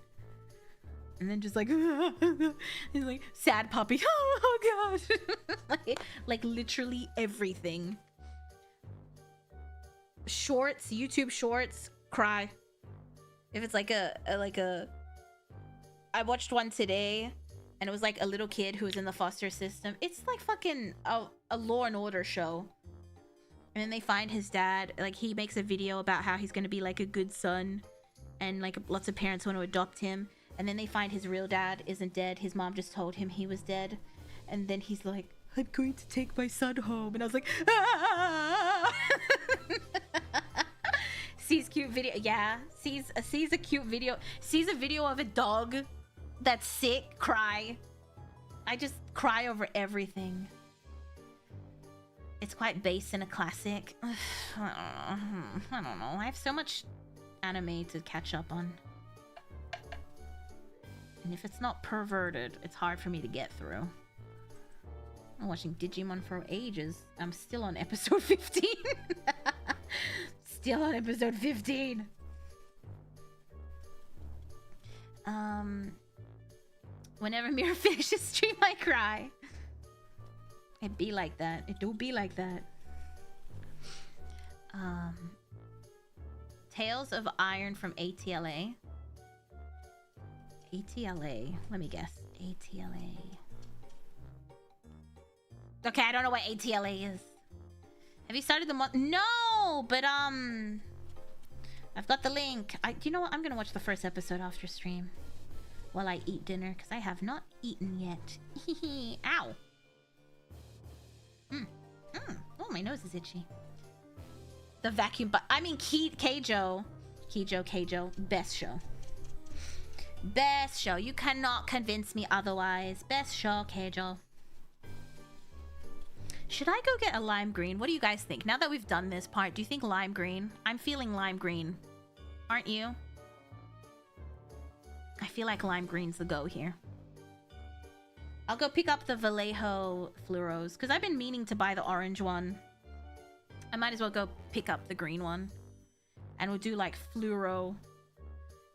And then just like, and like, sad puppy. Oh god. like literally everything. Shorts, YouTube shorts, cry. If it's like I watched one today, and it was like a little kid who was in the foster system. It's like fucking a Law and Order show. And then they find his dad, like he makes a video about how he's gonna be like a good son, and like lots of parents want to adopt him. And then they find his real dad isn't dead. His mom just told him he was dead. And then he's like, I'm going to take my son home. And I was like, ah! Sees cute video. Yeah, sees a cute video. Sees a video of a dog that's sick. Cry. I just cry over everything. It's quite based in a classic. I don't know. I have so much anime to catch up on. And if it's not perverted, it's hard for me to get through. I'm watching Digimon for ages. I'm still on episode 15. Still on episode 15. Whenever Mira finishes stream, I cry. It be like that. It do be like that. Tales of Iron from ATLA. ATLA. Let me guess. ATLA. Okay, I don't know what ATLA is. Have you started the month? No, but I've got the link. You know what? I'm gonna watch the first episode after stream while I eat dinner because I have not eaten yet. Ow. Oh, my nose is itchy. The vacuum, but I mean Keijo. Best show. Best show. You cannot convince me otherwise. Best show, Keijo. Should I go get a lime green? What do you guys think? Now that we've done this part, do you think lime green? I'm feeling lime green. Aren't you? I feel like lime green's the go here. I'll go pick up the Vallejo fluoros because I've been meaning to buy the orange one. I might as well go pick up the green one. And we'll do like fluoro.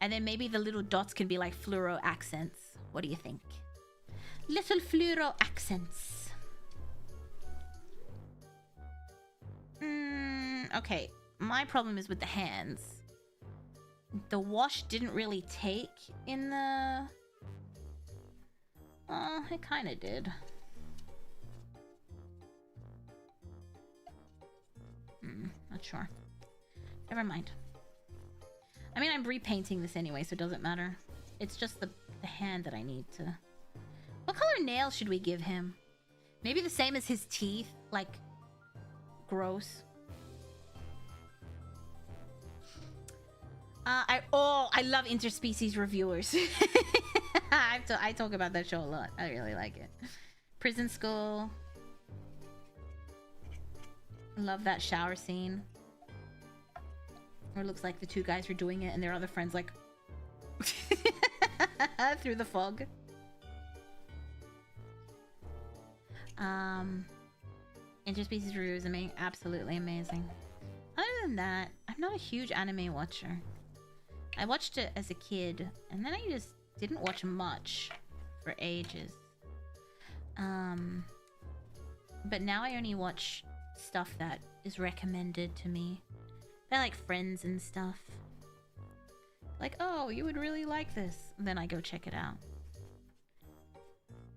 And then maybe the little dots can be like fluoro accents. What do you think? Little fluoro accents. Okay. My problem is with the hands. The wash didn't really take in the... it kind of did. Not sure. Never mind. I mean, I'm repainting this anyway, so it doesn't matter. It's just the hand that I need to... What color nails should we give him? Maybe the same as his teeth? Like, gross. I love interspecies reviewers. I talk about that show a lot. I really like it. Prison School. Love that shower scene. Where it looks like the two guys are doing it and their other friends like... through the fog. Interspecies reviews, absolutely amazing. Other than that, I'm not a huge anime watcher. I watched it as a kid, and then I just didn't watch much for ages. But now I only watch stuff that is recommended to me by like friends and stuff. Like, oh, you would really like this. And then I go check it out.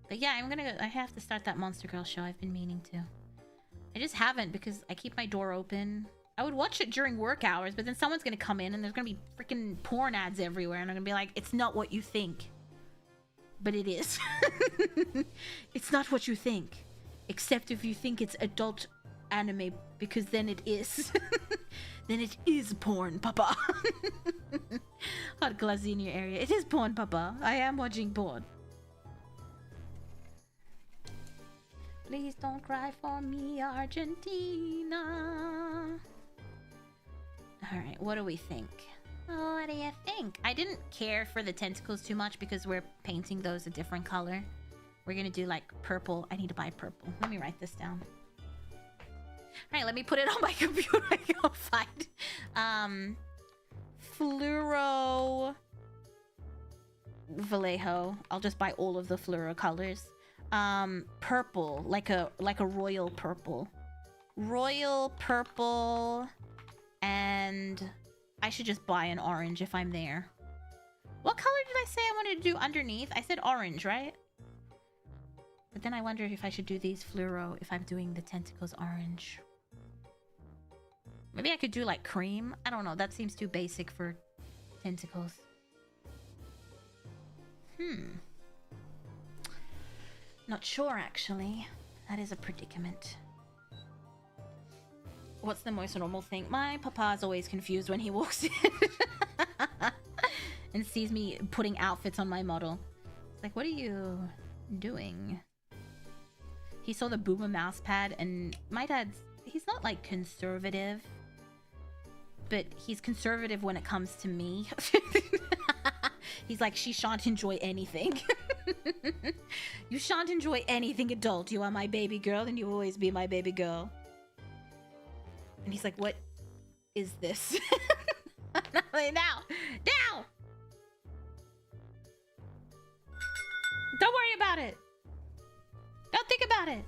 But yeah, I have to start that Monster Girl show. I've been meaning to. I just haven't because I keep my door open. I would watch it during work hours, but then someone's gonna come in and there's gonna be freaking porn ads everywhere, and I'm gonna be like, it's not what you think. But it is. It's not what you think. Except if you think it's adult anime, because then it is. Then it is porn, papa. Hot glassy in your area. It is porn, papa. I am watching porn. Please don't cry for me, Argentina. Alright, what do we think? Oh, what do you think? I didn't care for the tentacles too much because we're painting those a different color. We're gonna do like purple. I need to buy purple. Let me write this down. Alright, let me put it on my computer. I can't find. Fluoro Vallejo. I'll just buy all of the fluoro colors. Purple, like a royal purple. Royal purple, and I should just buy an orange if I'm there. What color did I say I wanted to do underneath? I said orange, right? But then I wonder if I should do these fluoro if I'm doing the tentacles orange. Maybe I could do like cream. I don't know. That seems too basic for tentacles. Not sure, actually. That is a predicament. What's the most normal thing? My papa's always confused when he walks in. And sees me putting outfits on my model. It's like, what are you doing? He saw the Boomer mouse pad, and my dad's... He's not, like, conservative. But he's conservative when it comes to me. He's like, she shan't enjoy anything. You shan't enjoy anything adult. You are my baby girl, and you will always be my baby girl. And he's like, what is this? Now! Now! Don't worry about it. Don't think about it.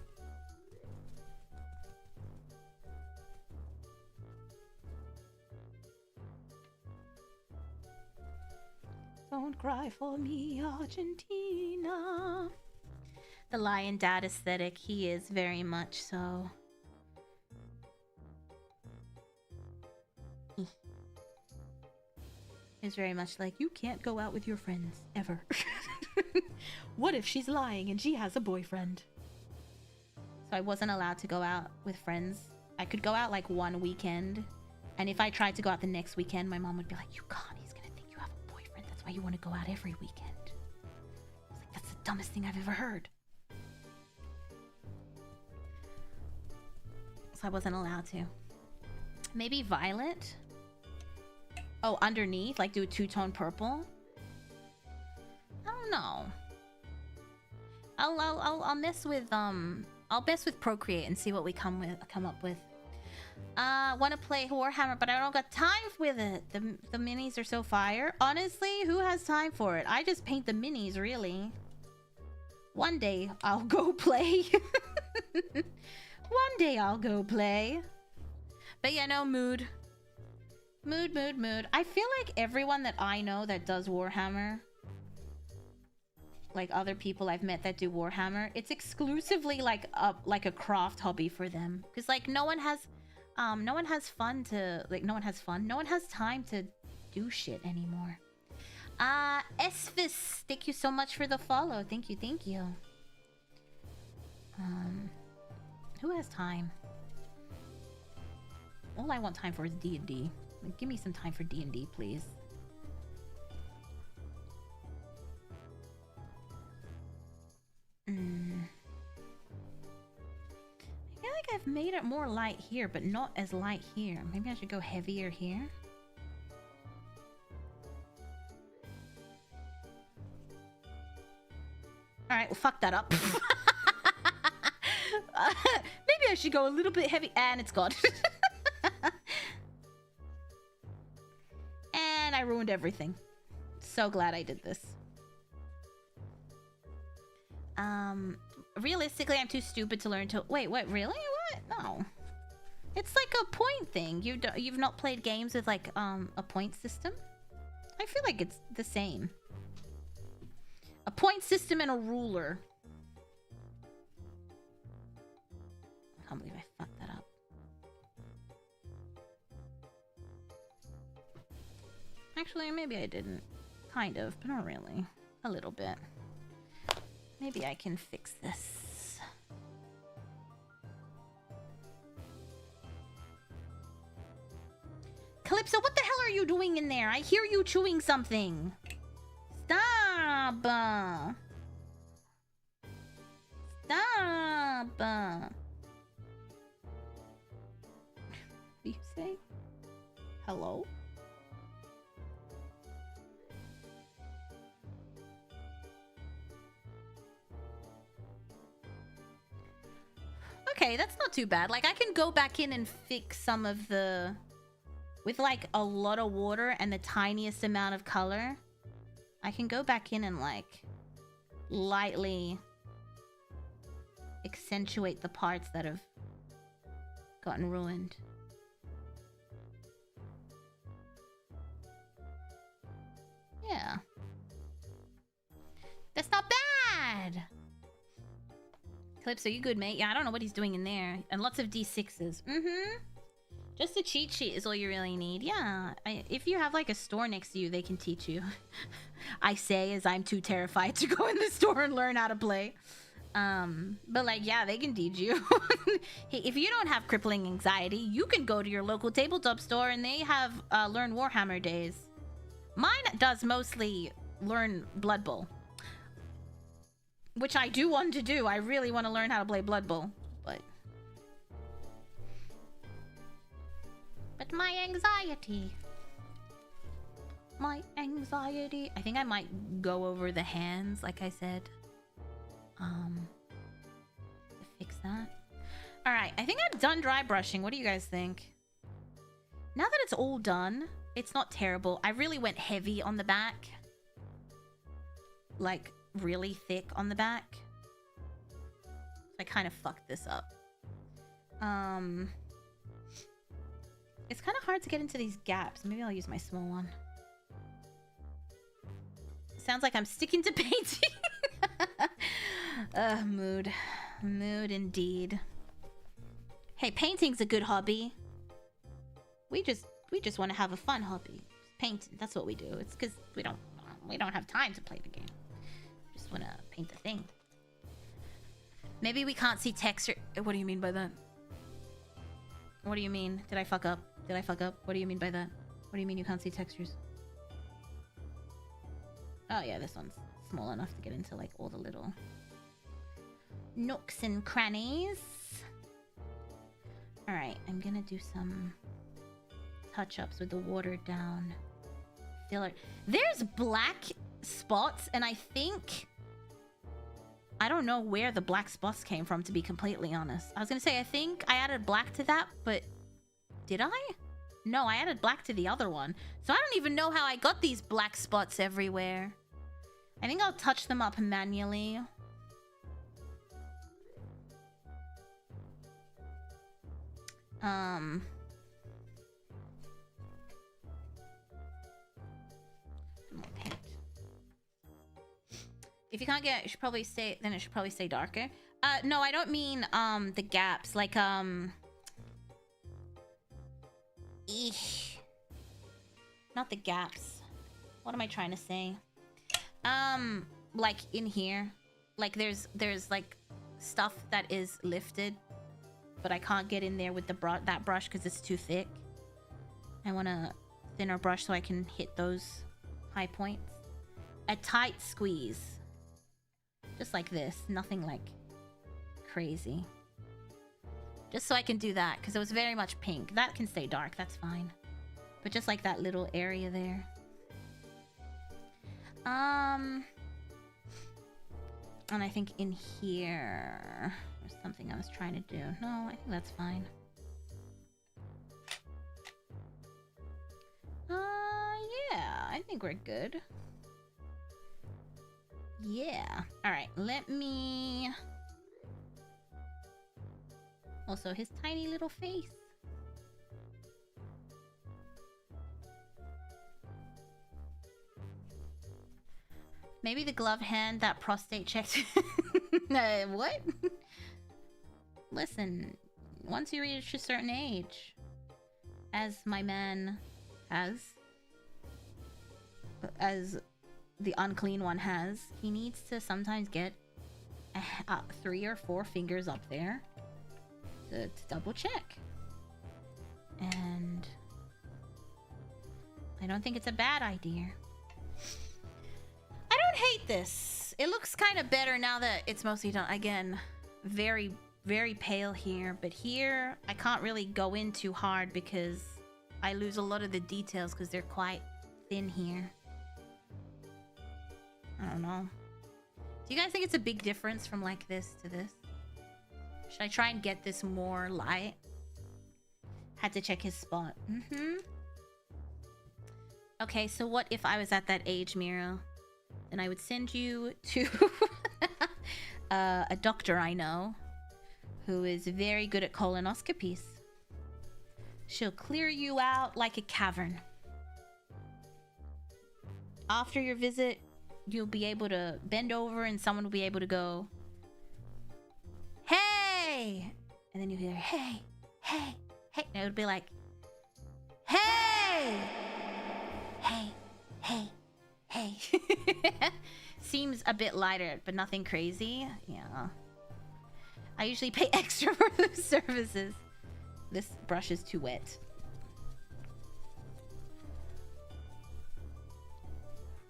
Don't cry for me, Argentina. The lion dad aesthetic, he is very much so. Is very much like, you can't go out with your friends, ever. What if she's lying and she has a boyfriend? So I wasn't allowed to go out with friends. I could go out like one weekend, and if I tried to go out the next weekend, my mom would be like, you can't, he's gonna think you have a boyfriend. That's why you want to go out every weekend. I was like, that's the dumbest thing I've ever heard. So I wasn't allowed to. Maybe violet? Oh, underneath? Like do a two-tone purple? I don't know. I'll mess with I'll mess with Procreate and see what we come up with. Want to play Warhammer, but I don't got time with it. The minis are so fire. Honestly, who has time for it? I just paint the minis, really. One day I'll go play. One day I'll go play. But yeah, no, mood. Mood. I feel like everyone that I know that does Warhammer, like other people I've met that do Warhammer, it's exclusively like a craft hobby for them. Because like no one has time to do shit anymore. Esvis, thank you so much for the follow. Thank you. Who has time? All I want time for is D&D. Give me some time for D&D, please. I feel like I've made it more light here, but not as light here. Maybe I should go heavier here. Alright, well, fuck that up. Maybe I should go a little bit heavy, and it's gone. And I ruined everything. So glad I did this. Realistically, I'm too stupid to learn to... Wait, what? Really? What? No. It's like a point thing. You've not played games with, like, a point system? I feel like it's the same. A point system and a ruler. Actually, maybe I didn't. Kind of, but not really. A little bit. Maybe I can fix this. Calypso, what the hell are you doing in there? I hear you chewing something. Stop! Stop! What do you say? Hello? Okay, that's not too bad. Like, I can go back in and fix some of the... With, like, a lot of water and the tiniest amount of color, I can go back in and, like, lightly accentuate the parts that have gotten ruined. Yeah. That's not bad! Calypso, you good, mate? Yeah, I don't know what he's doing in there. And lots of D6s. Mm-hmm. Just a cheat sheet is all you really need. Yeah. If you have, like, a store next to you, they can teach you. I say as I'm too terrified to go in the store and learn how to play. But, like, yeah, they can teach you. Hey, if you don't have crippling anxiety, you can go to your local tabletop store and they have Learn Warhammer days. Mine does mostly Learn Blood Bowl. Which I do want to do. I really want to learn how to play Blood Bowl. But my anxiety. My anxiety. I think I might go over the hands, like I said. To fix that. Alright, I think I'm done dry brushing. What do you guys think? Now that it's all done, it's not terrible. I really went heavy on the back. Like, really thick on the back. I kind of fucked this up. It's kind of hard to get into these gaps. Maybe I'll use my small one. Sounds like I'm sticking to painting. Mood. Mood indeed. Hey, painting's a good hobby. We just want to have a fun hobby. Painting, that's what we do. It's because we don't have time to play the game. Just want to paint the thing. Maybe we can't see texture. What do you mean by that? What do you mean? Did I fuck up? Did I fuck up? What do you mean by that? What do you mean you can't see textures? Oh yeah, this one's small enough to get into like all the little nooks and crannies. Alright, I'm gonna do some touch-ups with the watered down filler. There's black spots, and I think... I don't know where the black spots came from, to be completely honest. I was gonna say, I think I added black to that, but... Did I? No, I added black to the other one. So I don't even know how I got these black spots everywhere. I think I'll touch them up manually. More paint. If you can't get it, should probably stay, then it should probably stay darker. No, I don't mean, the gaps. Like, eesh. Not the gaps. What am I trying to say? Like, in here. Like, there's, like, stuff that is lifted. But I can't get in there with the that brush because it's too thick. I want a thinner brush so I can hit those high points. A tight squeeze. Just like this. Nothing, like, crazy. Just so I can do that, because it was very much pink. That can stay dark, that's fine. But just like that little area there. And I think in here... There's something I was trying to do. No, I think that's fine. Yeah, I think we're good. Yeah. Alright, let me... Also, his tiny little face. Maybe the glove hand that prostate checked. What? Listen, once you reach a certain age, as my man has, as the unclean one has, he needs to sometimes get 3 or 4 fingers up there to double check. And I don't think it's a bad idea. I don't hate this. It looks kind of better now that it's mostly done. Again, very, very pale here, but here I can't really go in too hard because I lose a lot of the details because they're quite thin here. I don't know. Do you guys think it's a big difference from like this to this? Should I try and get this more light? Had to check his spot. Okay, so what if I was at that age, Mira? Then I would send you to a doctor I know who is very good at colonoscopies. She'll clear you out like a cavern. After your visit, you'll be able to bend over and someone will be able to go, "Hey!" And then you'll hear, "Hey, hey, hey." And it would be like, "Hey! Hey, hey, hey." Seems a bit lighter, but nothing crazy. Yeah. I usually pay extra for those services. This brush is too wet.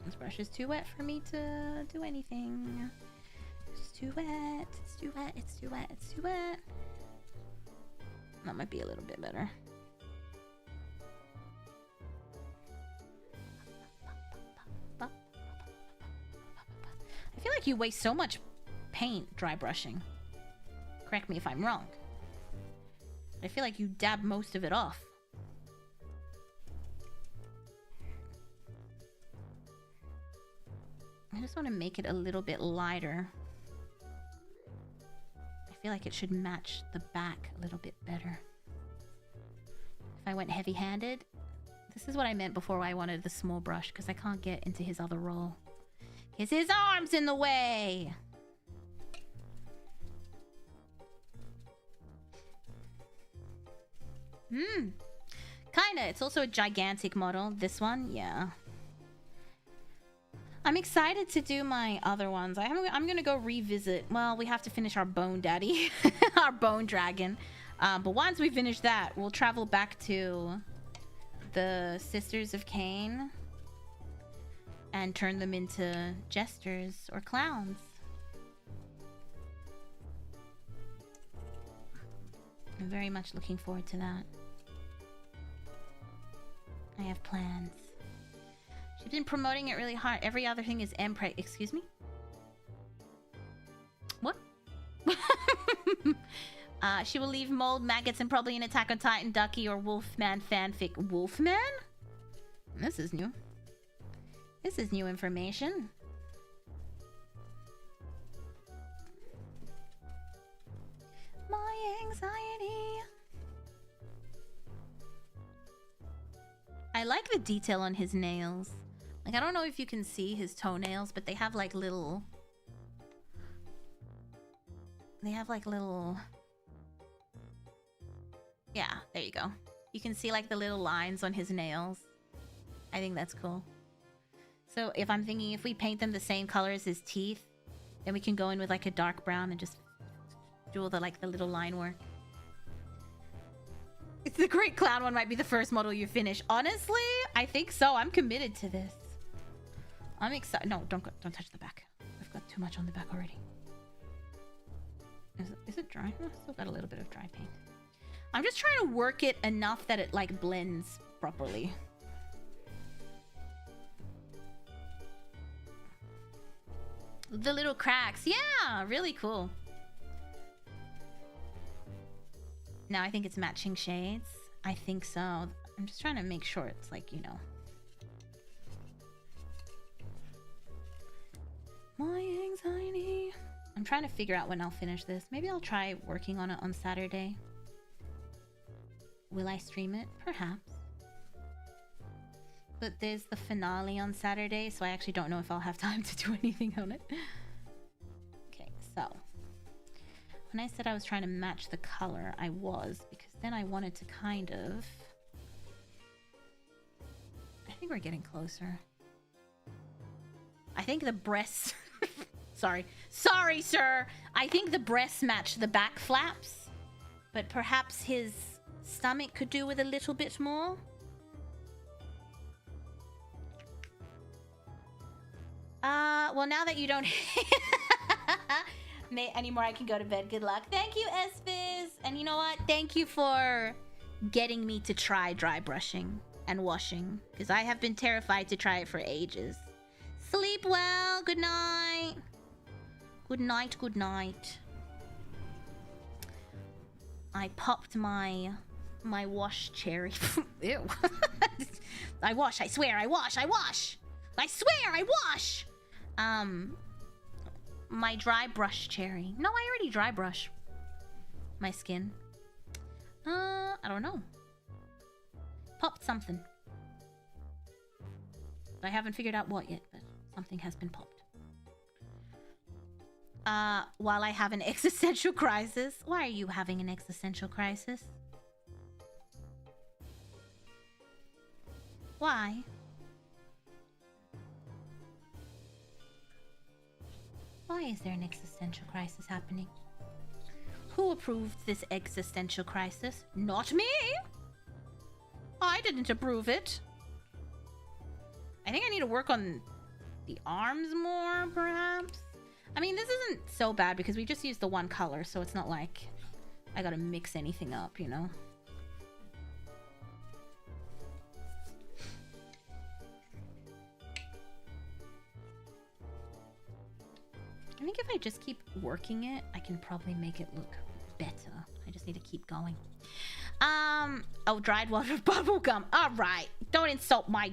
This brush is too wet for me to do anything. It's too wet. It's too wet. It's too wet. It's too wet. That might be a little bit better. I feel like you waste so much paint dry brushing. Correct me if I'm wrong. I feel like you dab most of it off. I just want to make it a little bit lighter. I feel like it should match the back a little bit better. If I went heavy-handed, this is what I meant before I wanted the small brush, because I can't get into his other roll. Because his arm's in the way! Kinda. It's also a gigantic model. This one, yeah. I'm excited to do my other ones. I'm gonna go revisit. Well, we have to finish our bone daddy, our bone dragon. But once we finish that, we'll travel back to the Sisters of Cain and turn them into jesters or clowns. I'm very much looking forward to that. I have plans. She's been promoting it really hard. Every other thing is Empress. Excuse me? What? She will leave mold, maggots, and probably an Attack on Titan, Ducky, or Wolfman fanfic. Wolfman? This is new. This is new information. My anxiety. I like the detail on his nails. Like, I don't know if you can see his toenails, but they have like little... They have like little... Yeah, there you go. You can see like the little lines on his nails. I think that's cool. So if I'm thinking if we paint them the same color as his teeth, then we can go in with like a dark brown and just do all the like the little line work. It's the Great Clown one might be the first model you finish. Honestly, I think so. I'm committed to this. I'm excited. No, don't touch the back. I've got too much on the back already. Is it dry? Oh, still got a little bit of dry paint. I'm just trying to work it enough that it like blends properly. The little cracks. Yeah, really cool. Now I think it's matching shades. I think so. I'm just trying to make sure it's like, you know. My anxiety. I'm trying to figure out when I'll finish this. Maybe I'll try working on it on Saturday. Will I stream it? Perhaps. But there's the finale on Saturday, so I actually don't know if I'll have time to do anything on it. Okay, so. When I said I was trying to match the color, I was, because then I wanted to kind of... I think we're getting closer. I think the breasts... Sorry. Sorry, sir. I think the breasts match the back flaps. But perhaps his stomach could do with a little bit more. Well, now that you don't anymore, I can go to bed. Good luck. Thank you, Espiz. And you know what? Thank you for getting me to try dry brushing and washing, because I have been terrified to try it for ages. Sleep well. Good night. Good night. Good night. I popped my wash cherry. Ew. I wash. I swear. I wash. I wash. I swear. I wash. My dry brush cherry. No, I already dry brush my skin. I don't know. Popped something. I haven't figured out what yet, but something has been popped. While I have an existential crisis. Why are you having an existential crisis? Why? Why is there an existential crisis happening? Who approved this existential crisis? Not me! I didn't approve it. I think I need to work on the arms more, perhaps? I mean, this isn't so bad because we just used the one color, so it's not like I gotta mix anything up, you know? I think if I just keep working it, I can probably make it look better. I just need to keep going. Oh, dried water bubble gum. All right. Don't insult my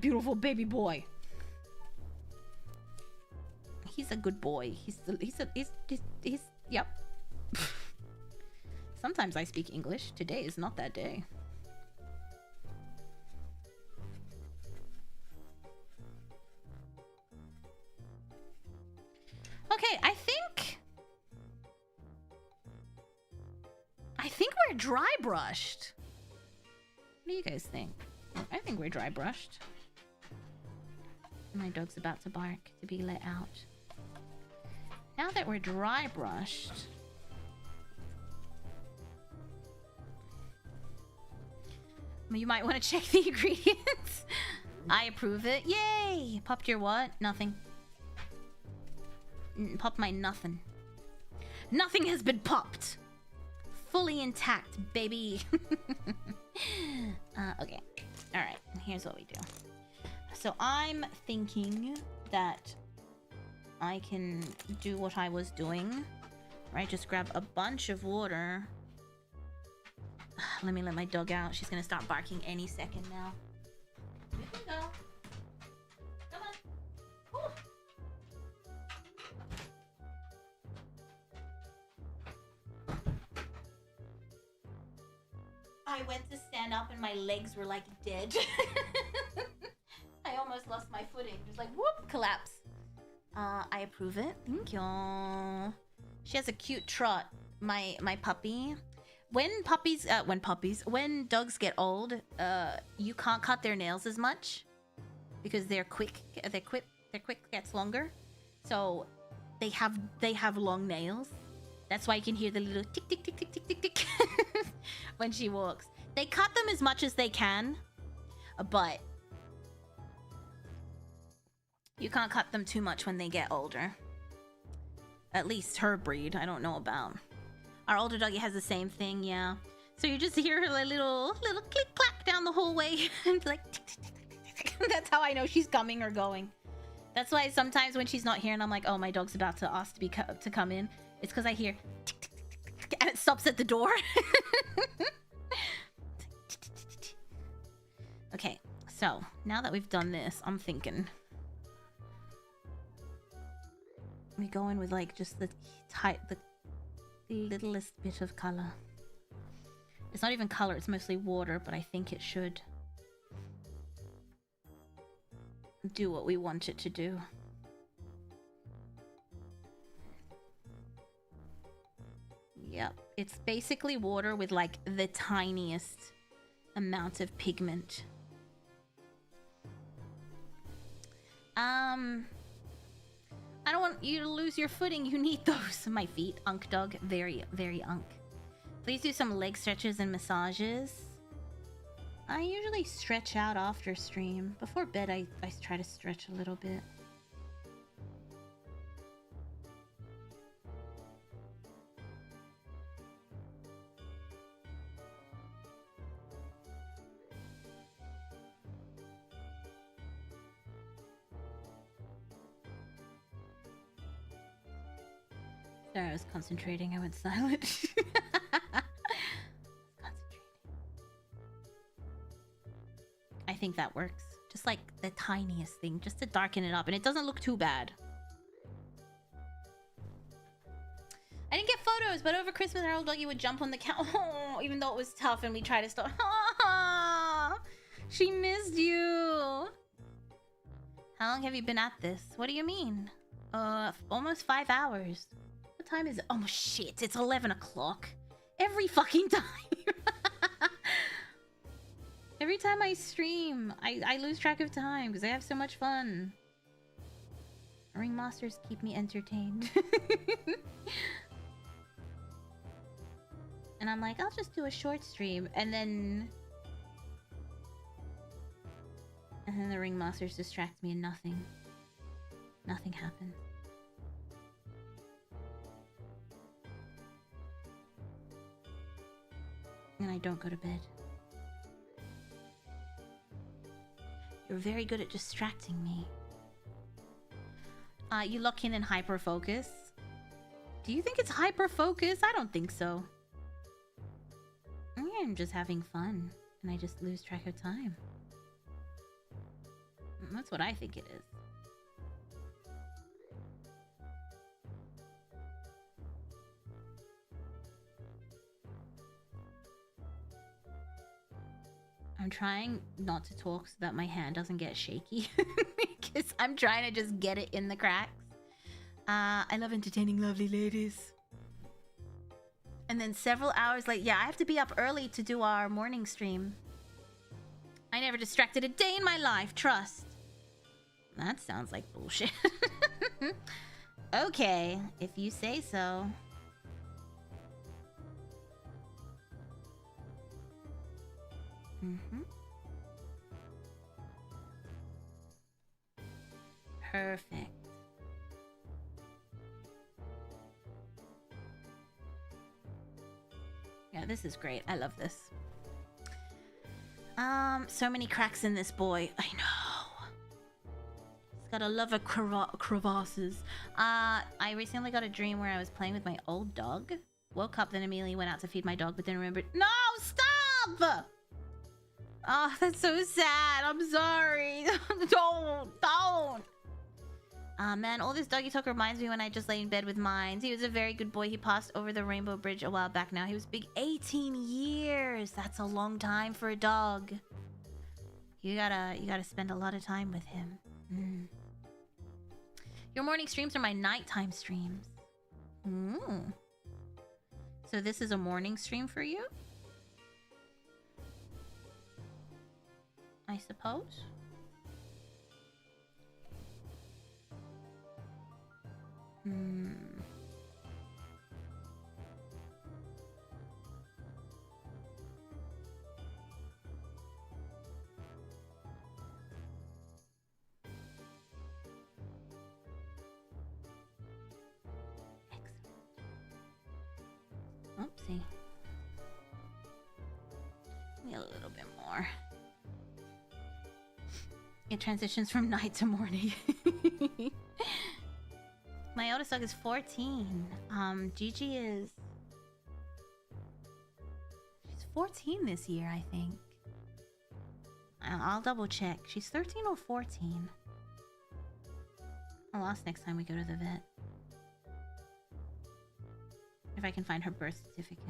beautiful baby boy. He's a good boy. He's yep. Sometimes I speak English. Today is not that day. Okay, I think we're dry brushed. What do you guys think? I think we're dry brushed. My dog's about to bark to be let out. Now that we're dry brushed, you might want to check the ingredients. I approve it. Yay! Popped your what? Nothing. Popped my nothing. Nothing has been popped. Fully intact, baby. Okay. Alright, here's what we do. So I'm thinking that I can do what I was doing. Right, just grab a bunch of water. Let me let my dog out. She's gonna start barking any second now. You can go. Come on. Whew. I went to stand up and my legs were like dead. I almost lost my footing. Just like whoop, collapse. I approve it. Thank you. She has a cute trot. My puppy. When dogs get old, you can't cut their nails as much because their quick gets longer. So they have long nails. That's why you can hear the little tick tick tick tick tick tick tick when she walks. They cut them as much as they can, but you can't cut them too much when they get older. At least her breed, I don't know about. Our older doggy has the same thing, yeah. So you just hear her like little click clack down the hallway. It's like tick, tick, tick, tick, tick, tick. That's how I know she's coming or going. That's why sometimes when she's not here and I'm like, oh, my dog's about to ask to come in, it's because I hear tick, tick, tick, tick, tick, and it stops at the door. Okay, so now that we've done this, I'm thinking we go in with like just the littlest bit of color. It's not even color, it's mostly water, but I think it should do what we want it to do. Yep, it's basically water with like the tiniest amount of pigment. I don't want you to lose your footing. You need those. My feet, unk dog, very, very unk. Please do some leg stretches and massages. I usually stretch out after stream. Before bed, I try to stretch a little bit. Sorry, I was concentrating. I went silent. Concentrating. I think that works. Just like the tiniest thing, just to darken it up, and it doesn't look too bad. I didn't get photos, but over Christmas our old doggy would jump on the couch. Oh, even though it was tough and we tried to stop. Oh, she missed you. How long have you been at this? What do you mean? Almost 5 hours. What time is it? Oh shit, it's 11 o'clock. Every fucking time. Every time I stream, I lose track of time because I have so much fun. Ring monsters keep me entertained. And I'm like, I'll just do a short stream, and then the ring monsters distract me and nothing happens. And I don't go to bed. You're very good at distracting me. You lock in and hyper focus. Do you think it's hyper focus? I don't think so. I'm just having fun, and I just lose track of time. That's what I think it is. I'm trying not to talk so that my hand doesn't get shaky. Because I'm trying to just get it in the cracks. I love entertaining lovely ladies. And then several hours later, yeah, I have to be up early to do our morning stream. I never distracted a day in my life, trust. That sounds like bullshit. Okay, if you say so. Perfect. Yeah, this is great. I love this. So many cracks in this boy. I know. He's got a love of crevasses. I recently got a dream where I was playing with my old dog. Woke up, then immediately went out to feed my dog, but then remembered. No, stop! Oh, that's so sad. I'm sorry. Don't. Man, all this doggy talk reminds me when I just lay in bed with mines. He was a very good boy. He passed over the Rainbow Bridge a while back now. He was big. 18 years. That's a long time for a dog. You gotta spend a lot of time with him. Your morning streams are my nighttime streams. So this is a morning stream for you? I suppose. Oopsie. Need a little bit more. It transitions from night to morning. My oldest dog is 14. Gigi is... She's 14 this year, I think. I'll double check. She's 13 or 14. I'll ask next time we go to the vet. If I can find her birth certificate.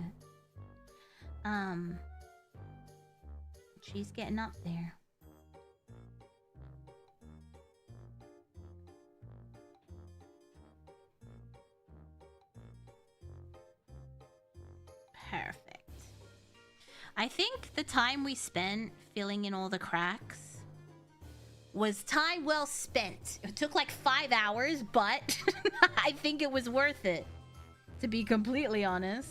She's getting up there. Perfect. I think the time we spent filling in all the cracks was time well spent. It took like 5 hours, but I think it was worth it. To be completely honest,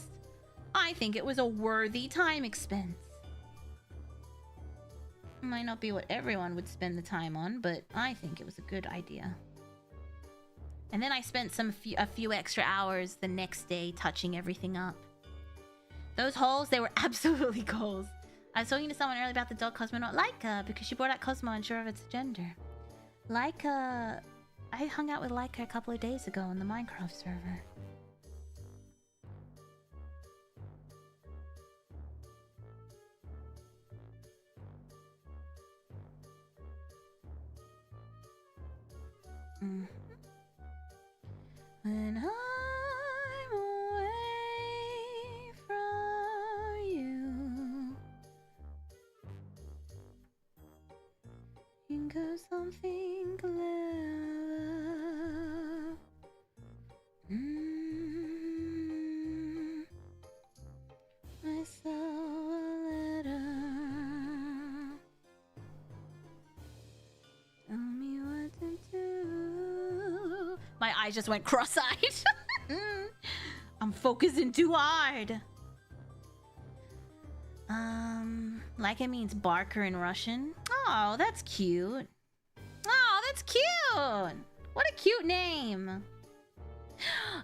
I think it was a worthy time expense. Might not be what everyone would spend the time on, but I think it was a good idea. And then I spent a few extra hours the next day touching everything up. Those holes, they were absolutely goals. I was talking to someone earlier about the dog cosmonaut Laika because she brought out Cosmo unsure of its gender. Laika... I hung out with Laika a couple of days ago on the Minecraft server. Mm-hmm. When I'm away from you, think of something clever. I saw a letter. Tell me what to do. My eyes just went cross-eyed. I'm focusing too hard. Like it means barker in Russian. Oh, that's cute. Oh, that's cute. What a cute name.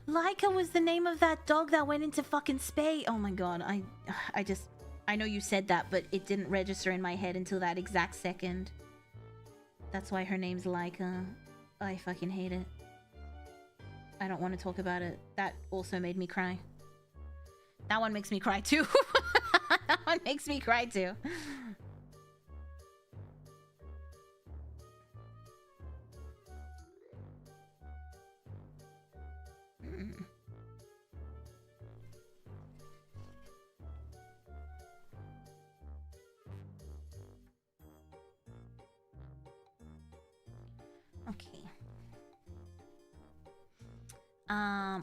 Laika was the name of that dog that went into fucking space. Oh my god, I know you said that, but it didn't register in my head until that exact second. That's why her name's Laika. I fucking hate it. I don't want to talk about it. That also made me cry. That one makes me cry too. That one makes me cry too. Okay.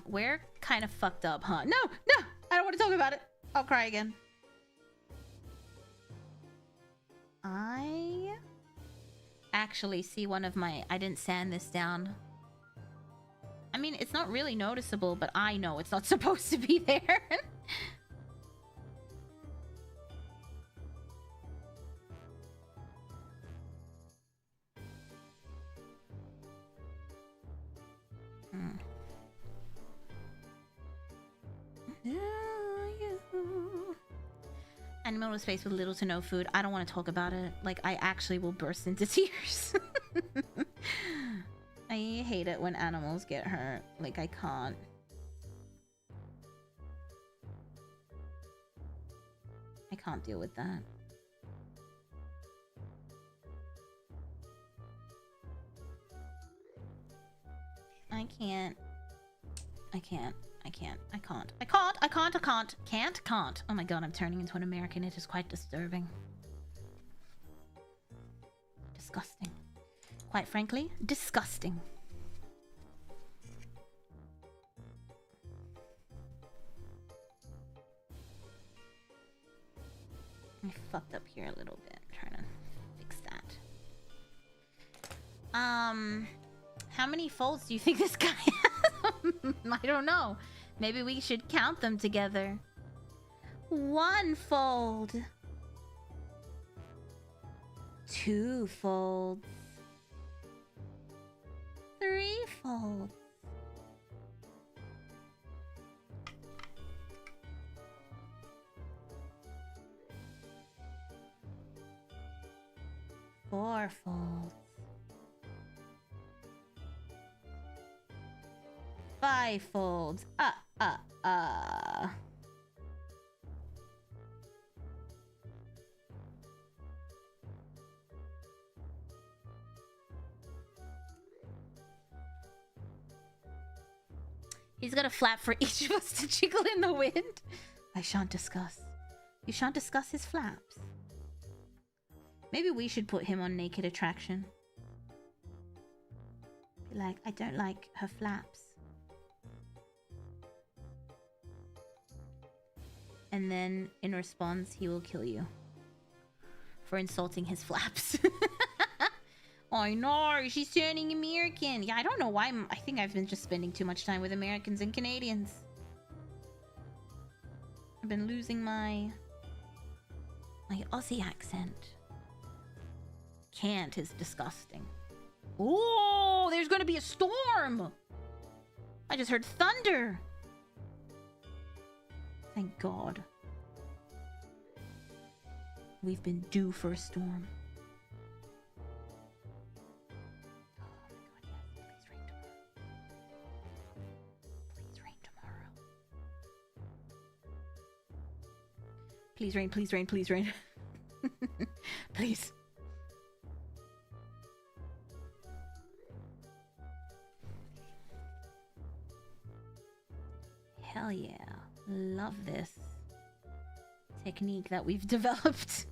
We're kind of fucked up, huh? No! No! I don't want to talk about it. I'll cry again. I actually see one of my... I didn't sand this down. I mean, it's not really noticeable, but I know it's not supposed to be there. Animal was faced with little to no food. I don't want to talk about it. Like, I actually will burst into tears. I hate it when animals get hurt. Like, I can't. I can't deal with that. I can't. I can't. I can't. I can't. I can't. I can't. I can't. Can't. Can't. Oh my god, I'm turning into an American. It is quite disturbing. Disgusting. Quite frankly, disgusting. I fucked up here a little bit. I'm trying to fix that. How many folds do you think this guy has? I don't know. Maybe we should count them together. 1 fold. 2 folds. 3 folds. 4 folds. 5 folds. He's got a flap for each of us to jiggle in the wind. I shan't discuss. You shan't discuss his flaps. Maybe we should put him on Naked Attraction. Be like, I don't like her flaps. And then, in response, he will kill you for insulting his flaps. I know, she's turning American. Yeah, I don't know why. I think I've been just spending too much time with Americans and Canadians. I've been losing my Aussie accent. Can't is disgusting. Oh, there's gonna be a storm! I just heard thunder. Thank God. We've been due for a storm. Please rain, please rain, please rain. Please. Hell yeah. Love this technique that we've developed.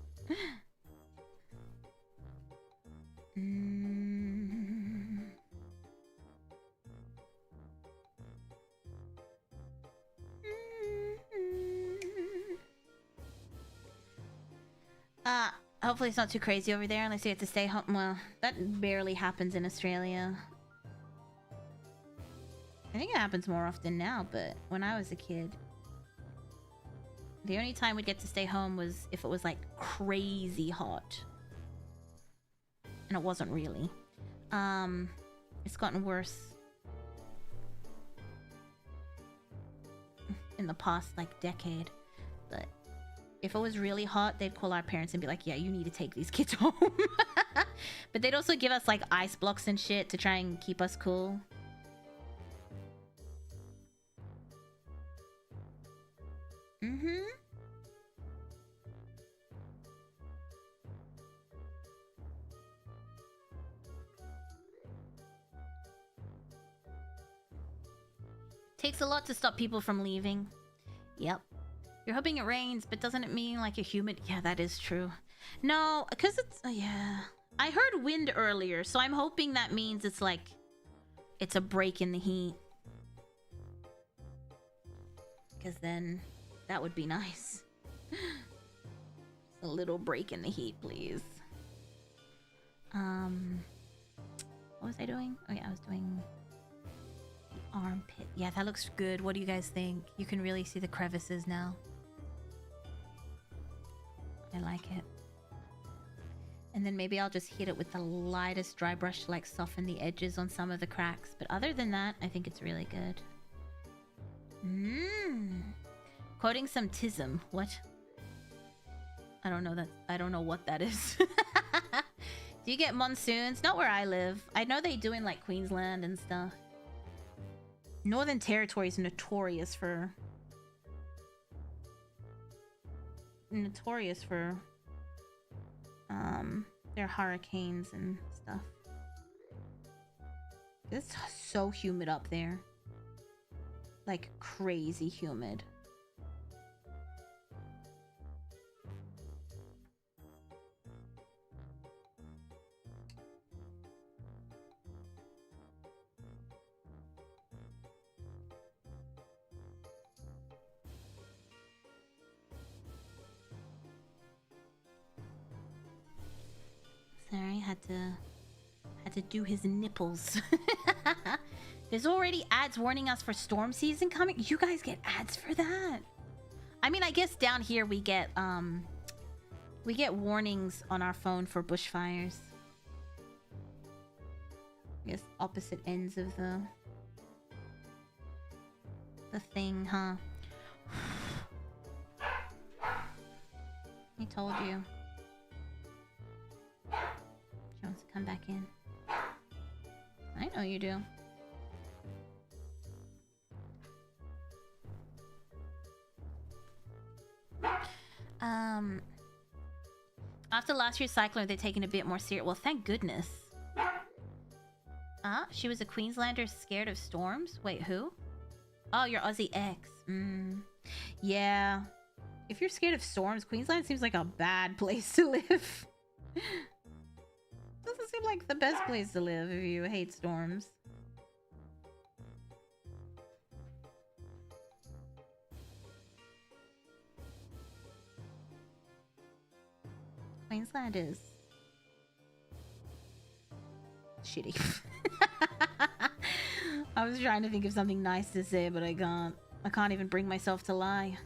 Hopefully it's not too crazy over there unless you have to stay home. Well, that barely happens in Australia. I think it happens more often now, but when I was a kid, the only time we'd get to stay home was if it was like crazy hot. And it wasn't really. It's gotten worse in the past like decade, but if it was really hot, they'd call our parents and be like, yeah, you need to take these kids home. But they'd also give us like ice blocks and shit to try and keep us cool. Takes a lot to stop people from leaving. Yep. You're hoping it rains, but doesn't it mean like a humid... Yeah, that is true. No, because it's... yeah. I heard wind earlier, so I'm hoping that means it's like... it's a break in the heat. Because then that would be nice. A little break in the heat, please. What was I doing? Oh yeah, I was doing... the armpit. Yeah, that looks good. What do you guys think? You can really see the crevices now. I like it. And then maybe I'll just hit it with the lightest dry brush to like soften the edges on some of the cracks. But other than that, I think it's really good. Quoting some tism. What? I don't know that. I don't know what that is. Do you get monsoons? Not where I live. I know they do in like Queensland and stuff. Northern Territory is notorious for their hurricanes and stuff. It's so humid up there. Like crazy humid. Sorry, had to do his nipples. There's already ads warning us for storm season coming. You guys get ads for that? I mean, I guess down here we get warnings on our phone for bushfires. I guess opposite ends of the thing, huh? I told you. She wants to come back in. I know you do. After last year's cyclone, they're taking a bit more serious. Well, thank goodness. She was a Queenslander scared of storms? Wait, who? Oh, your Aussie ex. Yeah. If you're scared of storms, Queensland seems like a bad place to live. Doesn't seem like the best place to live if you hate storms. Queensland is Shitty. I was trying to think of something nice to say, but I can't. I can't even bring myself to lie.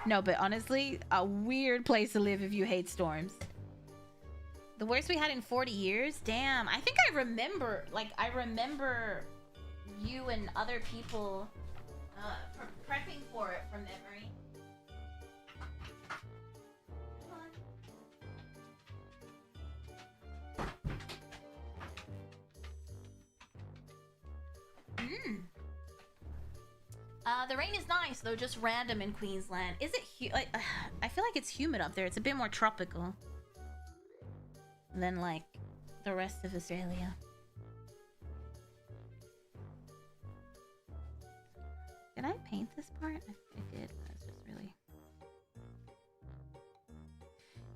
No, but honestly, a weird place to live if you hate storms. The worst we had in 40 years? Damn, I think I remember, like, I remember you and other people prepping for it from memory. The rain is nice, though just random in Queensland. Is it like, I feel like it's humid up there. It's a bit more tropical than like the rest of Australia. Did I paint this part? I did, but it's just really...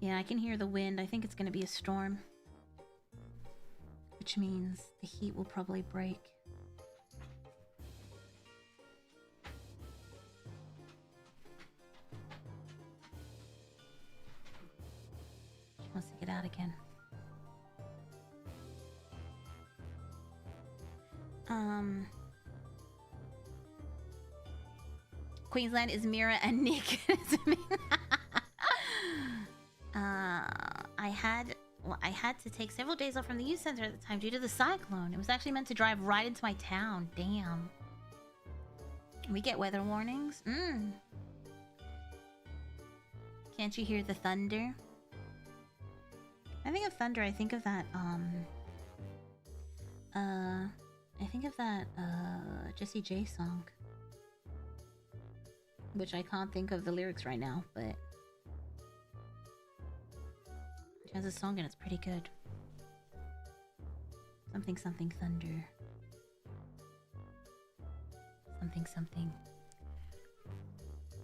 Yeah, I can hear the wind. I think it's gonna be a storm. Which means the heat will probably break. She wants to get out again. Queensland is Mira and Nick. I had to take several days off from the youth center at the time due to the cyclone. It was actually meant to drive right into my town. Damn. We get weather warnings. Can't you hear the thunder? I think of thunder, I think of that, Jessie J song. Which I can't think of the lyrics right now, but... She has a song and it's pretty good. Something something thunder. Something something.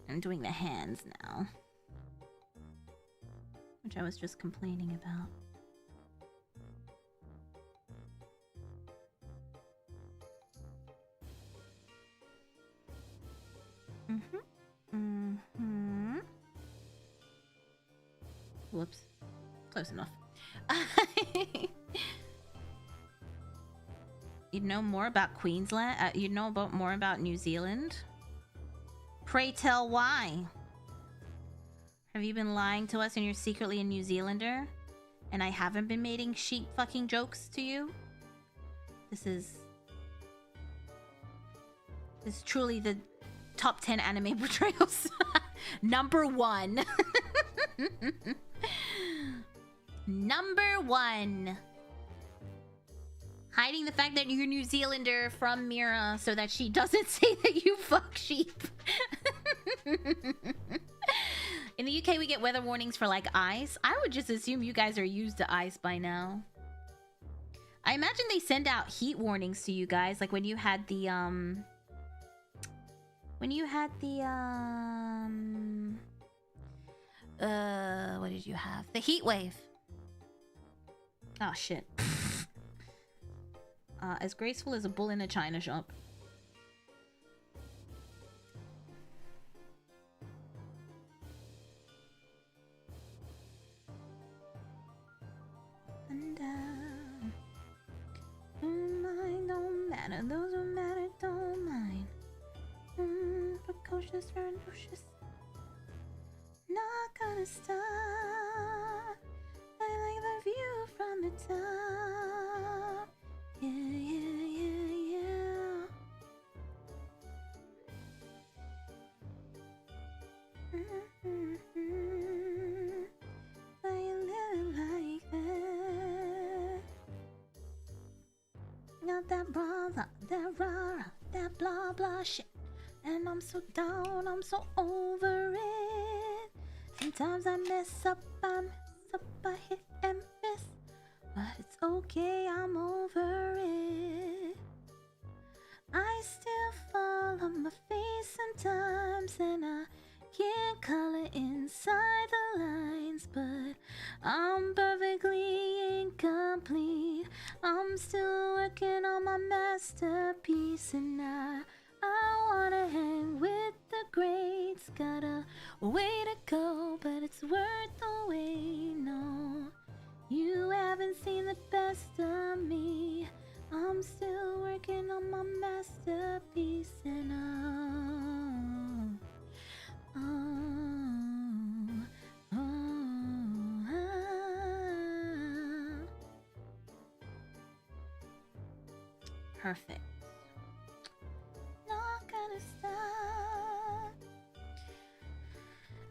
I'm doing the hands now. Which I was just complaining about. Whoops. Close enough. You'd know more about Queensland? You'd know more about New Zealand? Pray tell why? Have you been lying to us and you're secretly a New Zealander? And I haven't been making sheep fucking jokes to you? This is truly the top 10 anime portrayals. Number 1. Number 1. Hiding the fact that you're a New Zealander from Mira so that she doesn't say that you fuck sheep. In the UK, we get weather warnings for like ice. I would just assume you guys are used to ice by now. I imagine they send out heat warnings to you guys, like when you had the what did you have? The heat wave. Oh shit. As graceful as a bull in a china shop. And don't matter, those who matter don't mind. Precocious, ferocious. Not gonna stop. I like the view from the top. Yeah, yeah, yeah, yeah. Why you live like that? Got that blah, that rah, that blah blah shit. And I'm so down, I'm so over it. Sometimes I mess up, I hit and miss. But it's okay, I'm over it. I still fall on my face sometimes, and I can't color inside the lines. But I'm perfectly incomplete. I'm still working on my masterpiece, and I wanna hang with the greats. Got a way to go, but it's worth the wait. No, you Perfect. Not gonna stop.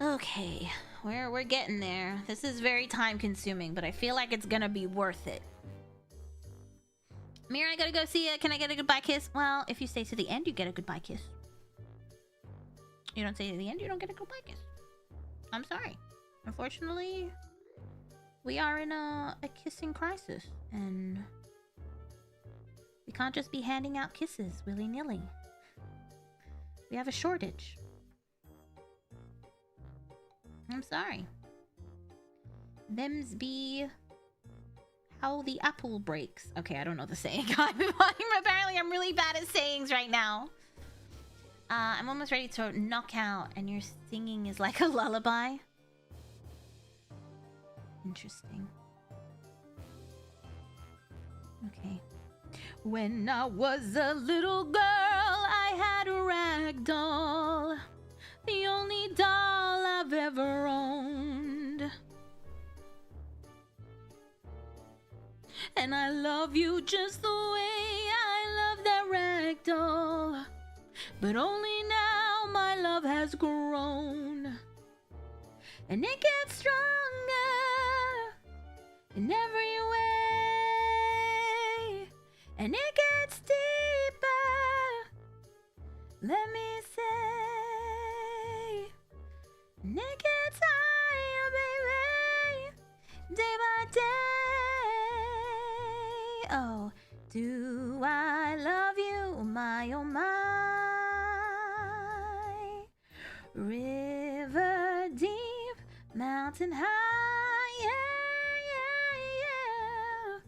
Okay, we're getting there. This is very time consuming, but I feel like it's gonna be worth it. Mira, I gotta go see ya. Can I get a goodbye kiss? Well, if you stay to the end, you get a goodbye kiss. You don't stay to the end, you don't get a goodbye kiss. I'm sorry. Unfortunately, we are in a kissing crisis, and we can't just be handing out kisses willy-nilly. We have a shortage. I'm sorry. Them's be how the apple breaks. Okay, I don't know the saying. Apparently, I'm really bad at sayings right now. I'm almost ready to knock out, and your singing is like a lullaby. Interesting. Okay. When I was a little girl, I had a rag doll. The only doll I've ever owned. And I love you just the way I love that rag doll. But only now my love has grown. And it gets stronger in every way. And it gets deeper, let me say. And it gets higher, baby, day by day. Oh, do I love you, my oh my. River deep, mountain high, yeah, yeah,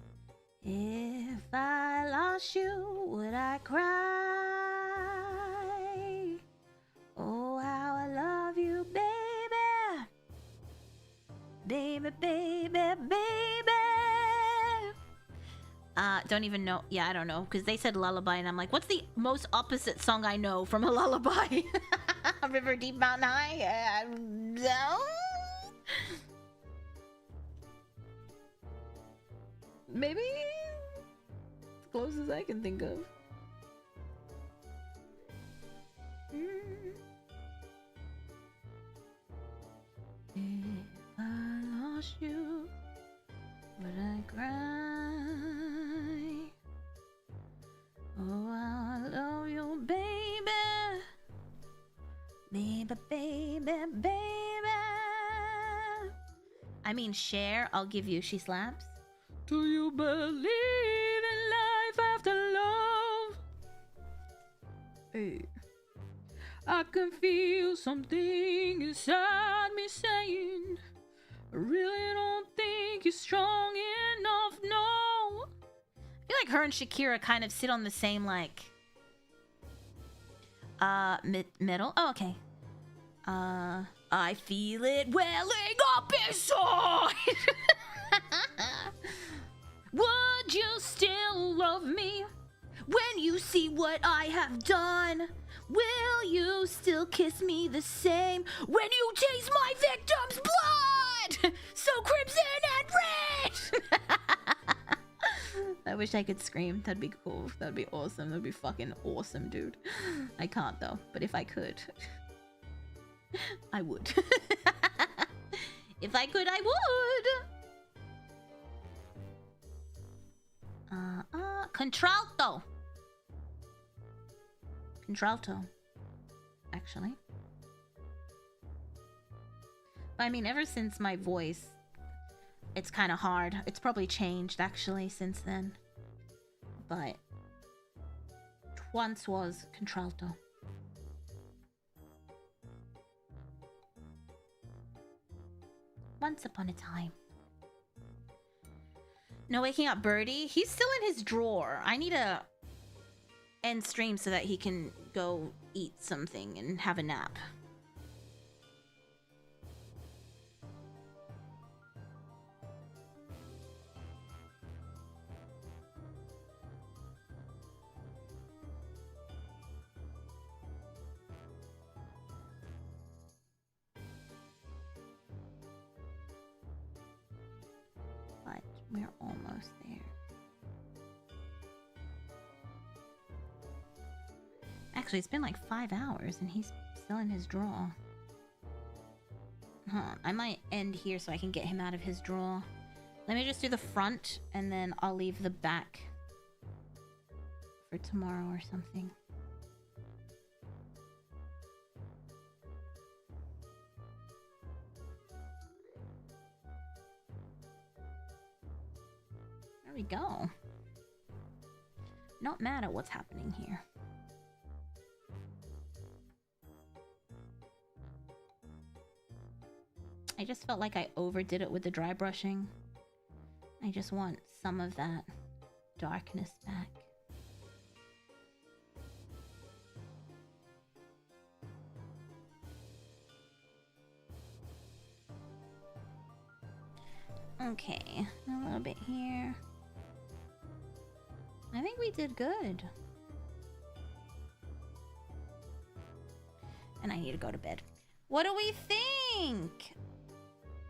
yeah. If I lost you, would I cry? Oh, how I love you, baby. Baby, baby, baby. Don't even know. Yeah, I don't know. Because they said lullaby, and I'm like, what's the most opposite song I know from a lullaby? River Deep, Mountain High? No? Maybe? As close as I can think of. If I lost you, would I cry? Oh, I love you, baby. Baby, baby, baby. I mean, Cher, I'll give you. She slaps. Do you believe in life after love? Hey. I can feel something inside me saying, I really don't think you're strong enough, no. I feel like her and Shakira kind of sit on the same, like, middle? Oh, okay. I feel it welling up inside. Would you still love me when you see what I have done? Will you still kiss me the same when you taste my victim's blood? So crimson and red. I wish I could scream. That'd be cool. That'd be awesome. That'd be fucking awesome, dude. I can't though, but if I could, I would. If I could, I would. Contralto. Contralto, actually. But I mean, ever since my voice, it's kind of hard. It's probably changed, actually, since then. But once was contralto. Once upon a time. No waking up Birdie. He's still in his drawer. I need to end stream so that he can go eat something and have a nap. But we're almost there. Actually, it's been like 5 hours and he's still in his drawer. Huh, I might end here so I can get him out of his drawer. Let me just do the front and then I'll leave the back for tomorrow or something. There we go. Not mad at what's happening here. I just felt like I overdid it with the dry brushing. I just want some of that darkness back. Okay, a little bit here. I think we did good. And I need to go to bed. What do we think?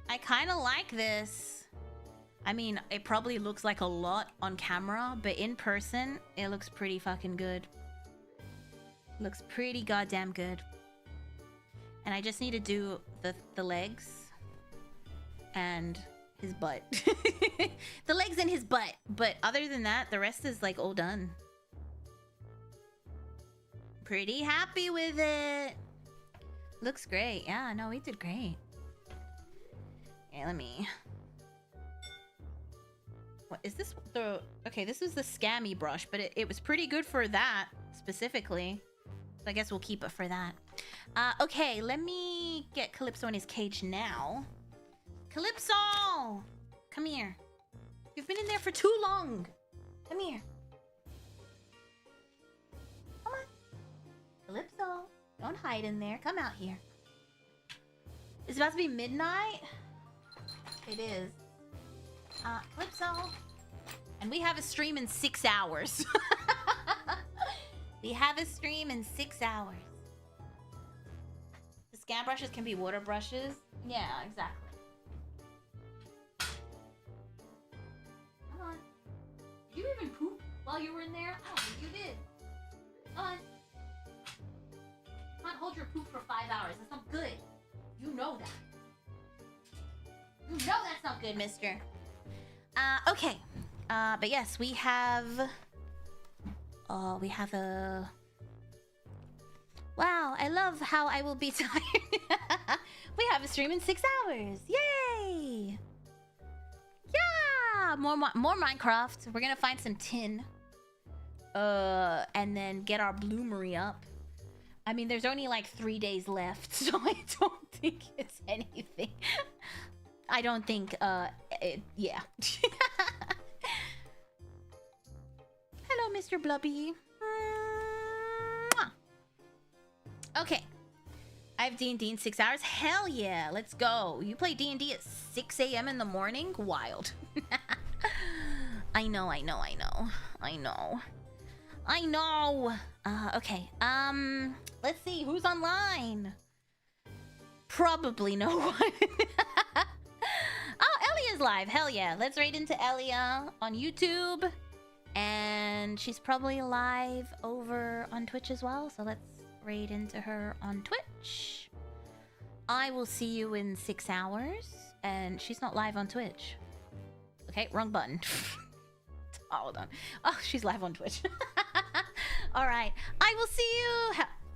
I kind of like this. I mean, it probably looks like a lot on camera, but in person, it looks pretty fucking good. Looks pretty goddamn good. And I just need to do the legs and his butt. The legs and his butt. But other than that, the rest is like all done. Pretty happy with it. Looks great. Yeah, no, we did great. Okay, let me... What is this? Okay, this is the scammy brush, but it was pretty good for that specifically. So I guess we'll keep it for that. Okay, let me get Calypso in his cage now. Calypso! Come here. You've been in there for too long. Come here. Come on. Calypso, don't hide in there. Come out here. It's about to be midnight. It is. Calypso. And we have a stream in 6 hours. We have a stream in 6 hours. The scam brushes can be water brushes. Yeah, exactly. Come on. Did you even poop while you were in there? Oh, you did. Come on. You can't hold your poop for 5 hours. That's not good. You know that. You know that's not good, mister. Okay. But yes, we have a... Wow, I love how I will be tired. We have a stream in 6 hours. Yay! Yeah! More Minecraft. We're gonna find some tin. And then get our bloomery up. I mean, there's only like 3 days left, so I don't think it's anything. I don't think, yeah. Hello, Mr. Blobby. Okay. I have D&D in 6 hours. Hell yeah, let's go. You play D&D at 6 a.m. in the morning? Wild. I know. Okay. Let's see, who's online? Probably no one. Oh, Elia's live. Hell yeah. Let's raid into Elia on YouTube. And she's probably live over on Twitch as well. So let's raid into her on Twitch. I will see you in 6 hours. And she's not live on Twitch. Okay, wrong button. Hold on. Oh, she's live on Twitch. All right. I will see you.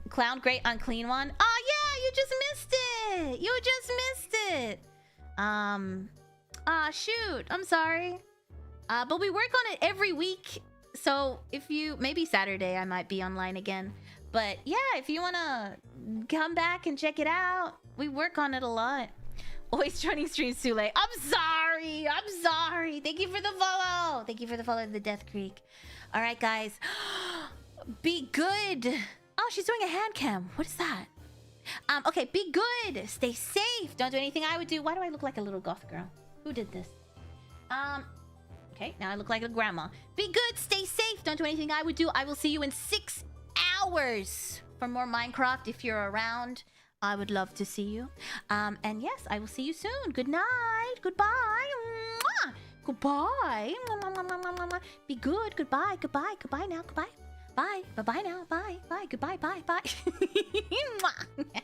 Clown Great Unclean One. Oh, yeah, you just missed it. You just missed it. Shoot. I'm sorry. But we work on it every week. So if you... Maybe Saturday I might be online again. But yeah, if you want to come back and check it out, we work on it a lot. Always joining streams too late. I'm sorry. Thank you for the follow. Thank you for the follow to the Death Creek. All right, guys. Be good. Oh, she's doing a hand cam. What is that? Okay, be good. Stay safe. Don't do anything I would do. Why do I look like a little goth girl? Who did this? Okay, now I look like a grandma. Be good. Stay safe. Don't do anything I would do. I will see you in 6 hours for more Minecraft. If you're around, I would love to see you. And yes, I will see you soon. Good night. Goodbye. Mwah. Goodbye. Be good. Goodbye. Goodbye now. Goodbye. Bye. Bye-bye now. Bye. Bye. Goodbye. Bye. Bye. Mwah.